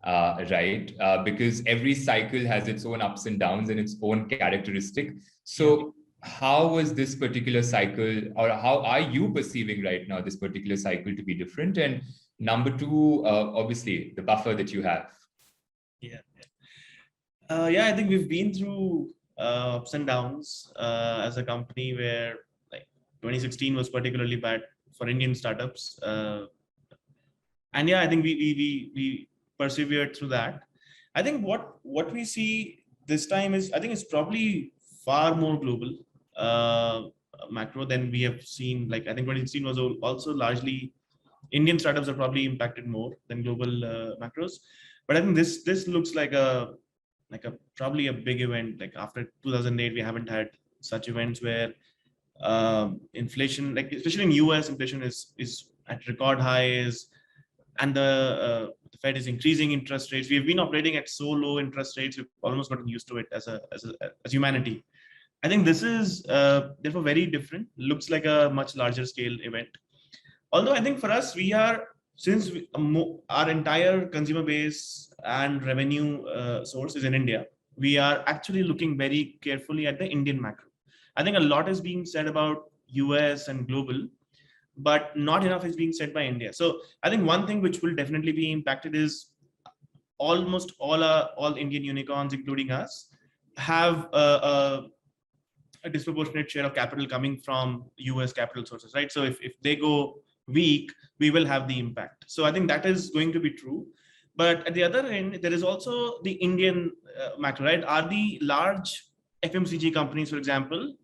Right? Because every cycle has its own ups and downs and its own characteristic. So how was this particular cycle, or how are you perceiving right now this particular cycle to be different? And number two, obviously, the buffer that you have. Yeah, I think we've been through ups and downs as a company, where like 2016 was particularly bad for Indian startups. And yeah, I think we persevered through that. I think what we see this time is, I think it's probably far more global macro than we have seen. Like, I think 2016 was also largely Indian startups are probably impacted more than global macros. But I think this looks like probably a big event. Like after 2008, we haven't had such events where inflation, like especially in US, inflation is at record highs, and the Fed is increasing interest rates. We've been operating at so low interest rates, we've almost gotten used to it as humanity. I think this is therefore very different. Looks like a much larger scale event. Although I think for us, since our entire consumer base and revenue source is in India, we are actually looking very carefully at the Indian macro. I think a lot is being said about US and global, but not enough is being said by India. So I think one thing which will definitely be impacted is almost all Indian unicorns, including us, have a disproportionate share of capital coming from US capital sources, right? So if they go weak, we will have the impact. So I think that is going to be true. But at the other end, there is also the Indian macro, right? Are the large FMCG companies, for example,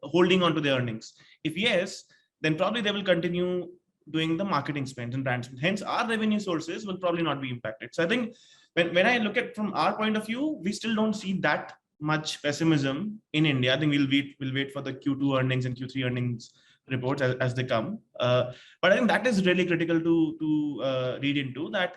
holding on to their earnings? If yes, then probably they will continue doing the marketing spend and brand spend. Hence, our revenue sources will probably not be impacted. So I think when I look at from our point of view, we still don't see that much pessimism in India. I think we'll wait for the Q2 earnings and Q3 earnings reports as they come. But I think that is really critical to read into. That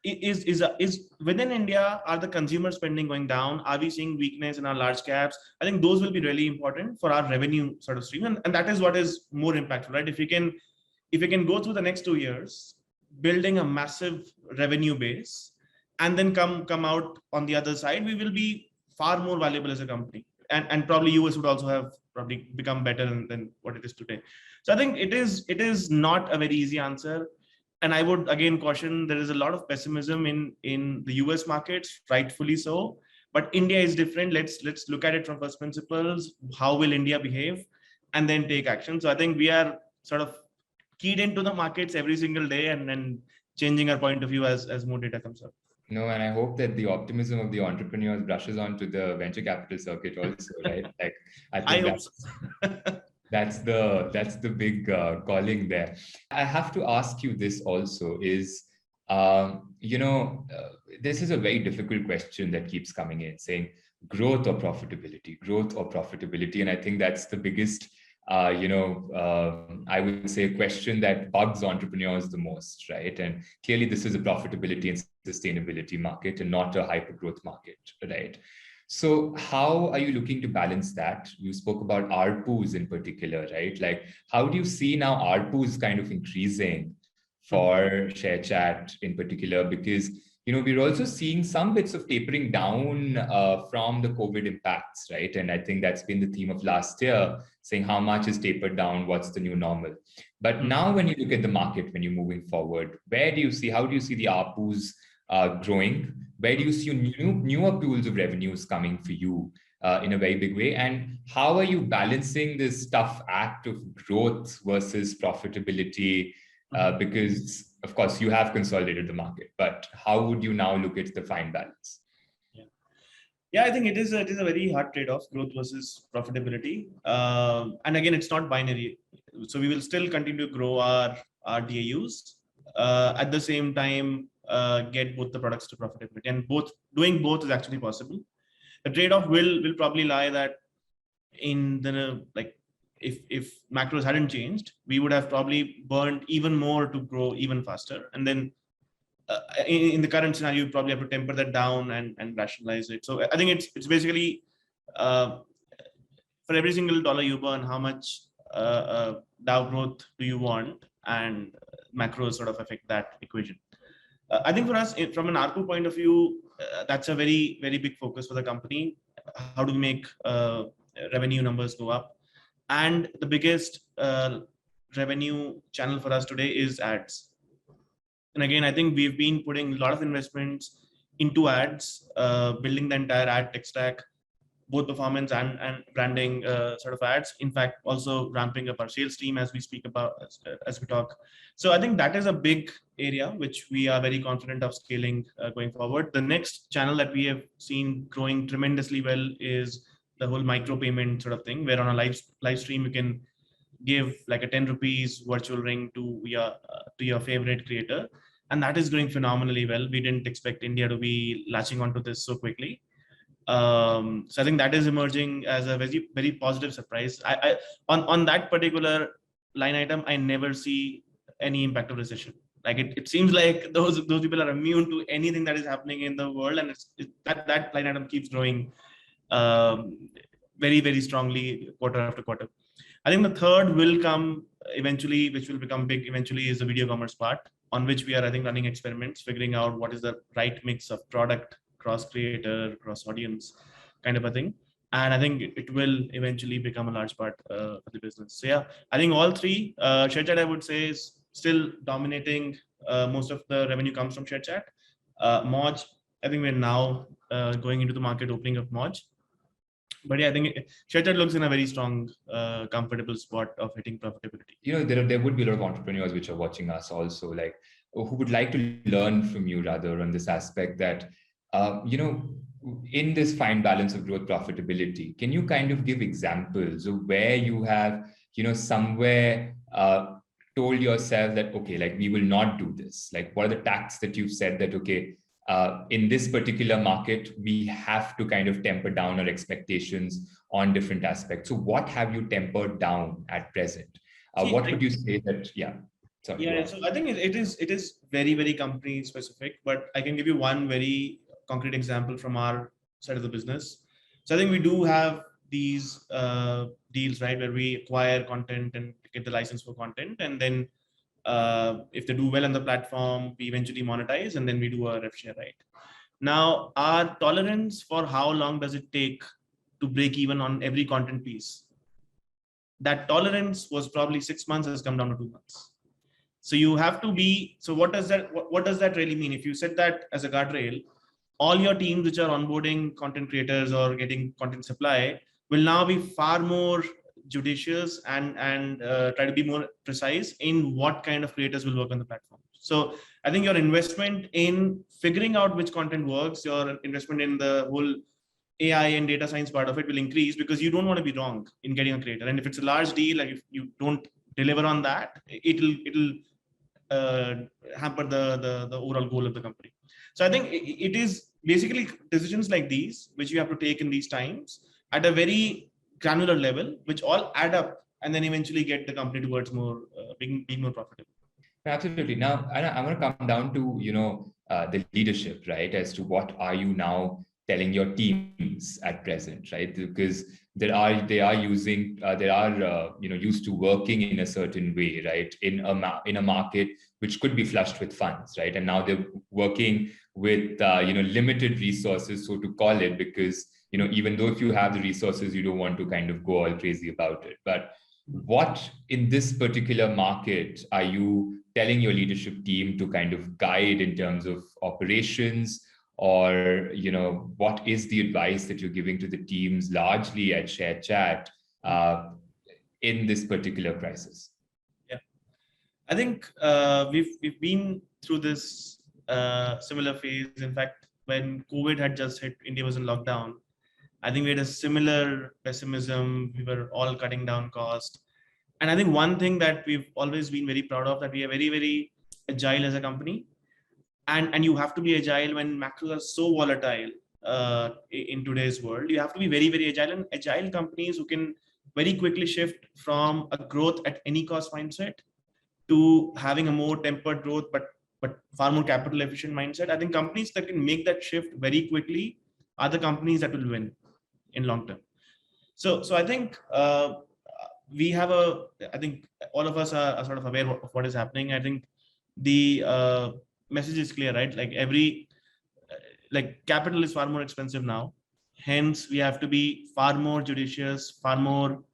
is within India, are the consumer spending going down? Are we seeing weakness in our large caps? I think those will be really important for our revenue sort of stream, and that is what is more impactful, right? If you can go through the next 2 years, building a massive revenue base, and then come out on the other side, we will be far more valuable as a company. And probably US would also have probably become better than what it is today. So I think it is not a very easy answer. And I would again caution, there is a lot of pessimism in the US markets, rightfully so. But India is different. Let's look at it from first principles. How will India behave? And then take action. So I think we are sort of keyed into the markets every single day and then changing our point of view as more data comes up. No, and I hope that the optimism of the entrepreneurs brushes onto the venture capital circuit also, right? Like, I think that's the big calling there. I have to ask you this also is, this is a very difficult question that keeps coming in, saying growth or profitability. And I think that's the biggest, I would say, a question that bugs entrepreneurs the most, right? And clearly this is a profitability and sustainability market and not a hyper growth market, right? So how are you looking to balance that? You spoke about ARPUs in particular, right? Like, how do you see now ARPUs kind of increasing for ShareChat in particular? Because, we're also seeing some bits of tapering down from the COVID impacts, right? And I think that's been the theme of last year, saying how much is tapered down, what's the new normal. But now when you look at the market, when you're moving forward, how do you see the ARPUs growing? Where do you see newer pools of revenues coming for you in a very big way? And how are you balancing this tough act of growth versus profitability? Because of course you have consolidated the market, but how would you now look at the fine balance? Yeah, I think it is a very hard trade-off, growth versus profitability. And again, it's not binary. So we will still continue to grow our DAUs. At the same time, get both the products to profitability, and doing both is actually possible. The trade-off will probably lie that in the if macros hadn't changed, we would have probably burned even more to grow even faster. And then in the current scenario, you probably have to temper that down and rationalize it. So I think it's basically for every single dollar you burn, how much DAU growth do you want, and macros sort of affect that equation. I think for us, from an ARPU point of view, that's a very, very big focus for the company. How do we make revenue numbers go up? And the biggest revenue channel for us today is ads. And again, I think we've been putting a lot of investments into ads, building the entire ad tech stack, both performance and branding sort of ads. In fact, also ramping up our sales team as we speak about, as we talk. So I think that is a big area which we are very confident of scaling going forward. The next channel that we have seen growing tremendously well is the whole micro payment sort of thing, where on a live stream you can give like a 10 rupees virtual ring to your favorite creator, and that is doing phenomenally well. We didn't expect India to be latching onto this so quickly. So I think that is emerging as a very, very positive surprise. On that particular line item, I never see any impact of recession. Like it seems like those people are immune to anything that is happening in the world, and that line item keeps growing very, very strongly quarter after quarter. I think the third will come eventually, which will become big eventually, is the video commerce part, on which we are, I think, running experiments, figuring out what is the right mix of product, cross creator, cross audience kind of a thing. And I think it will eventually become a large part of the business. So yeah, I think all three, ShareChat, I would say, is still dominating. Most of the revenue comes from ShareChat. Moj, I think we're now going into the market, opening up Moj. But yeah, I think ShareChat looks in a very strong, comfortable spot of hitting profitability. There would be a lot of entrepreneurs which are watching us also, like, who would like to learn from you rather on this aspect that, in this fine balance of growth profitability, can you kind of give examples of where you have, somewhere told yourself that, okay, like we will not do this? Like, what are the tacts that you've said that, okay, in this particular market, we have to kind of temper down our expectations on different aspects. So what have you tempered down at present? What would you say that, yeah. Sorry, yeah, so I think it is very, very company specific, but I can give you one very concrete example from our side of the business. So I think we do have these deals, right, where we acquire content and get the license for content, and then If they do well on the platform, we eventually monetize, and then we do a rev share, right? Now, our tolerance for how long does it take to break even on every content piece, that tolerance was probably 6 months, has come down to 2 months. So you have to be, so what does that really mean? If you set that as a guardrail, all your teams which are onboarding content creators or getting content supply will now be far more judicious and try to be more precise in what kind of creators will work on the platform. So I think your investment in figuring out which content works, your investment in the whole AI and data science part of it will increase, because you don't want to be wrong in getting a creator. And if it's a large deal, like if you don't deliver on that, it'll hamper the overall goal of the company. So I think it is basically decisions like these, which you have to take in these times at a very granular level, which all add up and then eventually get the company towards more being more profitable. Absolutely. Now, I want to come down to, the leadership, right? As to what are you now telling your teams at present, right? Because they are using, used to working in a certain way, right? In a market which could be flushed with funds, right? And now they're working with, limited resources, so to call it, because, even though if you have the resources, you don't want to kind of go all crazy about it. But what in this particular market are you telling your leadership team to kind of guide in terms of operations, or what is the advice that you're giving to the teams largely at ShareChat in this particular crisis? Yeah, I think we've been through this similar phase. In fact, when COVID had just hit, India was in lockdown. I think we had a similar pessimism. We were all cutting down cost. And I think one thing that we've always been very proud of, that we are very, very agile as a company. And you have to be agile when macros are so volatile in today's world. You have to be very, very agile, and agile companies who can very quickly shift from a growth at any cost mindset to having a more tempered growth, but far more capital efficient mindset. I think companies that can make that shift very quickly are the companies that will win in long term. So I think we have I think all of us are sort of aware of what is happening. I think the message is clear, right? Like capital is far more expensive now. Hence, we have to be far more judicious, far more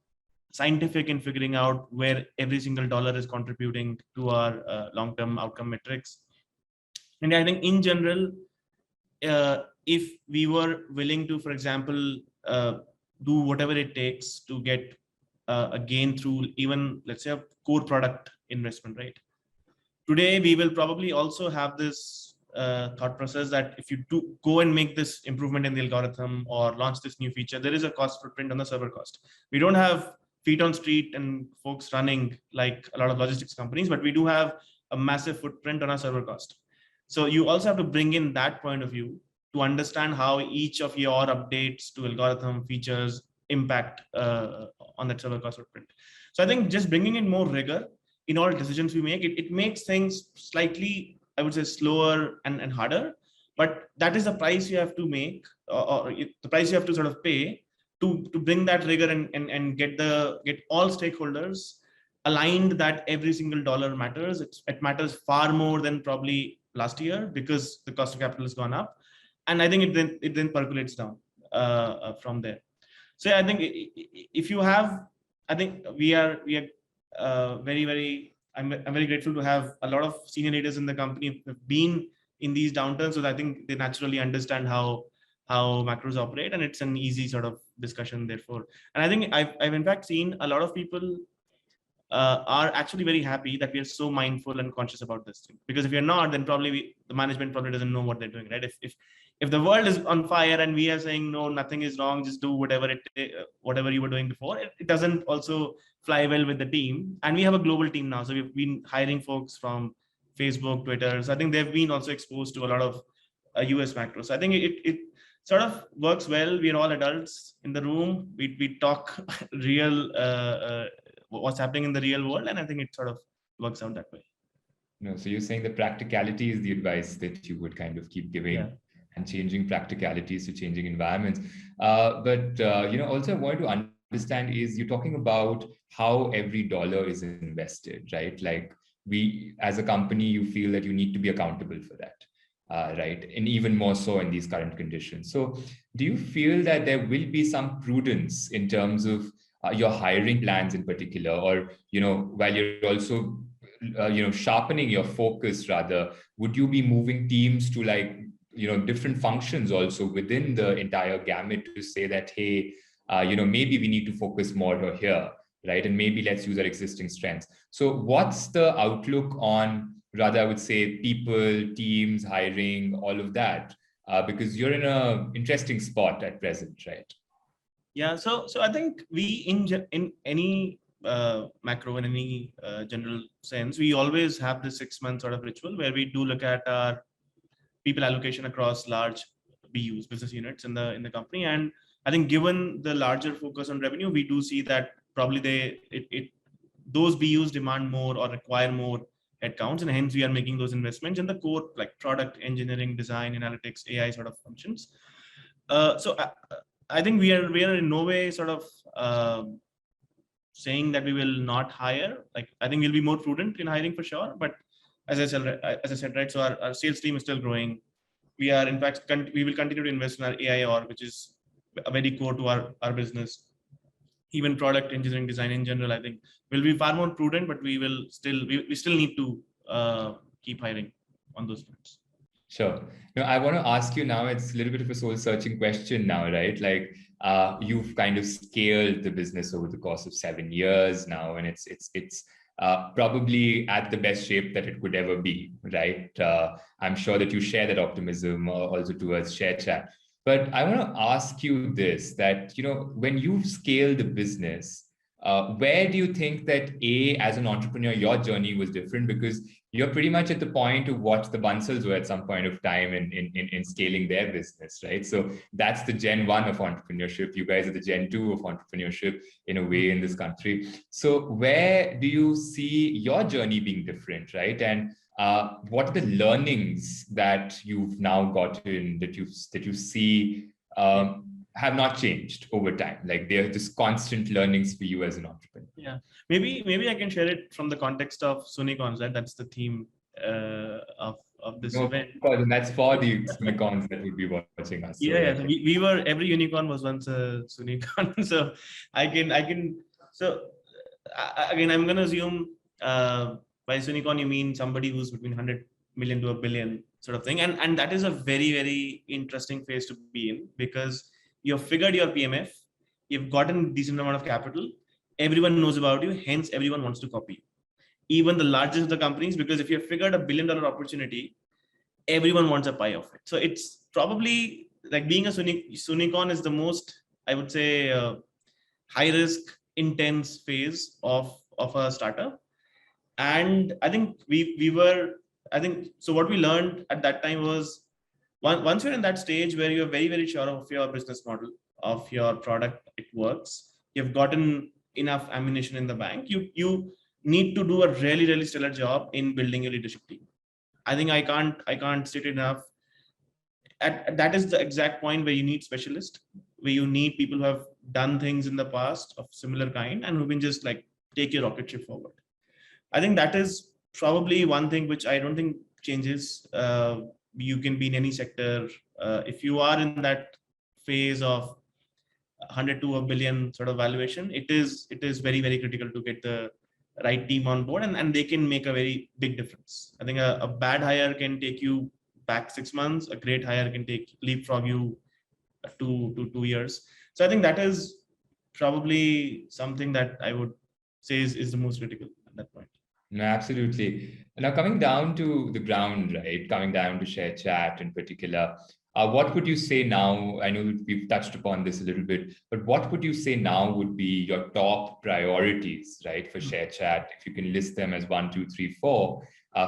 scientific in figuring out where every single dollar is contributing to our long-term outcome metrics. And I think in general, if we were willing to, for example, do whatever it takes to get a gain through even, let's say, a core product investment, right? Today, we will probably also have this thought process that if you do go and make this improvement in the algorithm or launch this new feature, there is a cost footprint on the server cost. We don't have feet on street and folks running like a lot of logistics companies, but we do have a massive footprint on our server cost. So you also have to bring in that point of view to understand how each of your updates to algorithm features impact on that server cost footprint. So I think just bringing in more rigor in all decisions we make, it makes things slightly, I would say, slower and harder, but that is the price you have to make, or the price you have to sort of pay to bring that rigor and get all stakeholders aligned that every single dollar matters. It matters far more than probably last year because the cost of capital has gone up, and I think it then percolates down from there. So I think if you have, I think we are very, very, I'm very grateful to have a lot of senior leaders in the company who have been in these downturns. So I think they naturally understand how macros operate, and it's an easy sort of discussion therefore. And I think I've in fact seen a lot of people are actually very happy that we are so mindful and conscious about this thing. Because if you're not, then probably the management probably doesn't know what they're doing, right? If the world is on fire and we are saying no, nothing is wrong, just do whatever you were doing before, it doesn't also fly well with the team. And we have a global team now, so we've been hiring folks from Facebook, Twitter. So I think they've been also exposed to a lot of US macros. So I think it sort of works well. We're all adults in the room. We talk real what's happening in the real world, and I think it sort of works out that way. No, so you're saying the practicality is the advice that you would kind of keep giving. Yeah. And changing practicalities to changing environments. But also I wanted to understand is you're talking about how every dollar is invested, right? Like we, as a company, you feel that you need to be accountable for that, right? And even more so in these current conditions. So do you feel that there will be some prudence in terms of your hiring plans in particular, or, while you're also, sharpening your focus rather, would you be moving teams to different functions also within the entire gamut to say that, hey, maybe we need to focus more here, right? And maybe let's use our existing strengths. So what's the outlook on, rather, I would say, people, teams, hiring, all of that? Because you're in an interesting spot at present, right? Yeah, so I think we in any macro, in any general sense, we always have this 6-month sort of ritual where we do look at our people allocation across large BUs, business units in the company. And I think given the larger focus on revenue, we do see that probably those BUs demand more or require more headcounts, and hence we are making those investments in the core, like product engineering, design, analytics, AI sort of functions. So I think we are in no way sort of saying that we will not hire. Like, I think we'll be more prudent in hiring for sure. But as I said, right, so our sales team is still growing. We are, in fact, we will continue to invest in our AI org, which is very core to our business. Even product engineering, design in general, I think will be far more prudent, but we still need to keep hiring on those fronts. Sure. Now, I want to ask you now, it's a little bit of a soul-searching question now, right? Like, you've kind of scaled the business over the course of 7 years now, and it's probably at the best shape that it could ever be, right? I'm sure that you share that optimism also towards ShareChat. But I want to ask you this, that, when you scale the business, where do you think that, as an entrepreneur, your journey was different? Because you're pretty much at the point of what the Bansals were at some point of time in scaling their business, right? So that's the Gen 1 of entrepreneurship. You guys are the Gen 2 of entrepreneurship in a way in this country. So where do you see your journey being different, right? And what are the learnings that you've now gotten that you see have not changed over time? Like, they're just constant learnings for you as an entrepreneur. Yeah, maybe I can share it from the context of Soonicorns, right? That's the theme of this event. And that's for the Soonicorns that would be watching us. Yeah, so we were, every unicorn was once a Soonicorn. So I can. So again, I'm gonna assume by Soonicorn you mean somebody who's between 100 million to a billion sort of thing, and that is a very, very interesting phase to be in, because you've figured your PMF, you've gotten a decent amount of capital, everyone knows about you, hence everyone wants to copy you. Even the largest of the companies, because if you've figured $1 billion opportunity, everyone wants a pie of it. So it's probably like being a Soonicorn is the most, I would say, high risk, intense phase of a startup. And I think so what we learned at that time was, once you're in that stage where you're very, very sure of your business model, of your product, it works, you've gotten enough ammunition in the bank, you need to do a really, really stellar job in building your leadership team. I think I can't state enough. That is the exact point where you need specialists, where you need people who have done things in the past of similar kind and who can just like take your rocket ship forward. I think that is probably one thing which I don't think changes. You can be in any sector. If you are in that phase of 100 to a billion sort of valuation, it is very, very critical to get the right team on board, and they can make a very big difference. I think a bad hire can take you back 6 months. A great hire can leapfrog you 2 years. So I think that is probably something that I would say is the most critical at that point. No, absolutely. Now, coming down to the ground, right? Coming down to ShareChat in particular, what would you say now? I know we've touched upon this a little bit, but what would you say now would be your top priorities, right, for ShareChat? If you can list them as 1, 2, 3, 4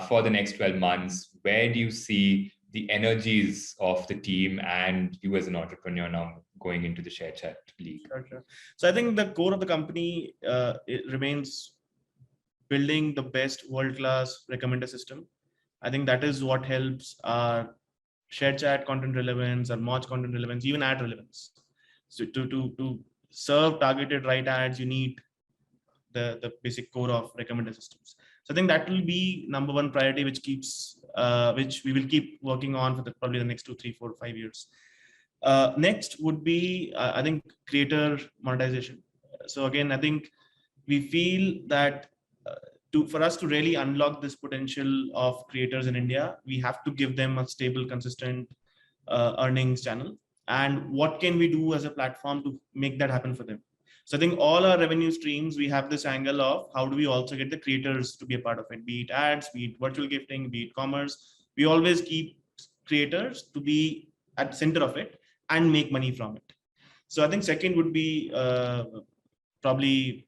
for the next 12 months, where do you see the energies of the team and you as an entrepreneur now going into the ShareChat league? Sure. So I think the core of the company it remains building the best world-class recommender system. I think that is what helps our ShareChat content relevance, our Moz content relevance, even ad relevance. So to serve targeted right ads, you need the basic core of recommender systems. So I think that will be number one priority, which we will keep working on for probably the next 2, 3, 4, 5 years. Next would be, I think, creator monetization. So again, I think we feel that for us to really unlock this potential of creators in India, we have to give them a stable, consistent earnings channel. And what can we do as a platform to make that happen for them? So I think all our revenue streams, we have this angle of how do we also get the creators to be a part of it, be it ads, be it virtual gifting, be it commerce. We always keep creators to be at the center of it and make money from it. So I think second would be probably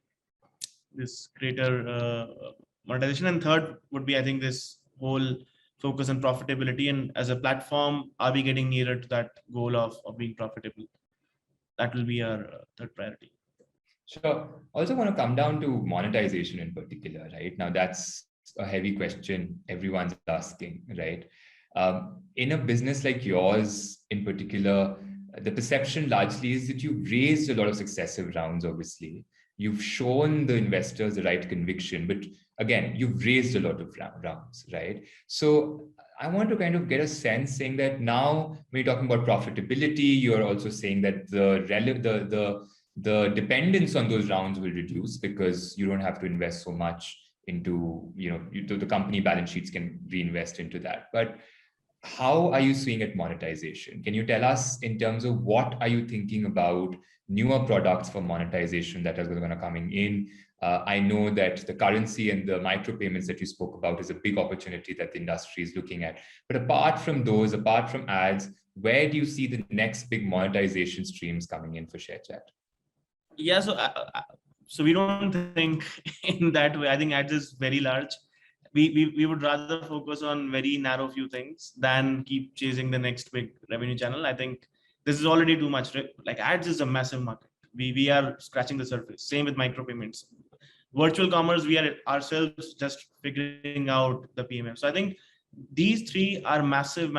this creator monetization, and third would be, I think, this whole focus on profitability. And as a platform, are we getting nearer to that goal of being profitable? That will be our third priority. Sure. Also want to come down to monetization in particular, right? Now that's a heavy question everyone's asking, right? In a business like yours in particular, the perception largely is that you've raised a lot of successive rounds, obviously. You've shown the investors the right conviction, but again, you've raised a lot of rounds, right? So I want to kind of get a sense saying that now when you're talking about profitability, you're also saying that the dependence on those rounds will reduce because you don't have to invest so much into, the company balance sheets can reinvest into that. But how are you seeing at monetization? Can you tell us in terms of what are you thinking about newer products for monetization that are going to coming in? I know that the currency and the micropayments that you spoke about is a big opportunity that the industry is looking at. But apart from those, apart from ads, where do you see the next big monetization streams coming in for ShareChat? Yeah, so we don't think in that way. I think ads is very large. We would rather focus on very narrow few things than keep chasing the next big revenue channel. I think this is already too much. Like ads is a massive market. We are scratching the surface. Same with micropayments. Virtual commerce, we are ourselves just figuring out the PMF. So I think these three are massive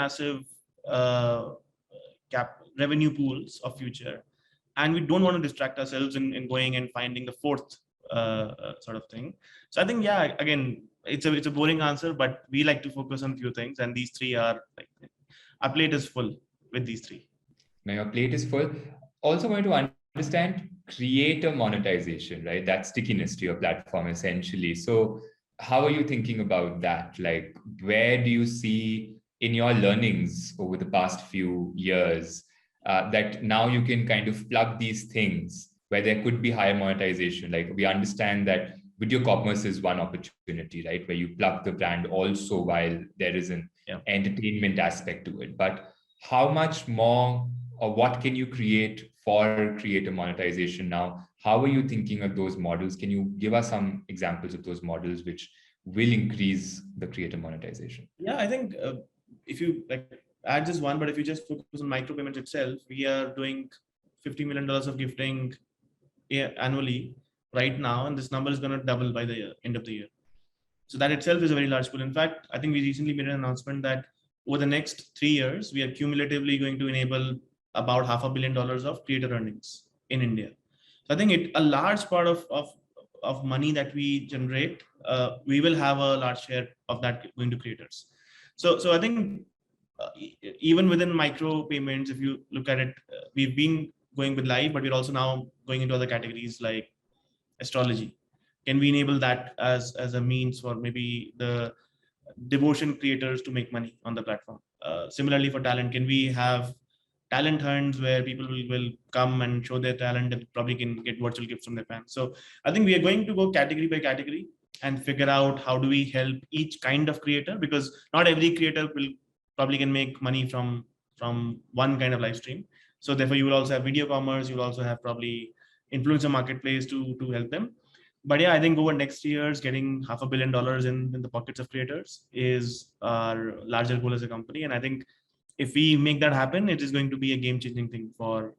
revenue pools of future. And we don't want to distract ourselves in going and finding the fourth sort of thing. So I think, yeah, again, it's a boring answer, but we like to focus on a few things. And these three are like, our plate is full with these three. Now your plate is full. Also want to understand creator monetization, right? That stickiness to your platform essentially. So how are you thinking about that? Like, where do you see in your learnings over the past few years that now you can kind of plug these things where there could be higher monetization? Like we understand that video commerce is one opportunity, right? Where you plug the brand also while there is an entertainment aspect to it. But how much more or what can you create for creator monetization now? How are you thinking of those models? Can you give us some examples of those models which will increase the creator monetization? Yeah, I think if you ads is one, but if you just focus on micropayments itself, we are doing $50 million of gifting annually right now, and this number is going to double by the end of the year. So that itself is a very large pool. In fact, I think we recently made an announcement that over the next 3 years, we are cumulatively going to enable about $500 million of creator earnings in India. So I think a large part of money that we generate, we will have a large share of that going to creators. So I think even within micro payments, if you look at it, we've been going with live, but we're also now going into other categories like astrology. Can we enable that as a means for maybe the devotion creators to make money on the platform? Similarly for talent, can we have talent hunts where people will come and show their talent and probably can get virtual gifts from their fans? So I think we are going to go category by category and figure out how do we help each kind of creator, because not every creator will probably can make money from one kind of live stream. So therefore you will also have video commerce, you will also have probably influencer marketplace to help them. But yeah, I think over next years, getting $500 million in the pockets of creators is our larger goal as a company. And I think if we make that happen, it is going to be a game-changing thing for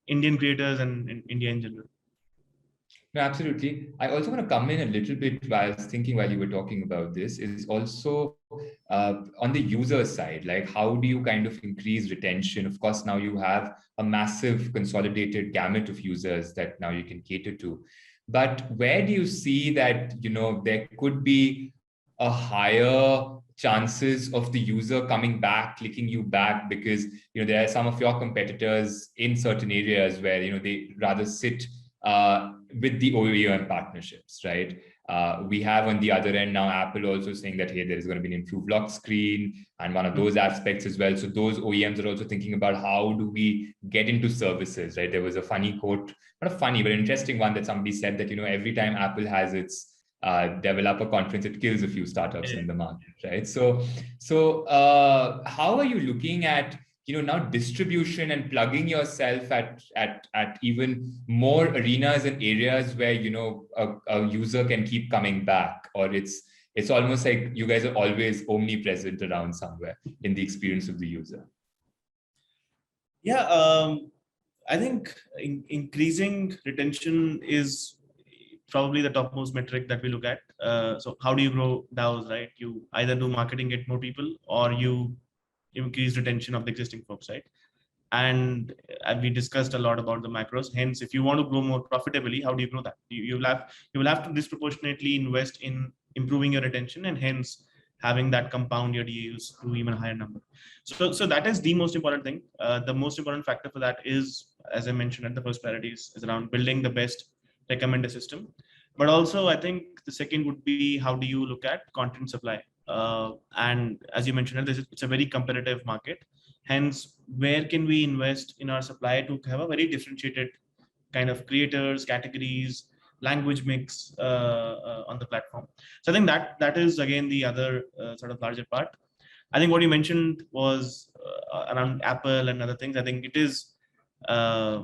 Indian creators and in India in general. No, absolutely. I also want to come in a little bit while I was thinking while you were talking about this is also on the user side, like how do you kind of increase retention? Of course, now you have a massive consolidated gamut of users that now you can cater to. But where do you see that, there could be a higher chances of the user coming back, clicking you back, because, there are some of your competitors in certain areas where, they rather sit with the OEM partnerships, right? We have on the other end now Apple also saying that, hey, there is going to be an improved lock screen and one of those aspects as well. So those OEMs are also thinking about how do we get into services, right? There was a funny quote, not a funny, but an interesting one that somebody said that, every time Apple has its developer conference, it kills a few startups in the market, right? So how are you looking at now distribution and plugging yourself at even more arenas and areas where a user can keep coming back, or it's almost like you guys are always omnipresent around somewhere in the experience of the user? Yeah, I think increasing retention is probably the topmost metric that we look at. So how do you grow DAOs, right? You either do marketing, get more people, or you increase retention of the existing folks, right? And we discussed a lot about the macros. Hence, if you want to grow more profitably, how do you grow that? You will have to disproportionately invest in improving your retention, and hence having that compound your DAUs to even higher number. So that is the most important thing. The most important factor for that is, as I mentioned at the first priorities, is around building the best recommender system. But also, I think the second would be, how do you look at content supply? And as you mentioned, it's a very competitive market. Hence, where can we invest in our supply to have a very differentiated kind of creators, categories, language mix on the platform? So I think that is again the other sort of larger part. I think what you mentioned was around Apple and other things. I think it is a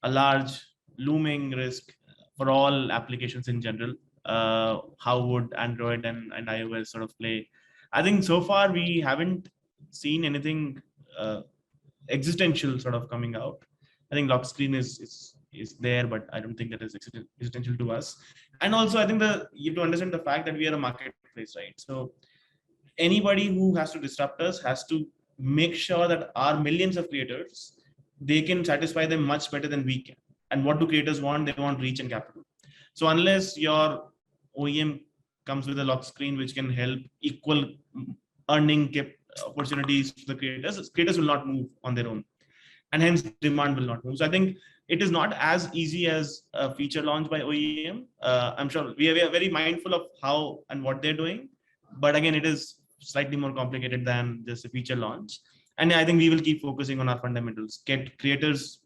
large looming risk for all applications in general. How would Android and iOS sort of play? I think so far we haven't seen anything existential sort of coming out. I think lock screen is there, but I don't think that is existential to us. And also, I think you have to understand the fact that we are a marketplace, right? So anybody who has to disrupt us has to make sure that our millions of creators, they can satisfy them much better than we can. And what do creators want? They want reach and capital. So unless your OEM comes with a lock screen which can help equal earning opportunities to the creators will not move on their own, and hence demand will not move. So I think it is not as easy as a feature launch by OEM. I'm sure we are very mindful of how and what they're doing, but again, it is slightly more complicated than just a feature launch. And I think we will keep focusing on our fundamentals, get creators,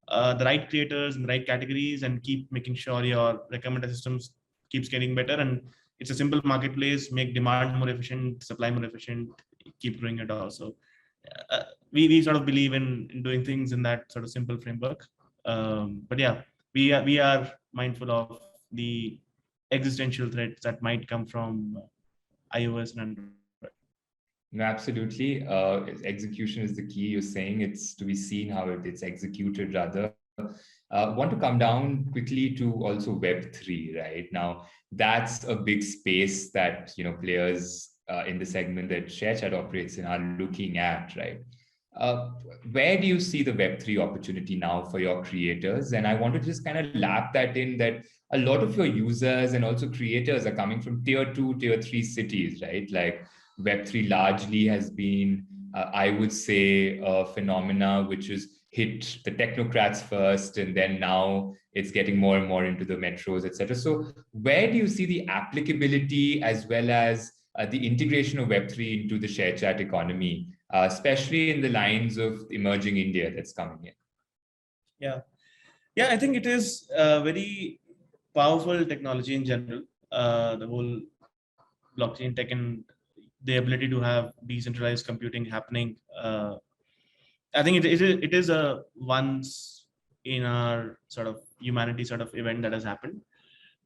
the right creators in the right categories, and keep making sure your recommender systems keeps getting better. And it's a simple marketplace, make demand more efficient, supply more efficient, keep growing it also. We sort of believe in doing things in that sort of simple framework. But yeah, we are mindful of the existential threats that might come from iOS and Android. No, absolutely. Execution is the key. You're saying it's to be seen how it's executed rather. Want to come down quickly to also Web3, right? Now, that's a big space that, players in the segment that ShareChat operates in are looking at, right? Where do you see the Web3 opportunity now for your creators? And I want to just kind of lap that in that a lot of your users and also creators are coming from tier 2, tier 3 cities, right? Like Web3 largely has been, I would say, a phenomena which is hit the technocrats first, and then now it's getting more and more into the metros, etc. So where do you see the applicability as well as the integration of Web3 into the ShareChat economy, especially in the lines of emerging India that's coming in? Yeah, I think it is a very powerful technology in general. The whole blockchain tech and the ability to have decentralized computing happening. I think it is a once in our sort of humanity sort of event that has happened.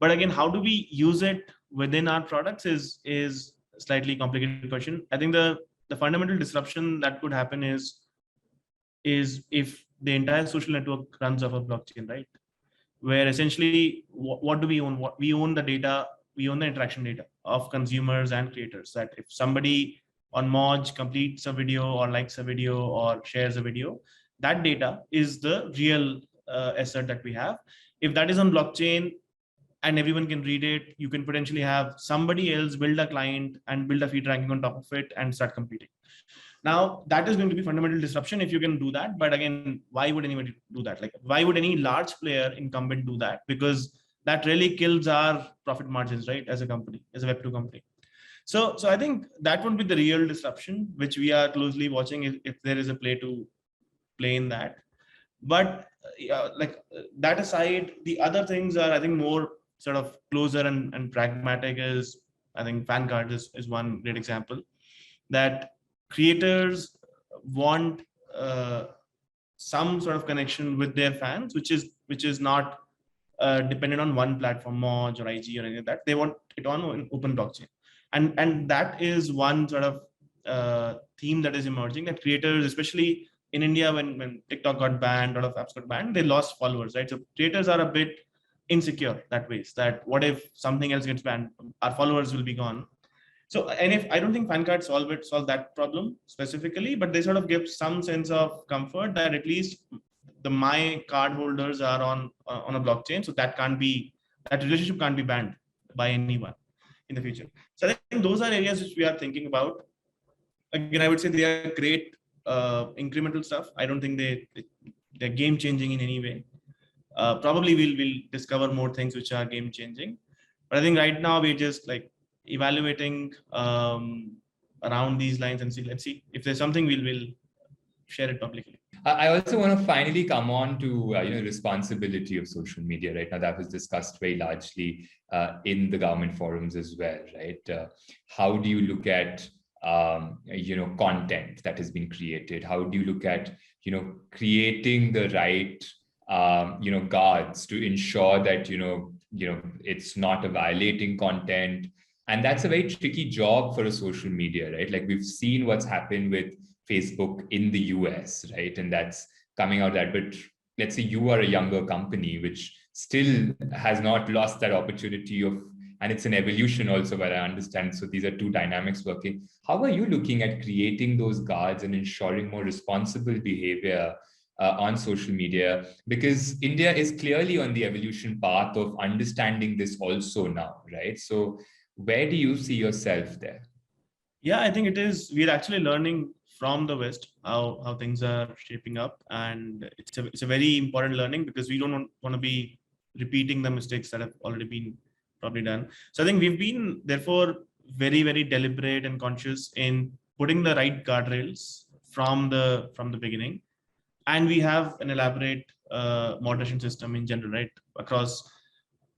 But again, how do we use it within our products is a slightly complicated question. I think the fundamental disruption that could happen is if the entire social network runs off a blockchain, right? Where essentially, what do we own? What we own the data, we own the interaction data of consumers and creators. That if somebody on Moj completes a video or likes a video or shares a video, that data is the real asset that we have. If that is on blockchain, and everyone can read it, you can potentially have somebody else build a client and build a feed ranking on top of it and start competing. Now, that is going to be fundamental disruption if you can do that. But again, why would anybody do that? Like, why would any large player incumbent do that? Because that really kills our profit margins, right? As a company, as a Web2 company. So I think that would be the real disruption, which we are closely watching if there is a play in that. But that aside, the other things are, I think, more sort of closer and pragmatic. Is, I think, fan card is one great example, that creators want some sort of connection with their fans, which is not dependent on one platform, Moj or IG or anything like that. They want it on an open blockchain, and that is one sort of theme that is emerging, that creators, especially in India, when TikTok got banned, a lot of apps got banned, they lost followers, right? So creators are a bit insecure that way, that what if something else gets banned, our followers will be gone. So, and if I don't think fan cards solve that problem specifically, but they sort of give some sense of comfort that at least my card holders are on a blockchain, so that relationship can't be banned by anyone in the future. So I think those are areas which we are thinking about. Again, I would say they are great incremental stuff. I don't think they're game changing in any way. Probably we'll discover more things which are game changing, but I think right now we're just like evaluating around these lines and let's see if there's something, we'll share it publicly. I also want to finally come on to responsibility of social media. Right now, that was discussed very largely in the government forums as well. Right? How do you look at content that has been created? How do you look at creating the right guards to ensure that it's not a violating content? And that's a very tricky job for a social media, right? Like, we've seen what's happened with Facebook in the US, right? And that's coming out that, but let's say you are a younger company, which still has not lost that opportunity of, and it's an evolution also, where I understand. So these are two dynamics working. How are you looking at creating those guards and ensuring more responsible behavior on social media? Because India is clearly on the evolution path of understanding this also now, right? So where do you see yourself there? Yeah, I think it is. We're actually learning from the West how things are shaping up, and it's a very important learning, because we don't want to be repeating the mistakes that have already been probably done. So I think we've been therefore very, very deliberate and conscious in putting the right guardrails from the beginning, and we have an elaborate moderation system in general, right, across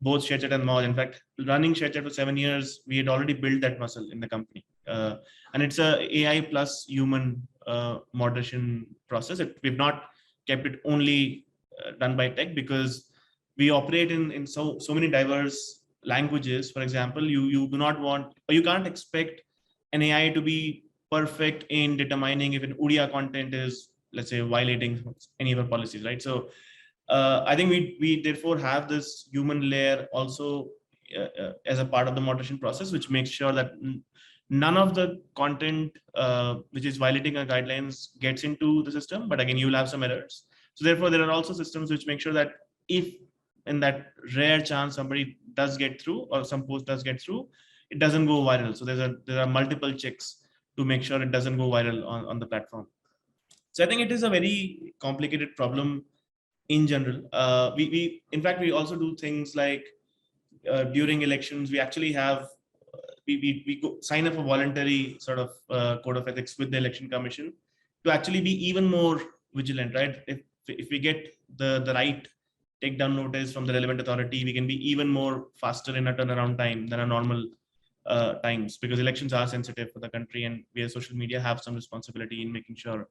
both ShareChat and Moj. In fact, running ShareChat for 7 years, we had already built that muscle in the company. And it's a AI plus human moderation process. We've not kept it only done by tech, because we operate in so many diverse languages. For example, you do not want, or you can't expect an AI to be perfect in determining if an Odia content is, let's say, violating any of our policies, right? So I think we therefore have this human layer also as a part of the moderation process, which makes sure that none of the content which is violating our guidelines gets into the system. But again, you will have some errors. So therefore, there are also systems which make sure that if in that rare chance somebody does get through, or some post does get through, it doesn't go viral. So there are multiple checks to make sure it doesn't go viral on the platform. So I think it is a very complicated problem in general. In fact, we also do things like during elections, we actually have, we go sign up a voluntary sort of code of ethics with the election commission to actually be even more vigilant, right? If we get the right takedown notice from the relevant authority, we can be even more faster in a turnaround time than a normal times, because elections are sensitive for the country, and we as social media have some responsibility in making sure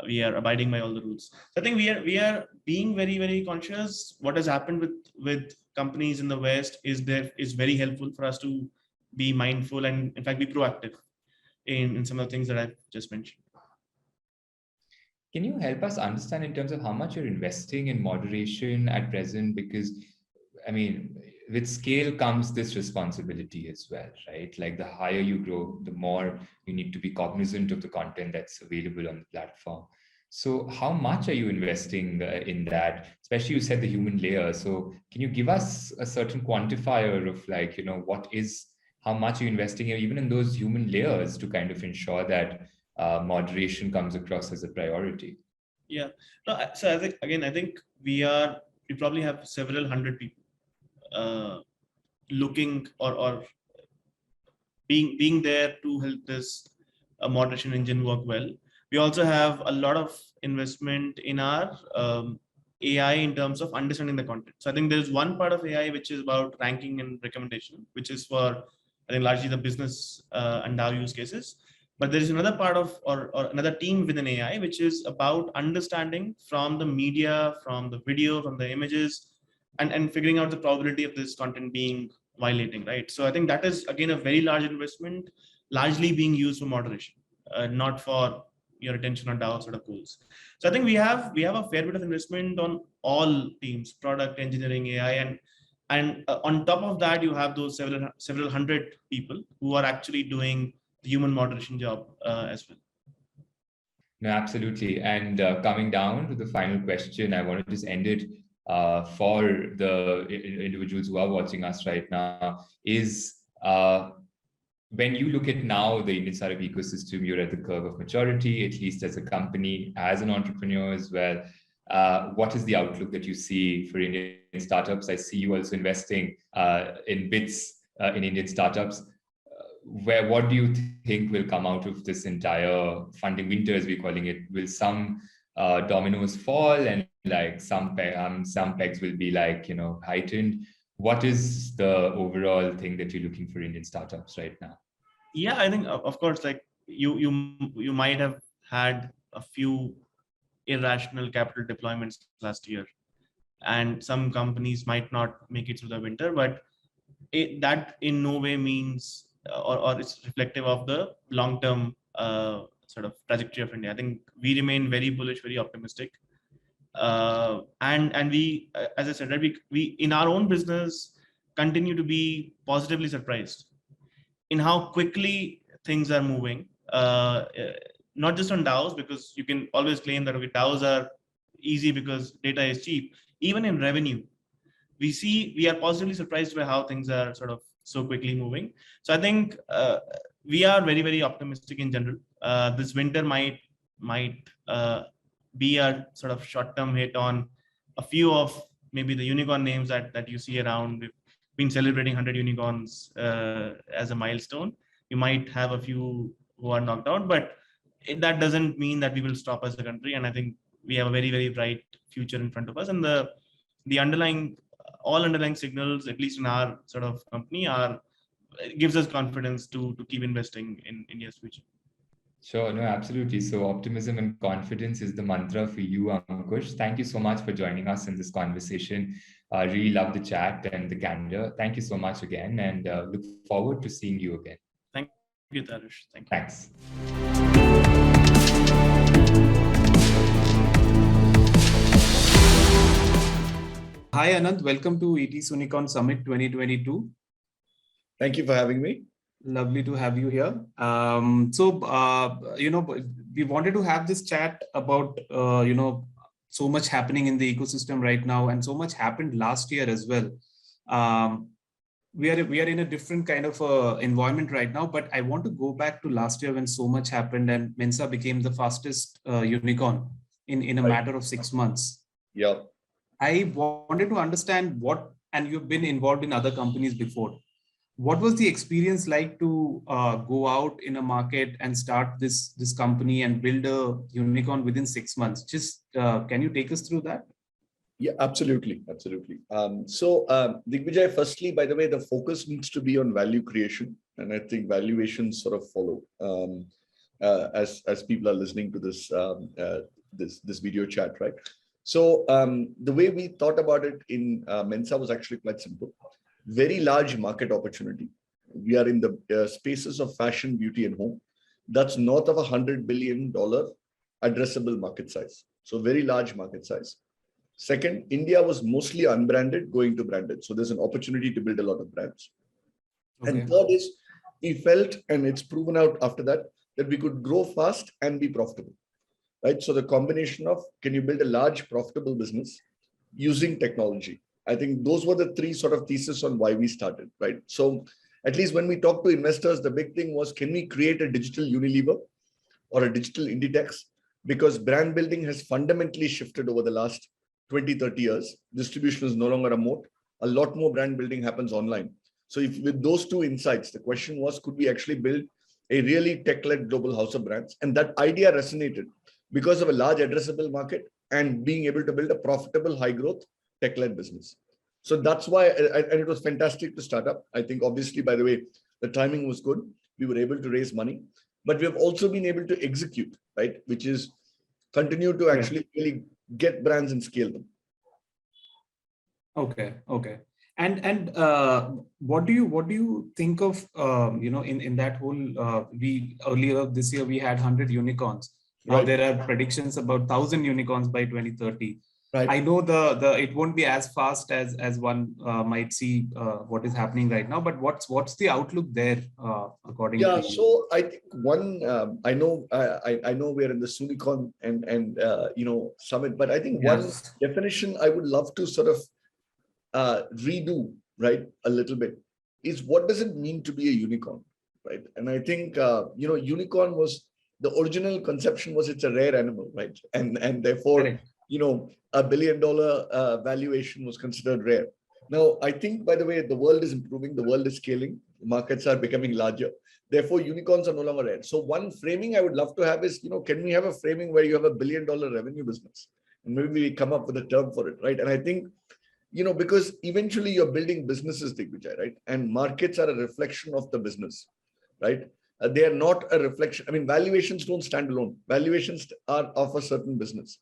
we are abiding by all the rules. So I think we are being very, very conscious. What has happened with companies in the West is very helpful for us to be mindful and in fact be proactive in some of the things that I've just mentioned. Can you help us understand in terms of how much you're investing in moderation at present? Because, I mean, with scale comes this responsibility as well, right? Like, the higher you grow, the more you need to be cognizant of the content that's available on the platform. So how much are you investing in that? Especially you said the human layer. So can you give us a certain quantifier of like, how much are you investing even in those human layers to kind of ensure that moderation comes across as a priority? Yeah. No, so I think we probably have several hundred people looking or being there to help this moderation engine work well. We also have a lot of investment in our AI in terms of understanding the content. So I think there's one part of AI which is about ranking and recommendation, which is for I think largely the business and DAO use cases. But there is another part of or another team within AI which is about understanding from the media, from the video, from the images, and figuring out the probability of this content being violating, right? So I think that is again a very large investment, largely being used for moderation, not for your attention on DAO sort of goals. So I think we have a fair bit of investment on all teams, product, engineering, AI, and on top of that, you have those several hundred people who are actually doing the human moderation job as well. No, absolutely. And coming down to the final question, I want to just end it for the individuals who are watching us right now is when you look at now the Indian startup ecosystem, you're at the curve of maturity, at least as a company, as an entrepreneur as well. What is the outlook that you see for Indian startups? I see you also investing in bits in Indian startups. What do you think will come out of this entire funding winter, as we're calling it? Will some dominoes fall and like some pegs will be like, heightened? What is the overall thing that you're looking for Indian startups right now? Yeah, I think of course, like you might have had a few irrational capital deployments last year, and some companies might not make it through the winter, but that in no way means or it's reflective of the long-term sort of trajectory of India. I think we remain very bullish, very optimistic. And we, as I said, we in our own business continue to be positively surprised in how quickly things are moving. Not just on DAOs, because you can always claim that okay, DAOs are easy because data is cheap. Even in revenue, we are positively surprised by how things are sort of so quickly moving. So I think we are very, very optimistic in general. This winter might be a sort of short-term hit on a few of maybe the unicorn names that you see around. We've been celebrating 100 unicorns as a milestone. You might have a few who are knocked out, but that doesn't mean that we will stop as a country. And I think we have a very, very bright future in front of us. And the all underlying signals, at least in our sort of company, gives us confidence to keep investing in India's future. Sure, no, absolutely. So optimism and confidence is the mantra for you, Ankush. Thank you so much for joining us in this conversation. I really love the chat and the candor. Thank you so much again, and look forward to seeing you again. Thank you, Tarush. Thank you. Thanks. Hi, Anand. Welcome to ET Soonicorns Summit 2022. Thank you for having me. Lovely to have you here. We wanted to have this chat about, so much happening in the ecosystem right now, and so much happened last year as well. We are in a different kind of environment right now, but I want to go back to last year when so much happened and Mensa became the fastest unicorn in a matter of 6 months. Yeah. I wanted to understand and you've been involved in other companies before. What was the experience like to go out in a market and start this company and build a unicorn within 6 months? Just can you take us through that? Yeah, absolutely. Absolutely. Digvijay, firstly, by the way, the focus needs to be on value creation. And I think valuation sort of follow as people are listening to this video chat, right? So the way we thought about it in Mensa was actually quite simple. Very large market opportunity. We are in the spaces of fashion, beauty, and home. That's north of $100 billion addressable market size. So very large market size. Second, India was mostly unbranded, going to branded. So there's an opportunity to build a lot of brands. Okay. And third is, we felt, and it's proven out after that we could grow fast and be profitable. right? So the combination of, can you build a large profitable business using technology? I think those were the three sort of theses on why we started, right? So at least when we talk to investors, the big thing was, can we create a digital Unilever or a digital Inditex? Because brand building has fundamentally shifted over the last 20, 30 years. Distribution is no longer a moat. A lot more brand building happens online. So if with those two insights, the question was, could we actually build a really tech-led global house of brands? And that idea resonated because of a large addressable market and being able to build a profitable, high growth, tech-led business. So that's why, and it was fantastic to start up. I think obviously, by the way, the timing was good. We were able to raise money, but we have also been able to execute, right? Which is continue to actually really get brands and scale them. Okay. And what do you think of in that whole we earlier this year we had 100 unicorns. Now there are predictions about 1,000 unicorns by 2030. Right. I know the it won't be as fast as one might see what is happening right now, but what's the outlook there according to you? So I think one, I know we're in the Soonicorn and summit, but I think one definition I would love to sort of redo, right, a little bit, is what does it mean to be a unicorn, right? And I think unicorn was the original conception was it's a rare animal, right? And therefore, $1 billion valuation was considered rare. Now, I think, by the way, the world is improving, the world is scaling, markets are becoming larger. Therefore, unicorns are no longer rare. So one framing I would love to have is, can we have a framing where you have $1 billion revenue business? And maybe we come up with a term for it, right? And I think, because eventually you're building businesses, Digvijay, right? And markets are a reflection of the business, right? They are not a reflection. I mean, valuations don't stand alone. Valuations are of a certain business.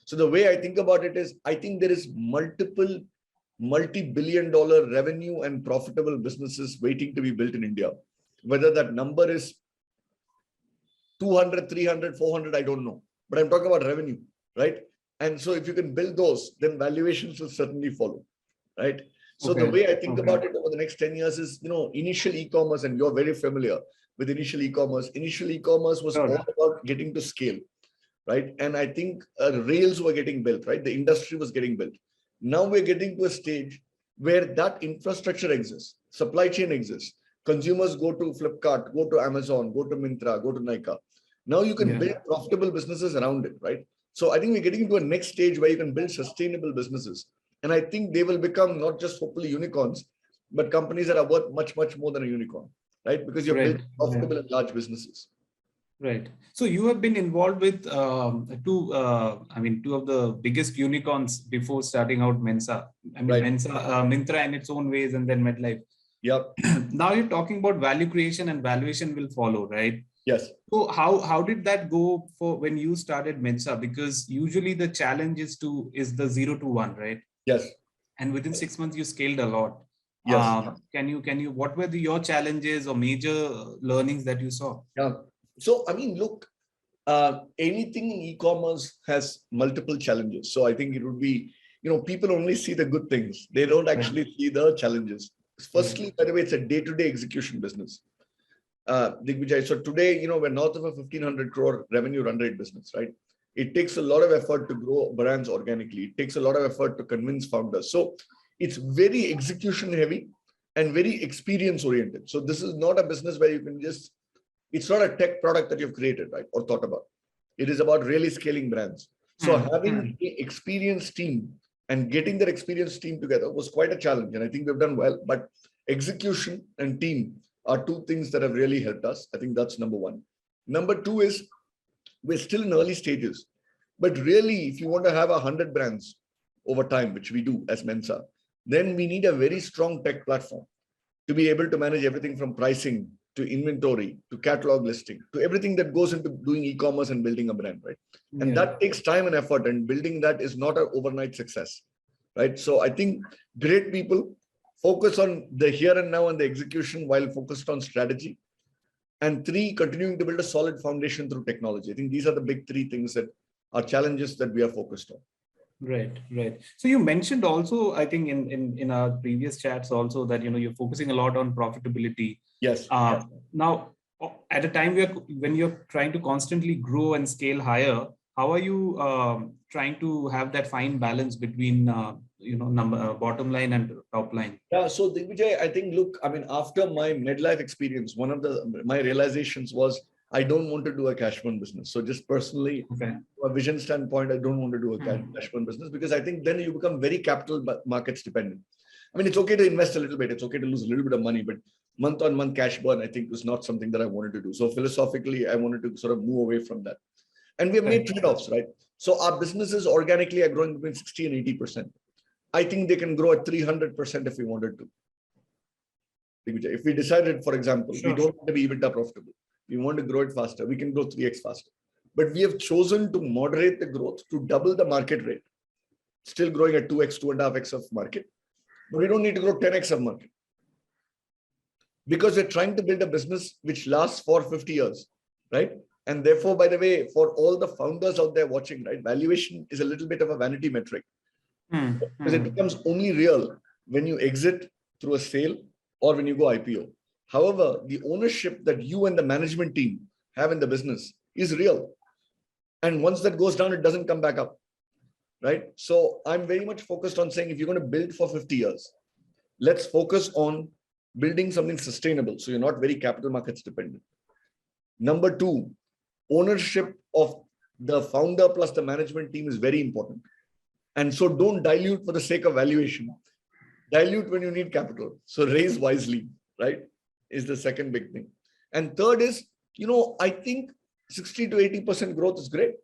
So the way I think about it is, I think there is multiple multi-billion-dollar revenue and profitable businesses waiting to be built in India. Whether that number is 200, 300, 400, I don't know. But I'm talking about revenue, right? And so if you can build those, then valuations will certainly follow, right? So the way I think about it over the next 10 years is, initial e-commerce, and you're very familiar with initial e-commerce. Initial e-commerce was all about getting to scale, right? And I think rails were getting built, right? The industry was getting built. Now we're getting to a stage where that infrastructure exists, supply chain exists. Consumers go to Flipkart, go to Amazon, go to Myntra, go to Nykaa. Now you can build profitable businesses around it, right? So I think we're getting to a next stage where you can build sustainable businesses. And I think they will become not just hopefully unicorns, but companies that are worth much, much more than a unicorn, right? Because you're building profitable and large businesses. Right. So you have been involved with two of the biggest unicorns before starting out Mensa. Mensa, Myntra in its own ways, and then MedLife. Yep. Now you're talking about value creation, and valuation will follow, right? Yes. So how did that go for when you started Mensa? Because usually the challenge is the 0 to 1, right? Yes. And within 6 months you scaled a lot. Yes. Can you what were your challenges or major learnings that you saw? Yeah. So, I mean, look, anything in e-commerce has multiple challenges. So I think it would be, people only see the good things. They don't actually see the challenges. Firstly, by the way, it's a day-to-day execution business. Digvijay, so today, we're north of a 1,500 crore revenue run rate business, right? It takes a lot of effort to grow brands organically. It takes a lot of effort to convince founders. So it's very execution heavy and very experience oriented. So this is not a business where you can it's not a tech product that you've created, right? Or thought about. It is about really scaling brands. So having an experienced team and getting that experienced team together was quite a challenge. And I think we've done well, but execution and team are two things that have really helped us. I think that's number one. Number two is we're still in early stages, but really, if you want to have 100 brands over time, which we do as Mensa, then we need a very strong tech platform to be able to manage everything from pricing to inventory, to catalog listing, to everything that goes into doing e-commerce and building a brand, right? And that takes time and effort, and building that is not an overnight success, right? So I think great people focus on the here and now and the execution while focused on strategy. And three, continuing to build a solid foundation through technology. I think these are the big three things that are challenges that we are focused on. Right. So you mentioned also, I think in our previous chats also that, you're focusing a lot on profitability. Yes. Now, at a time when you're trying to constantly grow and scale higher, how are you trying to have that fine balance between bottom line and top line? Yeah, so Digvijay, I think, look, I mean, after my midlife experience, one of my realizations was I don't want to do a cash burn business. So just personally, Okay. from a vision standpoint, I don't want to do a cash burn business because I think then you become very capital markets dependent. I mean, it's okay to invest a little bit. It's okay to lose a little bit of money, but month on month cash burn, I think, was not something that I wanted to do. So philosophically, I wanted to sort of move away from that. And we have made trade-offs, right? So our businesses organically are growing between 60 and 80%. I think they can grow at 300% if we wanted to. If we decided, for example, we don't want to be EBITDA profitable, we want to grow it faster, we can grow 3x faster. But we have chosen to moderate the growth to double the market rate, still growing at 2x, 2.5x of market. But we don't need to grow 10x of market. Because we're trying to build a business which lasts for 50 years, right? And therefore, by the way, for all the founders out there watching, right, valuation is a little bit of a vanity metric. Because it becomes only real when you exit through a sale or when you go IPO. However, the ownership that you and the management team have in the business is real. And once that goes down, it doesn't come back up, right? So I'm very much focused on saying, if you're going to build for 50 years, let's focus on building something sustainable. So you're not very capital markets dependent. Number two, ownership of the founder plus the management team is very important. And so don't dilute for the sake of valuation. Dilute when you need capital. So raise wisely, right? Is the second big thing. And third is, I think 60 to 80% growth is great.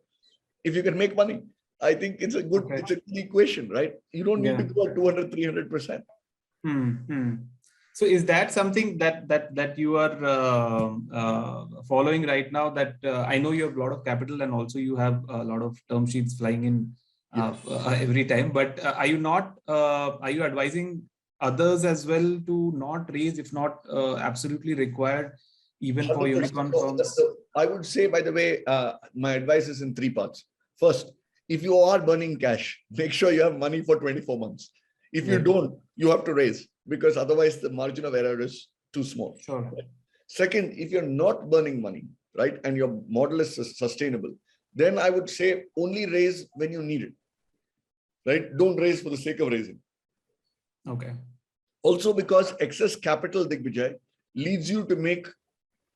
If you can make money, I think it's a good, it's a good equation, right? You don't need to go at 200, 300%. So is that something that you are following right now? That I know you have a lot of capital and also you have a lot of term sheets flying in every time. But are you advising others as well to not raise if not absolutely required, even for unicorn firms? I would say, by the way, my advice is in 3 parts. First, if you are burning cash, make sure you have money for 24 months. If you don't, you have to raise, because otherwise the margin of error is too small. Sure. Right? Second, if you're not burning money, right, and your model is sustainable, then I would say only raise when you need it, right? Don't raise for the sake of raising. Okay. Also, because excess capital, Digvijay, leads you to make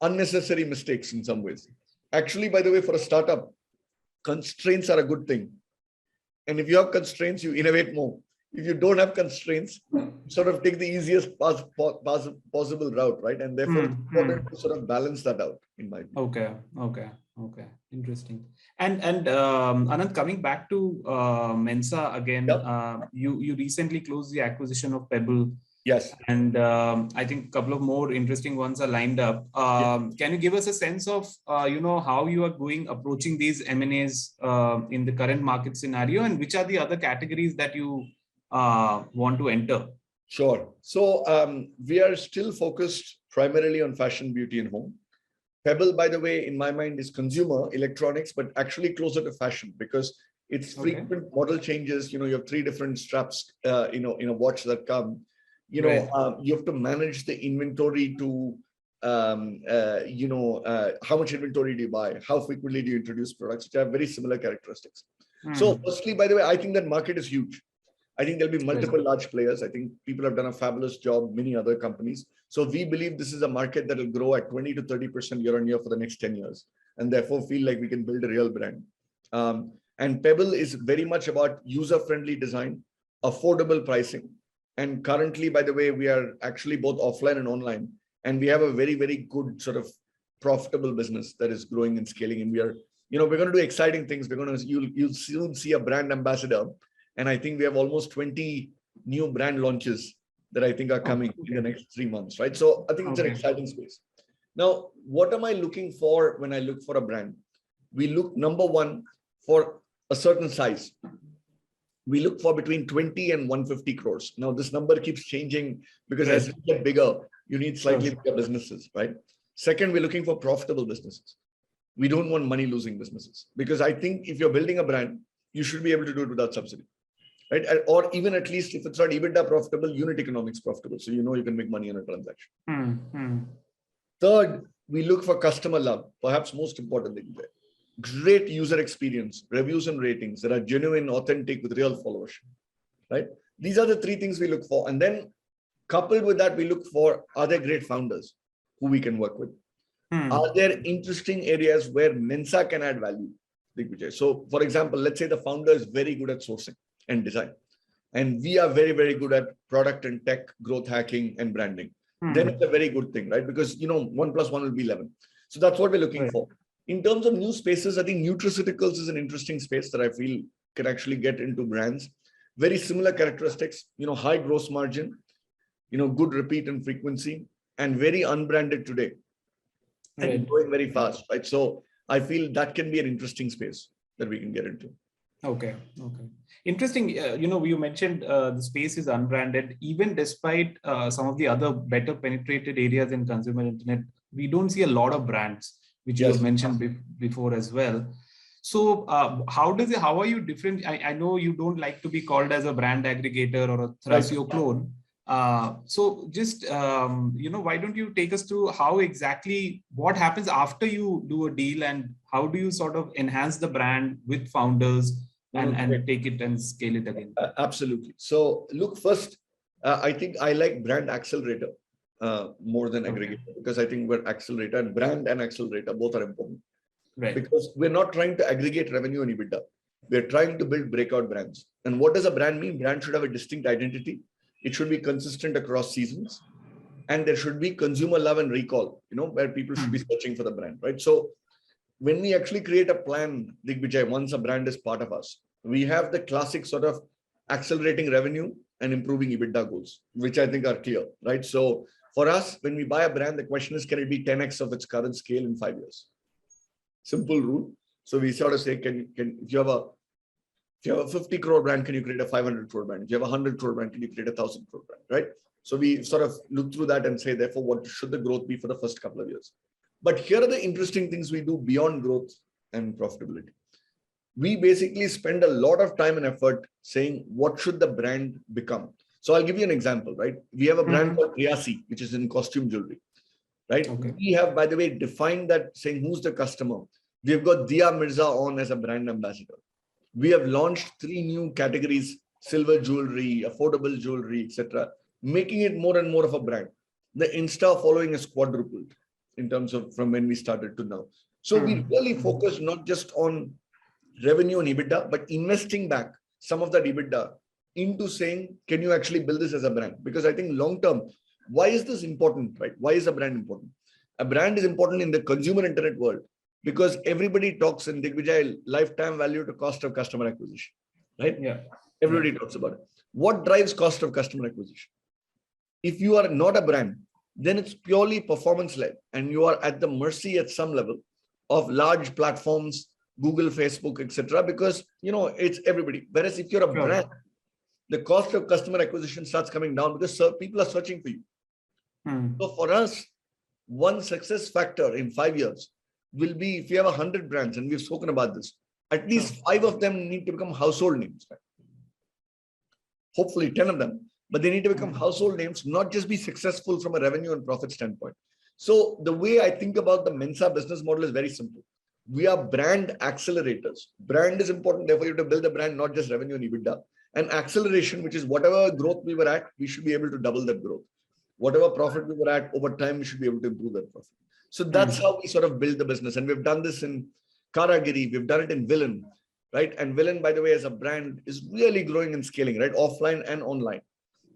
unnecessary mistakes in some ways. Actually, by the way, for a startup, constraints are a good thing. And if you have constraints, you innovate more. If you don't have constraints, sort of take the easiest possible route, right? And therefore, it's important to sort of balance that out, in my view. Okay. Interesting. And Anand, coming back to Mensa again, you recently closed the acquisition of Pebble. Yes. And I think a couple of more interesting ones are lined up. Can you give us a sense of, how you are approaching these M&As in the current market scenario, and which are the other categories that you want to enter? Sure. So we are still focused primarily on fashion, beauty, and home. Pebble, by the way, in my mind, is consumer electronics, but actually closer to fashion, because it's frequent model changes. You have 3 different straps, in a watch that come. You have to manage the inventory to, how much inventory do you buy? How frequently do you introduce products, which have very similar characteristics? So firstly, by the way, I think that market is huge. I think there'll be multiple large players. I think people have done a fabulous job, many other companies. So we believe this is a market that will grow at 20 to 30% year on year for the next 10 years. And therefore feel like we can build a real brand. And Pebble is very much about user-friendly design, affordable pricing. And currently, by the way, we are actually both offline and online. And we have a very, very good sort of profitable business that is growing and scaling. And we are, we're going to do exciting things. You'll soon see a brand ambassador. And I think we have almost 20 new brand launches that I think are coming in the next 3 months, right? So I think it's an exciting space. Now, what am I looking for when I look for a brand? We look, number one, for a certain size. We look for between 20 and 150 crores. Now, this number keeps changing because as you get bigger, you need slightly bigger businesses, right? Second, we're looking for profitable businesses. We don't want money-losing businesses, because I think if you're building a brand, you should be able to do it without subsidy. Right? Or even at least if it's not EBITDA profitable, unit economics profitable. So you can make money on a transaction. Third, we look for customer love, perhaps most importantly. great user experience, reviews and ratings that are genuine, authentic with real followership, right? These are the three things we look for. And then coupled with that, we look for, are there great founders who we can work with? Are there interesting areas where Mensa can add value? So for example, let's say the founder is very good at sourcing and design, and we are very, very good at product and tech, growth hacking and branding. Then it's a very good thing, right? Because, 1 + 1 will be 11. So that's what we're looking for. In terms of new spaces, I think nutraceuticals is an interesting space that I feel can actually get into brands. Very similar characteristics, high gross margin, good repeat and frequency, and very unbranded today and growing very fast, right? So I feel that can be an interesting space that we can get into. Okay. Interesting. You mentioned the space is unbranded. Even despite some of the other better penetrated areas in consumer internet, we don't see a lot of brands, which you have mentioned before as well. So how are you different? I know you don't like to be called as a brand aggregator or a Thrasio clone. So just, why don't you take us to how exactly, what happens after you do a deal, and how do you sort of enhance the brand with founders and take it and scale it again? Absolutely. So look, first, I think I like brand accelerator more than aggregator, because I think we're accelerator, and brand and accelerator both are important. Right. Because we're not trying to aggregate revenue and EBITDA. We're trying to build breakout brands. And what does a brand mean? Brand should have a distinct identity. It should be consistent across seasons. And there should be consumer love and recall, where people should be searching for the brand, right? So when we actually create a plan, Digvijay, once a brand is part of us, we have the classic sort of accelerating revenue and improving EBITDA goals, which I think are clear, right? So for us, when we buy a brand, the question is, can it be 10x of its current scale in 5 years? Simple rule. So we sort of say, if you have a 50 crore brand, can you create a 500 crore brand? If you have a 100 crore brand, can you create a 1,000 crore brand, right? So we sort of look through that and say, therefore, what should the growth be for the first couple of years? But here are the interesting things we do beyond growth and profitability. We basically spend a lot of time and effort saying, what should the brand become? So I'll give you an example, right? We have a brand called Riyasi, which is in costume jewelry, right? We have, by the way, defined that, saying who's the customer. We've got Dia Mirza on as a brand ambassador. We have launched 3 new categories: silver jewelry, affordable jewelry, etc., making it more and more of a brand. The Insta following is quadrupled in terms of from when we started to now. So we really focus not just on revenue and EBITDA, but investing back some of that EBITDA into saying, can you actually build this as a brand? Because I think long term, why is this important, right? Why is a brand important? A brand is important in the consumer internet world because everybody talks in Digvijay lifetime value to cost of customer acquisition, right? Yeah. Everybody talks about it. What drives cost of customer acquisition? If you are not a brand, then it's purely performance led, and you are at the mercy at some level of large platforms, Google, Facebook, etc. Because it's everybody. Whereas if you're a brand, the cost of customer acquisition starts coming down because people are searching for you. So for us, one success factor in 5 years will be, if you have 100 brands, and we've spoken about this, at least 5 of them need to become household names. Right? Hopefully 10 of them, but they need to become household names, not just be successful from a revenue and profit standpoint. So the way I think about the Mensa business model is very simple. We are brand accelerators. Brand is important. Therefore, you have to build a brand, not just revenue and EBITDA. And acceleration, which is whatever growth we were at, we should be able to double that growth. Whatever profit we were at over time, we should be able to improve that profit. So that's how we sort of build the business. And we've done this in Karagiri. We've done it in Villain, right? And Villain, by the way, as a brand is really growing and scaling, right? Offline and online,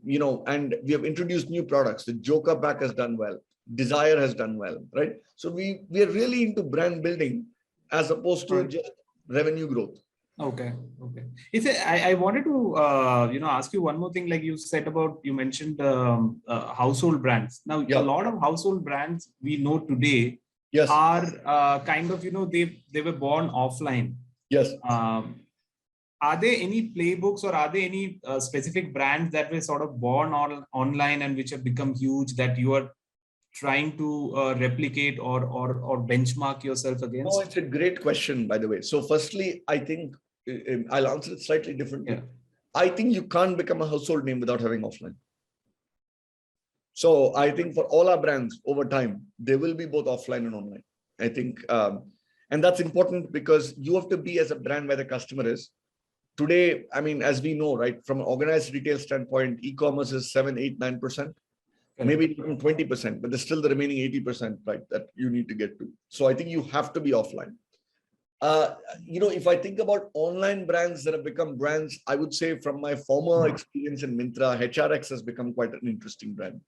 and we have introduced new products. The Joker pack has done well. Desire has done well, right? So we are really into brand building as opposed to just revenue growth. Okay. I wanted to ask you one more thing. Like you said you mentioned household brands. Now a lot of household brands we know today are kind of they were born offline. Yes. Are there any playbooks or are there any specific brands that were sort of born online and which have become huge that you are trying to replicate or benchmark yourself against? No, it's a great question, by the way. So firstly, I think I'll answer it slightly differently. Yeah. I think you can't become a household name without having offline. So I think for all our brands over time, they will be both offline and online. I think, And that's important because you have to be as a brand where the customer is. Today, I mean, as we know, right, from an organized retail standpoint, e-commerce is 7, 8, 9%, maybe even 20%, but there's still the remaining 80%, right, that you need to get to. So I think you have to be offline. If I think about online brands that have become brands, I would say from my former experience in Myntra, HRX has become quite an interesting brand,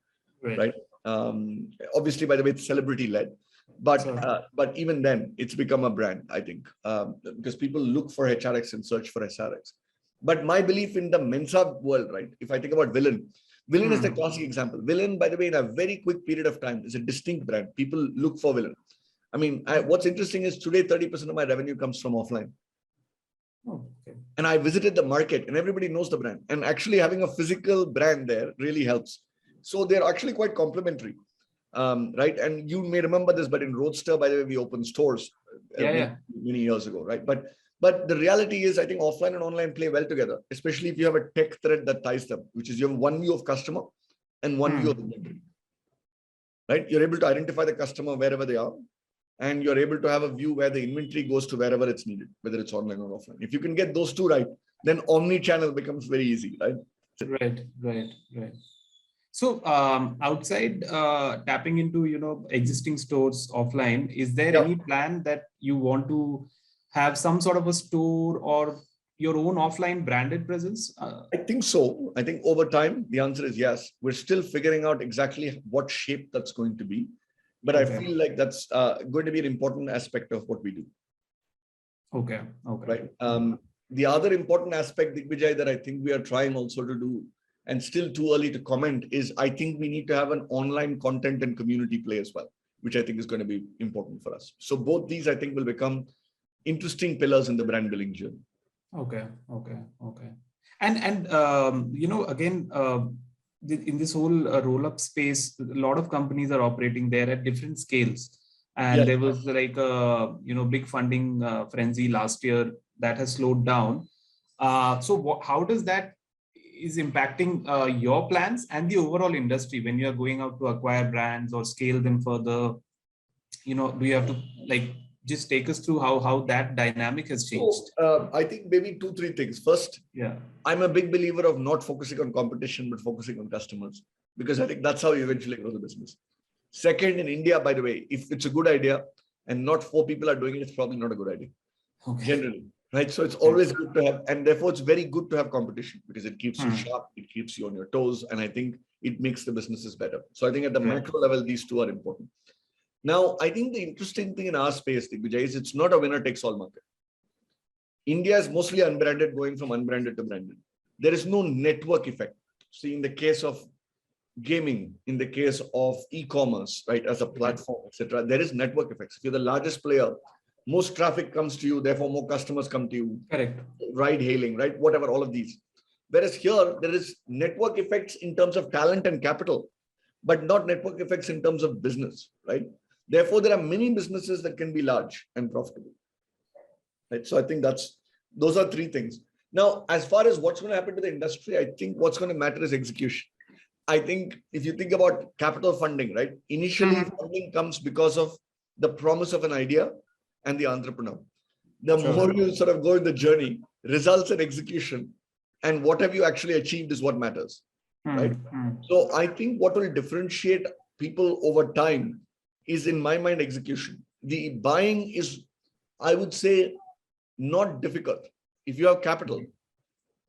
right? Obviously, by the way, it's celebrity led, but even then, it's become a brand, I think, because people look for HRX and search for SRX. But my belief in the Mensa world, right? If I think about Villain is the classic example. Villain, by the way, in a very quick period of time, is a distinct brand. People look for Villain. I mean, what's interesting is today, 30% of my revenue comes from offline. And I visited the market and everybody knows the brand. And actually having a physical brand there really helps. So they're actually quite complementary, right? And you may remember this, but in Roadster, by the way, we opened stores many years ago, right? But the reality is, I think offline and online play well together, especially if you have a tech thread that ties them, which is you have one view of customer and one view of inventory, right? You're able to identify the customer wherever they are, and you're able to have a view where the inventory goes to wherever it's needed, whether it's online or offline. If you can get those two right, then omni-channel becomes very easy, right? Right. So outside tapping into, existing stores offline, is there any plan that you want to have some sort of a store or your own offline branded presence? I think so. I think over time, the answer is yes. We're still figuring out exactly what shape that's going to be. But I feel like that's going to be an important aspect of what we do. Okay. Right. The other important aspect, Digvijay, that I think we are trying also to do, and still too early to comment, is I think we need to have an online content and community play as well, which I think is going to be important for us. So both these, I think, will become interesting pillars in the brand building journey. Okay. And again, in this whole roll-up space, a lot of companies are operating there at different scales. And there was like a big funding frenzy last year that has slowed down. So how does that is impacting your plans and the overall industry when you are going out to acquire brands or scale them further? Do you have to just take us through how that dynamic has changed? So, I think maybe 2-3 things. First, I'm a big believer of not focusing on competition, but focusing on customers, because I think that's how you eventually grow the business. Second, in India, by the way, if it's a good idea and not 4 people are doing it, it's probably not a good idea, generally, right? So it's always good to have, and therefore it's very good to have competition because it keeps you sharp, it keeps you on your toes, and I think it makes the businesses better. So I think at the macro level, these two are important. Now, I think the interesting thing in our space, Digvijay, is it's not a winner takes all market. India is mostly unbranded, going from unbranded to branded. There is no network effect. See, in the case of gaming, in the case of e-commerce, right, as a platform, etc., there is network effects. If you're the largest player, most traffic comes to you, therefore more customers come to you. Correct. Ride hailing, right? Whatever, all of these. Whereas here, there is network effects in terms of talent and capital, but not network effects in terms of business, right? Therefore, there are many businesses that can be large and profitable, right? So I think those are 3 things. Now, as far as what's going to happen to the industry, I think what's going to matter is execution. I think if you think about capital funding, right? Initially, funding comes because of the promise of an idea and the entrepreneur. The more you sort of go in the journey, results and execution, and what have you actually achieved is what matters, right? So I think what will differentiate people over time is, in my mind, execution. The buying is, I would say, not difficult. If you have capital,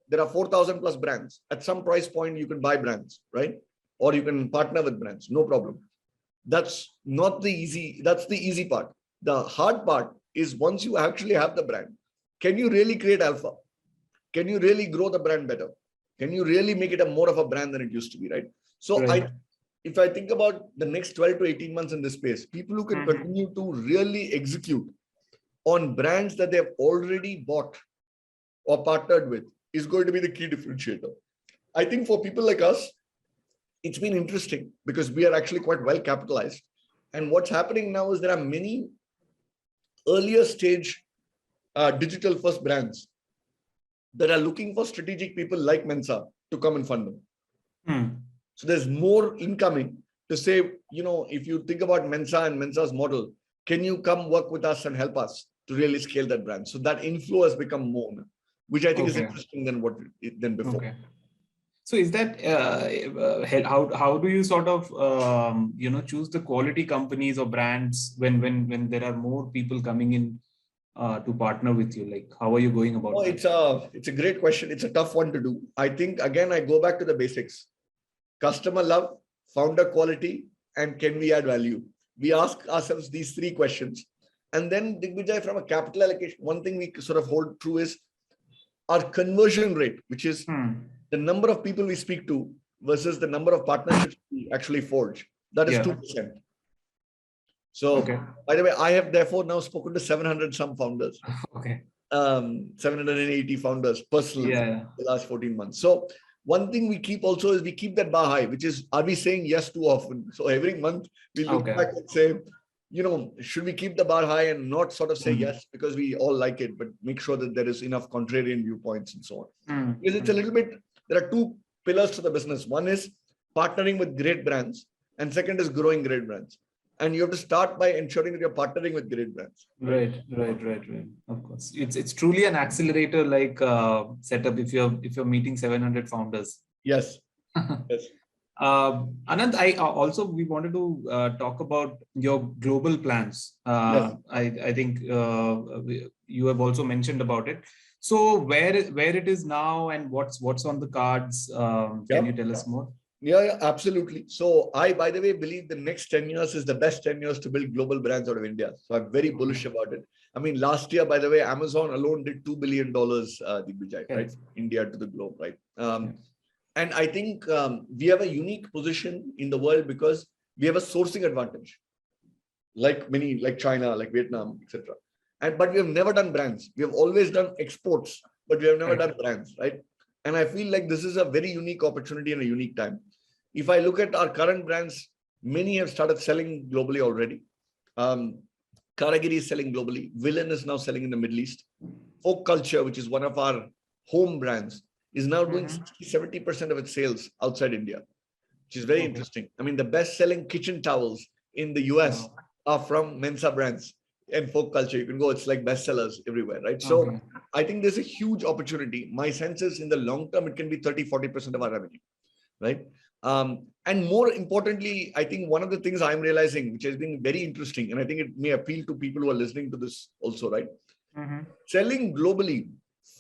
there are 4,000 plus brands. At some price point, you can buy brands, right? Or you can partner with brands, no problem. That's not the easy, that's the easy part. The hard part is once you actually have the brand, can you really create alpha? Can you really grow the brand better? Can you really make it more of a brand than it used to be, right? So if I think about the next 12 to 18 months in this space, people who can continue to really execute on brands that they've already bought or partnered with is going to be the key differentiator. I think for people like us, it's been interesting because we are actually quite well capitalized. And what's happening now is there are many earlier stage digital first brands that are looking for strategic people like Mensa to come and fund them. So there's more incoming to say, if you think about Mensa and Mensa's model, can you come work with us and help us to really scale that brand? So that inflow has become more, which I think is interesting than before. Okay. So is that how do you sort of choose the quality companies or brands when there are more people coming in to partner with you? Like, how are you going about that? It's a great question. It's a tough one to do. I think, again, I go back to the basics: customer love, founder quality, and can we add value? We ask ourselves these three questions. And then, Digvijay, from a capital allocation, one thing we sort of hold true is our conversion rate, which is the number of people we speak to versus the number of partnerships we actually forge. That is 2%. So, by the way, I have therefore now spoken to 700 some founders. 780 founders personally in the last 14 months. So one thing we keep also is we keep that bar high, which is, are we saying yes too often? So every month we look back and say, should we keep the bar high and not sort of say yes because we all like it, but make sure that there is enough contrarian viewpoints and so on. Because it's a little bit, there are two pillars to the business. One is partnering with great brands, and second is growing great brands. And you have to start by ensuring that you're partnering with great brands. Right. Of course, it's truly an accelerator like setup if you're meeting 700 founders. Yes. Yes. Anand, we wanted to talk about your global plans. Yes. I think you have also mentioned about it. So where it is now and what's on the cards? Can you tell us more? Yeah, absolutely. So I, by the way, believe the next 10 years is the best 10 years to build global brands out of India. So I'm very bullish about it. I mean, last year, by the way, Amazon alone did $2 billion, Digvijay, right? India to the globe, right? And I think we have a unique position in the world because we have a sourcing advantage, like China, like Vietnam, etc. But we have never done brands. We have always done exports, but we have never done brands, right? And I feel like this is a very unique opportunity and a unique time. If I look at our current brands, many have started selling globally already. Karagiri is selling globally. Villain is now selling in the Middle East. Folk Culture, which is one of our home brands, is now doing 60-70% of its sales outside India, which is very interesting. I mean, the best-selling kitchen towels in the US are from Mensa Brands and Folk Culture. You can go, it's like bestsellers everywhere, right? So I think there's a huge opportunity. My sense is in the long term, it can be 30-40% of our revenue, right? And more importantly, I think one of the things I'm realizing, which has been very interesting, and I think it may appeal to people who are listening to this also, right? Selling globally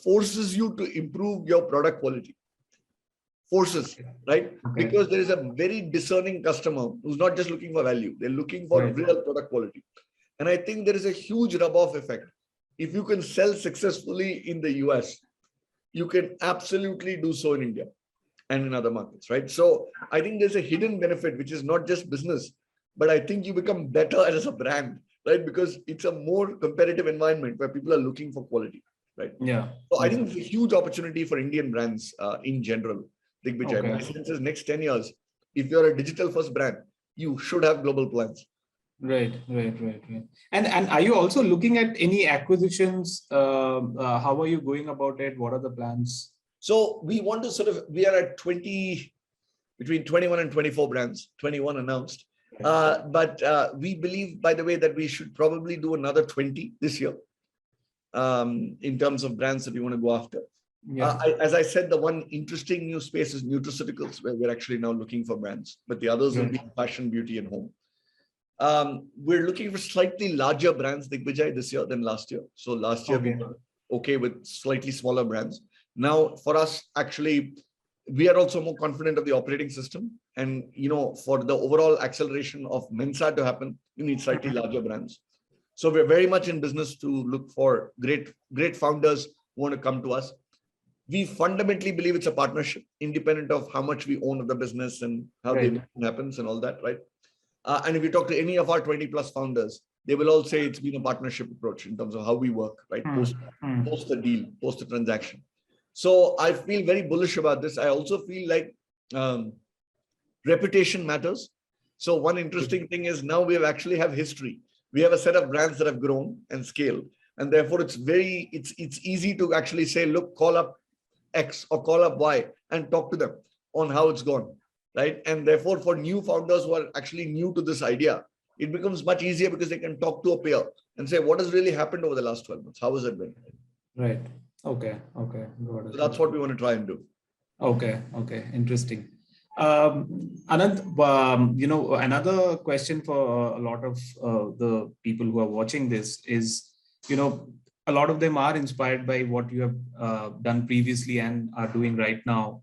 forces you to improve your product quality. Forces, right? Because there is a very discerning customer who's not just looking for value. They're looking for real product quality. And I think there is a huge rub-off effect. If you can sell successfully in the US, you can absolutely do so in India and in other markets, right? So I think there's a hidden benefit, which is not just business, but I think you become better as a brand, right? Because it's a more competitive environment where people are looking for quality, right? Yeah. So I think it's a huge opportunity for Indian brands in general. Digvijay, my sense is next 10 years, if you're a digital first brand, you should have global plans. Right. And are you also looking at any acquisitions? How are you going about it? What are the plans? So we want to we are at between 21 and 24 brands, 21 announced. But we believe, by the way, that we should probably do another 20 this year in terms of brands that we want to go after. As I said, the one interesting new space is nutraceuticals, where we're actually now looking for brands, but the others will be fashion, beauty, and home. We're looking for slightly larger brands, Digvijay, this year than last year. So last year we were okay with slightly smaller brands. Now for us, actually, we are also more confident of the operating system. And, for the overall acceleration of Mensa to happen, you need slightly larger brands. So we're very much in business to look for great founders who want to come to us. We fundamentally believe it's a partnership, independent of how much we own of the business and how the happens and all that, right? And if you talk to any of our 20 plus founders, they will all say it's been a partnership approach in terms of how we work, right? Post the deal, post the transaction. So I feel very bullish about this. I also feel like reputation matters. So one interesting thing is now we actually have history. We have a set of brands that have grown and scaled. And therefore it's easy to actually say, look, call up X or call up Y and talk to them on how it's gone. Right. And therefore, for new founders who are actually new to this idea, it becomes much easier because they can talk to a peer and say, what has really happened over the last 12 months? How has it been? Right. Okay. Okay. Got it. So that's what we want to try and do. Okay. Okay. Interesting. Anand, another question for a lot of the people who are watching this is, a lot of them are inspired by what you have done previously and are doing right now.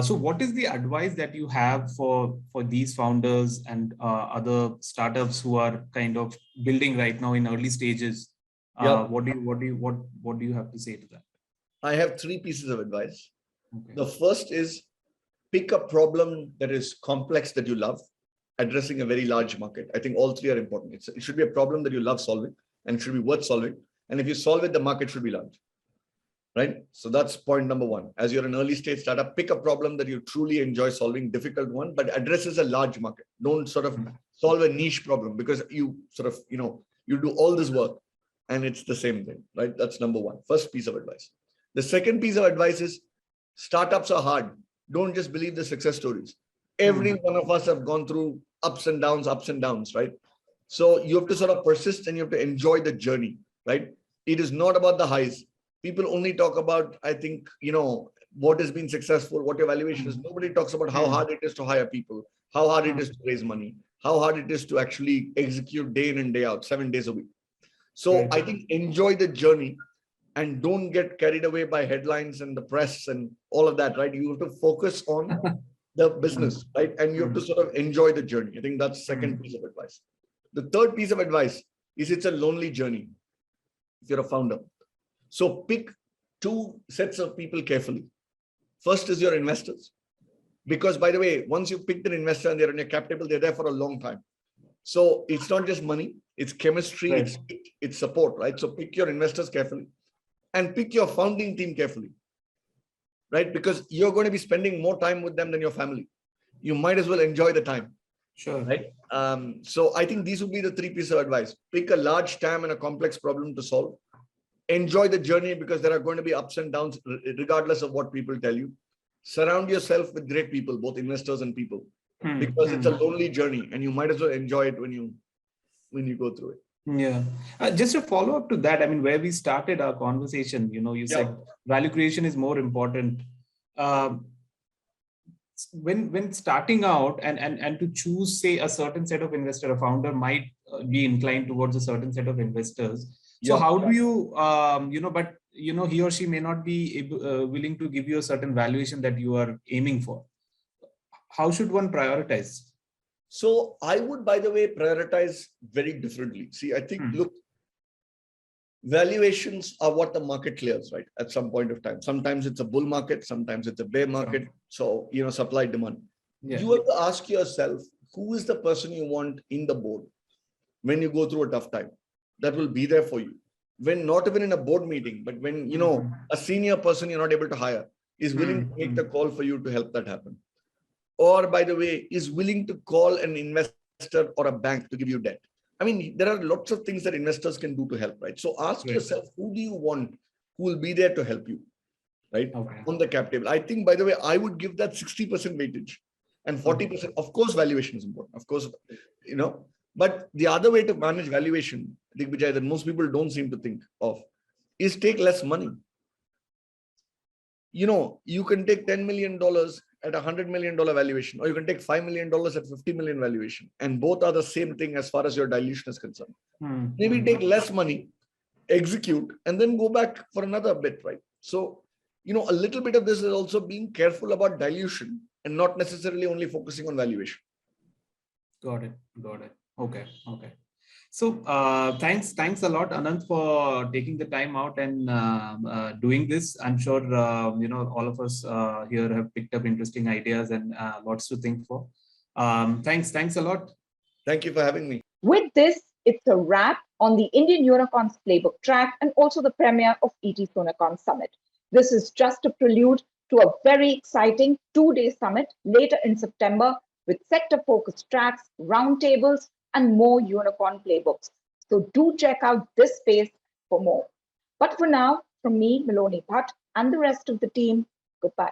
So what is the advice that you have for these founders and other startups who are kind of building right now in early stages? What do you have to say to that? I have 3 pieces of advice. Okay. The first is pick a problem that is complex that you love, addressing a very large market. I think all 3 are important. It should be a problem that you love solving and it should be worth solving. And if you solve it, the market should be large. Right? So that's point number 1. As you're an early stage startup, pick a problem that you truly enjoy solving, difficult one, but addresses a large market. Don't sort of solve a niche problem because you sort of, you do all this work and it's the same thing, right? That's number 1. First piece of advice. The second piece of advice is startups are hard. Don't just believe the success stories. Every one of us have gone through ups and downs, right? So you have to sort of persist and you have to enjoy the journey, right? It is not about the highs. People only talk about, I think, what has been successful, what your valuation is. Nobody talks about how hard it is to hire people, how hard it is to raise money, how hard it is to actually execute day in and day out, 7 days a week. So I think enjoy the journey and don't get carried away by headlines and the press and all of that, right? You have to focus on the business, right? And you have to sort of enjoy the journey. I think that's the second piece of advice. The third piece of advice is it's a lonely journey if you're a founder. So pick 2 sets of people carefully. First is your investors. Because by the way, once you picked an investor and they're in your cap table, they're there for a long time. So it's not just money, it's chemistry, it's support, right? So pick your investors carefully. And pick your founding team carefully, right? Because you're going to be spending more time with them than your family. You might as well enjoy the time. Sure. Right. So I think these would be the 3 pieces of advice. Pick a large TAM and a complex problem to solve. Enjoy the journey because there are going to be ups and downs regardless of what people tell you. Surround yourself with great people, both investors and people, because it's a lonely journey and you might as well enjoy it when you go through it. Yeah. Just a follow up to that. I mean, where we started our conversation, you said value creation is more important. When starting out and to choose, say, a certain set of investor, a founder might be inclined towards a certain set of investors. So how do you, but he or she may not be willing to give you a certain valuation that you are aiming for. How should one prioritize? So I would, by the way, prioritize very differently. See, I think, look, valuations are what the market clears, right? At some point of time. Sometimes it's a bull market, sometimes it's a bear market. So, supply demand. You have to ask yourself, who is the person you want in the board when you go through a tough time that will be there for you? When not even in a board meeting, but when, a senior person you're not able to hire is willing to make the call for you to help that happen. Or, by the way, is willing to call an investor or a bank to give you debt. I mean, there are lots of things that investors can do to help, right? So ask yourself, who do you want who will be there to help you, right? On the cap table. I think, by the way, I would give that 60% weightage and 40%. Of course, valuation is important. Of course, but the other way to manage valuation, Vijay, that most people don't seem to think of is take less money. You can take $10 million at $100 million valuation, or you can take $5 million at $50 million valuation. And both are the same thing as far as your dilution is concerned. Maybe take less money, execute, and then go back for another bit, right? So, a little bit of this is also being careful about dilution and not necessarily only focusing on valuation. Got it. Okay. So thanks a lot, Anand, for taking the time out and doing this. I'm sure all of us here have picked up interesting ideas and lots to think for. Thanks a lot. Thank you for having me. With this, it's a wrap on the Indian Unicorns Playbook track and also the premiere of ET Soonicorns Summit. This is just a prelude to a very exciting 2-day summit later in September with sector-focused tracks, roundtables, and more unicorn playbooks. So do check out this space for more. But for now, from me, Maloni Bhatt, and the rest of the team, goodbye.